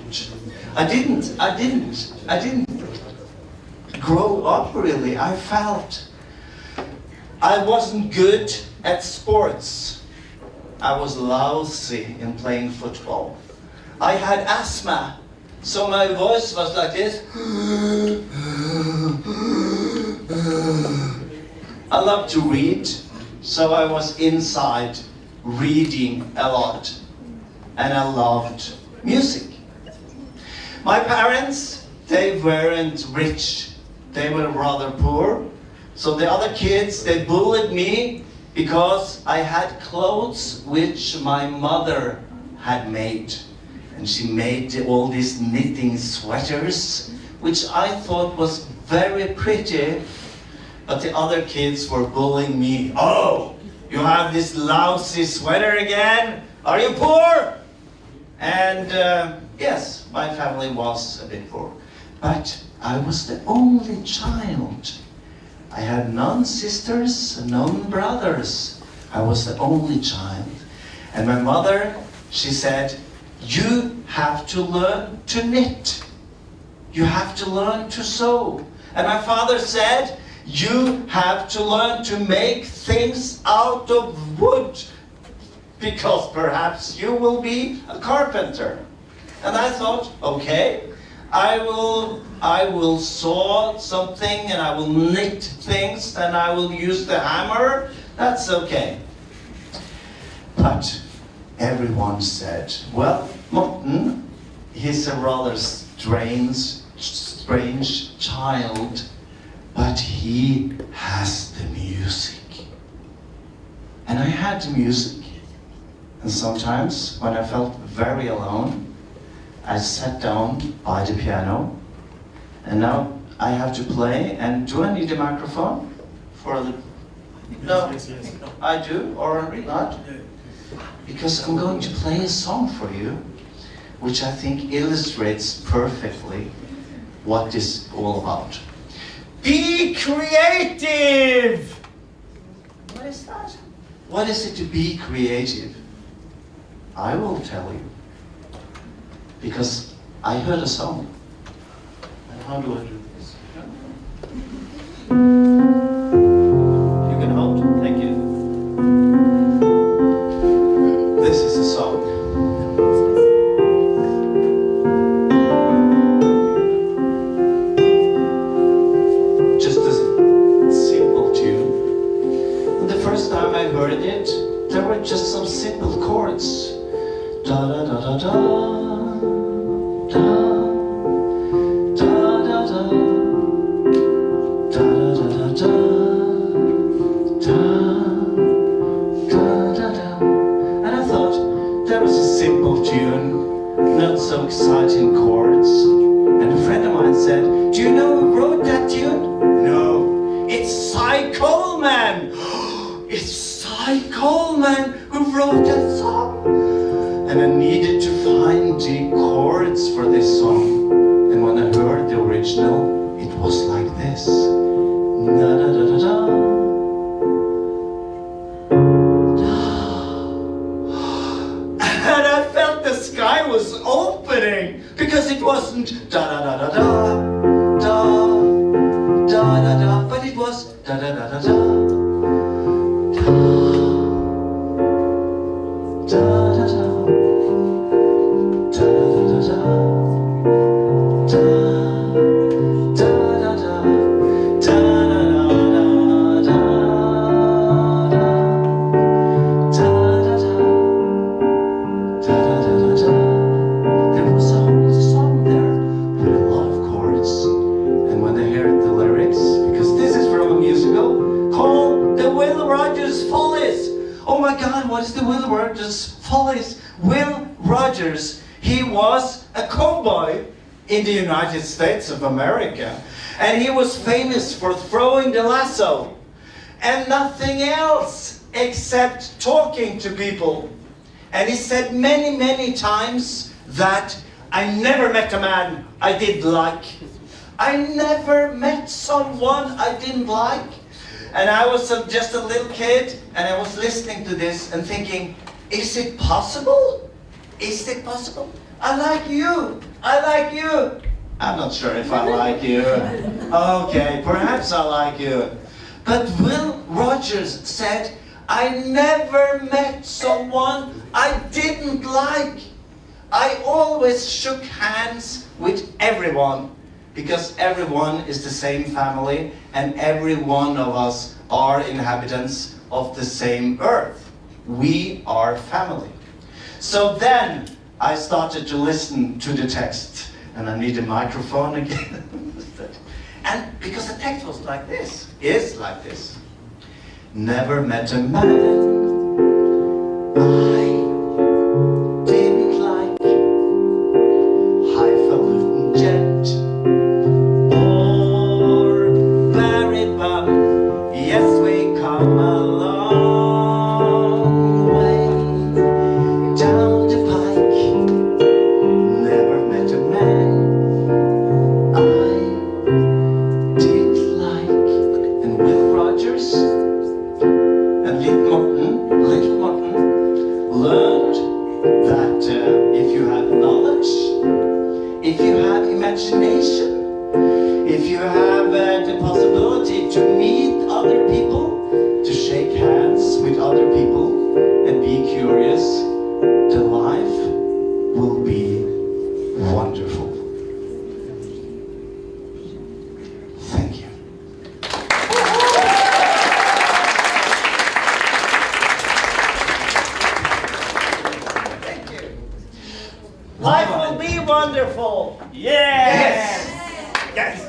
S: I didn't grow up really. I felt I wasn't good at sports. I was lousy in playing football. I had asthma, so my voice was like this. I loved to read, so I was inside reading a lot, and I loved music. My parents, they weren't rich, they were rather poor, so the other kids, they bullied me because I had clothes which my mother had made, and she made all these knitting sweaters, which I thought was very pretty, but the other kids were bullying me. Oh, you have this lousy sweater again? Are you poor? And yes, my family was a bit poor. But I was the only child. I had none sisters, none brothers. I was the only child. And my mother, she said, you have to learn to knit. You have to learn to sew. And my father said, you have to learn to make things out of wood. because perhaps you will be a carpenter. And I thought, okay, I will saw something and I will knit things and I will use the hammer. That's okay. But everyone said, well, Morten, he's a rather strange child, but he has the music. And I had the music. And sometimes when I felt very alone, I sat down by the piano. And now I have to play. And do I need a microphone for the... No, I do, or not? Because I'm going to play a song for you, which I think illustrates perfectly what this is all about. Be creative! What is that? What is it to be creative? I will tell you. Because I heard a song. And how do I do this? You can hold. Thank you. This is a song. Just a simple tune. And the first time I heard it, there were just some simple chords. Da da da da da. Da da da da. Da da da da. Da da da da. And I thought that was a simple tune, not so exciting chords. And a friend of mine said, do you know who wrote that tune? No, it's Cy Coleman. It's Cy Coleman who wrote that song. And I needed to find the chords for this song. And when I heard the original, it was like this. Da da da da da. And I felt the sky was opening because it wasn't da da da da da da da da da, but it was da da da da da. He was a cowboy in the United States of America, and he was famous for throwing the lasso and nothing else except talking to people. And he said many, many times that I never met a man I didn't like. I never met someone I didn't like. And I was just a little kid, and I was listening to this and thinking, is it possible? Is it possible? I like you. I like you. I'm not sure if I like you. Okay, perhaps I like you. But Will Rogers said, I never met someone I didn't like. I always shook hands with everyone because everyone is the same family and every one of us are inhabitants of the same earth. We are family. So then I started to listen to the text, and I need a microphone again. And because the text was like this, is like this. Never met a man I didn't like, highfalutin gent or Barry Bum. Yes, we come a long way down the pike. Never met a man I did like. And Will Rogers and Little Morten learned that if you have knowledge, if you have imagination, if you have the possibility to meet other people, to shake hands with other people and be curious,
O: Yes! Yes!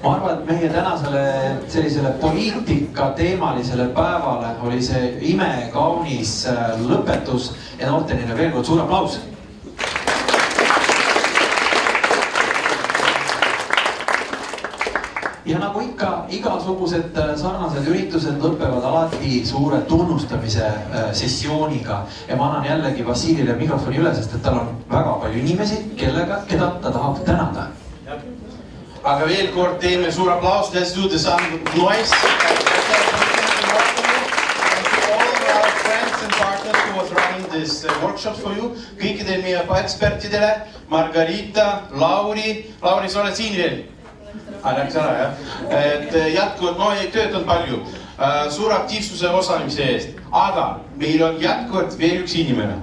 B: Ma arvan, et meie tänasele sellisele poliitika teemalisele päevale oli see imekaunis lõpetus ja noortenile veel kord suur aplaus. Ja nagu ikka, igasugused sarnased üritused lõpevad alati suure tunnustamise sessiooniga ja ma annan jällegi Vassilile mikrofoni üle, sest et tal on väga palju inimesi, keda ta tahab tänada.
O: Aga veel kord teeme suur aplaus, let's do the sound noise. Our friends and partners who was running this workshops for you, kõikidele meie ekspertidele, Margarita, Lauri, sa oled siin veel? Läks ära, jah. Et jätkuvalt, no ei töötanud palju, suur aktiivsuse osalemise eest, aga meil on jätkuvalt veel üks inimene,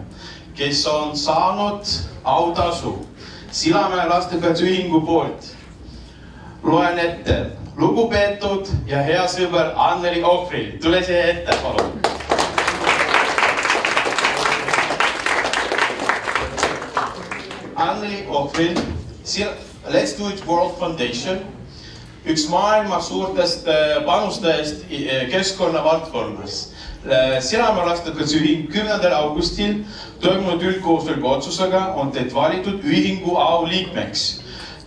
O: kes on saanud autasu Sillamäe lastekaitseühingu poolt. Loen ette, lugupeetud ja hea sõber Anneli Ohvril, tule siia ette, palun. Anneli Ohvril, Let's Do It World Foundation, üks maailma suurtest panustajast keskkonna valdkonnas. Sillamäe lastekaitseühing 10. augustil toimunud üldkoosoleku otsusega on teid valitud ühingu au liikmeks.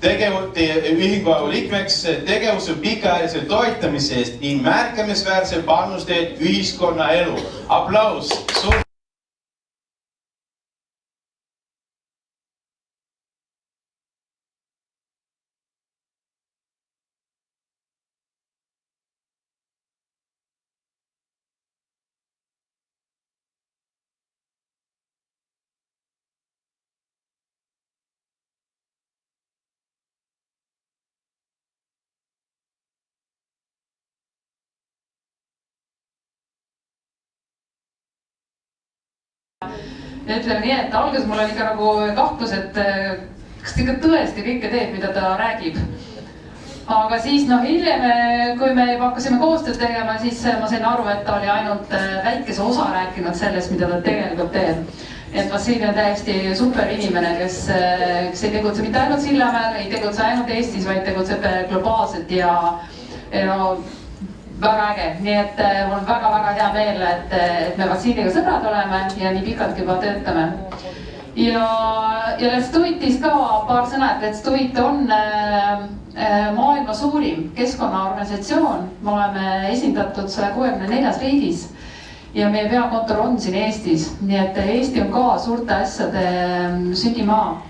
O: Ühingu au liikmeks tegevuse pikaajalise toetamise eest ning märkimisväärse panusteed ühiskonna elu. Aplaus!
E: Ja ütleme nii, et alguses mul oli ikka nagu kahtlus, et kas ta ikka tõesti kõike teeb, mida ta räägib. Aga siis hiljem, kui me juba hakkasime koostööd tegema, siis ma sain aru, et ta oli ainult väikese osa rääkinud sellest, mida ta tegelikult teeb. Et Vassili on täiesti super inimene, kes ei tegutse mitte ainult Sillamäel, ei tegutse ainult Eestis, vaid tegutseb globaalselt ja väga äge, nii et mul on väga-väga hea meel, et me Vassiliga sõbrad oleme ja nii pikalt juba töötame. Ja Let's Do It'ist ka paar sõna, et Let's Do It on maailma suurim keskkonnaorganisatsioon. Me oleme esindatud 164 riigis ja meie peakontor on siin Eestis, nii et Eesti on ka suurte asjade sünnimaa.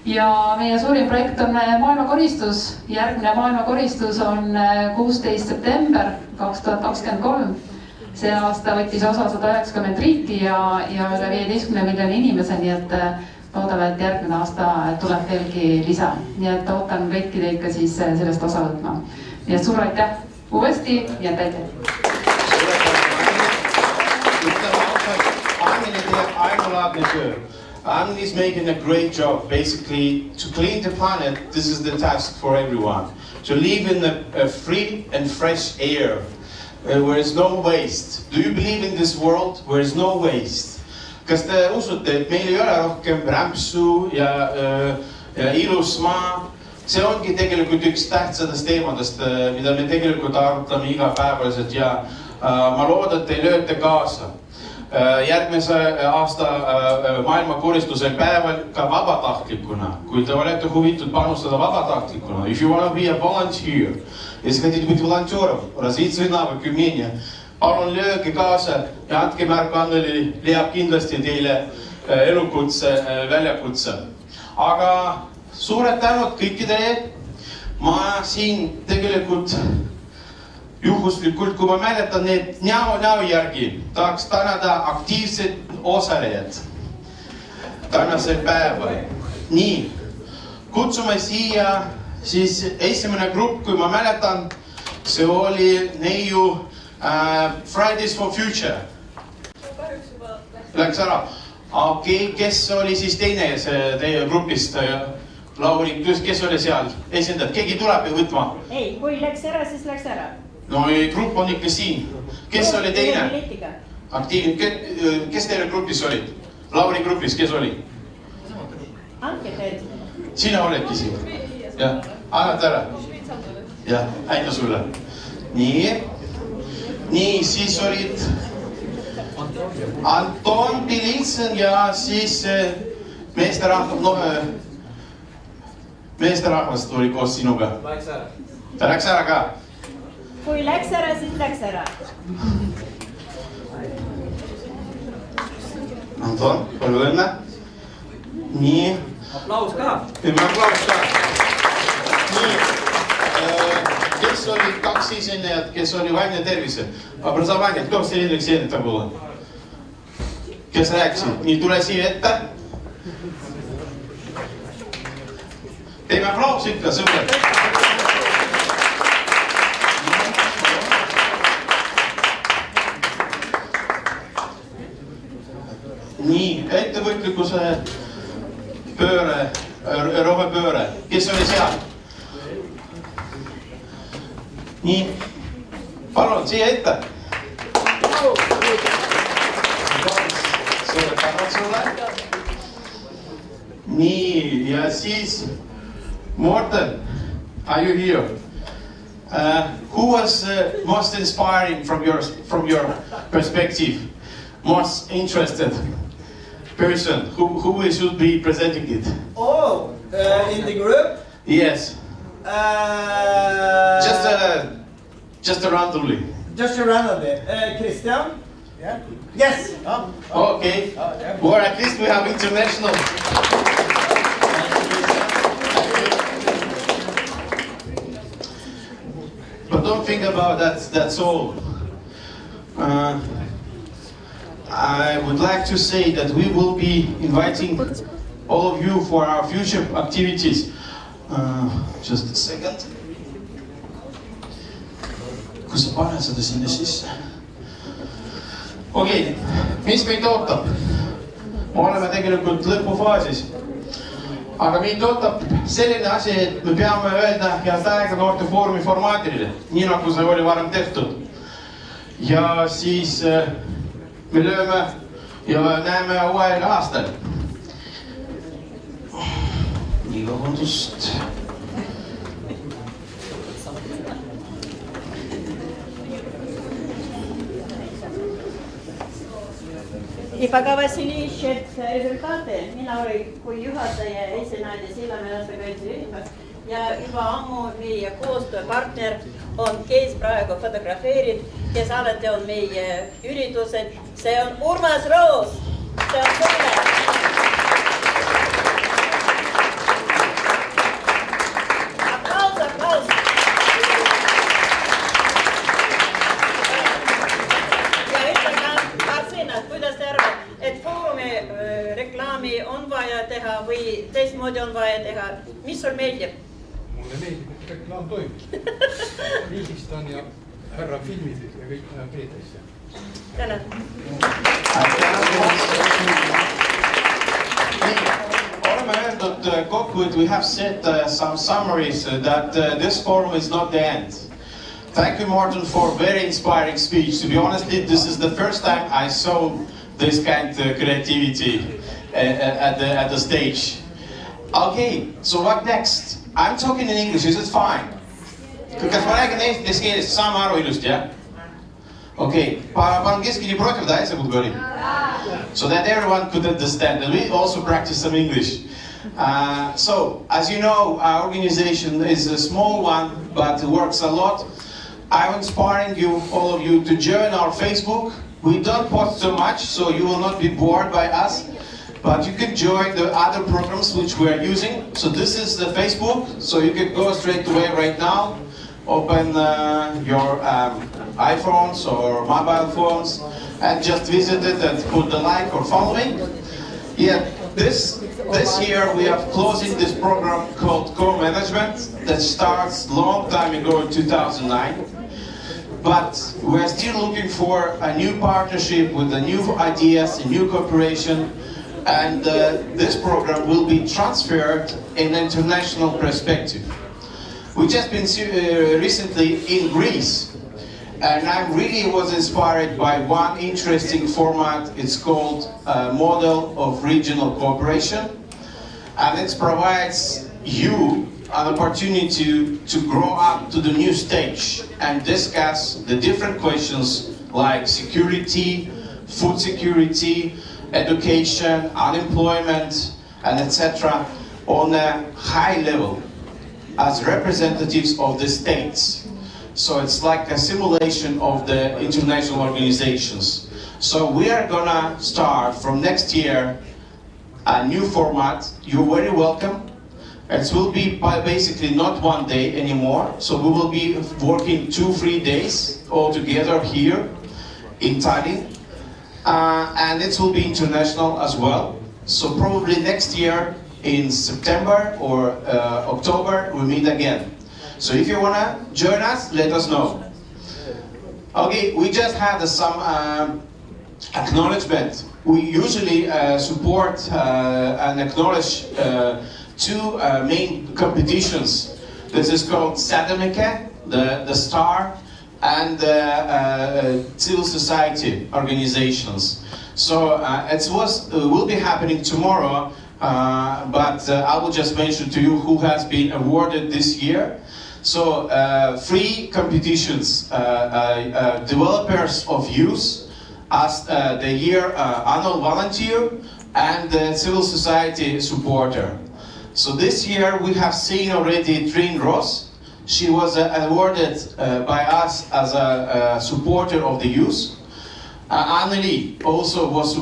E: Ja meie suurim projekt on maailmakoristus. Järgmine maailmakoristus on 16. september 2023. See aasta võttis osa 190 riiki ja üle 15 miljoni inimese, nii et loodame, et järgmine aasta tuleb veelgi lisa. Nii et ootan kõiki teid ka siis sellest osa võtma. Nii et suur aitäh uuesti ja täide.
O: Anneli is making a great job. Basically, to clean the planet, this is the task for everyone. To live in a free and fresh air, where there is no waste. Do you believe in this world where there is no waste? Kas te usute, et meil ei ole rohkem rämpsu ja ilus maa? See ongi tegelikult üks tähtsadest teemadest, mida me tegelikult arutame igapäevaselt ja ma loodan, et te lööte kaasa. Järgmise aasta maailmakoristusel päeval ka vabatahtlikuna, kui te olete huvitud panustada vabatahtlikuna. If you want to be a volunteer, если хотите быть волонтером, развить свои навыки, умения, palun lööge kaasa ja andke märku, Anneli leiab kindlasti teile elukutse, väljakutse. Aga suured tänud kõikidele. Ma siin tegelikult juhuslikult, kui ma mäletan need näo järgi, tahaks tänada aktiivsed osalejad tänasel päeval. Nii, kutsume siia siis esimene grupp, kui ma mäletan, see oli neiu Fridays for Future. Läks ära. Okei, kes oli siis teine teie grupist? Lauri, kes oli seal esindajad? Keegi tuleb ja võtma?
N: Ei, kui läks ära, siis läks ära.
O: No grupp on ikka siin. Kes oli teine? Aktiivne. Kes teile grupis olid? Lauri grupis, kes oli?
N: Andke teed.
O: sina oledki siin? jah, annad ära? jah, aitäh sulle. nii, siis olid Anton Pilitsin ja siis meesterahvas tuli koos sinuga. Ta läks ära ka?
N: Kui läks ära, siis läks ära.
O: Anton, palju õnne. Nii.
S: Aplaus ka.
O: Aplaus ka. Nii. Kes oli kaks esinejat, kes oli vaimne tervise? Образование, кто все лекции это было? Kes rääkisid? Nii, tule siia ette. Teeme aplausid ka sõbrad. Nii, ettevõtlikkuse pööre, rohepööre. Kes oli seal? Nii, palun siia ette. Sulle tänan sulle. Nii, ja siis Morten, are you here? Who was most inspiring from your perspective? Most interested person? Who we should be presenting it?
S: Oh, in the group?
O: Yes. Just randomly.
S: Just randomly. Christian? Yeah. Yes.
O: Okay. Or at least we have international. But don't think about that. That's all. I would like to say that we will be inviting all of you for our future activities. Just a second. Kus sa paned seda sinna sisse? Okei, mis meid ootab? Me oleme tegelikult lõpufaasis. Aga meid ootab selline asi, et me peame öelda head aega Noortefoorumi formaadile, nii nagu see oli varem tehtud. Ja siis me lööme ja näeme uuel aastal. Nii vabandust.
N: И пока Василий ищет результаты, mina olin kui juhataja esinaine Sillamäe lastekaitserühmas ja juba ammu meie koostööpartner on, kes praegu fotografeerib, kes alati on meie üritused. See on Urmas Roos. See on sulle. Aplaus, aplaus. Ja ütleme paar sõnad, kuidas te arvate, et foorumi reklaami on vaja teha või teistmoodi on vaja teha. Mis sul meeldib?
U: Mulle meeldib, et reklaam toimib. Riigistan ja härra filmid ja kõik läheb eetrisse.
N: Tänan.
O: Oleme öeldud kokku, et we have set some summaries that this forum is not the end. Thank you, Morten, for a very inspiring speech. To be honest, this is the first time I saw this kind of creativity at the stage. Okay, so what next? I'm talking in English, is it fine? Kas ma räägin eesti keeles, saame aru ilusti, jah? Okay, по-английски не против, да, если буду говорить? So that everyone could understand, and we also practice some English. So, as you know, our organization is a small one, but works a lot. I'm inspiring you, all of you, to join our Facebook. We don't post so much, so you will not be bored by us. But you can join the other programs which we are using. So this is the Facebook, so you can go straight away right now. Open your iPhones or mobile phones and just visit it and put the like or following. Yeah, this year we are closing this program called Co-Management that starts long time ago in 2009. But we're still looking for a new partnership with the new ideas, a new cooperation, and this program will be transferred in an international perspective. We've just been recently in Greece, and I really was inspired by one interesting format. It's called Model of Regional Cooperation. and it provides you an opportunity to grow up to the new stage and discuss the different questions like security, food security, education, unemployment, and etc. on a high level as representatives of the states. So it's like a simulation of the international organizations. So we are gonna start from next year a new format. You're very welcome. It will be basically not one day anymore. So we will be working 2-3 days all together here in Tallinn. And it will be international as well. So probably next year in September or October we meet again. So if you wanna join us, let us know. Okay, we just had some acknowledgement. We usually support and acknowledge two main competitions. This is called Sadameke, the Star, and civil society organizations. So it will be happening tomorrow, but I will just mention to you who has been awarded this year. So 3 competitions, developers of youth as the year annual volunteer and the civil society supporter. So this year we have seen already Trin Ross. She was awarded by us as a supporter of the youth. Anneli also was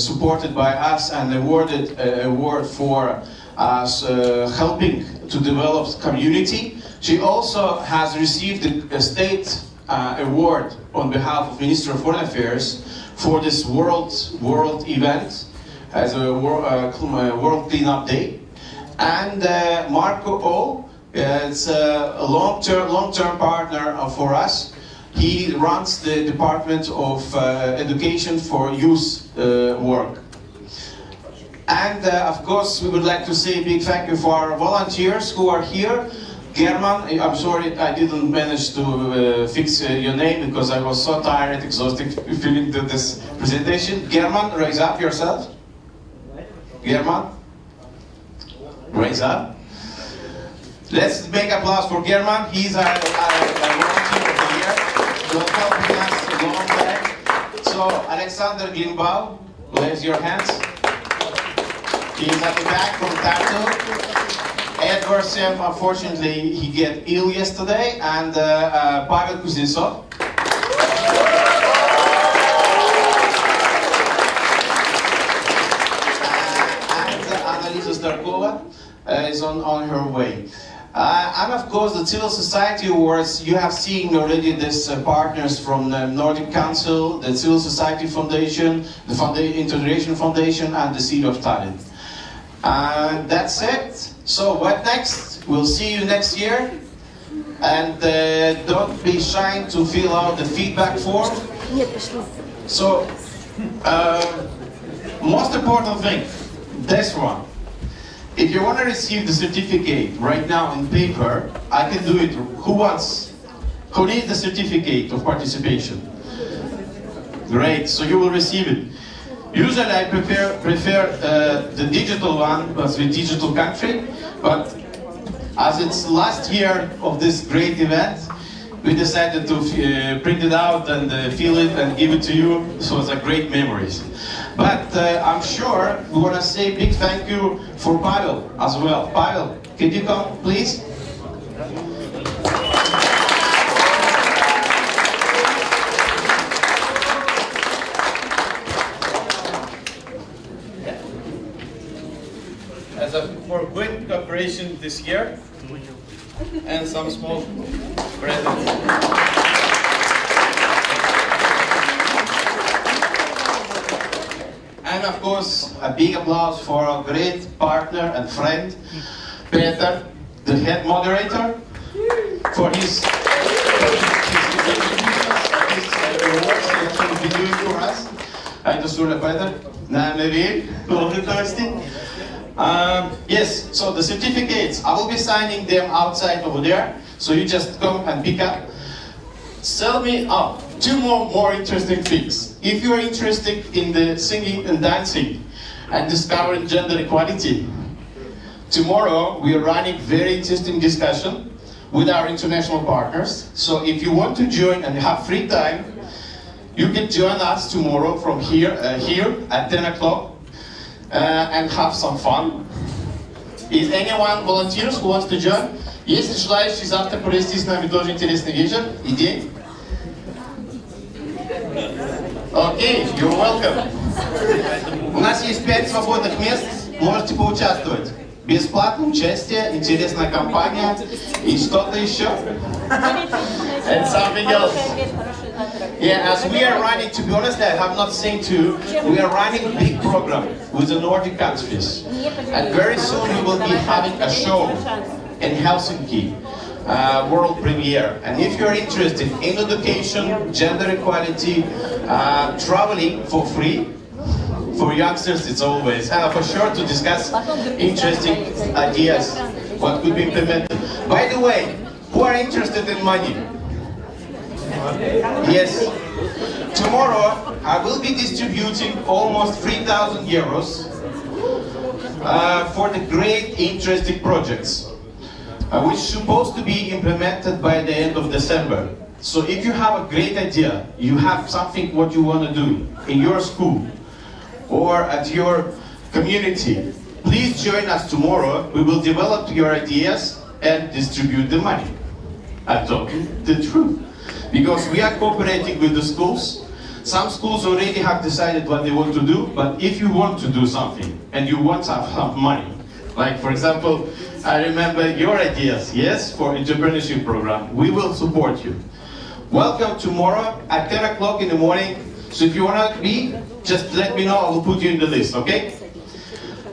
O: supported by us and awarded an award for helping to develop community. She also has received a state award on behalf of Minister of Foreign Affairs for this world event as a World Cleanup Day. And Marco O is a long-term partner for us. He runs the Department of Education for Youth work. And of course, we would like to say a big thank you for our volunteers who are here. German, I'm sorry I didn't manage to fix your name because I was so tired, exhausted, feeling this presentation. German, raise up yourself. German, raise up. Let's make applause for German. He's our volunteer of the year. He was helping us a long time. So, Alexander Glimbau, raise your hands. He's at the back from Tartu. Edward Sem, unfortunately, he got ill yesterday. And Pavel Kuznetsov. And Annalisa Starkova is on her way. And of course, the Civil Society Awards, you have seen already these partners from the Nordic Council, the Civil Society Foundation, the Integration Foundation, and the City of Tallinn. And that's it. So what next? We'll see you next year. And don't be shy to fill out the feedback form. So, most important thing, this one. If you want to receive the certificate right now in paper, I can do it. Who needs the certificate of participation? Great, so you will receive it. Usually I prefer the digital one, as the digital country, but as it's last year of this great event, we decided to print it out and fill it and give it to you, so it's a great memories. But I'm sure we want to say a big thank you for Pavel as well. Pavel, can you come, please?
C: For great cooperation this year and some small presents.
O: And of course, a big applause for our great partner and friend, Peter, the head moderator, for his awards that he will be doing for us. Aitäh sulle, Peter. Näeme veel, loodetavasti. Yes, so the certificates, I will be signing them outside over there, so you just come and pick up. Tell me two more interesting things. If you are interested in the singing and dancing, and discovering gender equality. Tomorrow we are running very interesting discussion with our international partners. So if you want to join and have free time, you can join us tomorrow from here at 10 o'clock and have some fun. Is anyone volunteers who wants to join? Есть ли желающие завтра провести с нами тоже интересный вечер и день? Окей, you're welcome. У нас есть 5 свободных мест, можете поучаствовать. Бесплатное участие, интересная компания и что-то еще. And something else. Yeah, as we are running, to be honest, I have not seen too, we are running a big program with the Nordic countries. And very soon we will be having a show in Helsinki, world premiere. And if you're interested in education, gender equality, traveling for free, for youngsters it's always, for sure to discuss interesting ideas, what could be implemented. By the way, who are interested in money? Yes. Tomorrow I will be distributing almost 3,000 euros for the great interesting projects, which is supposed to be implemented by the end of December. So if you have a great idea, you have something what you want to do in your school or at your community, please join us tomorrow. We will develop your ideas and distribute the money. I'm talking the truth. Because we are cooperating with the schools. Some schools already have decided what they want to do, but if you want to do something and you want to have money, like for example, I remember your ideas, yes, for entrepreneurship program, we will support you. Welcome tomorrow at 10 o'clock in the morning. So if you want to be, just let me know, I will put you in the list, okay?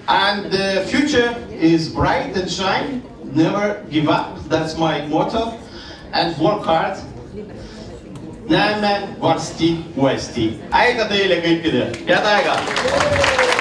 O: And the future is bright and shine, never give up, that's my motto, and work hard. Näeme varsti uuesti. Aega teile kõikidele, head aega!